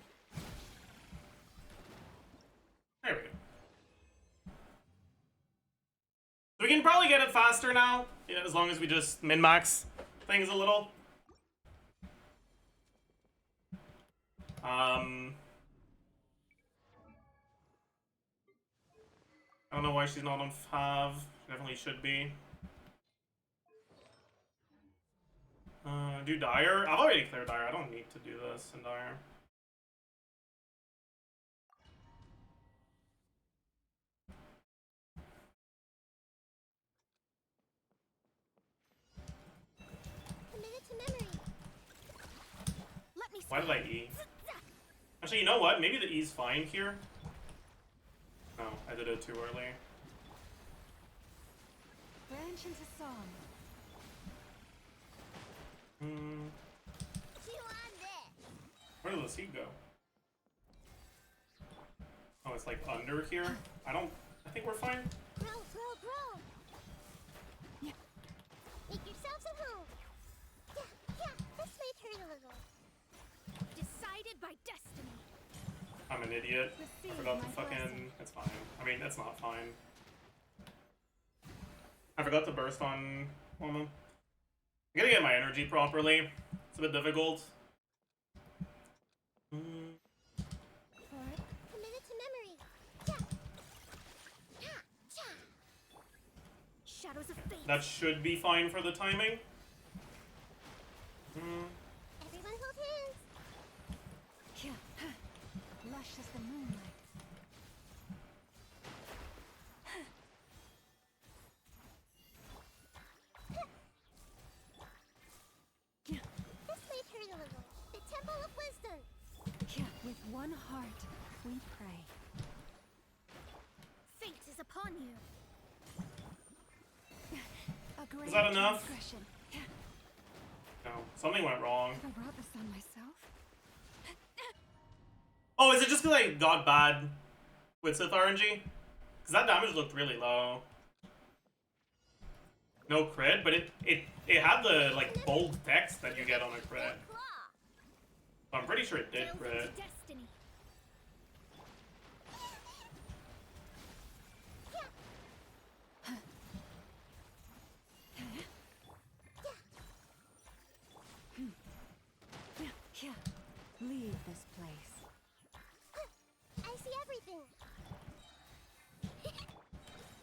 There we go. So we can probably get it faster now, yeah, as long as we just min-max things a little. I don't know why she's not on Fav. She definitely should be. Do Dire? I've already cleared Dire. I don't need to do this in Dire. Committed to memory. Let me Why did I E? Actually, you know what? Maybe the E's fine here. No, I did it too early. branch into song. Chew on this. Where did the seed go? Oh, it's like under here? I think we're fine. Grow, grow, grow. Yeah. Make yourselves at home. Yeah, this might hurt a little. Decided by destiny. I'm an idiot. I Receive forgot to my fucking... blessing. It's fine. I mean, it's not fine. I forgot to burst on them. I gotta get my energy properly. It's a bit difficult. Committed to memory. Shadows of fate. That should be fine for the timing. Everyone hold hands. Lush as the moonlight. This might hurt a little. The Temple of Wisdom. With one heart, we pray. Fate is upon you. A great Is that enough? transgression. No, something went wrong. Have I brought this on myself? Oh, is it just because I got bad with Sith RNG? Because that damage looked really low. No crit, but it had the like bold text that you get on a crit. Claw. I'm pretty sure it did Delve crit. into destiny. Leave this place. I see everything.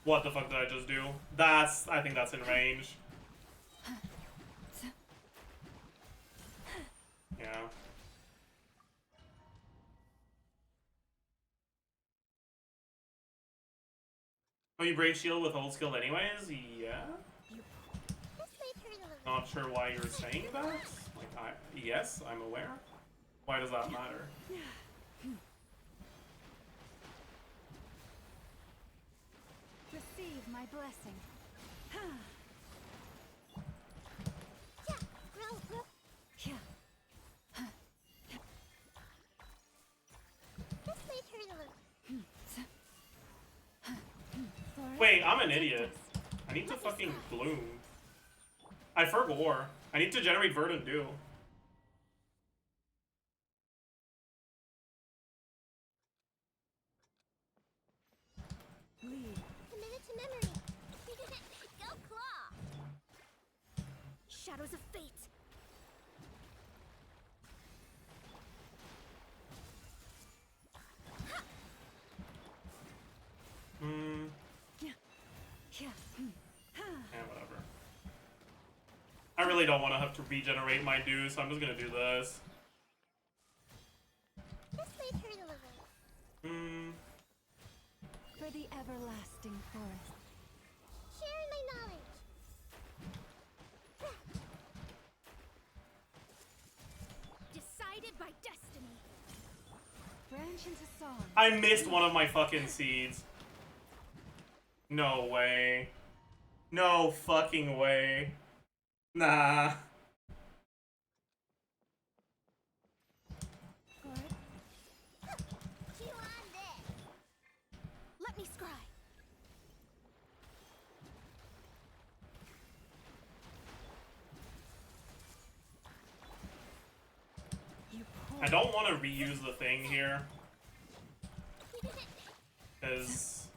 What the fuck did I just do? I think that's in range. Yeah. Oh, you break shield with hold skill anyways? Yeah. This might hurt a little. Not sure why you're saying that. Like, yes, I'm aware. Why does that matter? Receive my blessing. Grow, grow. This might hurt a little. Wait, I'm an idiot. I need to fucking bloom. I forgot. I need to generate Verdant Dew. Leave. Committed to memory. Go claw. Shadows of fate. Yeah, whatever. I really don't want to have to regenerate my dew, so I'm just gonna do this. This might hurt a little. For the everlasting forest. Sharing my knowledge. Decided by destiny. branch into song. I missed one of my fucking seeds. No way. No fucking way. Nah. Chew on this. Let me scry. I don't want to reuse the thing here. Because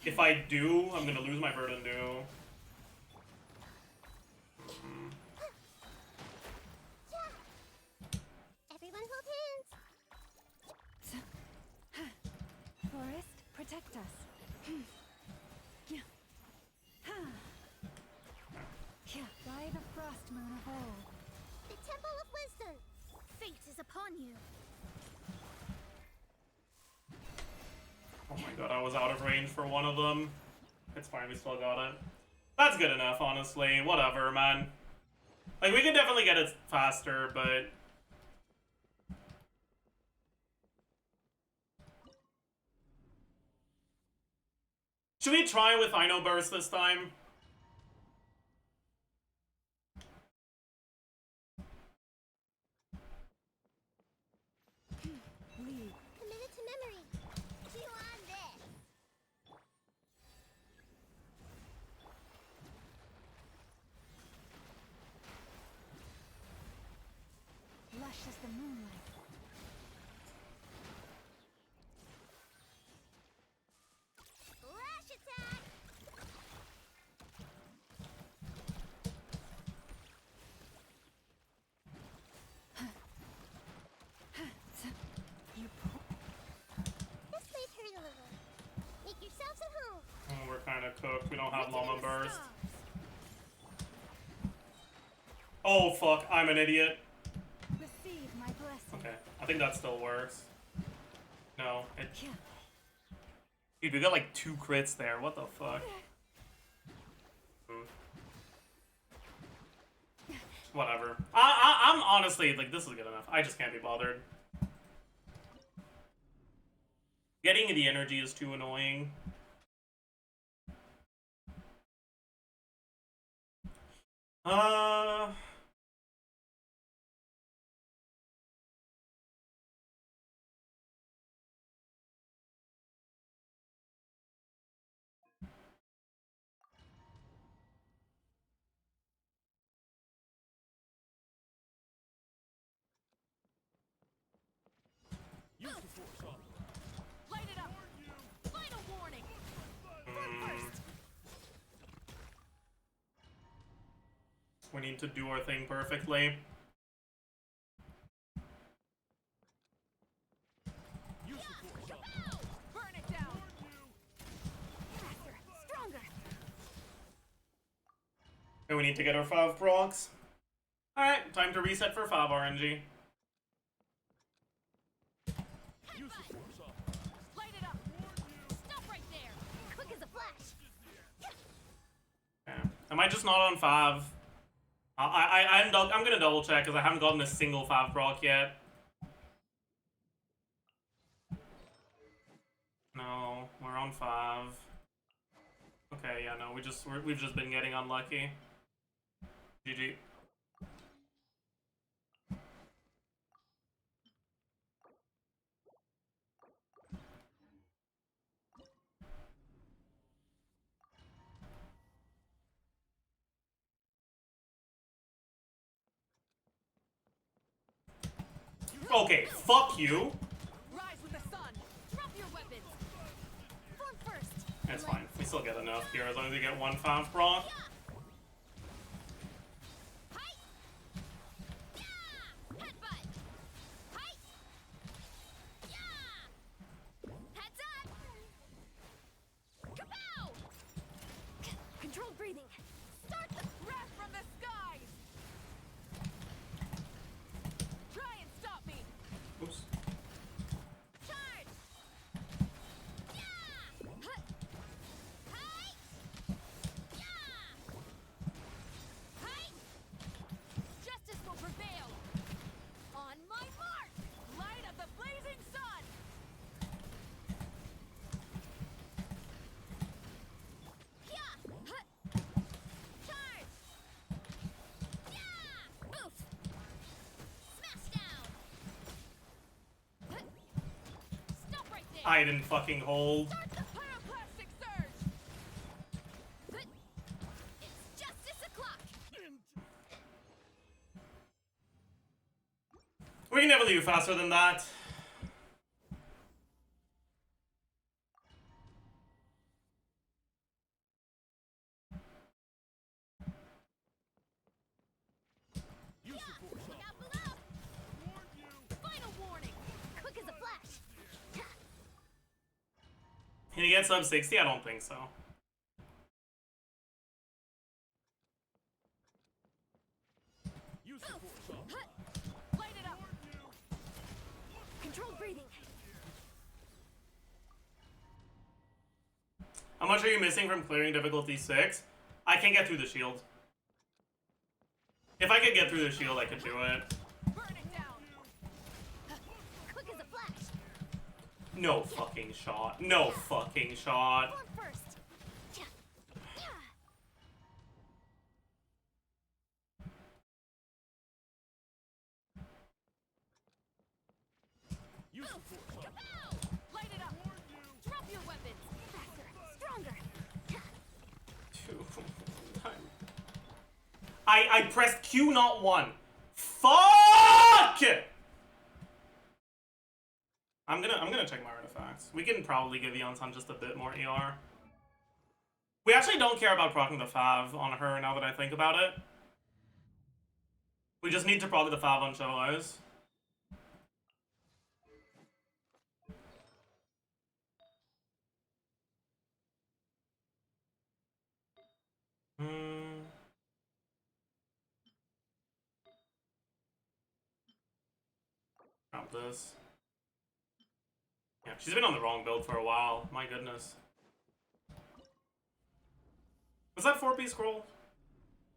if I do, I'm gonna lose my Verdant Dew. Everyone hold hands. Forest, protect us. By the frost moon of old. The Temple of Wisdom. Fate is upon you. Oh my god, I was out of range for one of them. It's fine, we still got it. That's good enough, honestly. Whatever, man. Like, we can definitely get it faster, but... Should we try with Ino Burst this time? Committed to memory. Chew on this. Lush as the moonlight. Lash attack. This may hurt a little. Make yourselves at home. Oh, we're kind of cooked. We don't have Llama Burst. Oh, fuck. I'm an idiot. Receive my blessing. Okay. I think that still works. No. It... Dude, we got like 2 crits there. What the fuck? Whatever. I'm honestly, like, this is good enough. I just can't be bothered. Getting the energy is too annoying. Light it up. Final warning. First. We need to do our thing perfectly. Burn it down. Faster, stronger. And we need to get our 5 procs. Alright, time to reset for 5 RNG. Light it up. Stop right there. Quick as a flash. Yeah. Am I just not on 5? I'm gonna double check because I haven't gotten a single 5 proc yet. No, we're on 5. Okay, yeah, no, we've just been getting unlucky. GG. Okay, fuck you. Rise with the sun. Drop your weapons. Form first. It's fine. We still get enough here as long as we get 1 5 proc. Hi. Yeah. Headbutt. Hi. Yeah. Heads up. Kapow. Controlled breathing. Start the Wrath from the skies. Try and stop me. Oops. charge. Yeah. Hi. Yeah. hide and fucking hold. Start the pyroclastic surge. It's justice o'clock. We can never leave faster than that. Look out below. Final warning. Quick as a flash. Can he get sub 60? I don't think so. Light it up. Controlled breathing. How much are you missing from clearing difficulty 6? I can't get through the shield. If I could get through the shield, I could do it. Burn it down. Quick as a flash. No fucking shot. No fucking shot. Form first. Kapow! Light it up. Drop your weapons. Faster, stronger. I pressed Q, not 1. Fuck! I'm gonna check my artifacts. We can probably give Yonsan just a bit more ER. We actually don't care about proccing the Fav on her now that I think about it. We just need to proc the Fav on Chevaliers. Grab this. Yeah, she's been on the wrong build for a while. My goodness. Was that 4P scroll?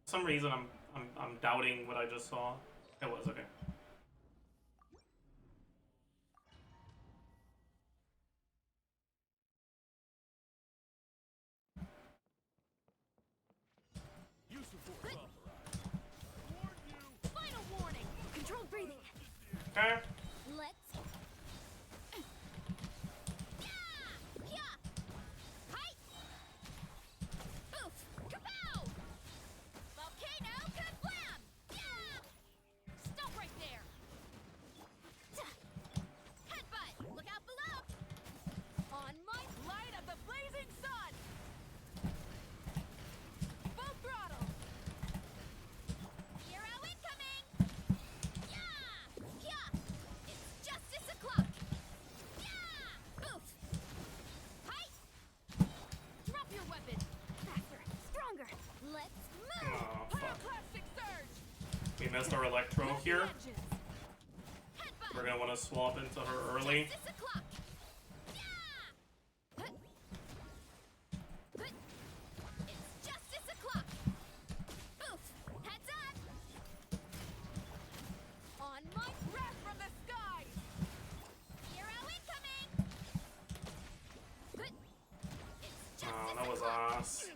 For some reason I'm doubting what I just saw. It was, okay. Final warning. Controlled breathing. Okay. Let's. Yeah. Hi. Oof. Kapow. Volcano kablam. Yeah. Stop right there. Headbutt. Look out below. On my light of the blazing sun. Full throttle. Hero incoming. Yeah. Yeah. It's justice o'clock. Yeah. Oof. Hi. Drop your weapon. Faster. Stronger. Let's move. Oh, fuck. Pyroclastic surge. We missed our Electro here. Edges. Headbutt. We're gonna want to swap into her early. Justice o'clock. Yeah. It's justice o'clock. Oof. Heads up. On my breath from the sky. Hero incoming. It's justice Oh, that was o'clock. us.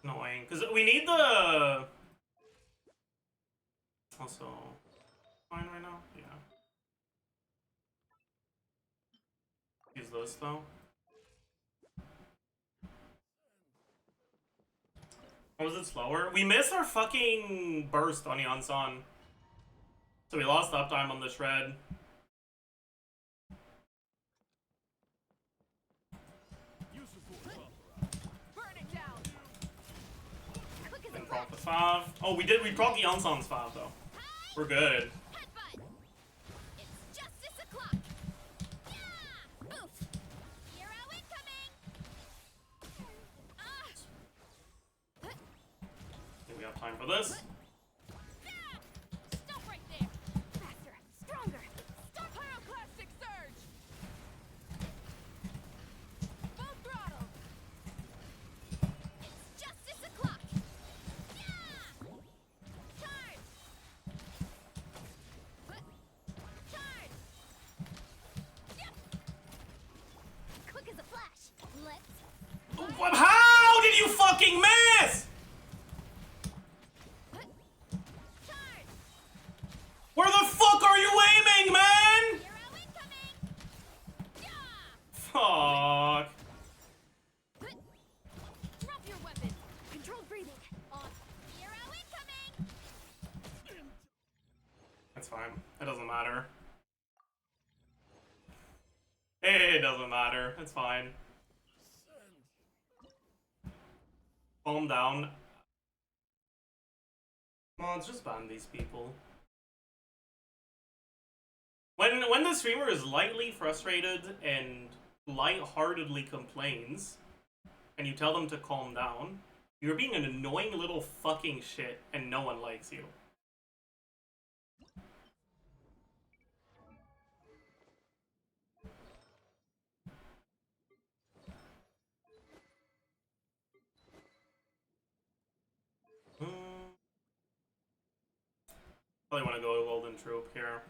Annoying, because we need the... Also... Fine right now? Yeah. Use this, though. Or was it slower? We missed our fucking burst on Yonsan. So we lost uptime on the shred. Burn it down. Quick as a And flash. proc the 5. Oh, we proc the Yonsan's 5, though. We're good. Headbutt. It's justice o'clock. Yeah. Oof. Hero incoming. We have time for this. Stop right there. Faster. Stronger. Stop pyroclastic surge. Full throttle. It's justice o'clock. Yeah. Charge. Charge. Yep. It doesn't matter. It's fine. Calm down. Mods, just ban these people. When the streamer is lightly frustrated and lightheartedly complains, and you tell them to calm down, you're being an annoying little fucking shit, and no one likes you. Probably want to go to Golden Troop here.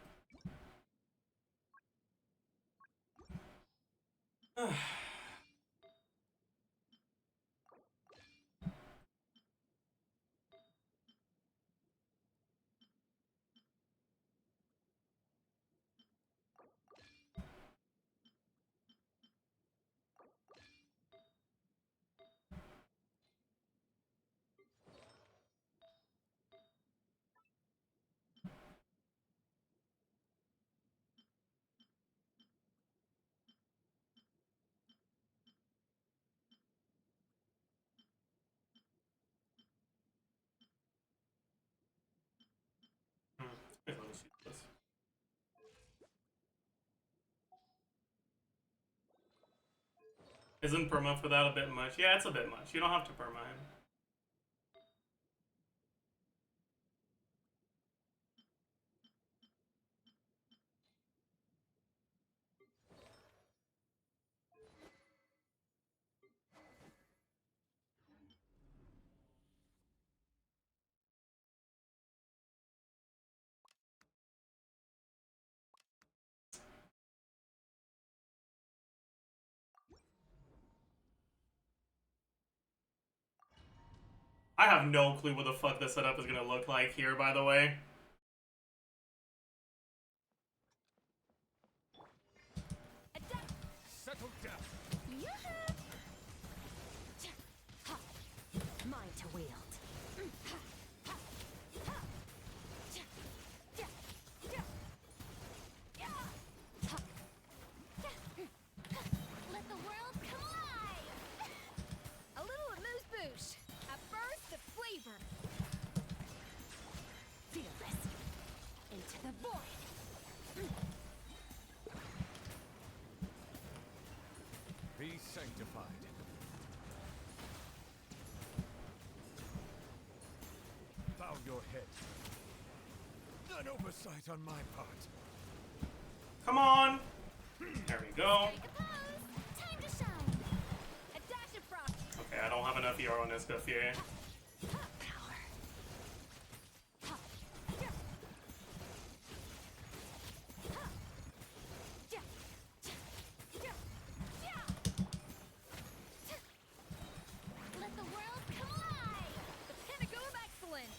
Let me see this. Isn't perma for that a bit much? Yeah, it's a bit much. You don't have to perma him. I have no clue what the fuck this setup is gonna look like here, by the way. Settle down. Mine to wield. Let the world come alive! A little amuse-bouche. A burst of flavor. Fearless. Into the void. Be sanctified. Bow your head. An oversight on my part. Come on! There we go. Take a pose. Time to shine. A dash of frost. Okay, I don't have enough ER on this stuff here. Power. Let the world come alive! The pinnacle of excellence!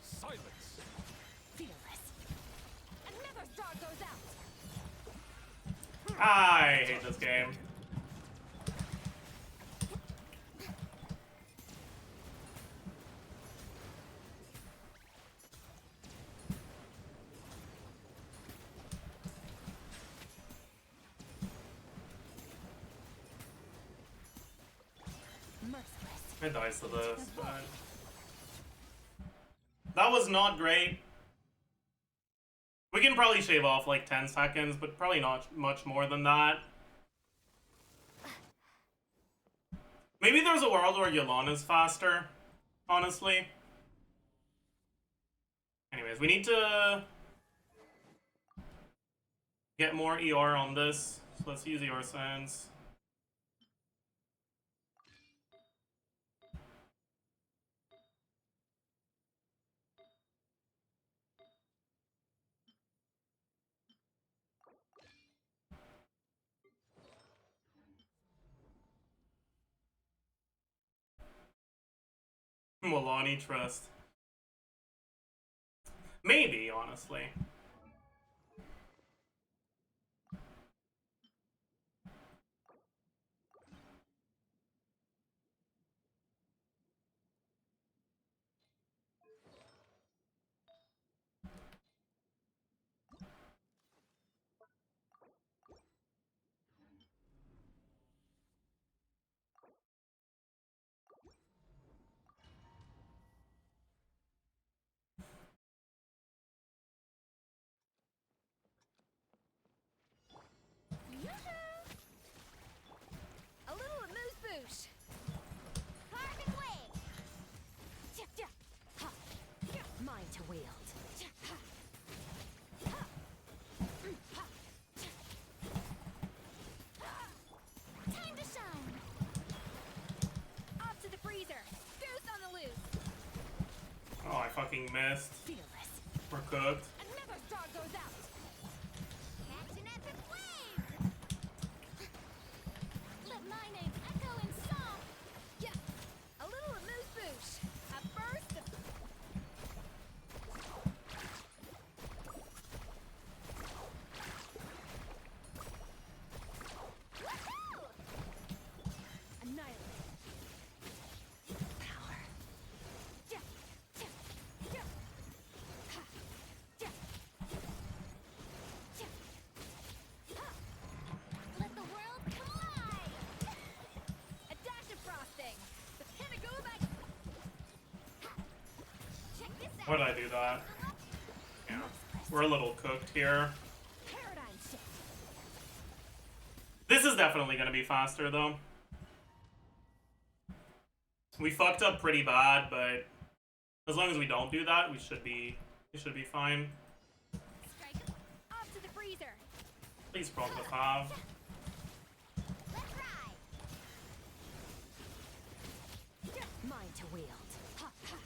Silence. Fearless. Another star goes out! I hate this game. Merciless. It dies to this, but... That was not great. We can probably shave off like 10 seconds, but probably not much more than that. Maybe there's a world where YELAN is faster, honestly. Anyways, we need to get more ER on this, so let's use ER Sense. Milani Trust. Maybe, honestly. fucking missed. Fearless. We're cooked. Another star goes out. Catch an epic wave! Let my name echo in song! Yeah. A little amuse-bouche. A burst of... Woohoo! Annihilate. Power. Yeah. Yeah. Yeah. Ha. Yeah. Yeah. Ha. Let the world collide! A dash of frosting. The pinnacle of ice. Check this out! Why did I do that? Yeah. We're a little cooked here. Paradigm shift. This is definitely gonna be faster though. We fucked up pretty bad, but as long as we don't do that, we should be fine. Strike off to the freezer! Please proc the 5. Let's ride! Mine to wield. Ha, ha.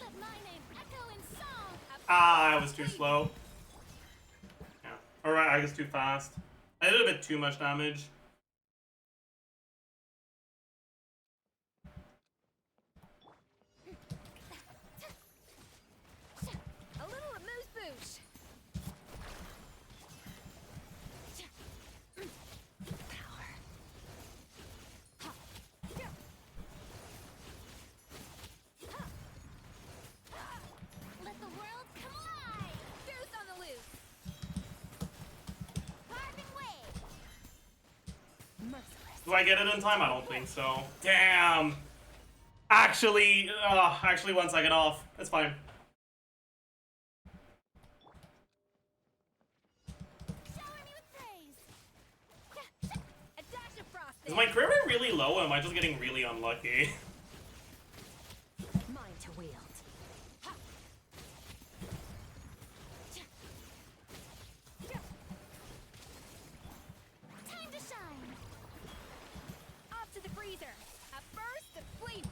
Let my name echo in song! Ah, I was too slow. Yeah. Alright, I was too fast. I did a bit too much damage. A little amuse-bouche. Power. Ha. Yeah. Ha. Let the world collide! Goose on the loose. Carving wave! Merciless. Do I get it in time? I don't think so. Damn! Actually, 1 second off. That's fine. Shower me with praise! A dash of frosting. Is my crit rate really low, or am I just getting really unlucky? Mine to wield. Ha. Time to shine! Off to the freezer. A burst of flavor.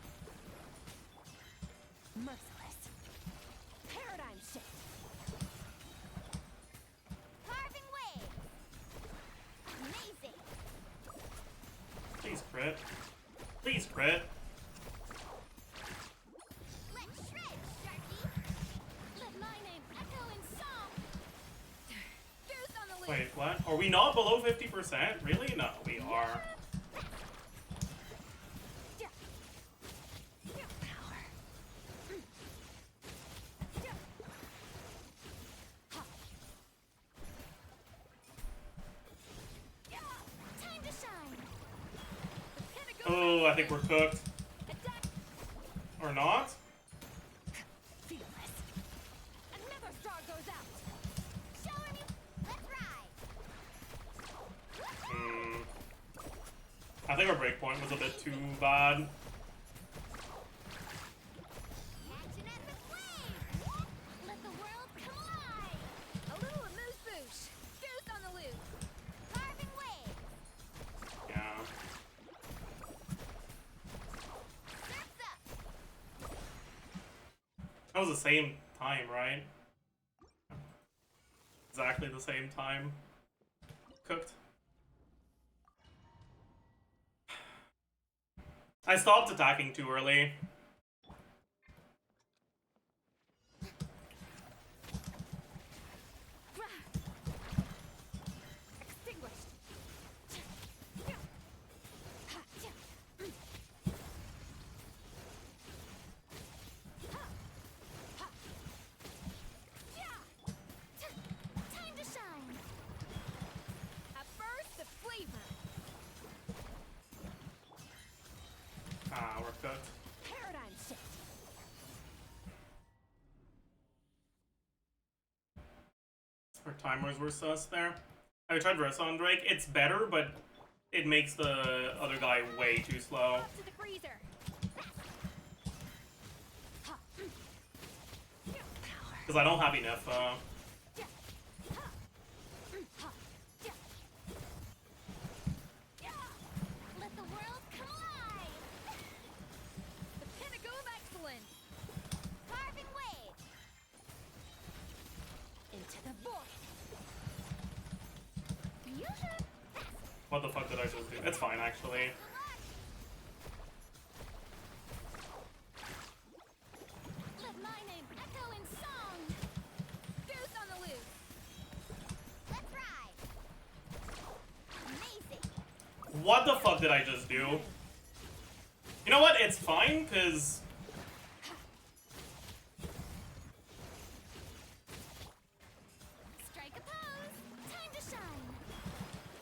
Merciless. Paradigm shift. Carving wave! Amazing! Please crit. Please crit. Let's shred, Sharky! Let my name echo in song! Goose on the loose. Wait, what? Are we not below 50%? Really? No, we are. Yeah. Yeah. Power. Yeah. Ha. Yeah! Time to shine! The pinnacle. Oh, I think we're cooked. A dash. Or not? Fearless. Another star goes out. Shower me! Let's ride! Hmm. I think our breakpoint was a bit too bad. Catch an epic wave! Let the world collide! A little amuse-bouche. Goose on the loose. Carving wave! Yeah. Surf's up! That was the same time, right? Exactly the same time. Cooked. I stopped attacking too early. Extinguished. Time to shine! A burst of flavor. Ah, we're cooked. Paradigm shift. Our timers were sus there. I tried Versa on Drake. It's better, but it makes the other guy way too slow. Off to the freezer. Ha. Power. Because I don't have enough. Ha. Ha. What the fuck did I just do? It's fine, actually. Let my name echo in song. Goose on the loose. Let's ride. Amazing. What the fuck did I just do? You know what? It's fine, because... Strike a pose. Time to shine.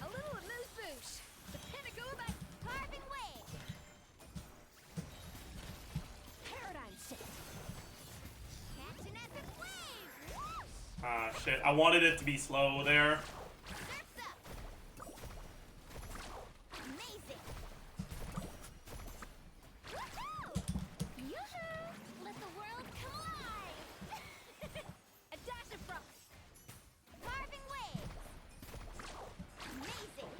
A little amuse bouche. The pinnacle back carving wave. Paradigm shift. Catch an epic wave. Whoosh. Ah, shit. I wanted it to be slow there. Surf's up. Amazing. Woohoo! Yoo-hoo! Let the world come alive. A dash of frost. Carving waves. Amazing.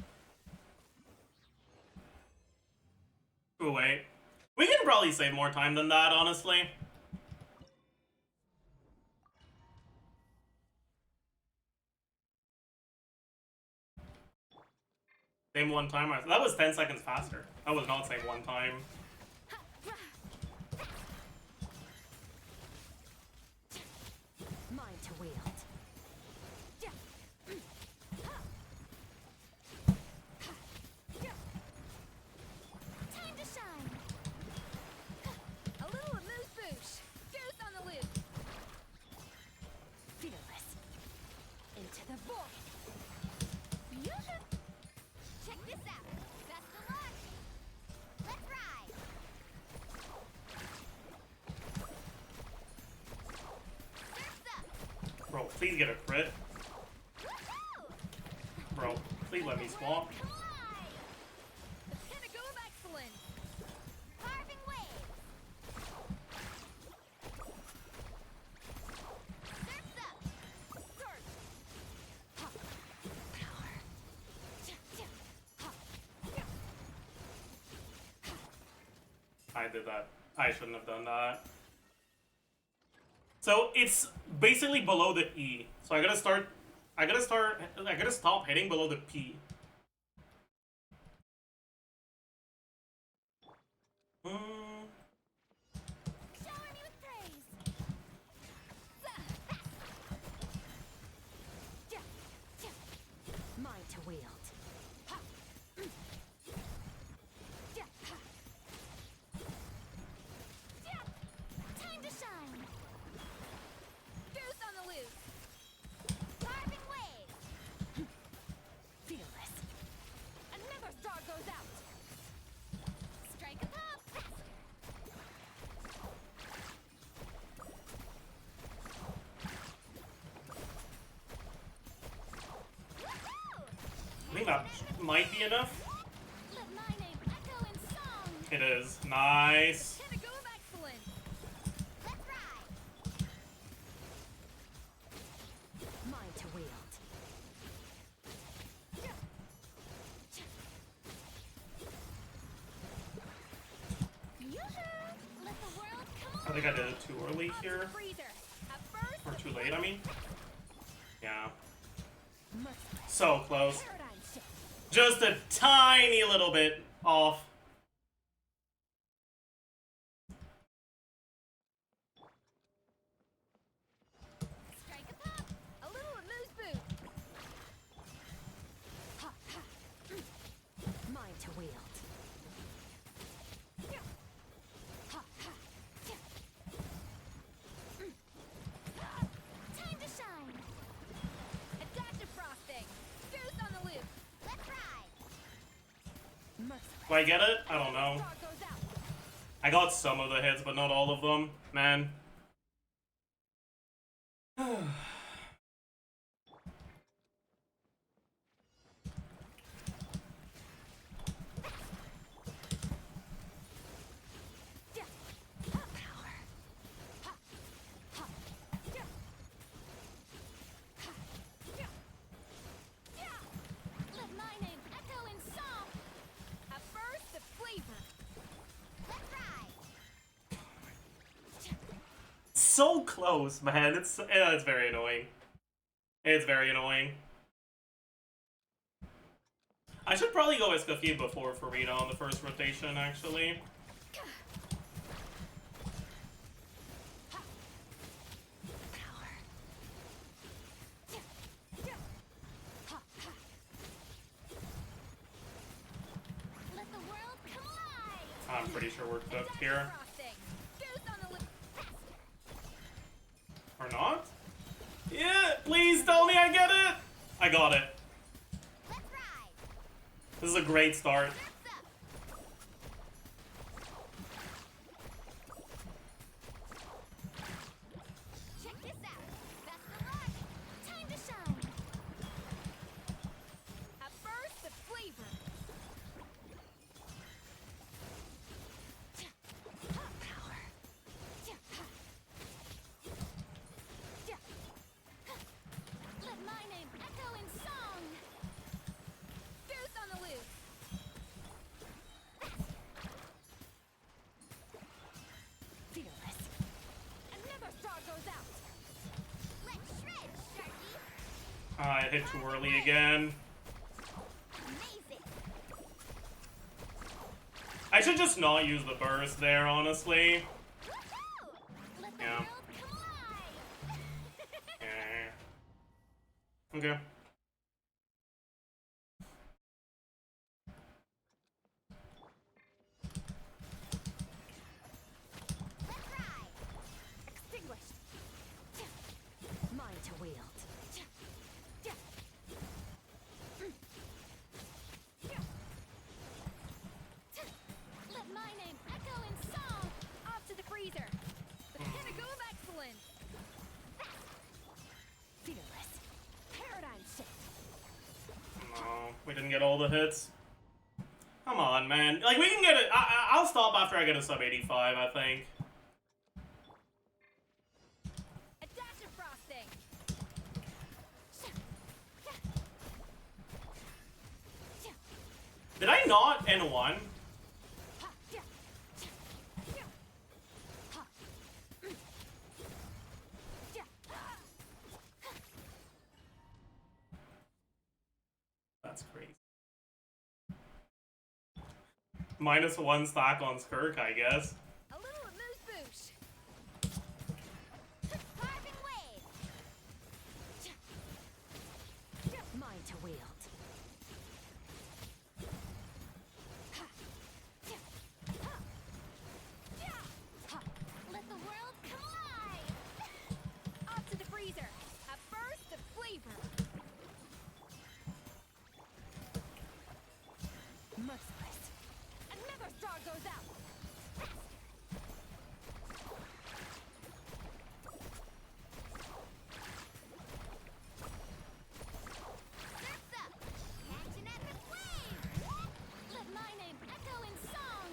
Oh, wait. We can probably save more time than that, honestly. Same one time. That was 10 seconds faster. That was not same one time. Mine to wield. Time to shine. A little amuse bouche. Goose on the loose. Fearless. Into the void. Yoo-hoo! Check this out. Best of luck. Let's ride. Surf's up. Bro, please get a crit. Woohoo! Bro, please let me swap. Come alive. The pinnacle of excellence. Carving waves. Surf's up. Surf. Ha. Power. I did that. I shouldn't have done that. So it's basically below the E. So I gotta stop hitting below the P. Shower me with praise. Mine to wield. Time to shine. Goose on the loose. Carving waves. Fearless. Another star goes out. Strike a pop faster. Woohoo! I think that might be enough. Let my name echo in song. It is. Nice. Pinnacle of excellence. Let's ride. Mine to wield. Yoo-hoo! Let the world come I think I did it too early here. Freezer. At first, Or too late, I mean. Yeah. Merciless. So close. paradigm shift. Just a tiny little bit off. Strike a pop. A little amuse bouche. Ha, ha. Mine to wield. Ha, ha. Time to shine. A dash of frosting. Goose on the loose. Let's ride. Merciless. Do I get it? I don't know. Star goes out. I got some of the hits, but not all of them. Man. Power. Ha. Ha. Let my name echo in song. A burst of flavor. Let's ride. So close, man. It's very annoying. It's very annoying. I should probably go with Scuffi before Farina on the first rotation, actually. Let the world collide. I'm pretty sure we're cooked here. Frosting. Goose on the lip. Or not? Yeah, please tell me I get it! I got it. Let's ride. This is a great start. Surf's up. Check this out. Best of luck. Time to shine. A burst of flavor. Power. Let my name echo in song. Goose on the loose. Fearless. Another star goes out. Let's shred, Sharky. I hit too early again. Amazing. I should just not use the burst there, honestly. Woohoo! Let the Yeah. world collide. Okay. Let's ride. Extinguished. Mine to wield. Let my name echo in song. Off to the freezer. The pinnacle of excellence. Fearless. Paradigm shift. No, we didn't get all the hits. Come on, man. Like, we can get it. I'll stop after I get a sub 85, I think. A dash of frosting. Did I not N1? That's crazy. -1 stack on Skirk, I guess. A little amuse bouche. Carving wave. Mine to wield. Let the world collide. Off to the freezer. A burst of flavor. Merciless. Another star goes out. Surf's up. Catching at the flame. Let my name echo in song.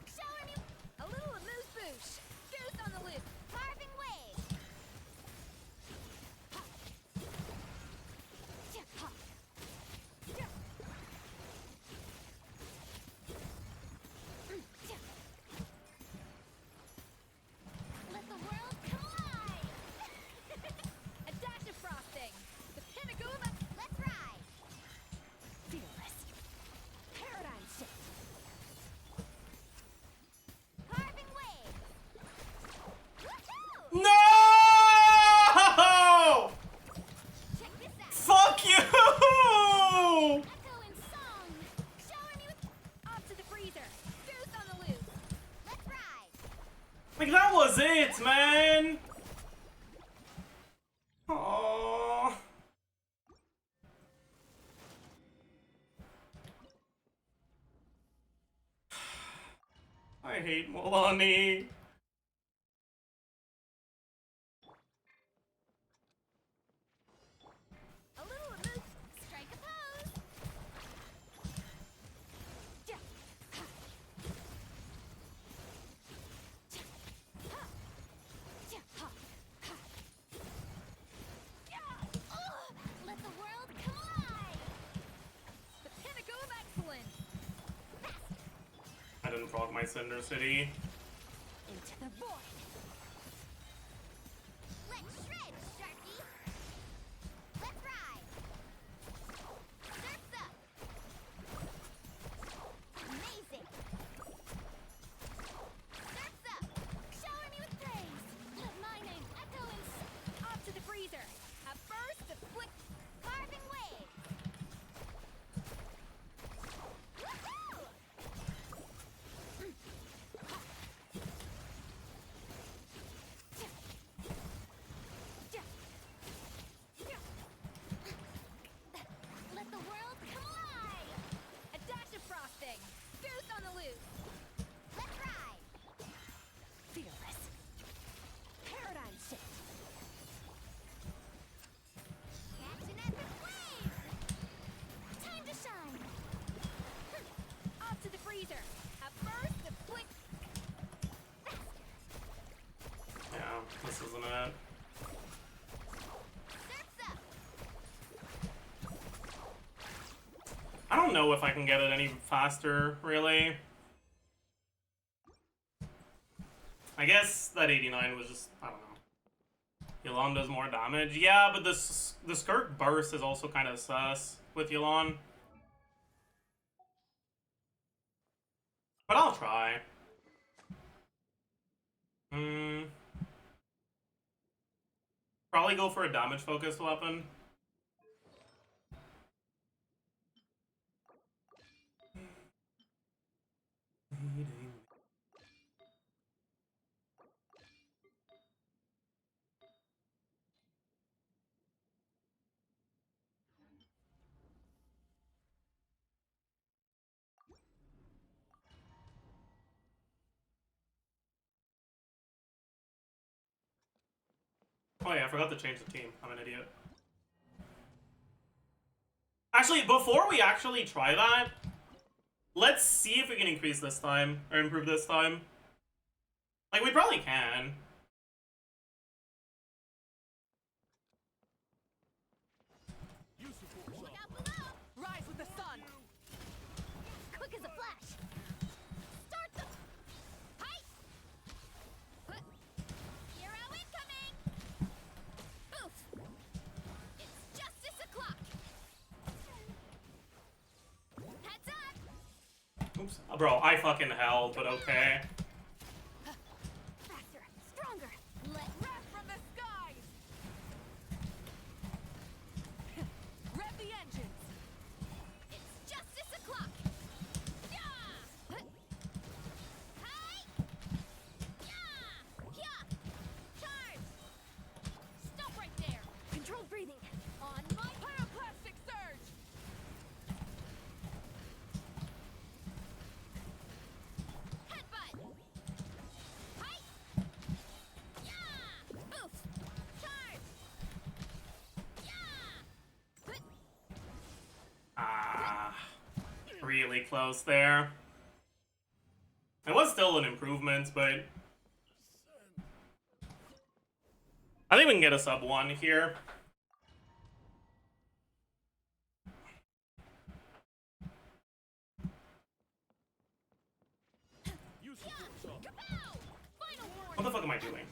Showing you a little amuse bouche. Goose on the loose. Carving wave. Let the world collide. A dash of frosting. The pinnacle of let's ride. Fearless. Paradigm shift. Carving wave. Woohoo! No! Check this out. Fuck you! Echo in song. Showing you off to the freezer. Goose on the loose. Let's ride. Like, that was it, man! Aww. I hate Molani. A little amuse. Strike a pose. Let the world collide. The pinnacle of excellence. I didn't proc my Cinder City. Into the void. Let's shred, Sharky. Let's ride. Surf's up. minute. I don't know if I can get it any faster, really. I guess that 89 was just, I don't know. YELAN does more damage. Yeah, but the Skirk burst is also kind of sus with YELAN. But I'll try. Probably go for a damage-focused weapon. Oh yeah, I forgot to change the team. I'm an idiot. Actually, before we actually try that, let's see if we can increase this time, or improve this time. Like, we probably can. Look out below! Rise with the sun! Quick as a flash! Start the... Height! Hero incoming! Oof! It's justice o'clock! Heads up! Oops. Bro, I fucking held, but okay. Faster! Stronger! Let... Wrath from the skies! Rev the engines! It's justice o'clock! Yeah! Height! Yeah! Yeah! Charge! Stop right there! Controlled breathing! On my... Pyroclastic surge! Headbutt! Height! Yeah! Oof! Charge! Yeah! Ah, really close there. It was still an improvement, but I think we can get a sub 1 here. Kapow! Final warning! What the fuck am I doing?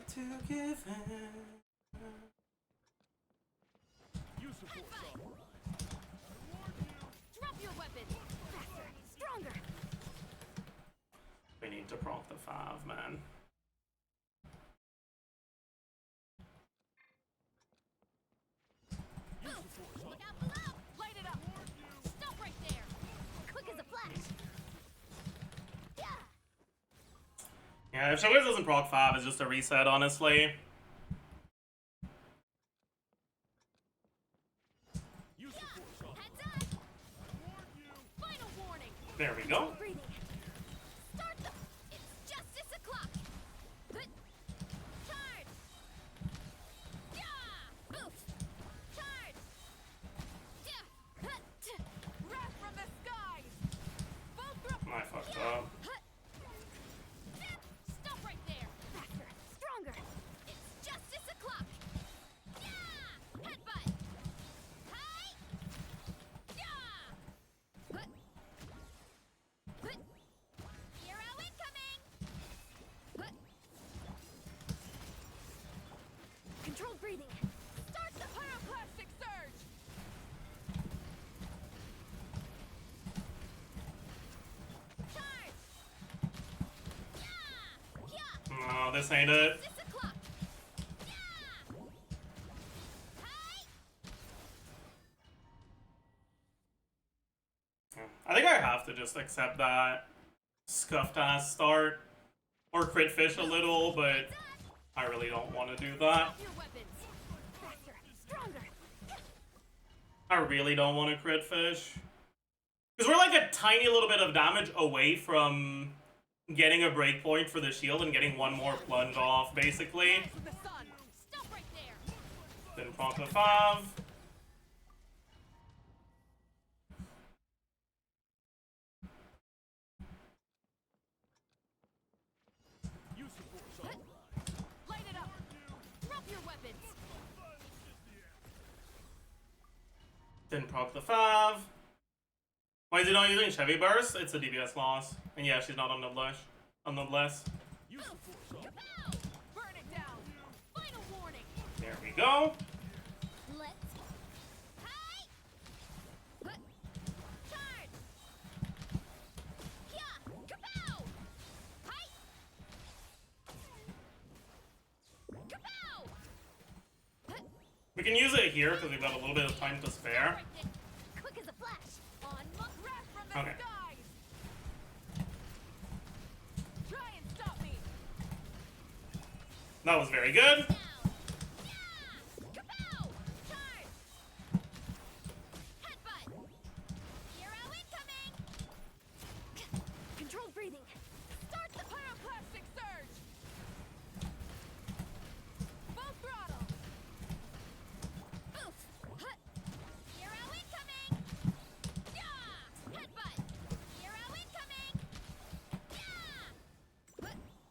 To give Drop your weapon! Faster! Stronger! We need to proc the 5, man. Look out below! Light it up! Stop right there! Quick as a flash! Yeah! Yeah, if Showbiz doesn't proc 5, it's just a reset, honestly. Heads up! Final warning! There we go. Breathing! Start the... It's justice o'clock! Charge! Yeah! Oof! Charge! Yeah! Wrath from the skies! Full throttle! I fucked up. Stop right there! Faster! Stronger! It's justice o'clock! Yeah! Headbutt! Height! Yeah! Hero incoming! Controlled breathing! Start the pyroclastic surge! Charge! Yeah! Yeah! No, this ain't it. Justice o'clock! Yeah! Height! I think I have to just accept that scuffed ass start. Or crit fish a little, but I really don't want to do that. Your weapons! Faster! Stronger! I really don't want to crit fish. Because we're like a tiny little bit of damage away from getting a breakpoint for the shield and getting one more plunge off, basically. Rise with the sun! Stop right there! Then proc the 5. Didn't proc the Fav. Why is he not using Chevy Burst? It's a DPS loss. And yeah, she's not on nonetheless. Burn it down. Final warning. There we go. Let's. Hi. Charge. Yeah. Kapow. Hi. Kapow. We can use it here because we've got a little bit of time to spare. Quick as a flash. On Wrath from the Okay. skies. Try and stop me. That was very good. now. Yeah. Kapow. Charge. Headbutt. Hero incoming. Controlled breathing. Start the pyroclastic surge. Full throttle. Oof. Hero incoming. Yeah. Headbutt. Hero incoming. Yeah.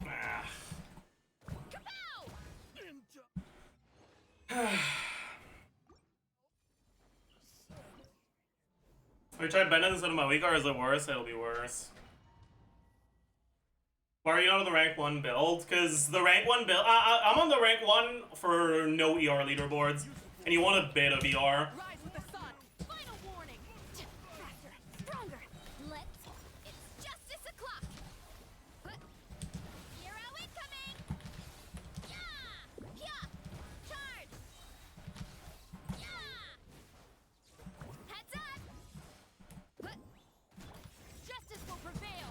Ah. Kapow. We tried Bennett instead of Malika, or is it worse? It'll be worse. Why are you not on the rank 1 build? Because the rank 1 build... I'm on the rank 1 for no ER leaderboards. And you want a bit of ER. Rise with the sun. Final warning. Faster. Stronger. Let's. It's justice o'clock. Hero incoming. Yeah. Yeah. Charge. Yeah. Heads up. Justice will prevail.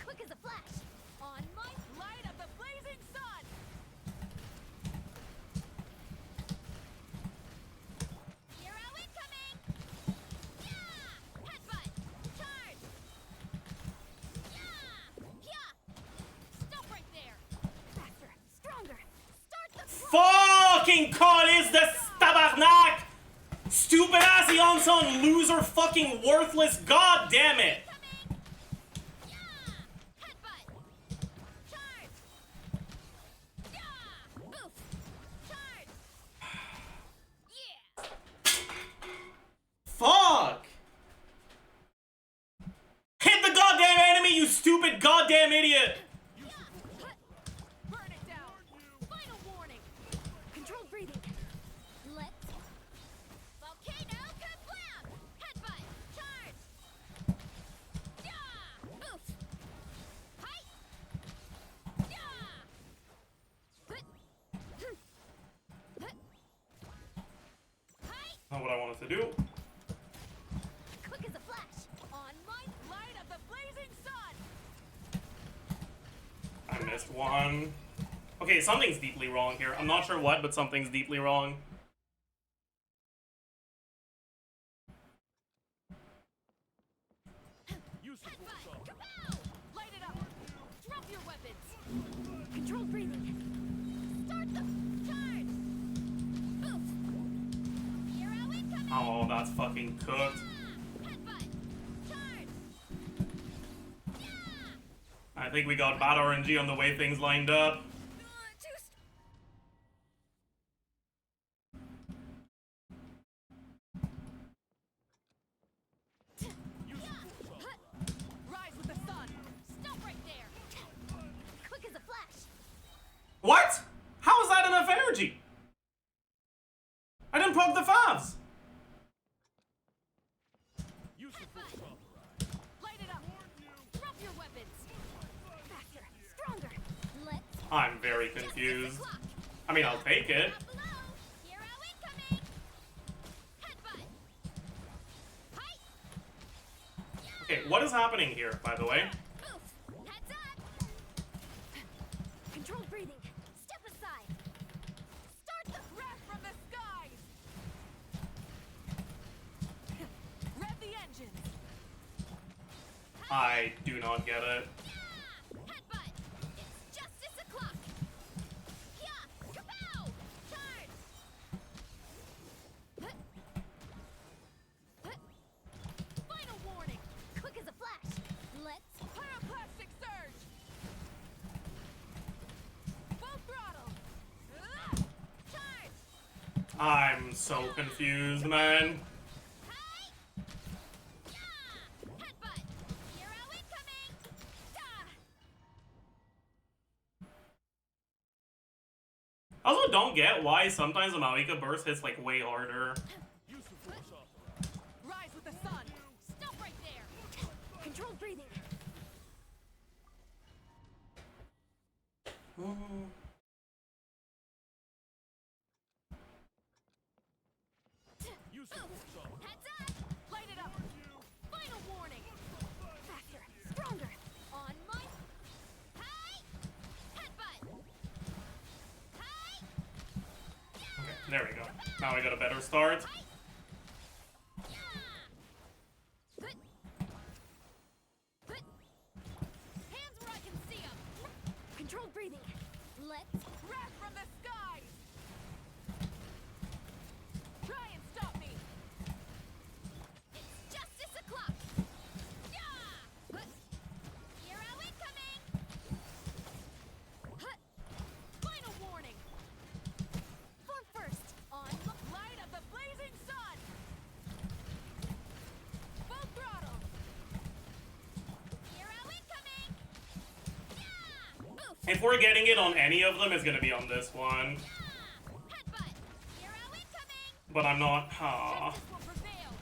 Quick as a flash. On my light of the blazing sun. Hero incoming. Yeah. Headbutt. Charge. Yeah. Yeah. Stop right there. Faster. Stronger. Start the Fucking call is the tabarnak! Stupid ass Yonson loser fucking worthless, god damn it! incoming. Yeah. Headbutt. Charge. Yeah. Oof. Charge. Yeah. Fuck! Hit the goddamn enemy, you stupid goddamn idiot! Burn it down. Final warning. Controlled breathing. Let's. Volcano kablam! Headbutt! Charge! Yeah! Oof! Hi! Yeah! Hi! Not what I wanted to do. Quick as a flash! On my light of the blazing sun. I missed one. Okay, something's deeply wrong here. I'm not sure what, but something's deeply wrong. Headbutt! Kapow! Light it up. Drop your weapons. Controlled breathing. Start the charge! Oof! Hero incoming! Oh, that's fucking cooked. Yeah! Headbutt! Charge! Yeah! I think we got bad RNG on the way things lined up. Just... Rise with the sun. Stop right there! Quick as a flash! What? How is that enough energy? I didn't proc the Favs. Light it up. Drop your weapons. Faster. Stronger. Let's... I'm very confused. I mean, I'll take it. Drop below! Hero incoming! Headbutt! Hi! Okay, what is happening here, by the way? Oof! Heads up! Controlled breathing. Step aside! Start the wrath from the skies. Rev the engines. I do not get it. Yeah! Headbutt! It's justice o'clock! Yeah! Kapow! Charge! Final warning. Quick as a flash! Let's... Pyroclastic surge. Full throttle. Charge! I'm so confused, man. also don't get why sometimes the Maoika burst hits like way harder. Rise with the sun. Stop right there. Controlled breathing. Heads up. Light it up. Final warning. Faster, stronger. On my. Hi. Headbutt. Hi. Okay, there we go. Now we got a better start. Yeah. Good. Good. Hands where I can see them. Controlled breathing. Let's. Wrath from the skies. Try and stop me. It's justice o'clock. Yeah. Good. Hero incoming. Hut. Final warning. Form first. On. Light of the blazing sun. Full throttle. Hero incoming. Yeah. Oof. If we're getting it on any of them, it's gonna be on this one. Headbutt. Hero incoming. But I'm not. Aw. Justice will prevail.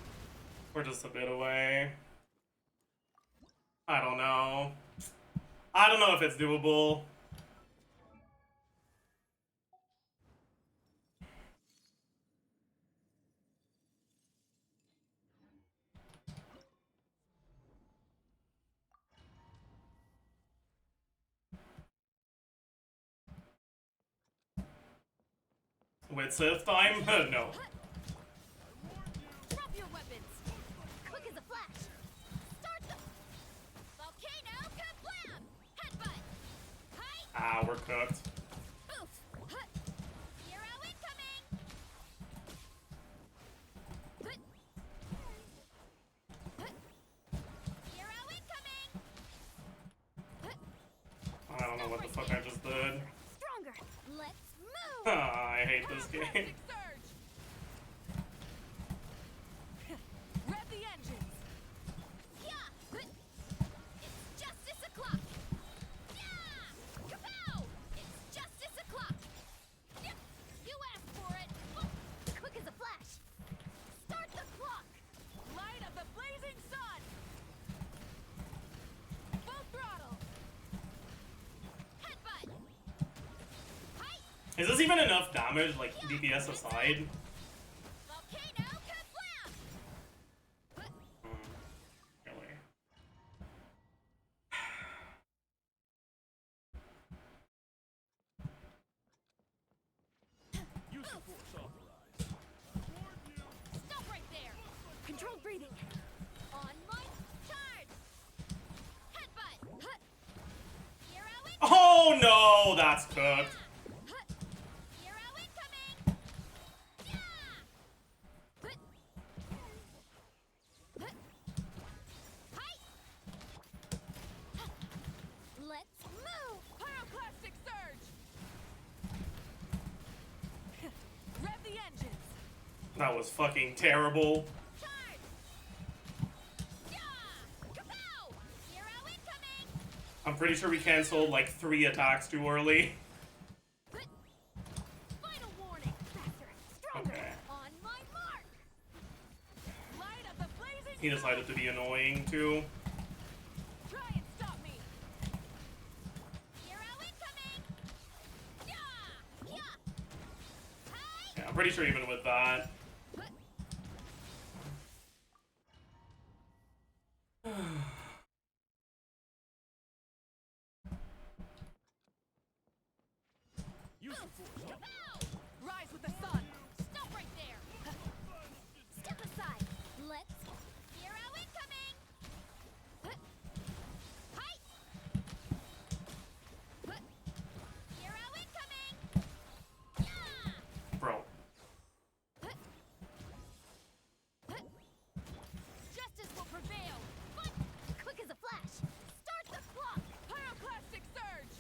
We're just a bit away. I don't know. I don't know if it's doable. With Sith time? No. Drop your weapons. Quick as a flash. Start the volcano kablam. Headbutt. Hi. Ah, we're cooked. Oof. Hut. Hero incoming. Hut. Hut. Hero incoming. Hut. I don't know what the fuck I just did. Stronger. Let's move. Ah, I hate this game. Pyroclastic surge. Rev the engines. Yeah. Hut. It's justice o'clock. Yeah. Kapow. It's justice o'clock. Yep. You asked for it. Oh. Quick as a flash. Start the clock. Light of the blazing sun. Full throttle. Headbutt. Hi. Is this even enough damage, like DPS aside? Volcano kablam. Really? Stop right there. Controlled breathing. On my charge. Headbutt. Hut. Hero incoming. Oh no, that's cooked. Hut. Hero incoming. Yeah. Hut. Hut. Hi. Let's move. Pyroclastic surge. Rev the engines. That was fucking terrible. Charge. Yeah. Kapow. Hero incoming. I'm pretty sure we canceled like 3 attacks too early. Hut. Final warning. Faster. Stronger. Okay. On my mark. Light of the blazing He decided to be annoying too. Try and stop me. Hero incoming. Yeah. Yeah. Hi. Yeah, I'm pretty sure even with that. Rise with the sun. Stop right there. Step aside. Let's. Hero incoming. Hi. Hero incoming. Yeah. Bro. Justice will prevail. But quick as a flash. Start the clock. Pyroclastic surge.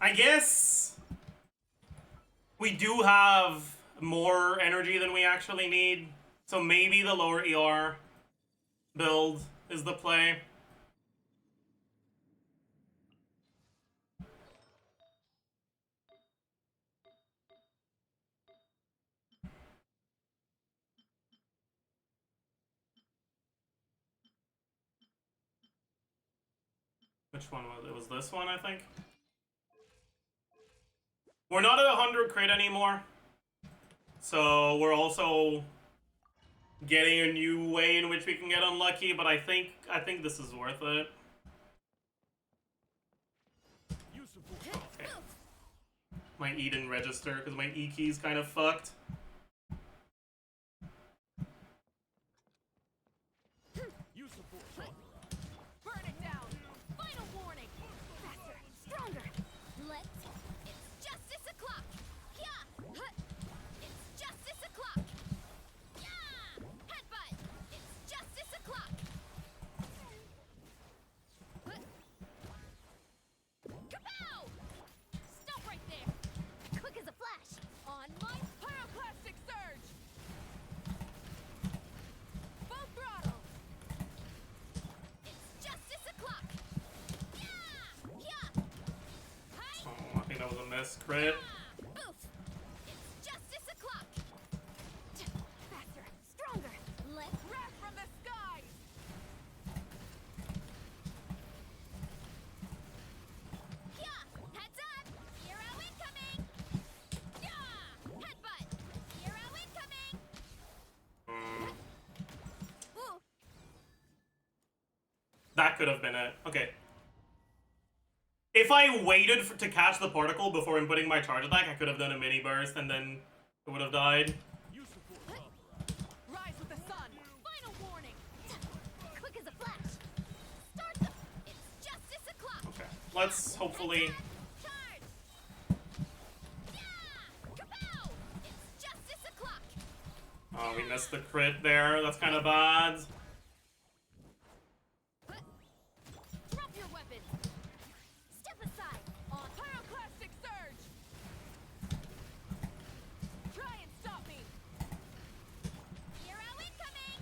I guess we do have more energy than we actually need, so maybe the lower ER build is the play. Which one was it? It was this one, I think. We're not at 100 crit anymore, so we're also getting a new way in which we can get unlucky. But I think this is worth it. Okay. My E didn't register because my E key's kind of fucked. Burn it down. Final warning. Faster, stronger. Let's. It's justice o'clock. Yeah. Huh. It's justice o'clock. Yeah. Headbutt. It's justice o'clock. Huh. Kapow! Stop right there. Quick as a flash. On my Pyroclastic surge. Full throttle. It's justice o'clock. Yeah. Yeah. Hi. Oh, I think that was a miss crit. Oof. It's justice o'clock. Faster, stronger. Let's. Wrath from the skies. Yeah. Heads up. Hero incoming. Yeah. Headbutt. Hero incoming. Ooh. That could have been it. Okay. If I waited to catch the particle before inputting my charge attack, I could have done a mini burst and then it would have died. Rise with the sun. Final warning. Quick as a flash. Start the. It's justice o'clock. Okay. Let's hopefully. Charge. Yeah. Kapow! It's justice o'clock. Oh, we missed the crit there. That's kind of bad. Drop your weapon. Step aside. On. Pyroclastic surge. Try and stop me. Hero incoming.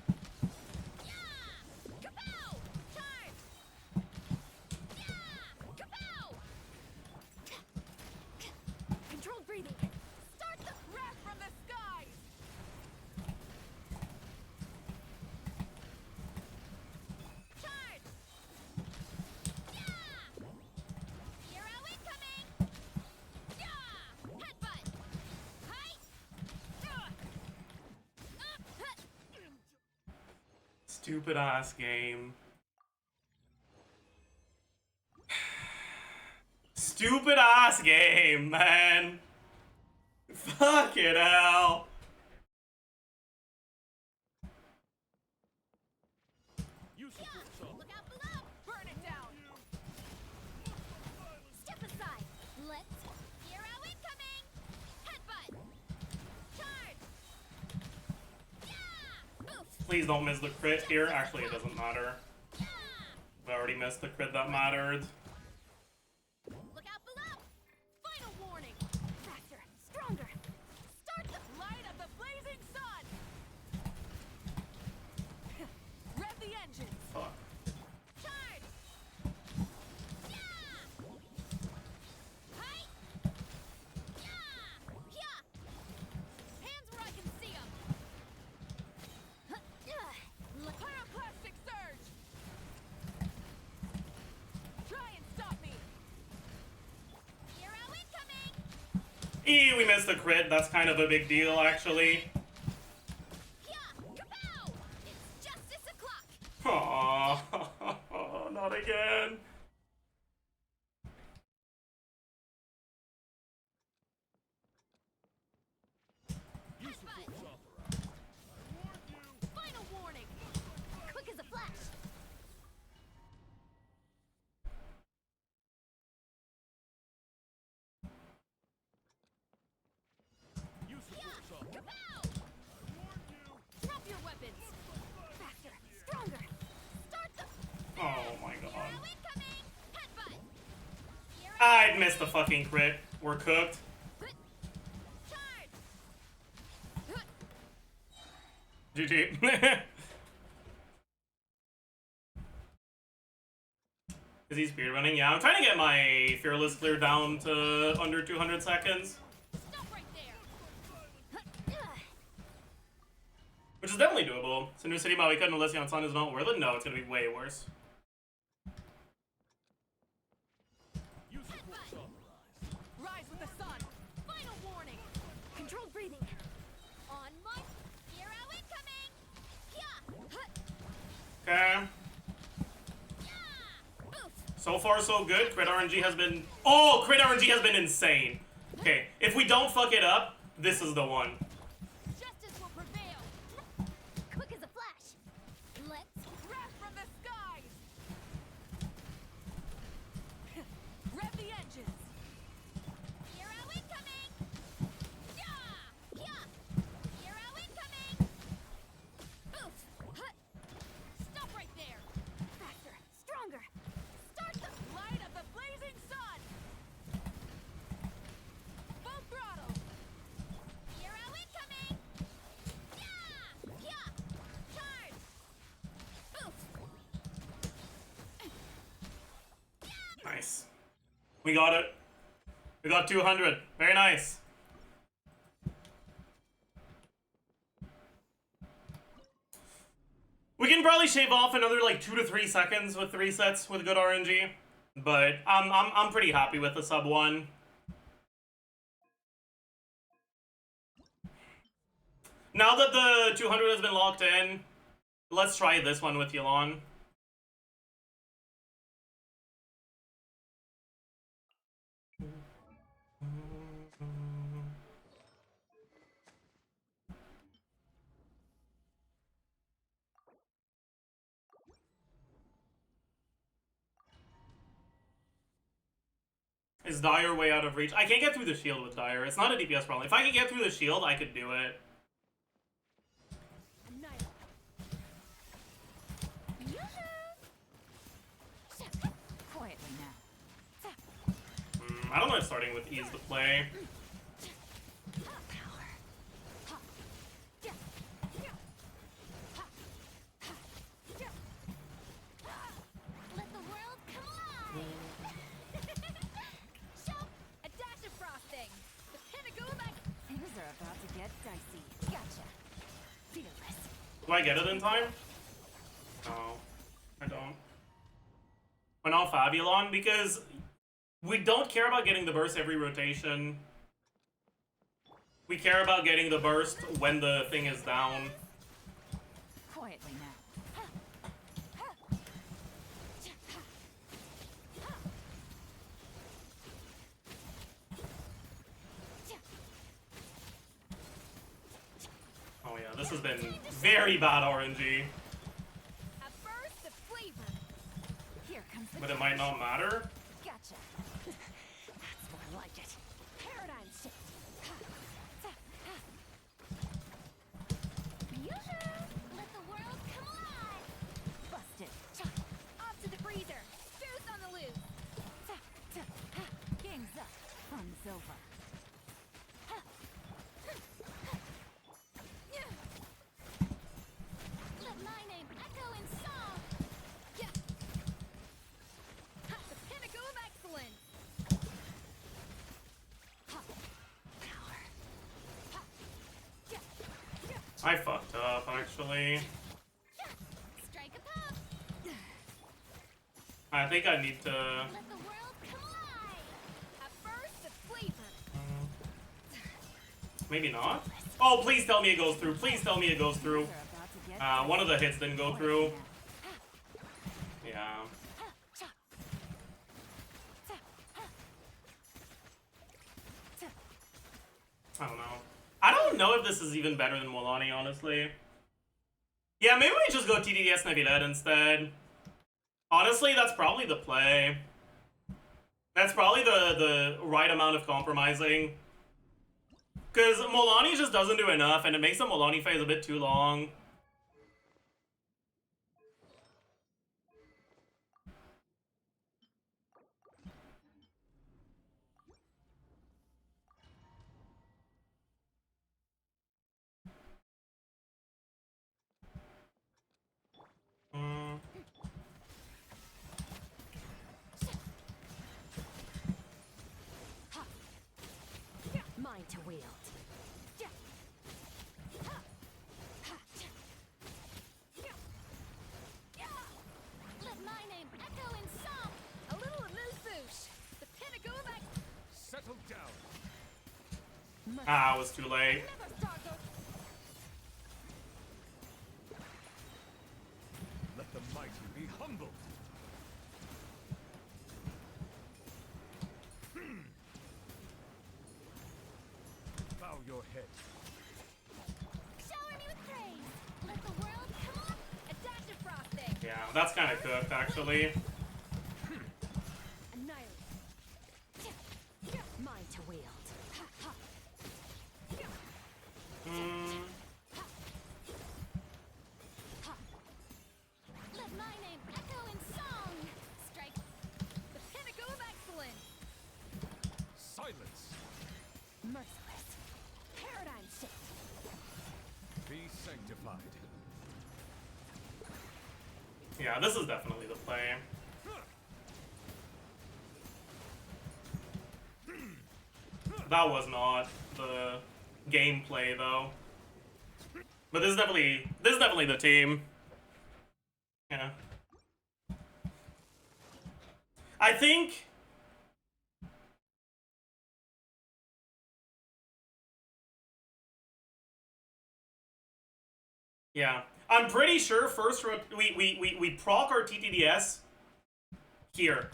Yeah. Kapow! Charge. Yeah. Kapow! Controlled breathing. Start the. Wrath from the skies. Charge. Yeah. Hero incoming. Yeah. Headbutt. Hi. Stupid ass game. Stupid ass game, man. Fucking hell. Look out below. Burn it down. Step aside. Let's. Hero incoming. Headbutt. Charge. Yeah. Oof. Please don't miss the crit here. Actually, it doesn't matter. Yeah. We already missed the crit that mattered. Look out below. Final warning. Faster, stronger. Start the. Light of the blazing sun. Rev the engines. Fuck. Charge. Yeah. Hi. Yeah. Yeah. Hands where I can see them. Look. Pyroclastic surge. Try and stop me. Hero incoming. We missed the crit. That's kind of a big deal, actually. Yeah. Kapow! It's justice o'clock. Aww. Not again. Headbutt. Final warning. Quick as a flash. Yeah. Kapow! Drop your weapons. Faster, I'd missed the fucking crit. We're cooked. GG. Is he speedrunning? Yeah, I'm trying to get my Fearless clear down to under 200 seconds. Stop right there. Which is definitely doable. So New City Maoika and Alessia Sun is not worth it? No, it's gonna be way worse. Rise with the sun. Final warning. Controlled breathing. On mark. Hero incoming. Okay. Oof. So far, so good. Crit RNG has been... Oh, crit RNG has been insane. Okay, if we don't fuck it up, this is the one. Justice will prevail. Quick as a flash. Let's Wrath from the skies. Rev the engines. hero incoming. Yeah. Hero incoming. Oof. Hut. Stop right there. Faster. Stronger. Start the Light of the blazing sun. Full throttle. hero incoming. Yeah. Charge. Oof. Nice. We got it. We got 200. Very nice. We can probably shave off another like 2 to 3 seconds with 3 sets with good RNG, but I'm pretty happy with the sub 1. Now that the 200 has been locked in, let's try this one with YELAN. Is Dire way out of reach? I can't get through the shield with Dire. It's not a DPS problem. If I could get through the shield, I could do it. Quietly now. I don't know if starting with E is the play. Let the world come alive. Show a dash of frosting. The pinnacle like Things are about to get dicey. Gotcha. Fearless. Do I get it in time? No, I don't. Went off YELAN because we don't care about getting the burst every rotation. We care about getting the burst when the thing is down. Quietly now. Oh yeah, this has been very bad RNG, a burst of flavor. Here comes the but it might not matter. Gotcha. That's more like it. Paradigm shift. Let the world come alive. Busted. Off to the freezer. Boost on the loose. Game's up. Fun's over. Let my name echo in song. Yeah. The pinnacle of excellence. I fucked up, actually. Strike a pop. I think I need to... Let the world come alive. A burst of flavor. Maybe not? Oh, please tell me it goes through. Please tell me it goes through. Things are about to get One of the hits didn't go through. Yeah. I don't know. I don't know if this is even better than Molani, honestly. Yeah, maybe we just go TDDS Navidad instead. Honestly, that's probably the play. That's probably the right amount of compromising. Because Molani just doesn't do enough, and it makes the Molani phase a bit too long. Ah, I was too late. Let the mighty be humbled. Bow your head. Shower me with praise. Let the world come on. A dash of frosting. Yeah, that's kind of cooked, actually. Annihilate. Mine to wield. Let my name echo in song. Strike the pinnacle of excellence. Silence. Merciless. Paradigm shift. Be sanctified. Yeah, this is definitely the play. That was not the gameplay though. But this is definitely the team. Yeah. I think yeah. I'm pretty sure first we proc our TTDS here.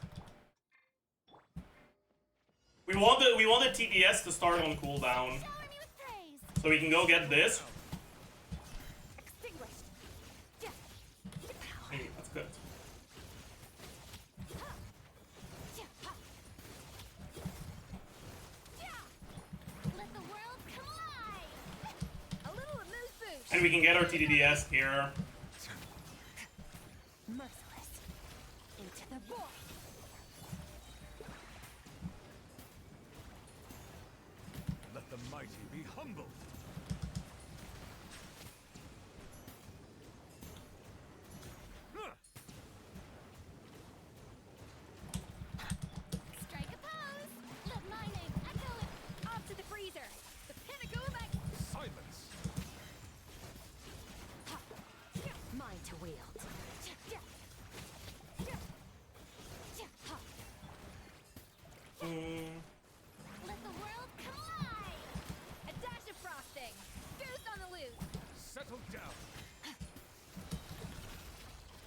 We want the TTS to start on cooldown. Shower me with praise. So we can go get this. Extinguished. Hey, that's good. Let the world come alive. A little amuse boost. And we can get our TTDS here. Merciless. Into the void. Let the mighty be humbled. Strike a pose. Let my name echo in. Off to the freezer. The pinnacle of excellence. Silence. Mine to wield. Let the world come alive. A dash of frosting. Goose on the loose. Settle down.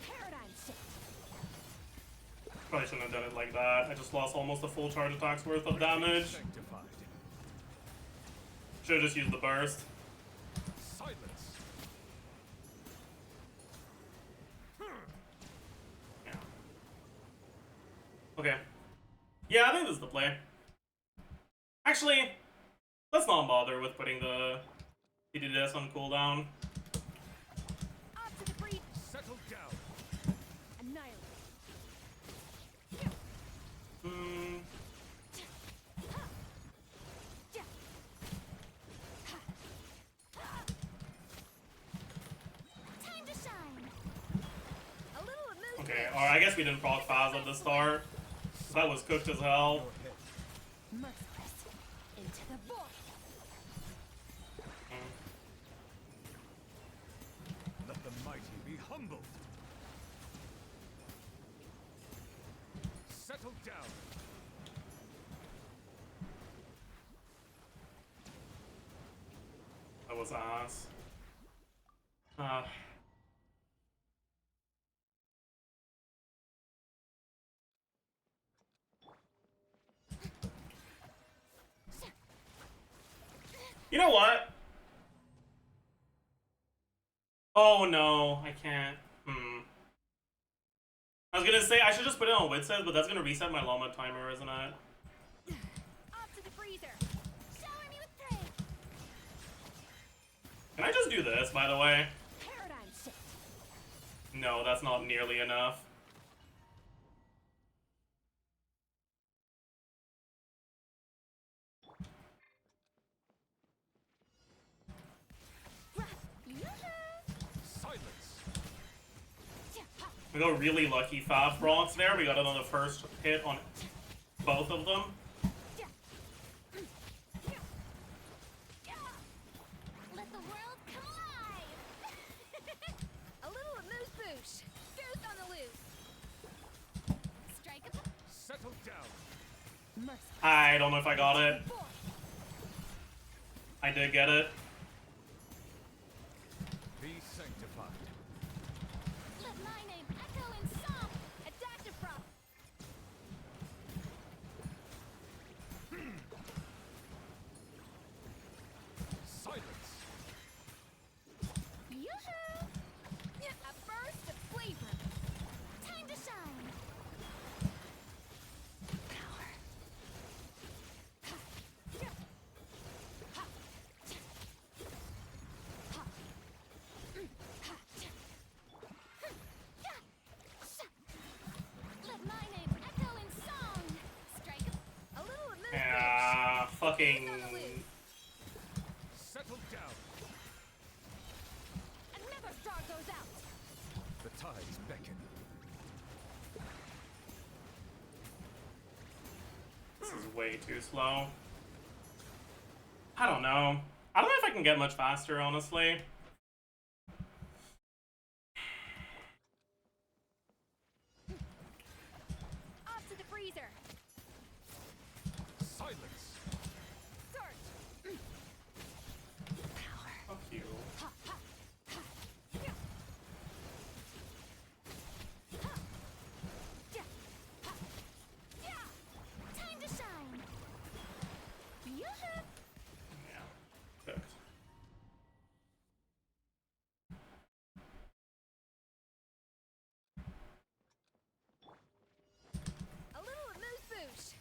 Paradigm shift. Probably shouldn't have done it like that. I just lost almost a full charge attack's worth of damage. Sanctified. Should have just used the burst. Silence. Yeah. Okay. Yeah, I think this is the play. Actually, let's not bother with putting the TTDS on cooldown. Off to the freezer. Settle down. Annihilate. Time to shine. A little amuse Okay, alright, I guess we didn't proc Faz at the start. That was cooked as hell. Your head. Merciless. Into the void. Let the mighty be humbled. Settle down. That was ass. You know what? Oh no, I can't. I was gonna say I should just put it on Witset, but that's gonna reset my llama timer, isn't it? Off to the freezer. Shower me with praise. Can I just do this, by the way? Paradigm shift. No, that's not nearly enough. Silence. We got really lucky Fab Bronx there. We got it on the first hit on both of them. Let the world come alive. A little amuse boost. Goose on the loose. Strike a Settle down. Merciless. I don't know if I got it. I did get it. Be sanctified. Let my name echo in song. A dash of prop. Silence. Yoo-hoo! A burst of flavor. Time to shine. Power. Let my name echo in song. Strike a little administration. Yeah, fucking. Settle down. Another star goes out. The tides beckon. This is way too slow. I don't know. I don't know if I can get much faster, honestly. Off to the freezer. Silence. Search. Power. Fuck you. Time to shine. Yoo-hoo! Yeah. Cooked. A little amuse-bouche.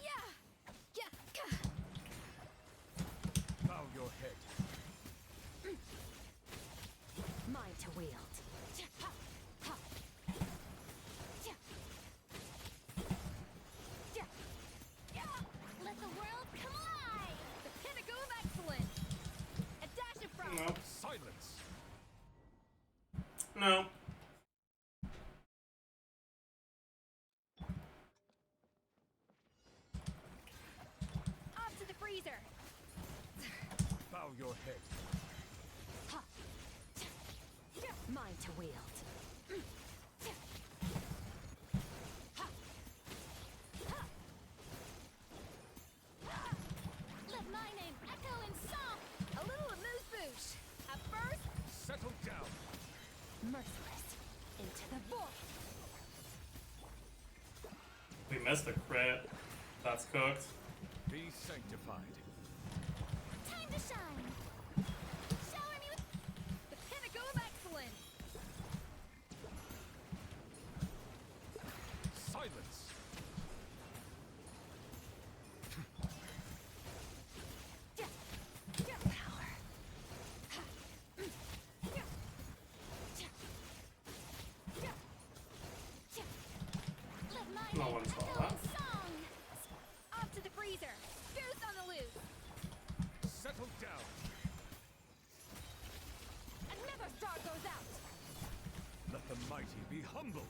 Yeah. Yeah. Bow your head. Mine to wield. Let the world come alive! The pinnacle of excellence! A dash of frost! No. Silence. No. Off to the freezer! Bow your head. Mine to wield. Let my name echo in song! A little amuse-bouche! A burst Settle down. merciless into the void! We missed a crit. That's cooked. Be sanctified. Time to shine! Shower me with the pinnacle of excellence! Silence. Power. Let my No name one saw echo that. in song! Off to the freezer! Goose on the loose! Settle down. Another star goes out! Let the mighty be humbled.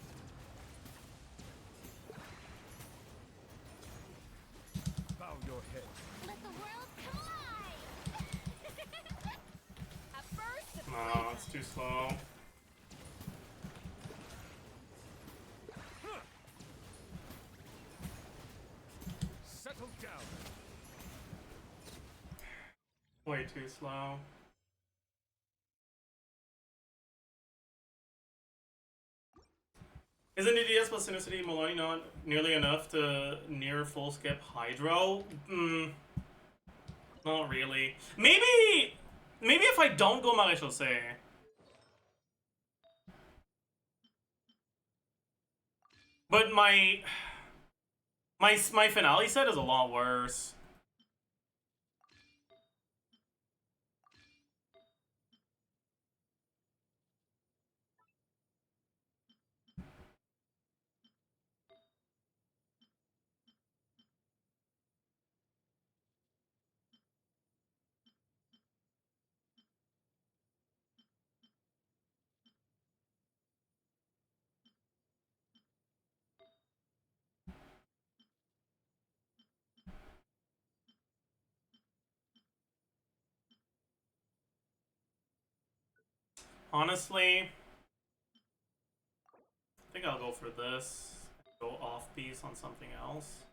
Bow your head. Let the world come alive! A burst of No, flavor! it's too slow. Settle down. Way too slow. Isn't EDS plus Synicity Maloney not nearly enough to near full skip Hydro? Not really. Maybe if I don't go Maréchaussée. But my finale set is a lot worse. Honestly, I think I'll go for this. Go off piece on something else.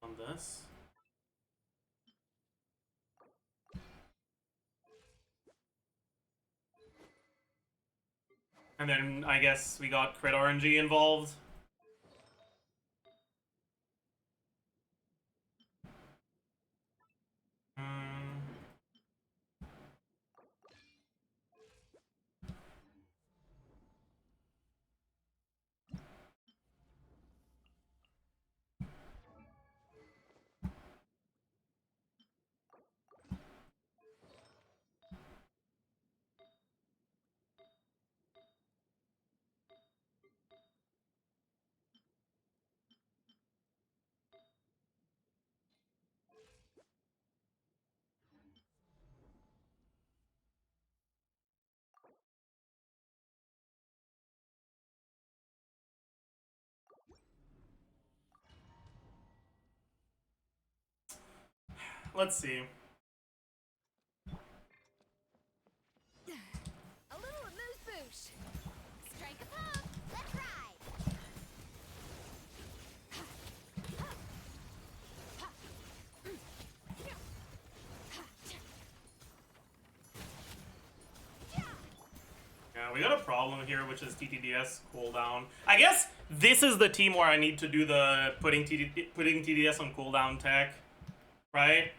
On this. And then I guess we got crit RNG involved. Let's see. A little amuse-bouche. Strike a pose. Let's ride. 'Cause we got a problem here, which is TTDS cooldown. I guess this is the team where I need to do the putting TDS on cooldown tech, right?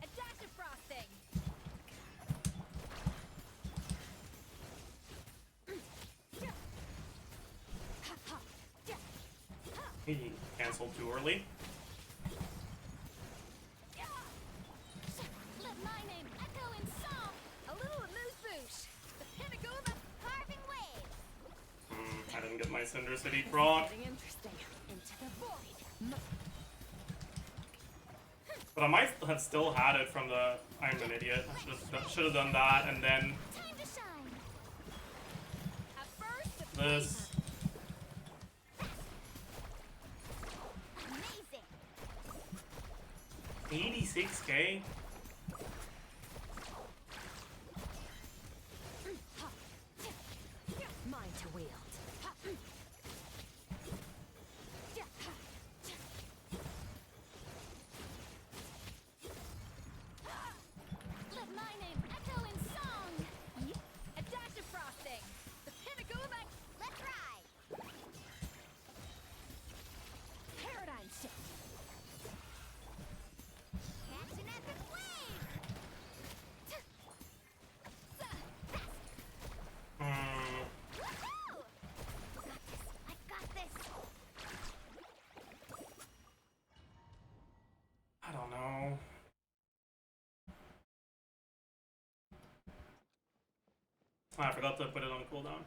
A dash of frosting. He canceled too early. Let my name echo in song. A little amuse-bouche. The pinnacle of a carving wave. I didn't get my Cinder City proc. Getting interesting. Into the void. But I might have still had it from the I'm an idiot. I should have done that and then Time to shine. At first, the this. amazing. 86k? Mine to wield. Let my name echo in song. A dash of frosting. The pinnacle of let's ride. Paradigm shift. Catch an epic wave. Woohoo! I got this. I don't know. I forgot to put it on cooldown.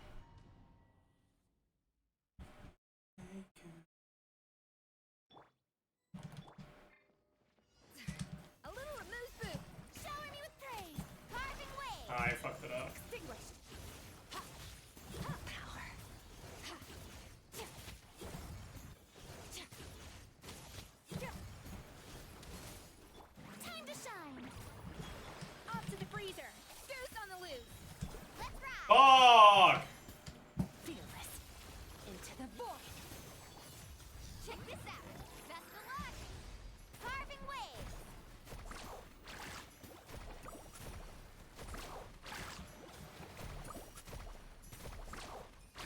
A little amuse-bouche. Shower me with praise. Carving waves. I fucked it up. Extinguished. Power. Time to shine. Off to the freezer. Goose on the loose. Let's ride. Fuck! Fearless. Into the void. Check this out. Best of luck. Carving waves.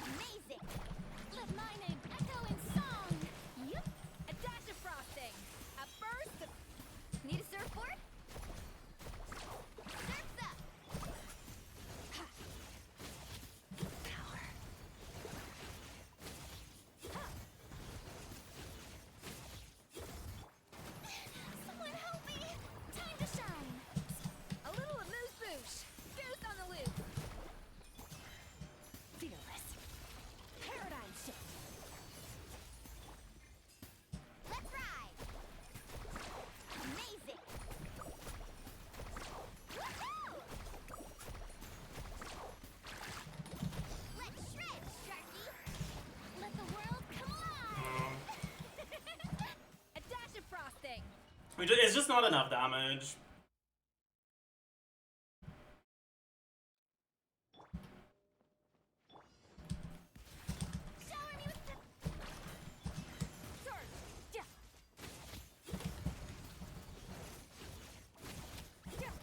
Amazing. Let my name echo in song. Yep. A dash of frosting. A burst of... Need a surfboard? Surf's up. Power. Someone help me! Time to shine. A little amuse-bouche. Goose on the loose. Fearless. Paradigm shift. Let's ride. Amazing. Woohoo! Let's shred, Sharky. Let the world come alive. A dash of frosting. It's just not enough damage. Shower me with the sword. Yeah. Yeah.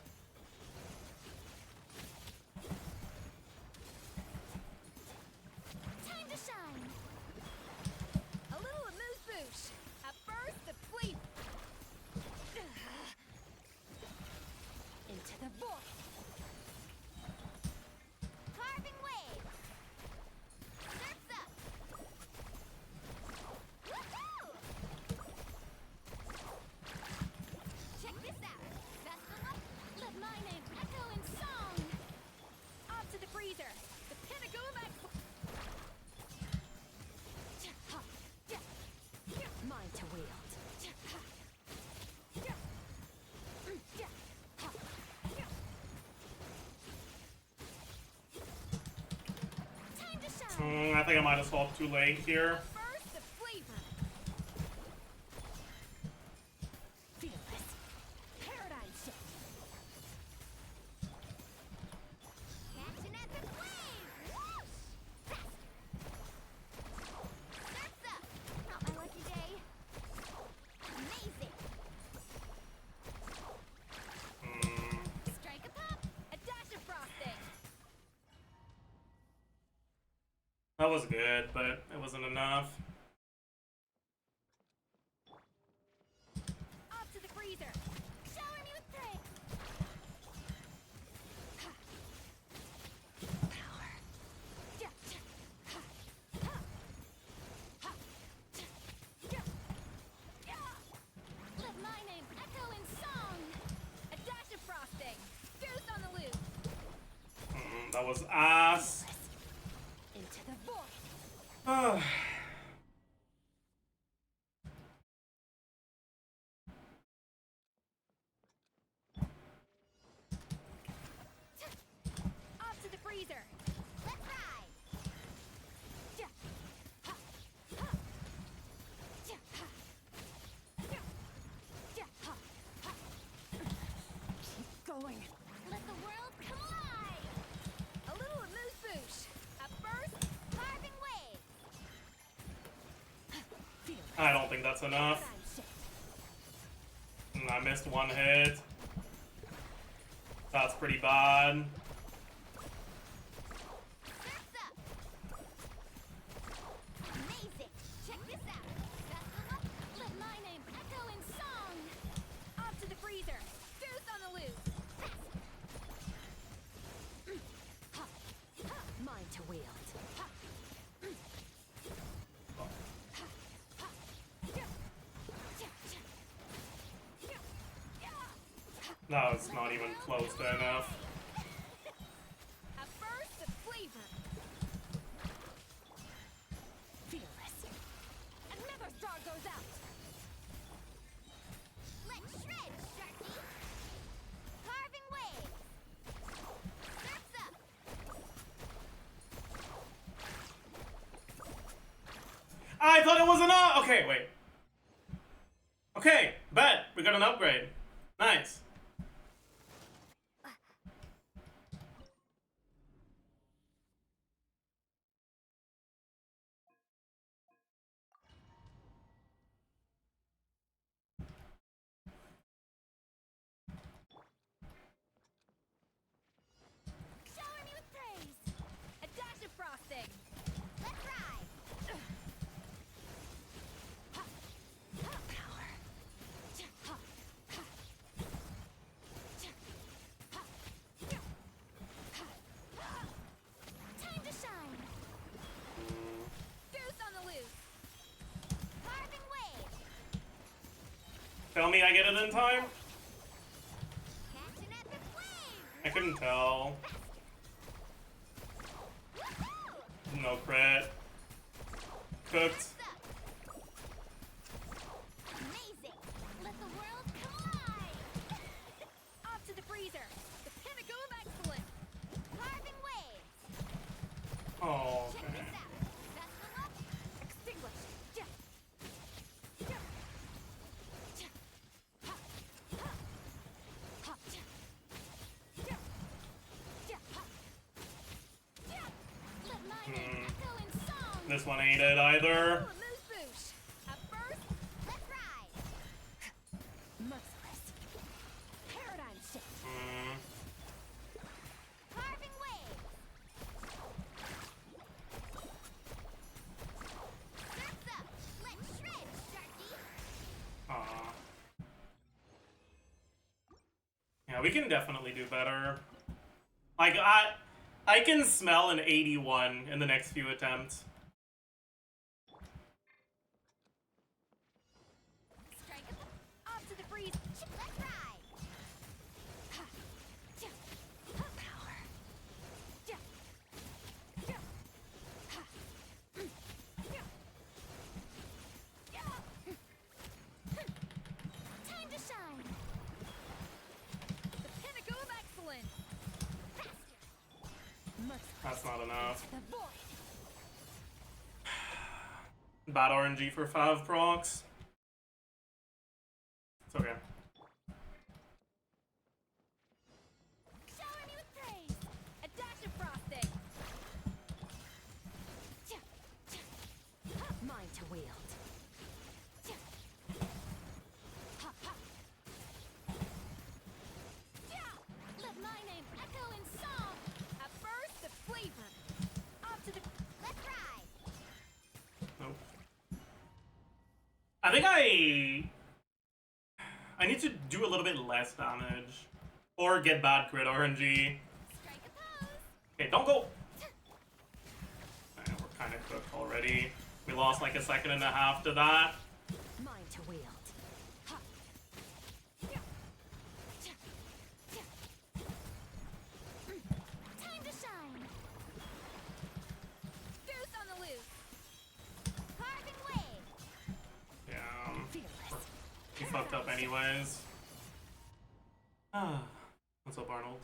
I think I might have swapped too late here. First, the flavor. Fearless. Paradigm shift. Catching at the wave. Whoosh! Faster. Surf's up. Not my lucky day. Amazing. Strike a pop. A dash of frosting. That was good, but it wasn't enough. Off to the freezer. Shower me with praise. Power. Let my name echo in song. A dash of frosting. Goose on the loop. That was ass. Into the void. Off to the freezer. Let's ride. Keep going. Let the world come alive. A little amuse bouche. Up first, carving waves. I don't think that's enough. I missed one hit. That's pretty bad. Surf's up. Amazing. Check this out. Let my name echo in song. Off to the freezer. Goose on the loose. Mine to wield. No, it's not even close to enough. A burst of flavor. Fearless. Another star goes out. Let's shred, Sharky. Carving waves. Surf's up. I thought it was enough! Okay, wait. Okay, bet. We got an upgrade. Nice. Shower me with praise. A dash of frosting. Let's ride. Power. Time to shine. Goose on the loose. Carving waves. Tell me I get it in time? Catching at the flame. I couldn't tell. Woohoo! No crit. Cooked. Amazing. Let the world come alive. Off to the freezer. The pinnacle of excellence. Carving waves. Oh, Check man. this out. Vessel up. Extinguished. Let my name echo in song. This one ain't it either. Moose boosh. Up first, let's ride. Merciless. Paradigm shift. Carving waves. Surf's up. Let's shred, Sharky. Aw. Yeah, we can definitely do better. Like, I can smell an 81 in the next few attempts. Strike up. Off to the freeze. Let's ride. Power. Time to shine. The pinnacle of excellence. Faster. Merciless. That's not enough. The void. Bad RNG for Fav procs. It's okay. Shower me with praise. A dash of frosting. Mine to wield. Let my name echo in song. A burst of flavor. Off to the. Let's ride. Nope. I think I need to do a little bit less damage. Or get bad crit RNG. Strike a pose. Okay, don't go! Alright, we're kind of cooked already. We lost like a second and a half to that. Mine to wield. Time to shine. Goose on the loose. Carving wave. Yeah, Fearless. he fucked up anyways. What's up, Arnold?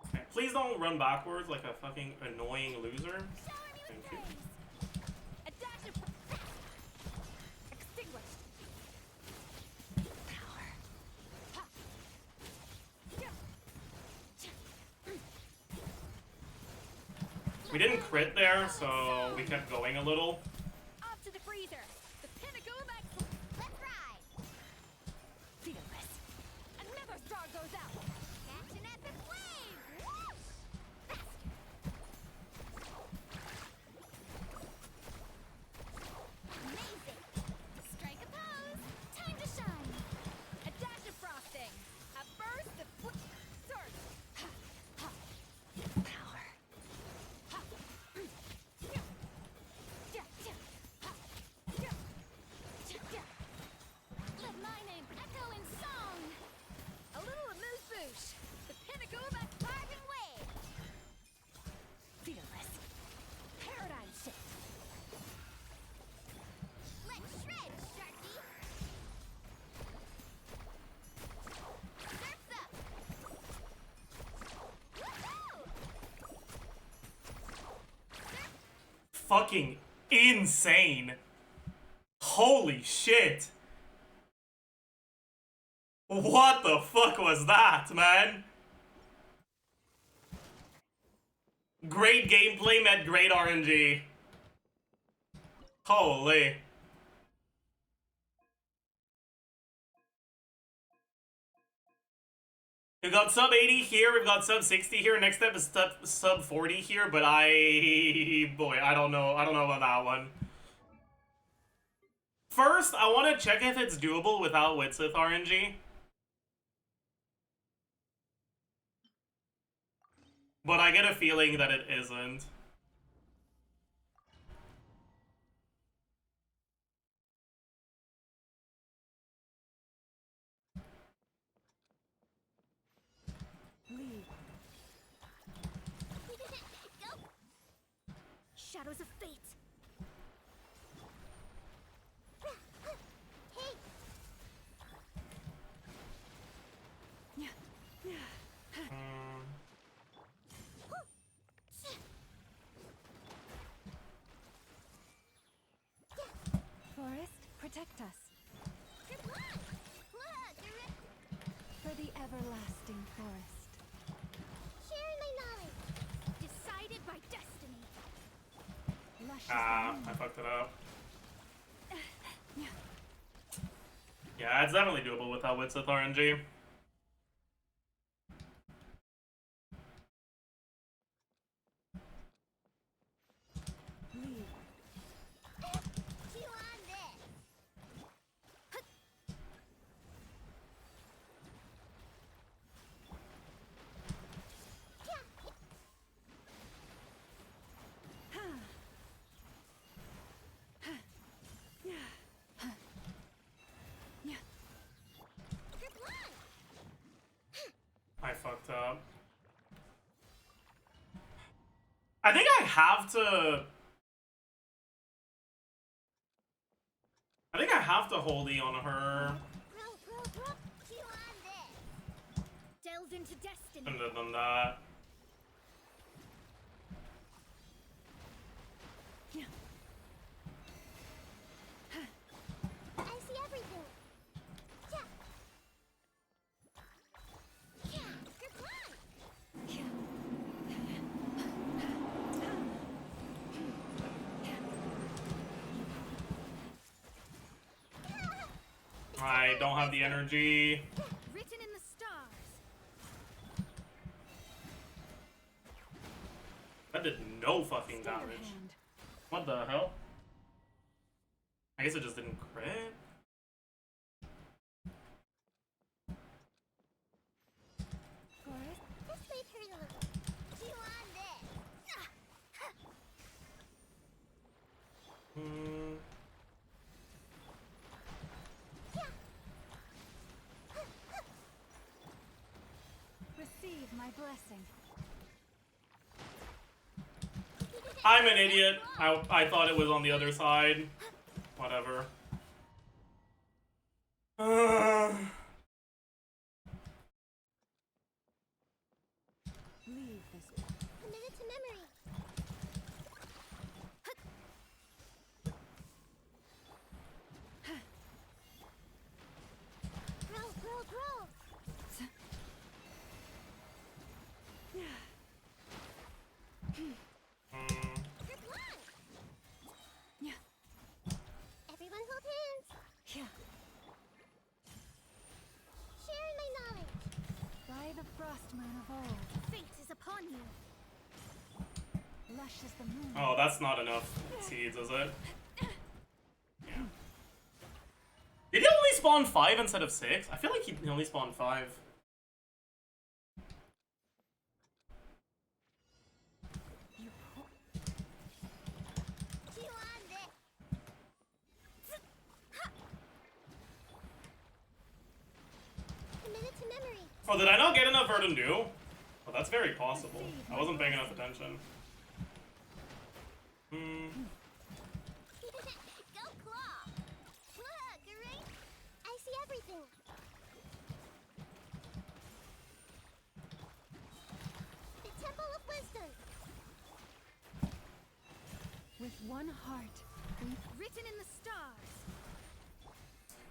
Okay, please don't run backwards like a fucking annoying loser. Shower me Thank with you. praise. A dash of. Extinguished. Power. We didn't crit there, so we kept going a little. Off to the freezer. The pinnacle of excellence. Let's ride. Fearless. Another star goes out. Catch an epic wave. Whoosh! Amazing. Strike a pose. Time to shine. A dash of frosting. A burst of surge. Power. Let my name echo in song. A little amuse bouche. The pinnacle of a carving wave. Fearless. Paradigm shift. Let's shred, Sharky. Surf's up. Woohoo! Fucking insane. Holy shit. What the fuck was that, man? Great gameplay met great RNG. Holy. We've got sub 80 here, we've got sub 60 here, next step is sub 40 here, but boy, I don't know about that one. First, I want to check if it's doable without Witsith RNG. But I get a feeling that it isn't. Lead. Go. Shadows of fate. Hey, Forest, protect us. good luck. Look, For the everlasting forest. sharing my knowledge. Decided by destiny. Luscious I green. fucked it up. Yeah, it's definitely doable without Witsith RNG. Lead. Chew on this. Good luck. I fucked up. I think I have to... I think I have to hold E on her. Chew on this. Delve into destiny. And then that. Yeah. I don't have the energy. Written in the stars. That did no fucking Stay your damage. hand. What the hell? I guess it just didn't crit. Forest, this might hurt a little. Do you want this? Hmm. Receive my blessing. I'm an idiot. I thought it was on the other side. Whatever. Leave this. Commit it to memory. Grow, grow, grow. Good luck. Yeah. Everyone hold hands. Yeah. Share my knowledge. By the frost moon of old, Fate is upon you. lush as the moon. Oh, that's not enough seeds, is it? Yeah. Did he only spawn 5 instead of 6? I feel like he only spawned 5. You po- Do you want this? Commit it to memory. Oh, did I not get enough Verdant Dew? Oh, that's very possible. I wasn't paying enough attention. Hmm. Go claw. Look, right? I see everything. The Temple of Wisdom. with one heart. Written in the stars.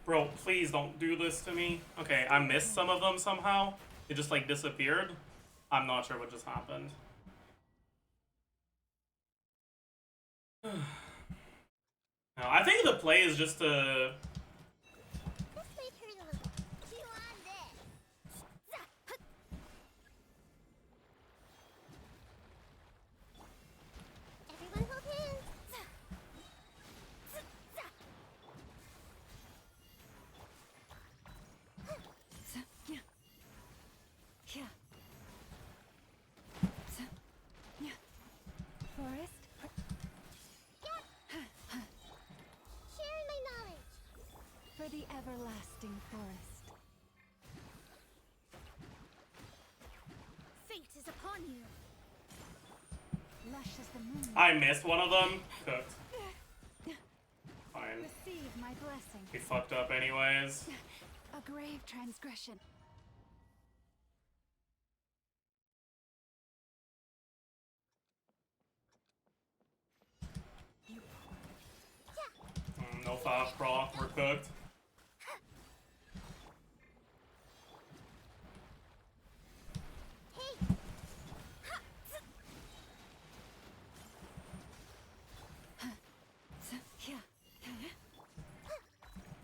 Bro, please don't do this to me. Okay, I missed some of them somehow. It just like disappeared. I'm not sure what just happened. No, I think the play is just to... This might hurt a little. Do you want this? Everyone hold hands. Yeah. Yeah. Yeah. Forest. Sharing my knowledge. For the everlasting forest. Fate is upon you. Lush as the moon. I missed one of them. Cooked. Fine. Receive my blessing. He fucked up anyways. A grave transgression. You No fast proc, we're cooked. Hey. Yeah.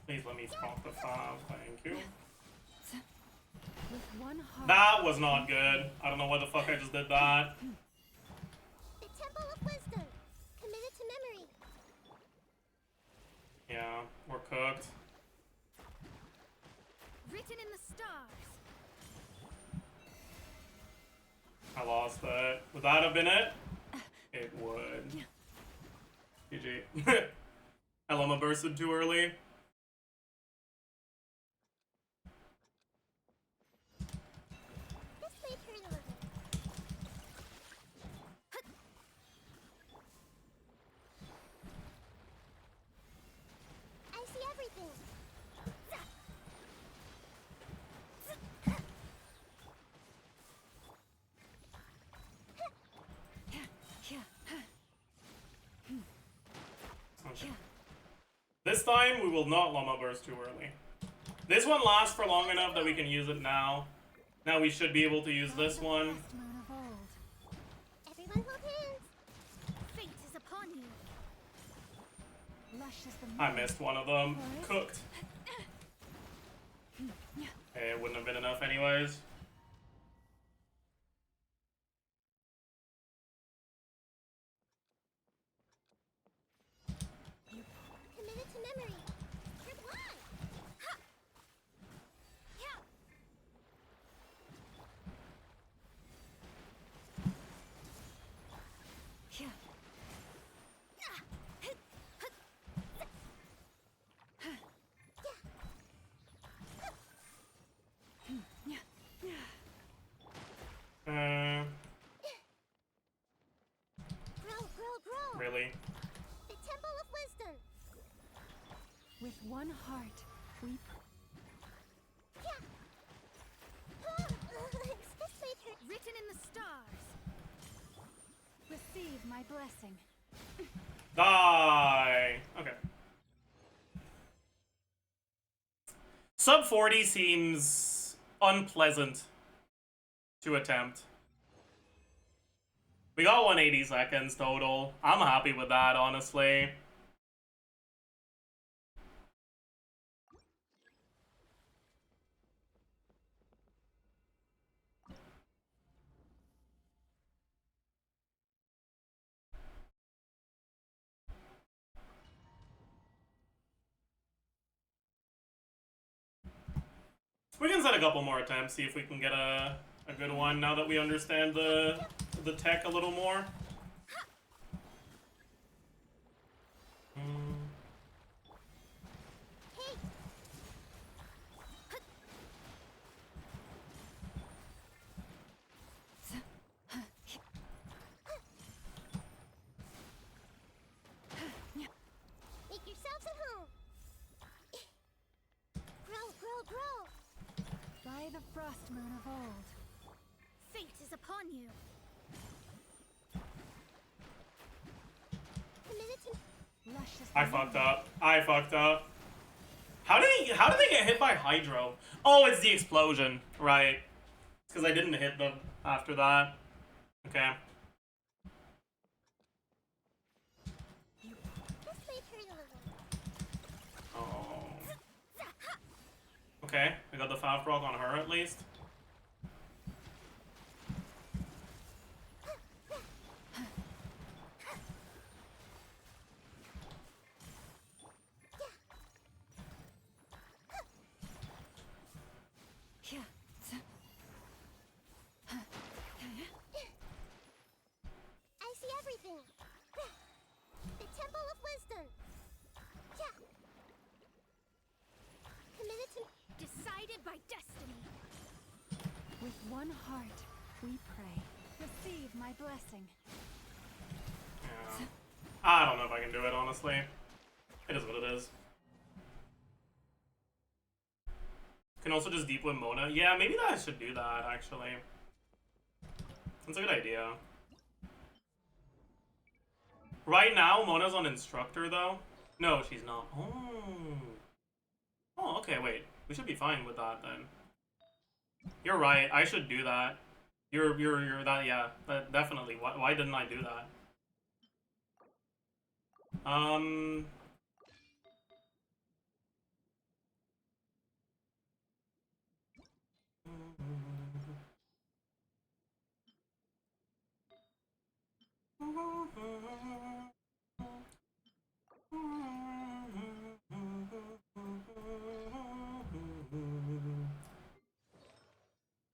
Please let me proc the 5, thank you. With one heart. That was not good. I don't know why the fuck I just did that. The Temple of Wisdom. Committed to memory. Yeah, we're cooked. Written in the stars. I lost that. Would that have been it? It would. GG. Elma bursted too early. This might hurt a little. I see everything. Okay. This time, we will not Llama Burst too early. This one lasts for long enough that we can use it now. Now we should be able to use this one. Frost moon of old. Everyone hold hands. Fate is upon you. Lush as the moon. I missed one of them. Cooked. one heart, we written in the stars. Receive my blessing. Die. Okay. Sub 40 seems unpleasant to attempt. We got 180 seconds total. I'm happy with that, honestly. We can set a couple more attempts, see if we can get a good one now that we understand the tech a little more. Make yourselves at home. Grow, grow, grow. By the frost moon of old. Fate is upon you. Committed to Luscious I fucked up. I fucked up. How did they get hit by Hydro? Oh, it's the explosion. Right. Because I didn't hit them after that. Okay. this may hurt a little. Oh. Okay, we got the Fav Proc on her at least. Yeah. I see everything. The Temple of Wisdom. Yeah. Committed to Decided by destiny. With one heart, we pray. Receive my blessing. Yeah. I don't know if I can do it, honestly. It is what it is. Can also just deep win Mona. Yeah, maybe I should do that, actually. That's a good idea. Right now, Mona's on Instructor, though. No, she's not. Oh, okay, wait. We should be fine with that, then. You're right. I should do that. You're that, yeah. That, definitely. Why didn't I do that?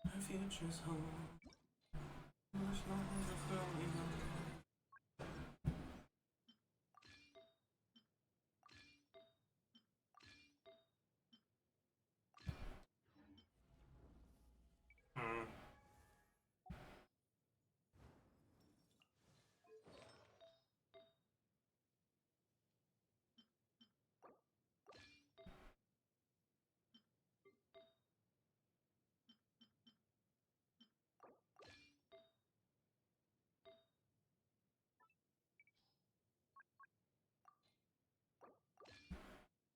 My future's home. Much longer growing up.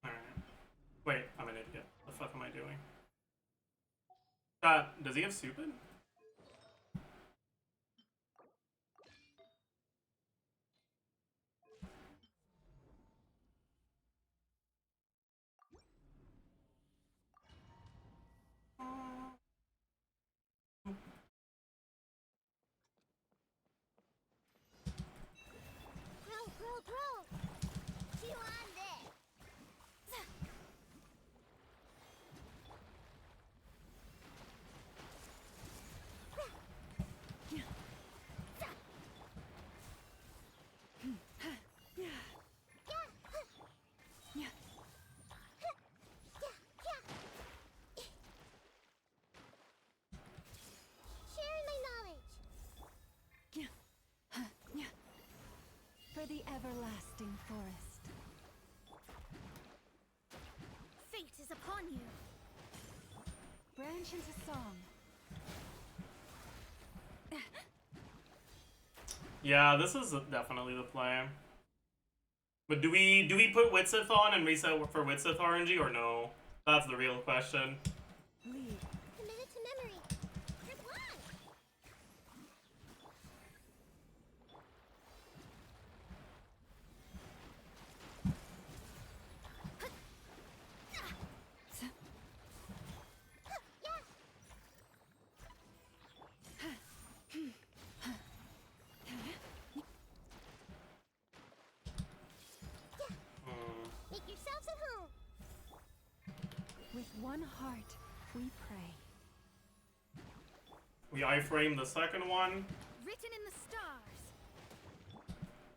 Alright. Wait, I'm an idiot. The fuck am I doing? Does he have stupid? grow, grow, grow. You on this. Sharing my knowledge. For the everlasting forest. is upon you. Branch into song. Yeah, this is definitely the play. But do we put Witsith on and reset for Witsith RNG or no? That's the real question. Lead. Committed to memory. Here's one. Make yourselves at home. With one heart, we pray. We iframe the second one. Written in the stars.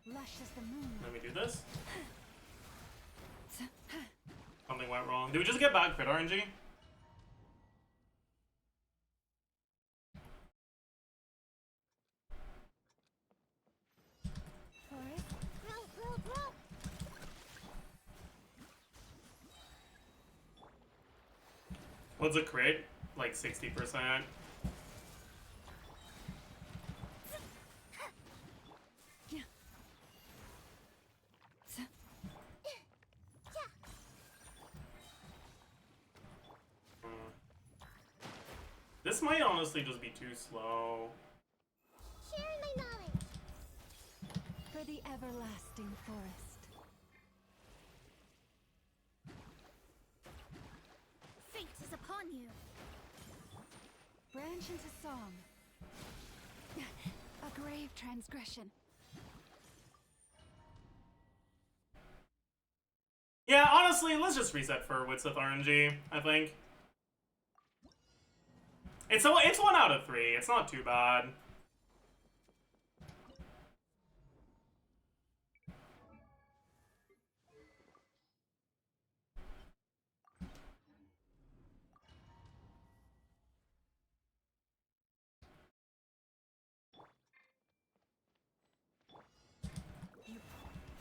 Lush as the moon. Let me do this. Something went wrong. Did we just get back crit RNG? Forest. Grow. What's a crit? Like 60%. This might honestly just be too slow. Sharing my knowledge. For the everlasting forest. Fate is upon you. Branch into song. A grave transgression. Yeah, honestly, let's just reset for Witsith RNG, I think. It's 1 out of 3. It's not too bad.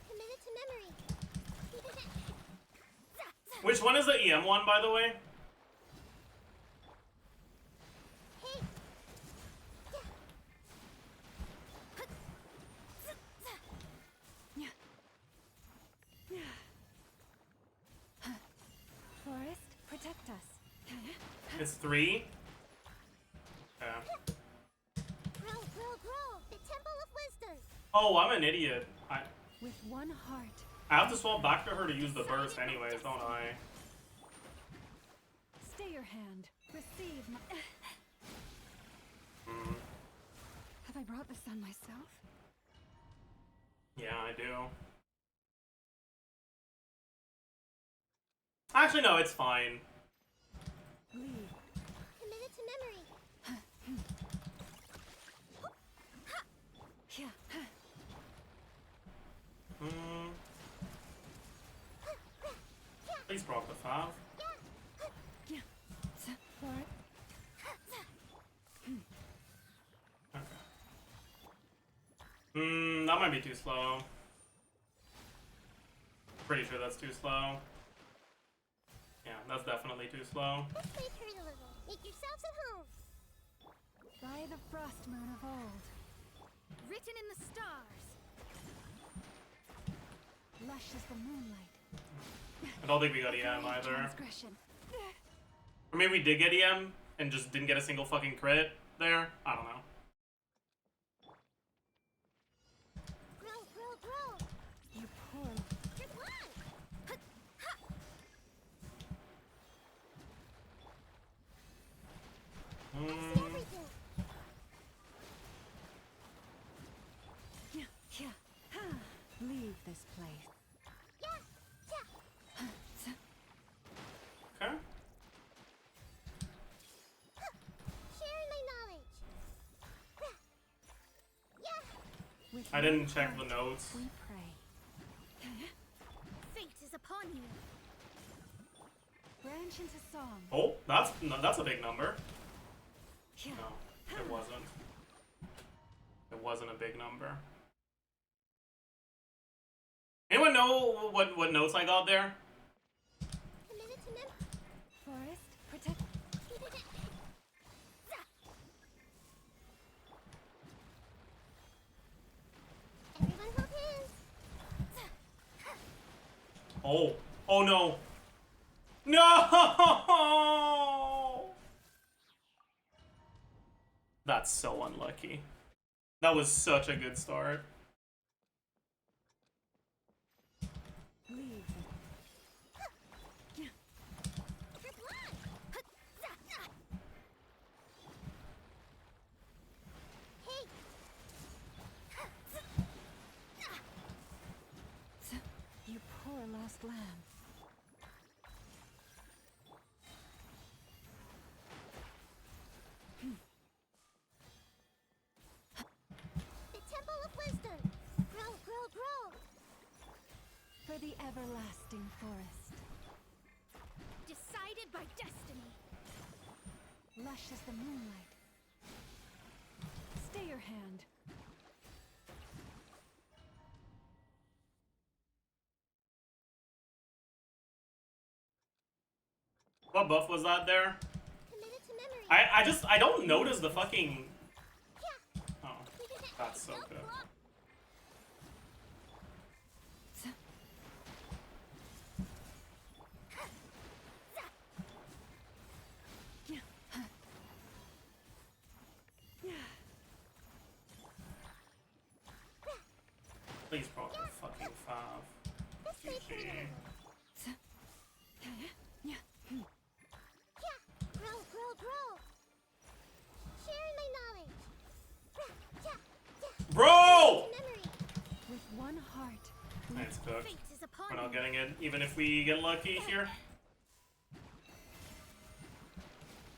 Committed to memory. Which one is the EM one, by the way? Hey. Forest, protect us. It's 3. Yeah. Grow. The Temple of Wisdom. Oh, I'm an idiot. With one heart. I have to swap back to her to use the burst anyways, don't I? Stay your hand. Receive my... Have I brought the sun myself? Yeah, I do. Actually, no, it's fine. Lead. Committed to memory. Yeah. Please proc the 5. Yeah. Forest. Okay. That might be too slow. Pretty sure that's too slow. Yeah, that's definitely too slow. Let's play turn a little. Make yourselves at home. By the frost moon of old. Written in the stars. Lush as the moonlight. I don't think we got EM either. Transgression. Or maybe we did get EM and just didn't get a single fucking crit there. I don't know. Grow. You poor... Here's one. See everything. Yeah. Leave this place. Okay. Sharing my knowledge. With I didn't one check heart, the notes. We pray. Fate is upon you. Branch into song. Oh, that's a big number. Yeah. No, it wasn't. It wasn't a big number. Anyone know what notes I got there? Committed to Oh. Oh no. No! That's so unlucky. That was such a good start. Leave. You poor lost lamb. The Temple of Wisdom. Grow, grow, grow. For the everlasting forest. Decided by destiny. Lush as the moonlight. Stay your hand. What buff was that there? Committed to memory. I don't notice the fucking... Oh, that's so good. Please proc the fucking fav. This way, GG. Yeah. Grow, grow, grow. Sharing my knowledge. Bro! Memory. With one heart. Nice cooked. Fate is upon We're not you. getting it, even if we get lucky here.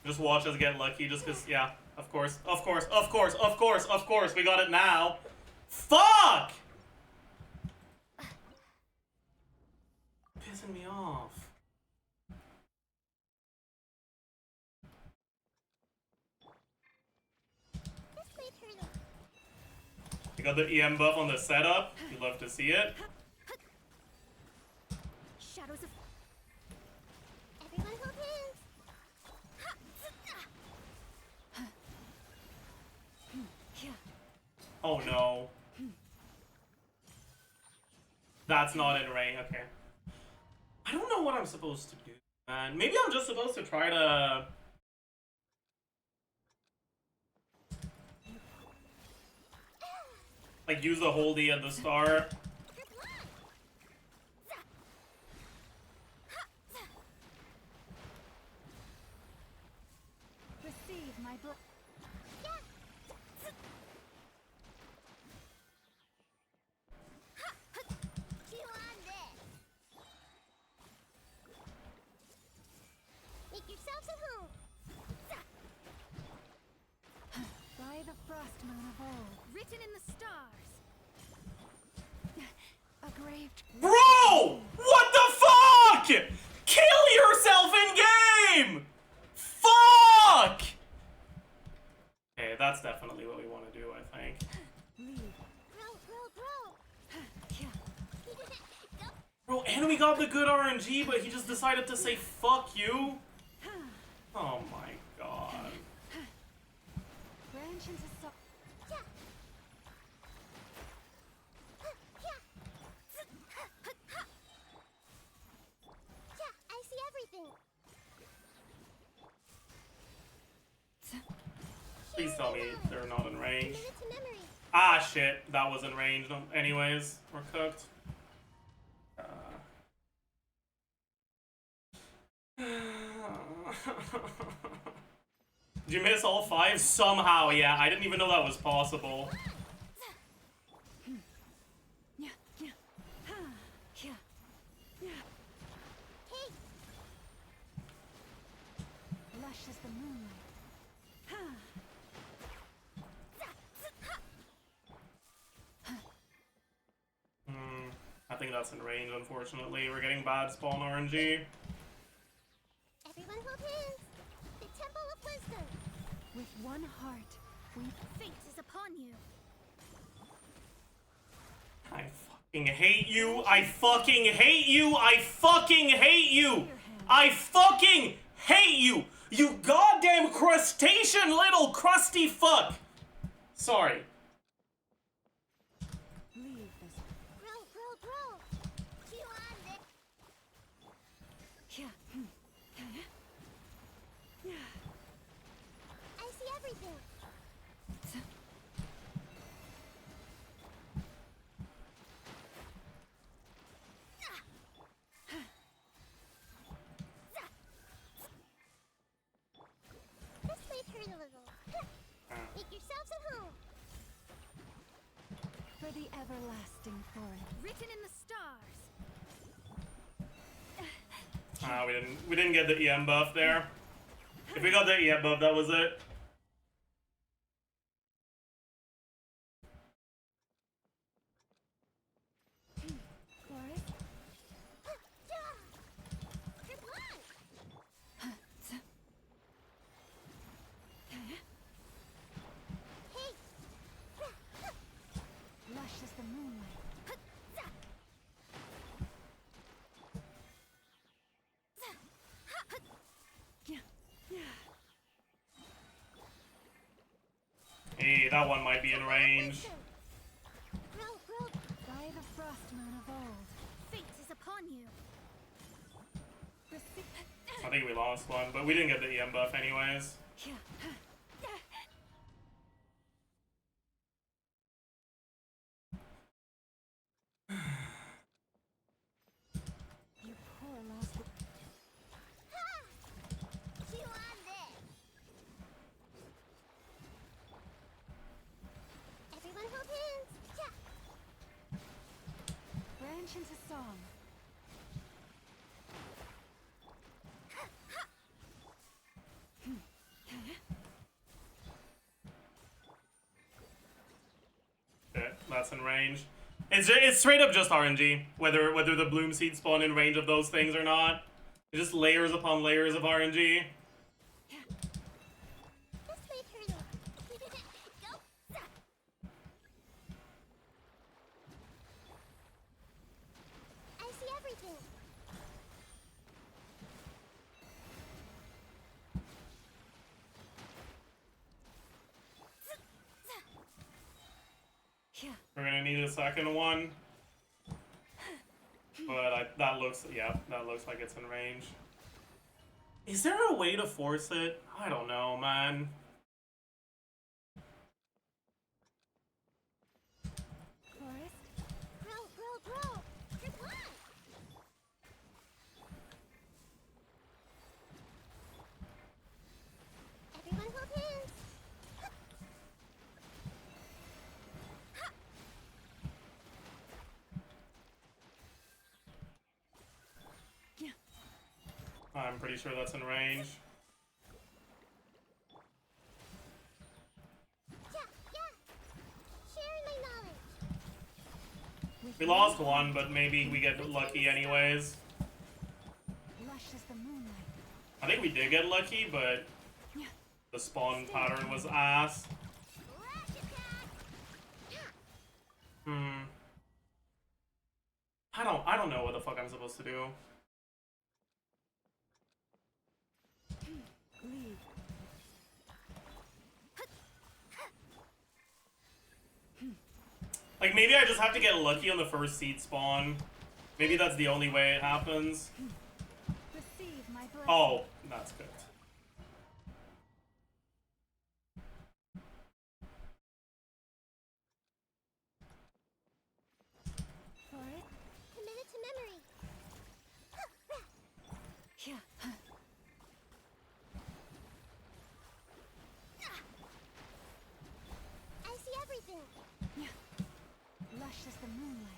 Just watch us get lucky, just cause, yeah, of course, of course, of course, of course, of course, we got it now. Fuck! Pissing me off. This way, turtle. You got the EM buff on the setup. You love to see it. Shadows of... Everyone hold hands. Oh no. That's not in range. Okay. I don't know what I'm supposed to do, man. Maybe I'm just supposed to try to... like, use the holdy at the start. Receive my blood. Chew on this. Make yourselves at home. By the frost moon of old. Written in the stars. A grave. Bro! What the fuck? Kill yourself in game! Fuck! Okay, that's definitely what we want to do, I think. Leave. Grow, grow, grow. Go. Bro, and we got the good RNG, but he just decided to say fuck you? Oh my god. Branch into so. I see everything. Please tell me they're not in range. Committed to memory. Ah, shit. That was in range. Anyways, we're cooked. Did you miss all 5? Somehow, yeah. I didn't even know that was possible. Yeah, yeah. Yeah. Yeah. Hey, Lush as the moonlight. I think that's in range, unfortunately. We're getting bad spawn RNG. everyone hold hands. The Temple of Wisdom. With one heart, we Fate is upon you. I fucking hate you. I fucking hate you. I fucking hate you. I fucking hate you. You goddamn crustacean little crusty fuck. Sorry. leave this. Grow, grow, grow. Chew on this. Make yourselves at home. For the everlasting forest. Written in the stars. Ah, we didn't get the EM buff there. If we got the EM buff, that was it. Forest. Lush as the moonlight. Hey, that one might be in range. By the frost moon of old. Fate is upon you. I think we lost one, but we didn't get the EM buff anyways. You poor lost. Chew on this. Everyone hold hands. Yeah. Branch into song. Okay, that's in range. It's straight up just RNG, whether the bloom seeds spawn in range of those things or not. It's just layers upon layers of RNG. This way, Colonel. Go. I see everything. We're gonna need a second one. But that looks like it's in range. Is there a way to force it? I don't know, man. Forest. Grow. Just one. Everyone hold hands. I'm pretty sure that's in range. Yeah. Sharing my knowledge. We lost one, but maybe we get lucky anyways. Lush as the moonlight. I think we did get lucky, but the spawn pattern was ass. I don't know what the fuck I'm supposed to do. Leave. Like, maybe I just have to get lucky on the first seed spawn. Maybe that's the only way it happens. Receive my blessing. Oh, that's good. Forest. Committed to memory. Yeah. I see everything. Lush as the moonlight.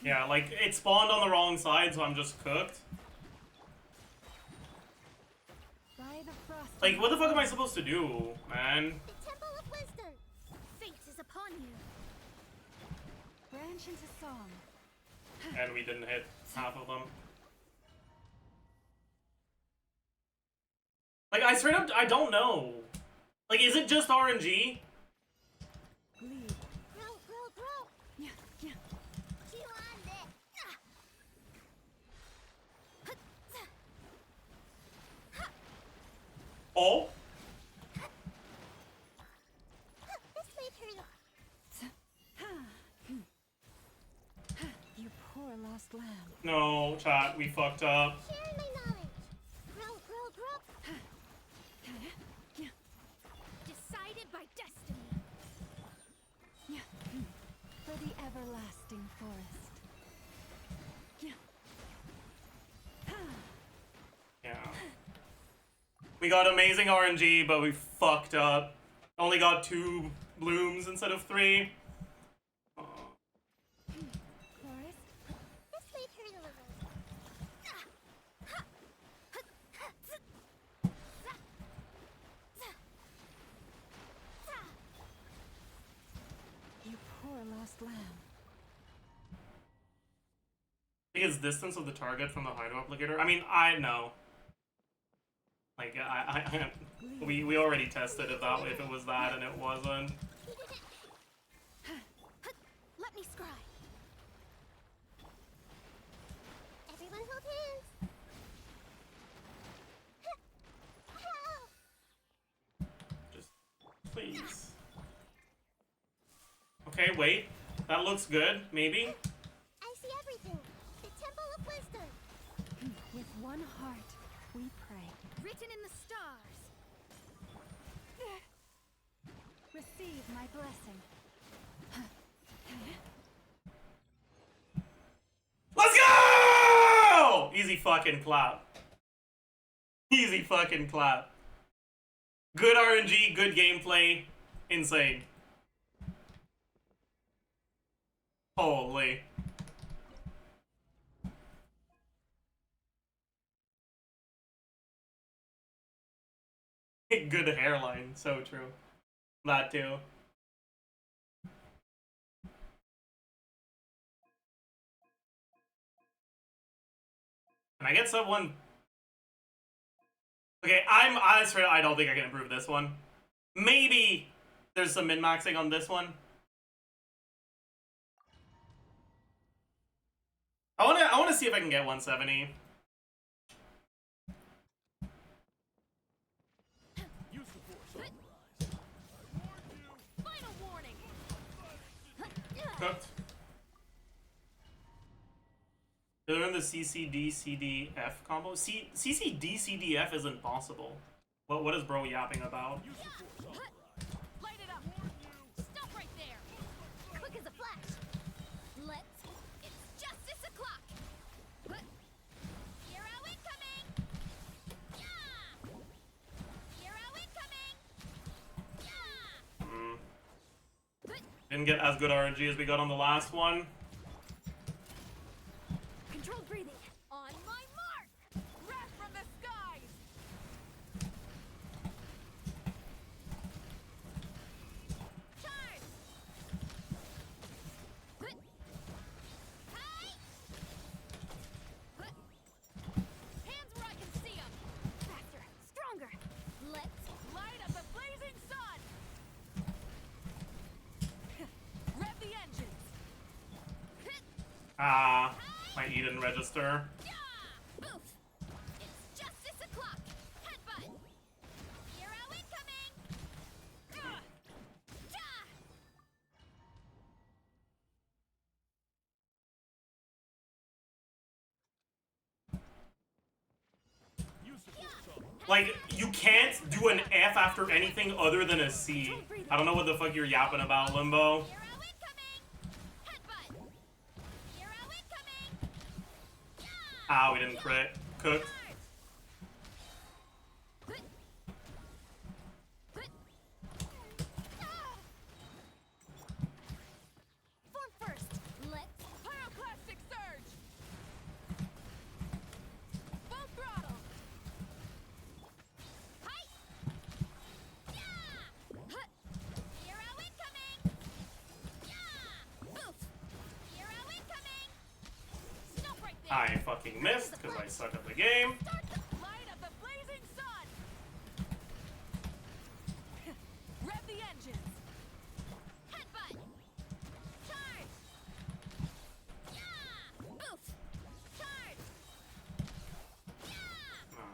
Yeah, like, it spawned on the wrong side, so I'm just cooked. By the frost. Like, what the fuck am I supposed to do, man? The Temple of Wisdom. Fate is upon you. Branch into song. And we didn't hit half of them. Like, I straight up, I don't know. Like, is it just RNG? Leave. Grow. Yeah. Chew on this. Oh? This way, Colonel. You poor lost lamb. No, chat, we fucked up. Sharing my knowledge. Grow. Decided by destiny. For the everlasting forest. Yeah. We got amazing RNG, but we fucked up. Only got 2 blooms instead of 3. Aw. Chorus? This might hurt a little. You poor lost lamb. Is distance of the target from the hydro applicator? I mean, I know. Like, we already tested it that way if it was that, and it wasn't. Let me scry. Everyone hold hands. Just, please. Okay, wait. That looks good, maybe? I see everything. The Temple of Wisdom. With one heart, we pray. Written in the stars. Receive my blessing. Let's go! Easy fucking clap. Easy fucking clap. Good RNG, good gameplay. Insane. Holy. Good hairline, so true. That too. Can I get someone? Okay, I don't think I can improve this one. Maybe there's some min-maxing on this one. I wanna see if I can get 170. Final warning. Cooked. They're in the CCD-CDF combo. CCD-CDF isn't possible. What is bro yapping about? Light it up. Stop right there. Quick as a flash. It's justice o'clock. Hero incoming. Yeah. Hero incoming. Yeah. Didn't get as good RNG as we got on the last one. Controlled breathing. On my mark. Wrath from the skies. Charge. Hi. Hands where I can see 'em. Faster, stronger. Let's Light up the blazing sun. Rev the engines. Ah, my E didn't register. yeah. Oof. It's justice o'clock. Headbutt. Hero incoming. Ja. Like, you can't do an F after anything other than a C. I don't know what the fuck you're yapping about, Limbo. Hero incoming. Headbutt. Hero incoming. Yeah. Ah, we didn't crit. Cooked. Form first. Let's Pyroclastic surge. Full throttle. hi. Yeah. Hero incoming. Yeah. Oof. Hero incoming. Stop right there. I fucking missed because I suck at the game. Start the Light up the blazing sun. Rev the engines. headbutt. Charge. Yeah. Oof. Charge. Yeah. Ah.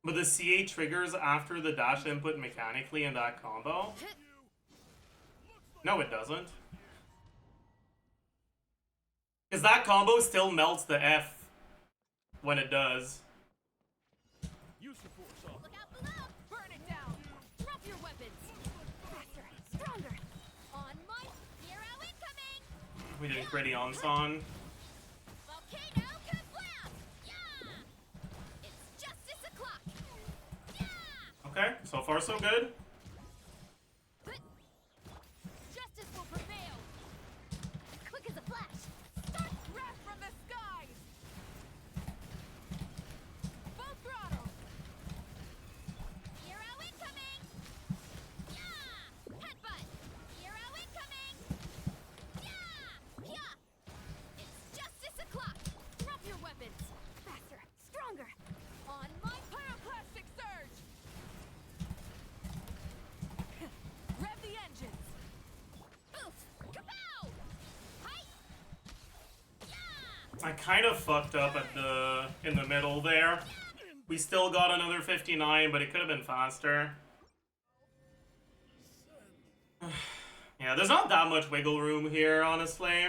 But the CA triggers after the dash input mechanically in that combo? No, it doesn't. Because that combo still melts the F when it does. Use the force on. Look out We did Gritty Onson. Volcano Kablast! Yeah! It's justice o'clock! Yeah! Okay, so far so good. Justice will prevail! Quick as a flash! Start Wrath from the skies! Full throttle! Hero incoming! Yeah! Headbutt! Hero incoming! Yeah! Yeah! It's justice o'clock! Drop your weapons! Faster! Stronger! On my Pyroclastic surge! Rev the engines! oof! Kapow! Hi! Yeah! I kind of fucked up at in the middle there. We still got another 59, but it could have been faster. Yeah, there's not that much wiggle room here, honestly.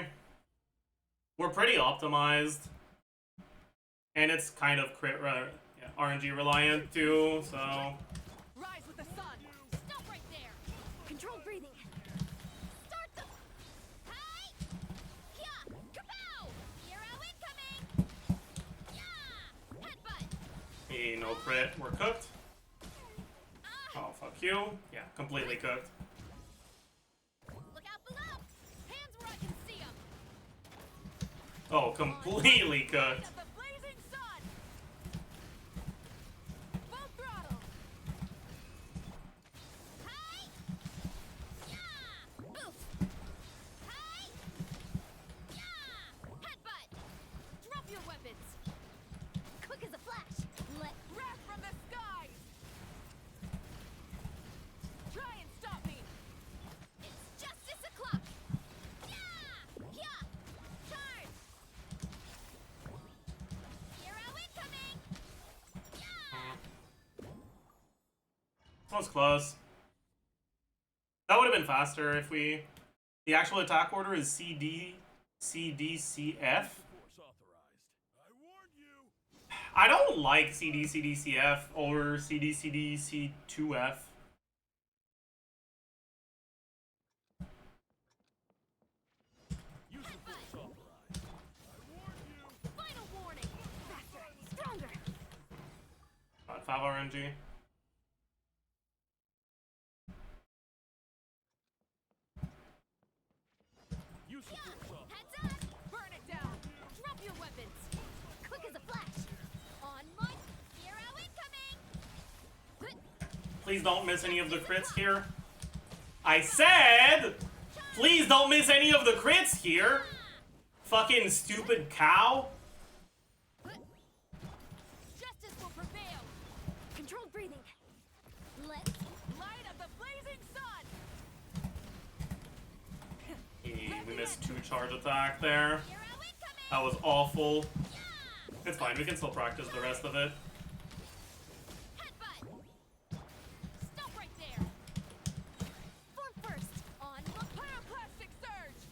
We're pretty optimized. And it's kind of RNG reliant too, so... Rise with the sun! Stop right there! Controlled breathing! Start the... Hi! Yeah! Kapow! Hero incoming! Yeah! Headbutt! Hey, no crit. We're cooked. Oh, fuck you. Yeah, completely cooked. Look out below! Hands where I can see them! Oh, completely cooked. Of the blazing sun! Full throttle! Hi! Yeah! Oof! Hi! Yeah! Headbutt! Drop your weapons! Quick as a flash! Let... Wrath from the skies! Try and stop me! It's justice o'clock! Yeah! Yeah! Charge! Hero incoming! Yeah! That was close. That would have been faster if we... The actual attack order is CDCF. Force authorized. I warned you. I don't like CDCF or CDCF. Use the force authorized. I warned you. Final warning! Faster! Stronger! About 5 RNG. Use the force authorized. Heads up! Burn it down! Drop your weapons! Quick as a flash! On my... Hero incoming! Please don't miss any of the crits here. I said, please don't miss any of the crits here. Fucking stupid cow. Justice will prevail! Controlled breathing! Let... Light of the blazing sun! Hey, we missed 2 charge attack there. Hero incoming! That was awful. Yeah! It's fine, we can still practice the rest of it. Headbutt! Stop right there! Form first! On my... Pyroclastic surge!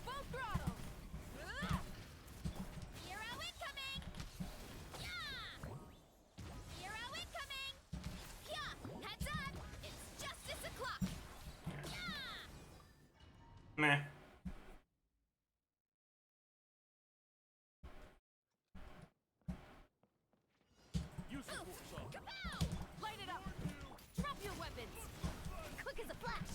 Full throttle! Hero incoming! Yeah! Hero incoming! Yeah! Heads up! It's justice o'clock! Yeah! Meh. Use the force authorized. Kapow! Light it up! Drop your weapons! Quick as a flash!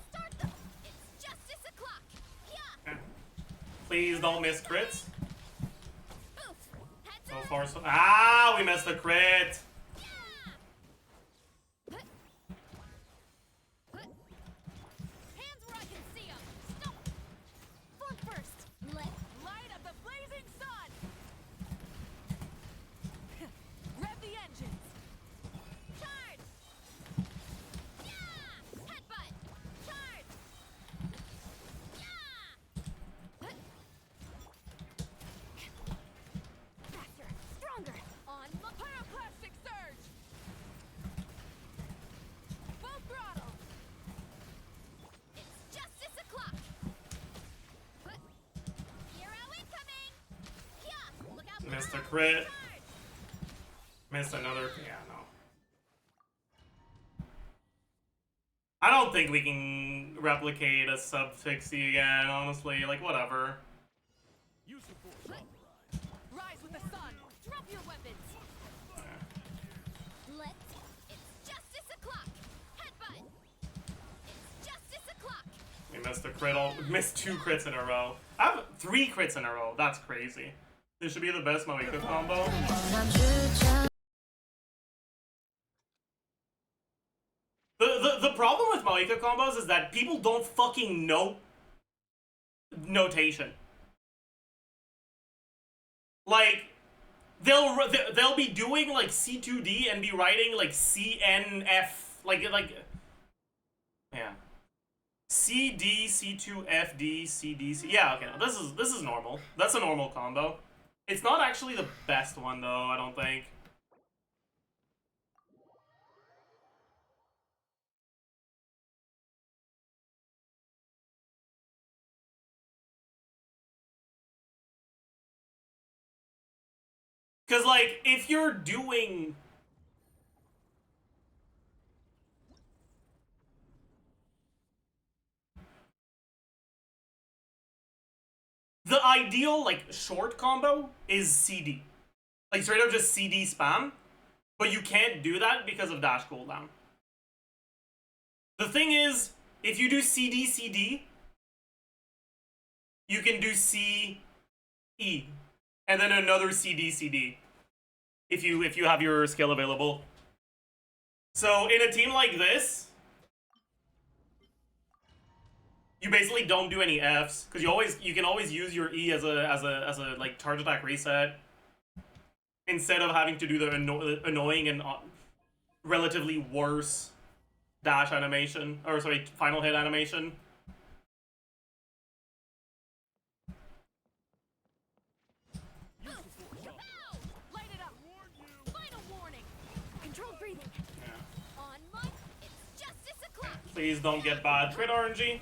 Start the... It's justice o'clock! Yeah! Please don't miss crits. Oof! Heads So up! far, so... Ah, we missed the crit. Yeah! Hands where I can see them! Stop! Form first! Let... Light of the blazing sun! Rev the engines! Charge! Yeah! Headbutt! Charge! Yeah! Faster! Stronger! On my... Pyroclastic surge! Full throttle! It's justice o'clock! Hero incoming! Yeah! Look out! Missed a below. crit. Charge! Missed another. Yeah, no. I don't think we can replicate a sub 60 again, honestly. Like, whatever. You support Rise with the sun. Drop your weapons. It's justice o'clock. Headbutt. It's justice o'clock. We missed a crit. Missed 2 crits in a row. I have 3 crits in a row. That's crazy. This should be the best Moika combo. The problem with Moika combos is that people don't fucking know notation. Like, they'll be doing like C2D and be writing like CNF, like yeah, CD C2FD CDC. Yeah, okay, no, this is normal. That's a normal combo. It's not actually the best one though, I don't think. Because, like, if you're doing... The ideal, like, short combo is CD. Like, straight up just CD spam. But you can't do that because of dash cooldown. The thing is, if you do CD, CD, you can do C, E. And then another CD, CD. If you have your skill available. So in a team like this, you basically don't do any Fs because you can always use your E as a like charge attack reset instead of having to do the annoying and relatively worse dash animation, or sorry, final hit animation. Please don't get bad crit RNG.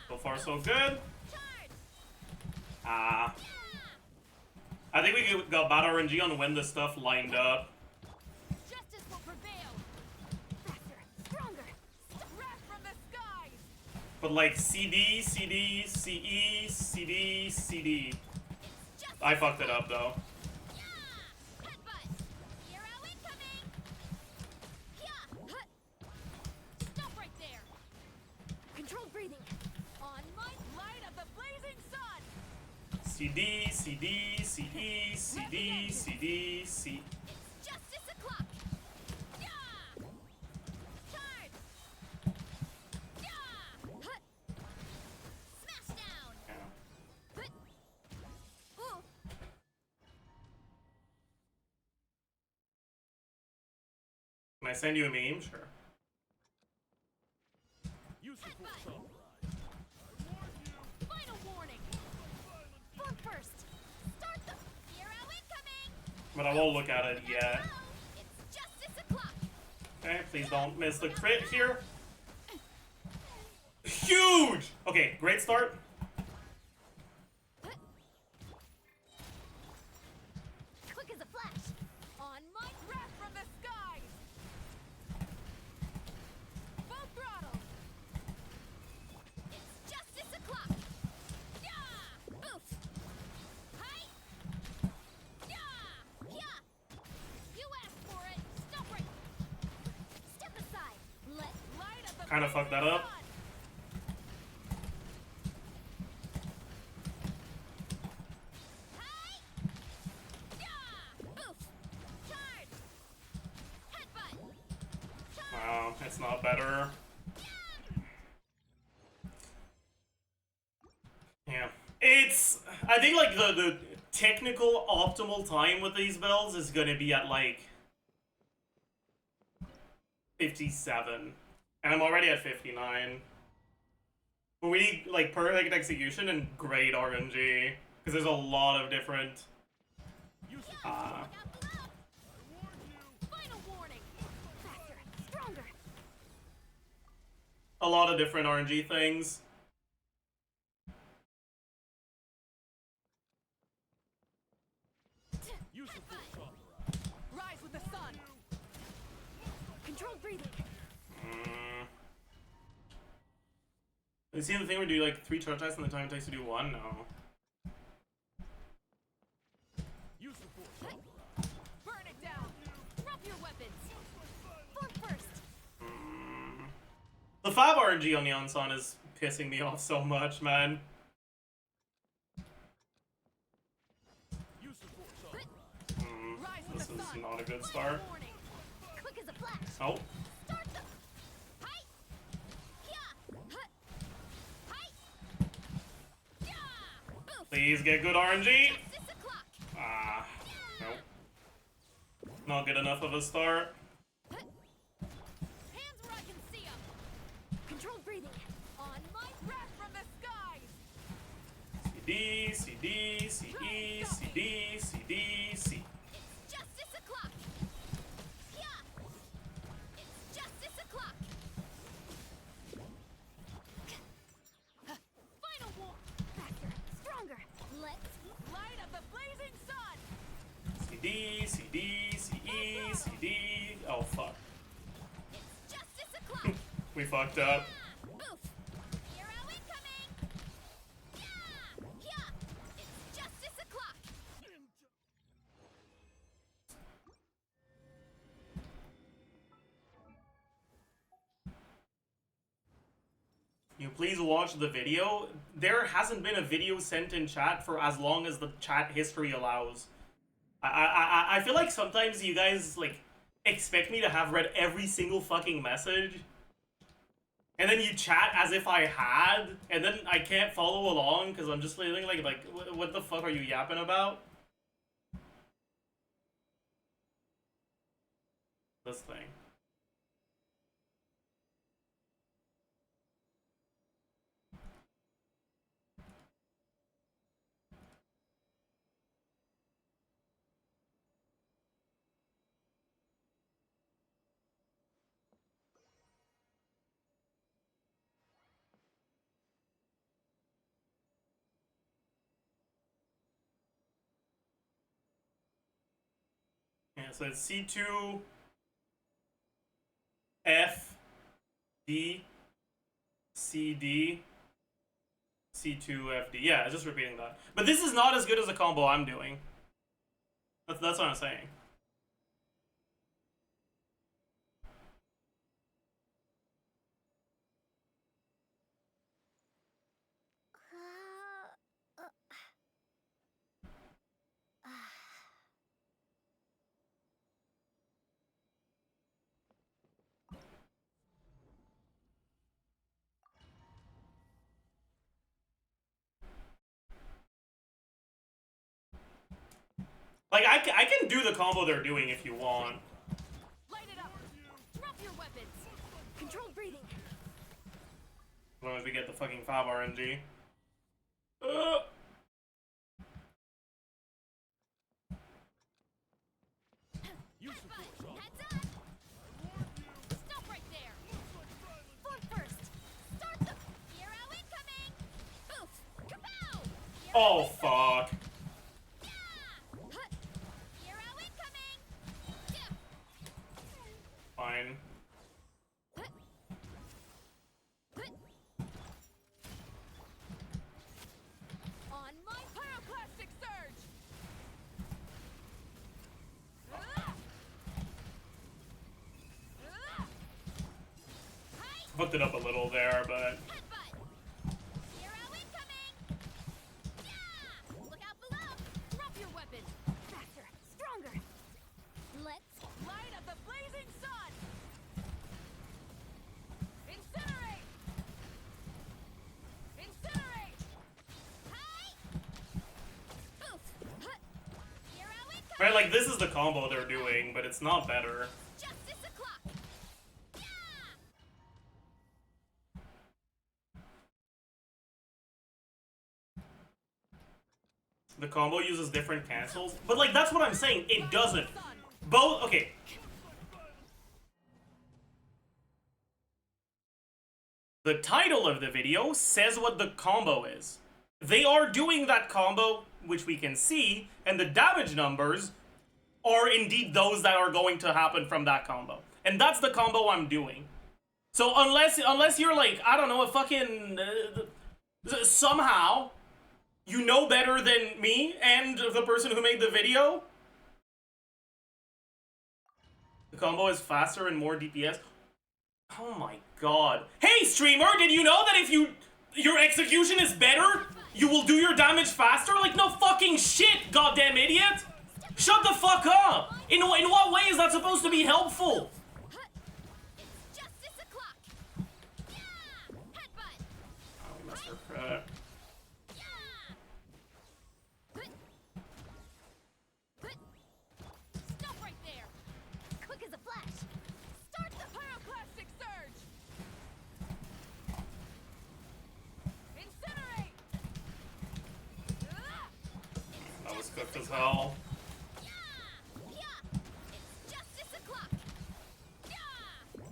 So far, so good. I think we got bad RNG on when the stuff lined up. Justice will prevail. Faster, stronger. Wrath from the skies. But like CD, CD, CE, CD, CD. I fucked it up though. CD, CD, CE, CD, CD, C. Justice o'clock. Yeah. Charge. Yeah. Smash down. Yeah. Ooh. Can I send you a meme? Sure. You support Final warning. Form first. Start the hero incoming. But I won't look at it yet. It's justice o'clock. Okay, please don't miss the crit here. Huge! Okay, great start. Quick as a flash. On my wrath from the skies. Full throttle. It's justice o'clock. Yeah. Oof. Hi. Yeah. Yeah. You asked for it. Stop right. Step aside. Light of the Kind of fucked that up. Hi. Yeah. Oof. Charge. Headbutt. Wow, it's not better. Yeah. It's... I think, like, the technical optimal time with these builds is gonna be at, like... 57. And I'm already at 59. But we need, like, perfect execution and great RNG. Because there's a lot of different... Out below. final warning. Faster, stronger. a lot of different RNG things. Rise with the sun. Controlled breathing. You see the thing where you do like 3 charge attacks and the time it takes to do 1? No. Use the force. Burn it down. Drop your weapons. Form first. The 5 RNG on Neon-san is pissing me off so much, man. Use the force. Rise with This the is sun. not a good start. Warning. Quick as a flash. Oh. Start them. Hi. Yeah. Huh. Hi. Yeah. Boof. Please get good RNG. Justice o'clock. Ah. Nope. Not good enough of a start. Hands where I can see them. Controlled breathing. On my breath from the skies. CD, CD, CE, CD, CD, C. It's justice o'clock. Yeah. It's justice o'clock. Final war. Faster. Stronger. Let's Light of the blazing sun. CD, CD, CE, CD. Oh, fuck. It's justice o'clock. We fucked up. Boof. Hero incoming. Yeah. Yeah. It's justice o'clock. You please watch the video. There hasn't been a video sent in chat for as long as the chat history allows. I feel like sometimes you guys like expect me to have read every single fucking message, and then you chat as if I had, and then I can't follow along because I'm just feeling like what the fuck are you yapping about? This thing. Yeah, so it's C2 F D C D C2 F D. Yeah, just repeating that. But this is not as good as the combo I'm doing. That's what I'm saying. Like, I can do the combo they're doing if you want. Light it up. Drop your weapons. Controlled breathing. As long as we get the fucking 5 RNG. Use the force. Heads up. Stop right there. Form first. Start them. Hero incoming. Boof. Kapow. Hero Oh, fuck. Yeah. Huh. Hero incoming. Yeah. Fine. Huh. Huh. On my pyroclastic surge. Ah! Ah! Hi. Fucked it up a little there, but Headbutt. Hero incoming. Yeah. Look out below. Drop your weapons. Faster. Stronger. Let's Light of the blazing sun. Incinerate. Incinerate. hi. Boof. Huh. Hero incoming. right, like this is the combo they're doing, but it's not better. Justice o'clock. Yeah. The combo uses different cancels, but like that's what I'm saying. It doesn't. Sun. Both okay. The title of the video says what the combo is. They are doing that combo, which we can see, and the damage numbers are indeed those that are going to happen from that combo. And that's the combo I'm doing. So unless you're like, I don't know, a fucking... somehow, you know better than me and the person who made the video, the combo is faster and more DPS. Oh my god. Hey streamer, did you know that if your execution is better, you will do your damage faster? Like, no fucking shit, goddamn idiot! Shut the fuck up! In what way is that supposed to be helpful? It's justice o'clock. Yeah! Headbutt. Oh, we messed her credit. Stop right there. Quick as a flash. Start the pyroclastic surge. Incinerate. That was cooked as hell. Yeah. It's justice o'clock. Yeah.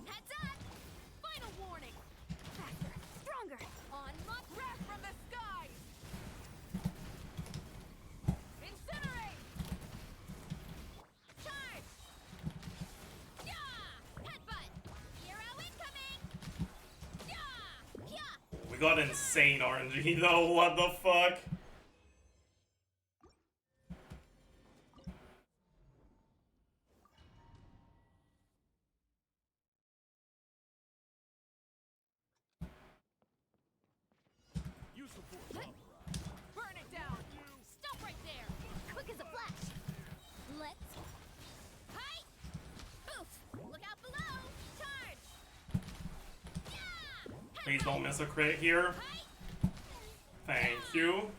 Heads up. Final warning. Faster. Stronger. On my breath from the skies. Incinerate. Charge! Yeah! Headbutt! Hero incoming! Yeah! Yeah! We got insane RNG though, what the fuck? Use the force. Burn it down! Stop right there! Quick as a flash! Let's... Hi! Oof! Look out below! Charge! Yeah! Please don't miss a crit here. Hi! Thank you.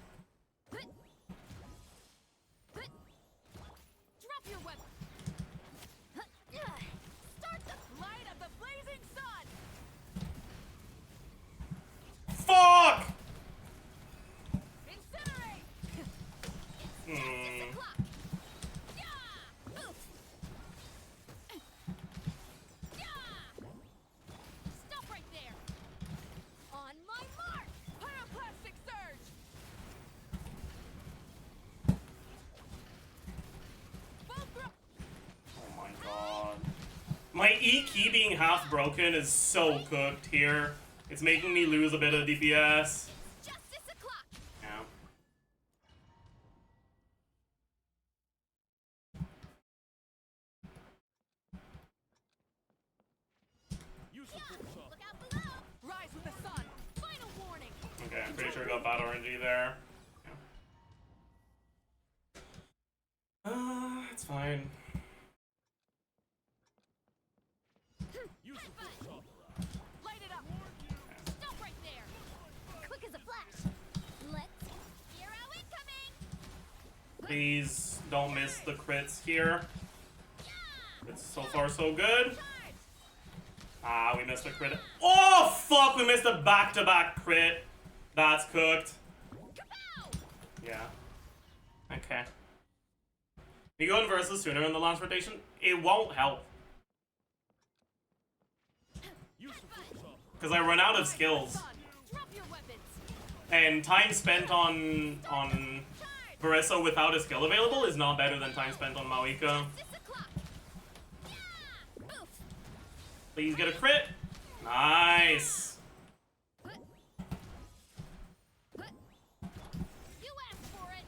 Drop your weapon! Start the light of the blazing sun! Fuck! Incinerate! Hmm. O'clock! Yeah! Oof! Yeah! Stop right there! On my mark! Pyroclastic surge! Full throw! Oh my god. My E key being half broken is so cooked here. It's making me lose a bit of DPS. Justice o'clock! Yeah. Use the force. Look out below! Rise with the sun! Final warning! Okay, I'm pretty sure I got bad RNG there. Yeah. It's fine. Use the force. Light it up! Stop right there! Quick as a flash! Let's... Hero incoming! Please don't miss the crits here. Yeah! It's so far so good. Charge! Ah, we missed a crit. Oh, fuck! We missed a back-to-back crit. That's cooked. Kapow! Yeah. Okay. You go in versus sooner in the last rotation, it won't help. Use the force. Because I run out of skills. Drop your weapons! And time spent on Barissa without a skill available is not better than time spent on Maoika. 6 o'clock! Yeah! Oof! Please get a crit. Nice. You asked for it!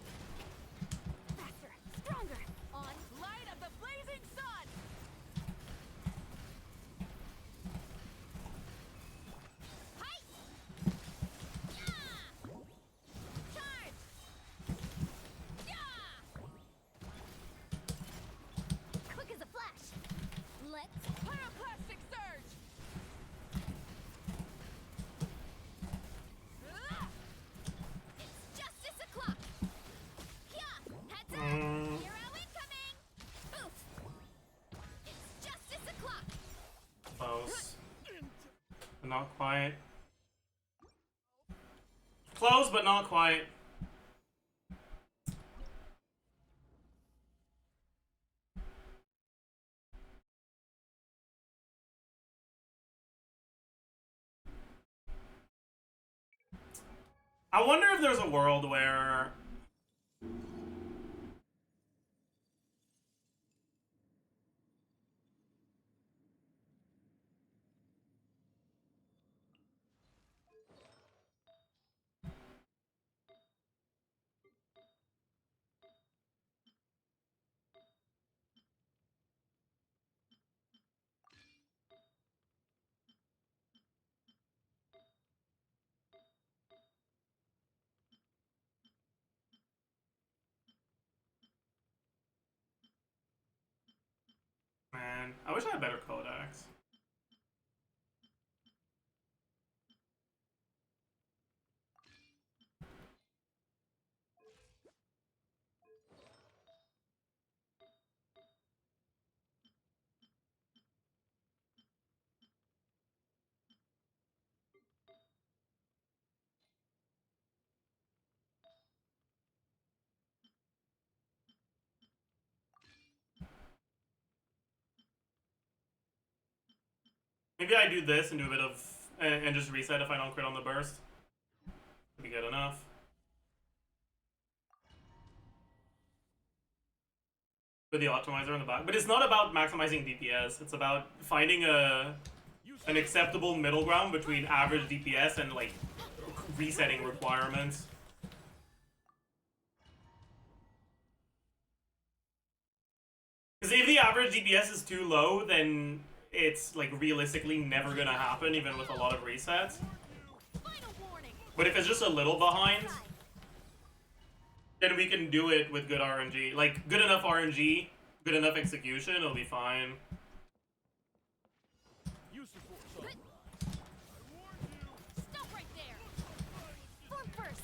Faster! Stronger! On light of the blazing sun! Hi! Yeah! Charge! Yeah! Quick as a flash! Let's... Pyroclastic surge! It's justice o'clock! Yeah! Heads up! Hero incoming! Oof! It's justice o'clock! Close. But not quite. Close, but not quite. I wonder if there's a world where I wish I had better codex. Maybe I do this and do a bit of and just reset if I don't crit on the burst. Would be good enough. With the optimizer in the back, but it's not about maximizing DPS. It's about finding an acceptable middle ground between average DPS and like resetting requirements. Because if the average DPS is too low, then it's like realistically never gonna happen, even with a lot of resets. But if it's just a little behind, then we can do it with good RNG. Like, good enough RNG, good enough execution, it'll be fine. Stop right there. Form first.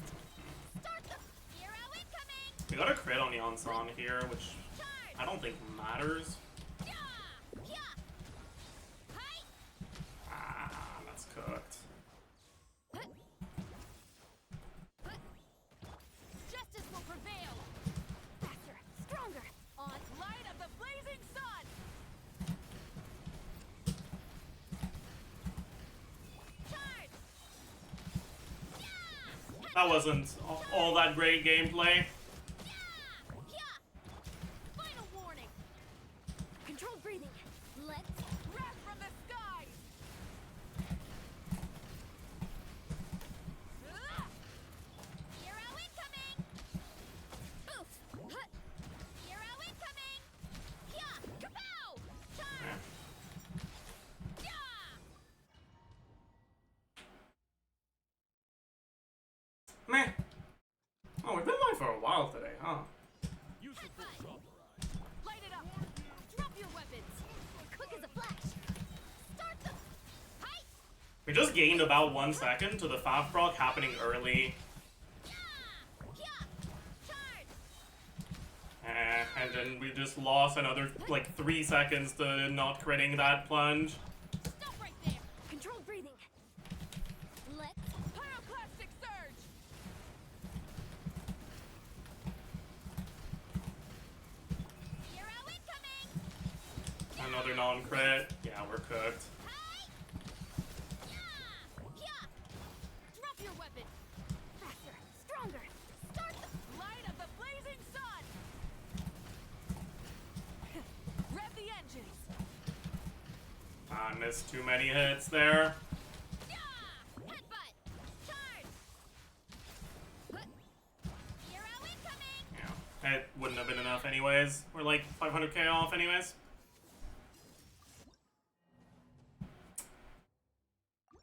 Start the hero incoming. We got a crit on Yansan here, which I don't think matters. Ah, that's cooked. Justice will prevail. Faster, stronger. On light of the blazing sun. Charge. That wasn't all that great gameplay. Final warning. Controlled breathing. Let's wrath from the skies. Hero incoming. Oof. Hero incoming. Yeah. Kapow. Charge. Yeah. Meh. Oh, we've been live for a while today, huh? Light it up. Drop your weapons. Quick as a flash. Start the height. We just gained about 1 second to the Fab proc happening early. And then we just lost another like 3 seconds to not critting that plunge. Stop right there. Controlled breathing. Let's pyroclastic surge. Hero incoming. Another non-crit. Yeah, we're cooked. Drop your weapon. Faster, stronger. Start the light of the blazing sun. Rev the engines. I missed too many hits there. Headbutt. Charge. Hero incoming. Yeah, it wouldn't have been enough anyways. We're like 500k off anyways.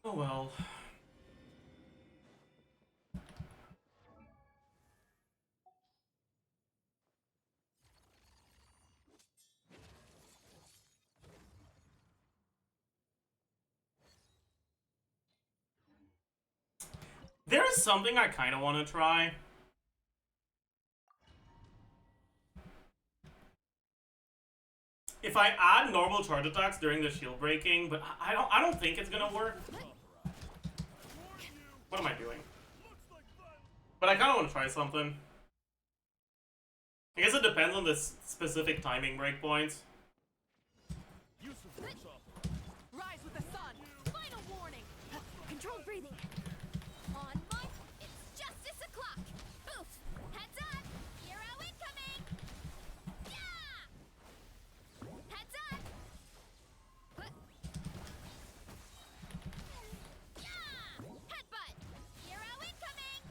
Oh well. There is something I kind of want to try. If I add normal charge attacks during the shield breaking, but I don't think it's gonna work. What am I doing? But I kind of want to try something. I guess it depends on the specific timing breakpoints. Rise with the sun. Final warning. Controlled breathing. On mark. It's justice o'clock. Oof. Heads up. Hero incoming. Yeah. Heads up. Yeah. Headbutt. Hero incoming.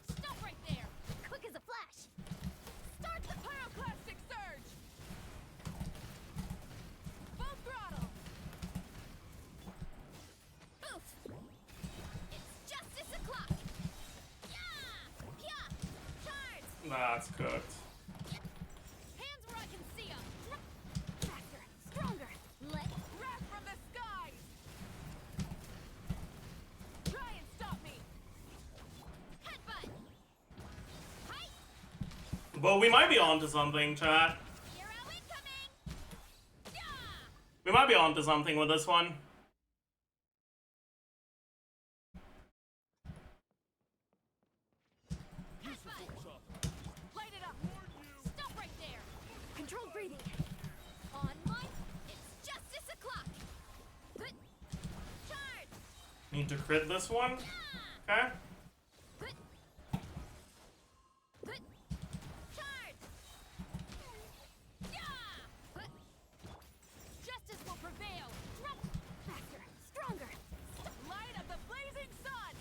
Stop right there. Quick as a flash. Start the Pyroclastic surge. Full throttle. oof. It's justice o'clock. Yeah. Yeah. Charge. That's cooked. Hands where I can see 'em. Faster, stronger. But we might be onto something, chat. Hero incoming! Yeah! We might be onto something with this one. Light it up! Stop right there! Controlled breathing! On my... It's justice o'clock! Good! Charge! Need to crit this one. Okay. Good! Good! Charge! Yeah! Good! Justice will prevail! Faster! Stronger! Light of the blazing sun!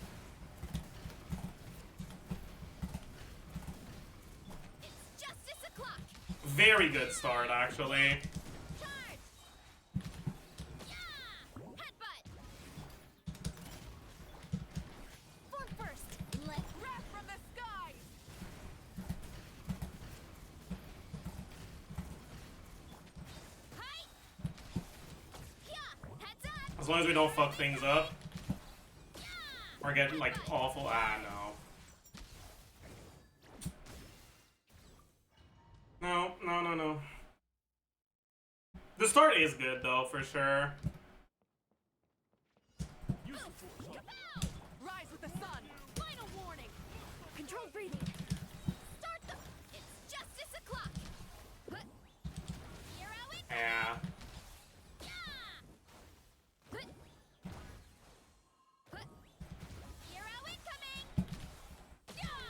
It's justice o'clock! Very good start, actually. Charge! Yeah! Headbutt! Form first! Let wrath from the skies! Hi! Yeah! Heads up! As long as we don't fuck things up. Or get, like, awful. Ah, no. No, no, no, no. The start is good, though, for sure. Kapow! Rise with the sun! Final warning! Controlled breathing! Start the... It's justice o'clock! Hero incoming! Yeah. Yeah! Hero incoming! Yeah!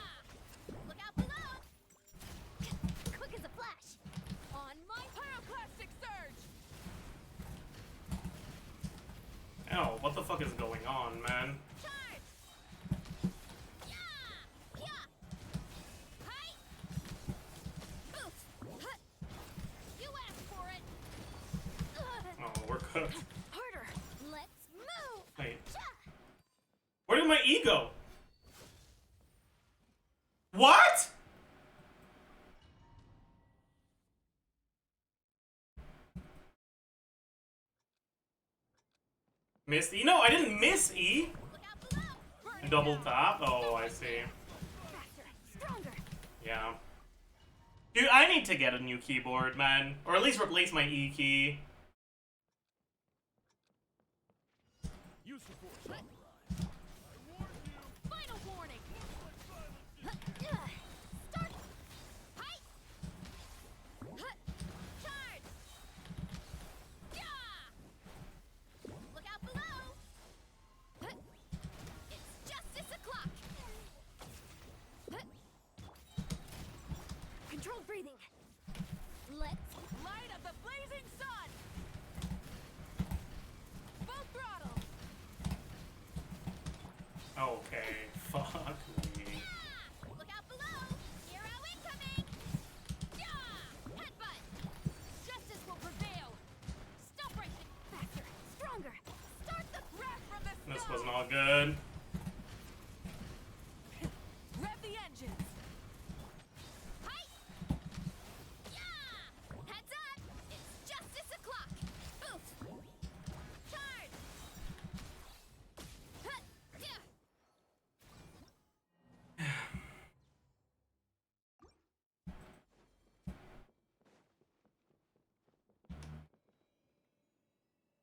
Look out below! Quick as a flash! On my pyroclastic surge! Oh, what the fuck is going on, man? Charge! Yeah! Yeah! Hi! Oof! Huh. You asked for it! Ugh. Oh, we're cooked. Harder! Let's move! Wait. Ja! Where did my E go? What? Missed E? No, I didn't miss E. Look out below! Burn it Double down. tap. Oh, I see. Faster! Stronger! Yeah. Dude, I need to get a new keyboard, man. Or at least replace my E key. Use the force authorized. I warn you. Final warning! Start! Hi! Charge! Yeah! Look out below! It's justice o'clock! Controlled breathing! Let's... Light of the blazing sun! Full throttle! Okay, fuck me. Yeah! Look out below! Hero incoming! Yeah! Headbutt! Justice will prevail! Stop right there! Faster! Stronger! Start the wrath from the This sky! was not good. Rev the engines! Hi! Yeah! Heads up! It's justice o'clock! Oof! Charge! Huh, yeah.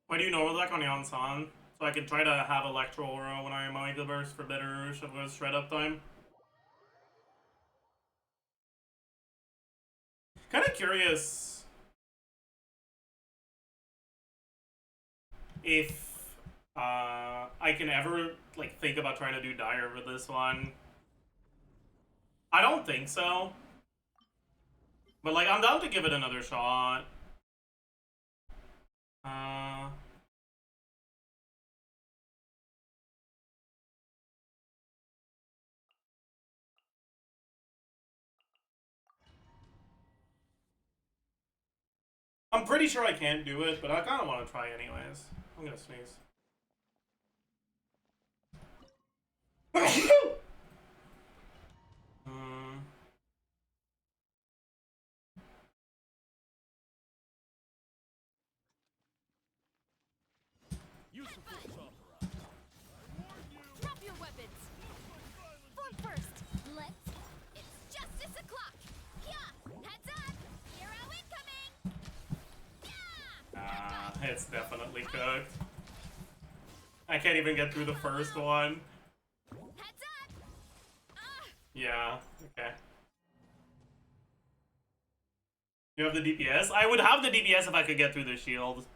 Why do you know like on Yansan? So I can try to have Electro Aura when I am Mega Burst for better shred up time. Kinda curious if I can ever like think about trying to do Dire with this one. I don't think so. But like I'm down to give it another shot. I'm pretty sure I can't do it, but I kind of want to try anyways. I'm gonna sneeze. Use the force authorized. I warn you. Drop your weapons! Form first! Let's... It's justice o'clock! Yeah! it's definitely cooked. I can't even get through the first one. Heads up! Yeah, okay. You have the DPS? I would have the DPS if I could get through the shield.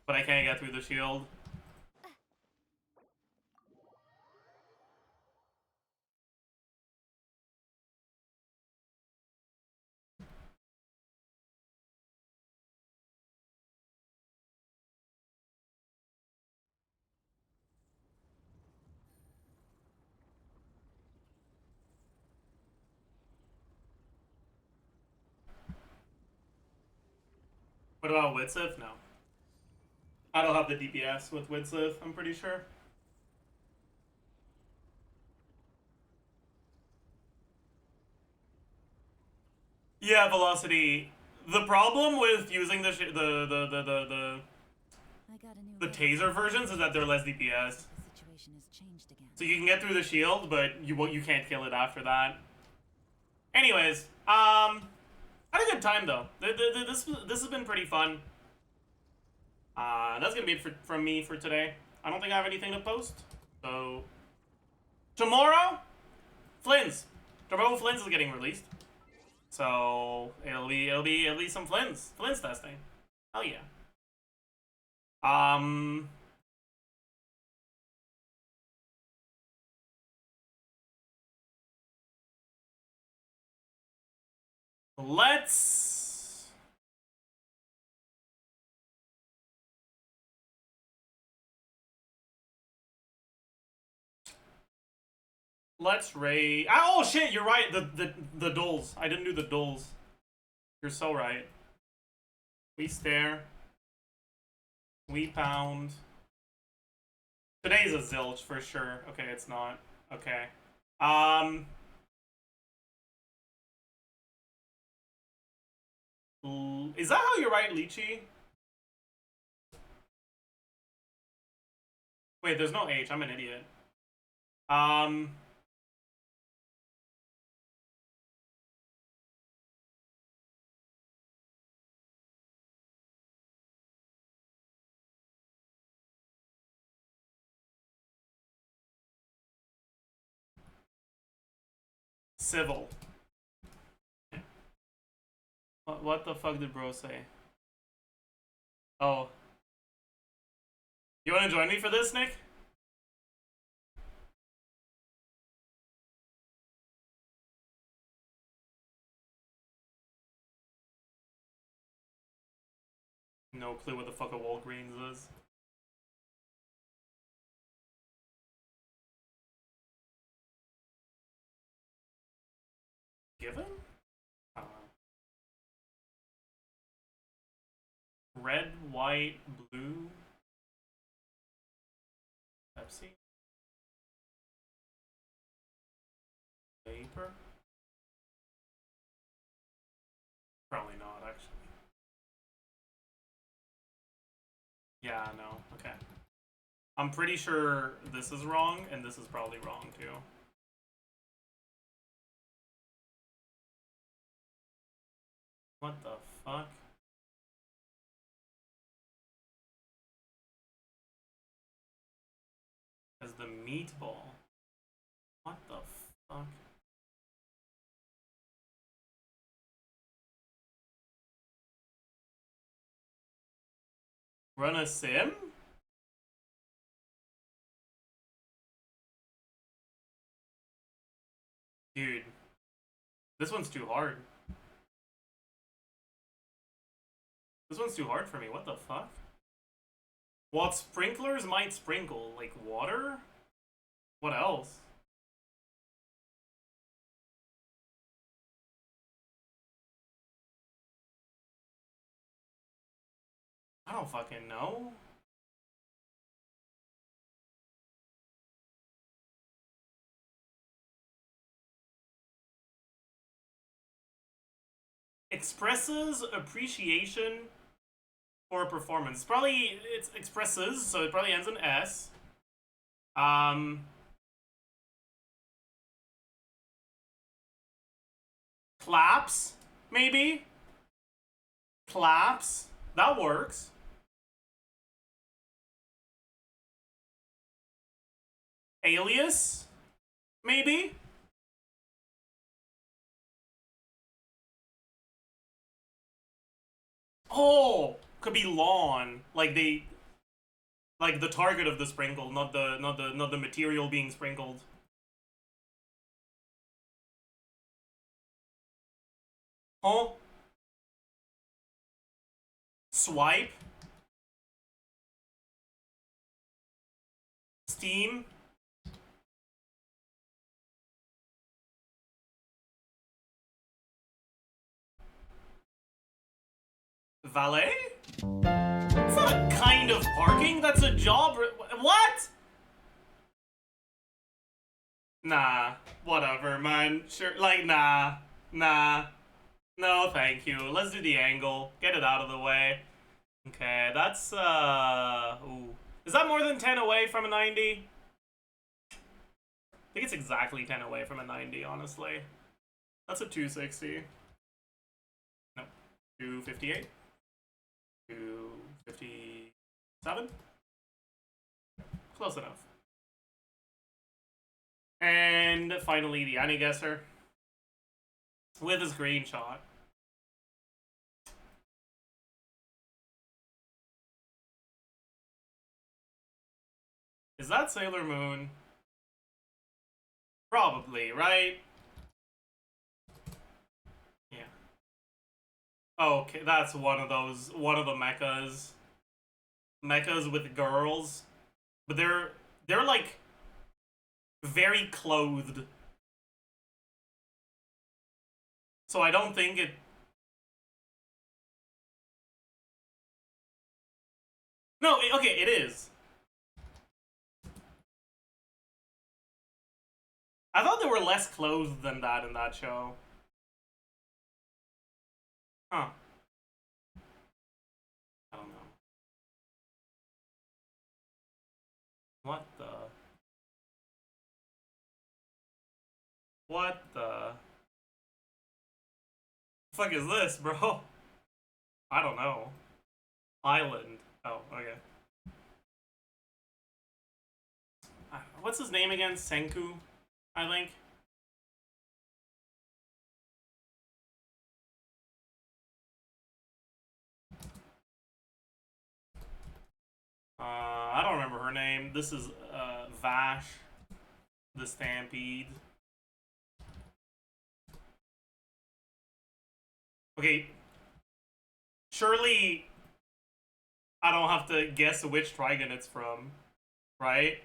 But I can't get through the shield. What about Widsith? No. I don't have the DPS with Widsith, I'm pretty sure. Yeah, velocity. The problem with using the taser versions is that they're less DPS. The situation has changed again. So you can get through the shield, but you can't kill it after that. Anyways, had a good time though. This has been pretty fun. That's gonna be it from me for today. I don't think I have anything to post. So tomorrow, Flynn's. Tomorrow Flynn's is getting released. So it'll be at least some Flynn's testing. Hell yeah. Let's raid. Oh shit, you're right. The dulls. I didn't do the dulls. You're so right. We stare. We pound. Today's a zilch for sure. Okay, it's not. Okay. Is that how you write lychee? Wait, there's no H. I'm an idiot. Civil. What the fuck did bro say? Oh. You wanna join me for this, Nick? No clue what the fuck a Walgreens is. Given? Red, white, blue. Pepsi. Vapor? Probably not, actually. Yeah, no. Okay. I'm pretty sure this is wrong, and this is probably wrong, too. What the fuck? As the meatball. What the fuck? Run a sim? Dude. This one's too hard. This one's too hard for me. What the fuck? What sprinklers might sprinkle? Like water? What else? I don't fucking know. Expresses appreciation for a performance. It's expresses, so it probably ends in S. Claps, maybe? Claps. That works. Alias? Maybe? Oh, could be lawn. Like the target of the sprinkle, not the material being sprinkled. Huh? Swipe? Steam? Valet? That's not a kind of parking, that's a job. What? Nah, whatever, man. Sure, like, nah. No, thank you. Let's do the angle. Get it out of the way. Okay, that's, ooh. Is that more than 10 away from a 90? I think it's exactly 10 away from a 90, honestly. That's a 260. No, 258. 257? Close enough. And finally, the Any-Guesser. With a screenshot. Is that Sailor Moon? Probably, right? Yeah. Okay, that's one of the mechas. Mechas with girls. But they're like very clothed. So I don't think it... No, okay, it is. I thought they were less clothed than that in that show. Huh. I don't know. What the... What the... fuck is this, bro? I don't know. Island. Oh, okay. What's his name again? Senku, I think. I don't remember her name. This is Vash, the Stampede. Okay. Surely I don't have to guess which Trigon it's from, right?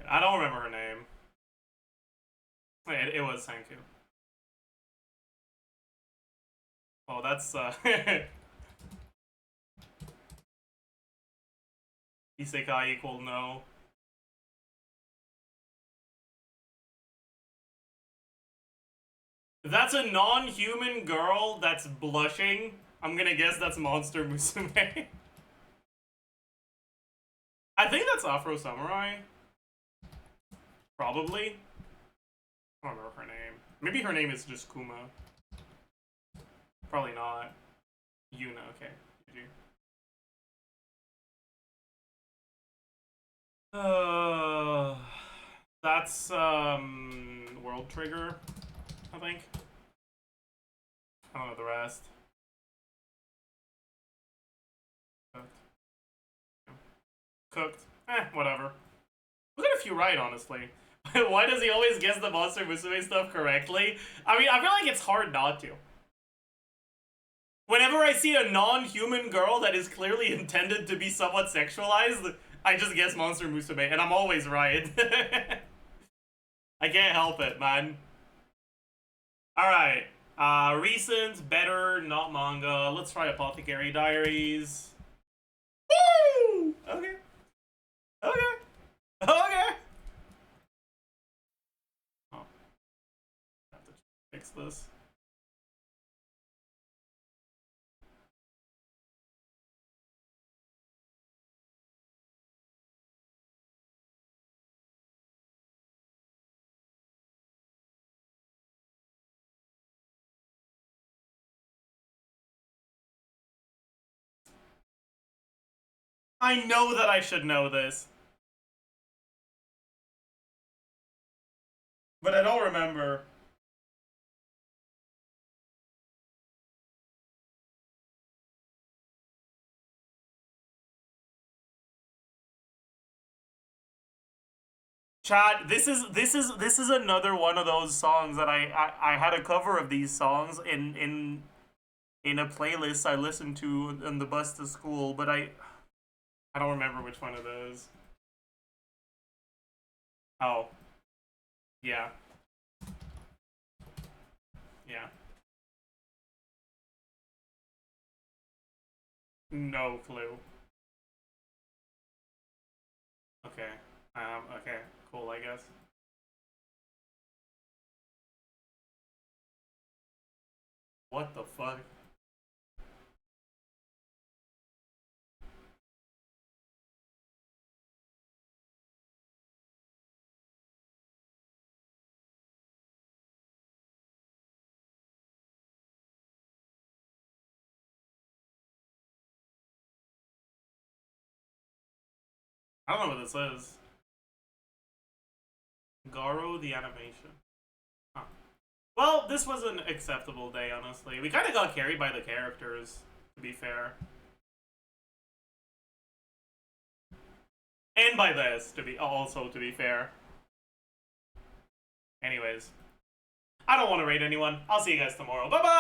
I don't remember her name. It was Senku. Oh, that's Isekai equal no. That's a non-human girl that's blushing. I'm gonna guess that's Monster Musume. I think that's Afro Samurai. Probably. I don't remember her name. Maybe her name is just Kuma. Probably not. Yuna, okay. GG. That's, World Trigger, I think. I don't know the rest. Cooked. Whatever. We got a few right, honestly. Why does he always guess the Monster Musume stuff correctly? I mean, I feel like it's hard not to. Whenever I see a non-human girl that is clearly intended to be somewhat sexualized, I just guess Monster Musume, and I'm always right. I can't help it, man. Alright. Recent, better, not manga. Let's try Apothecary Diaries. Woo! Okay. Okay. Okay. Oh. I have to fix this. I know that I should know this. But I don't remember. Chad, this is another one of those songs that I had a cover of these songs in a playlist I listened to on the bus to school, but I don't remember which one it is. Oh. Yeah. Yeah. No clue. Okay. Okay. Cool, I guess. What the fuck? I don't know what this is. Garo the animation. Huh. Well, this was an acceptable day, honestly. We kind of got carried by the characters, to be fair. And by this, to be fair. Anyways. I don't want to raid anyone. I'll see you guys tomorrow. Bye-bye!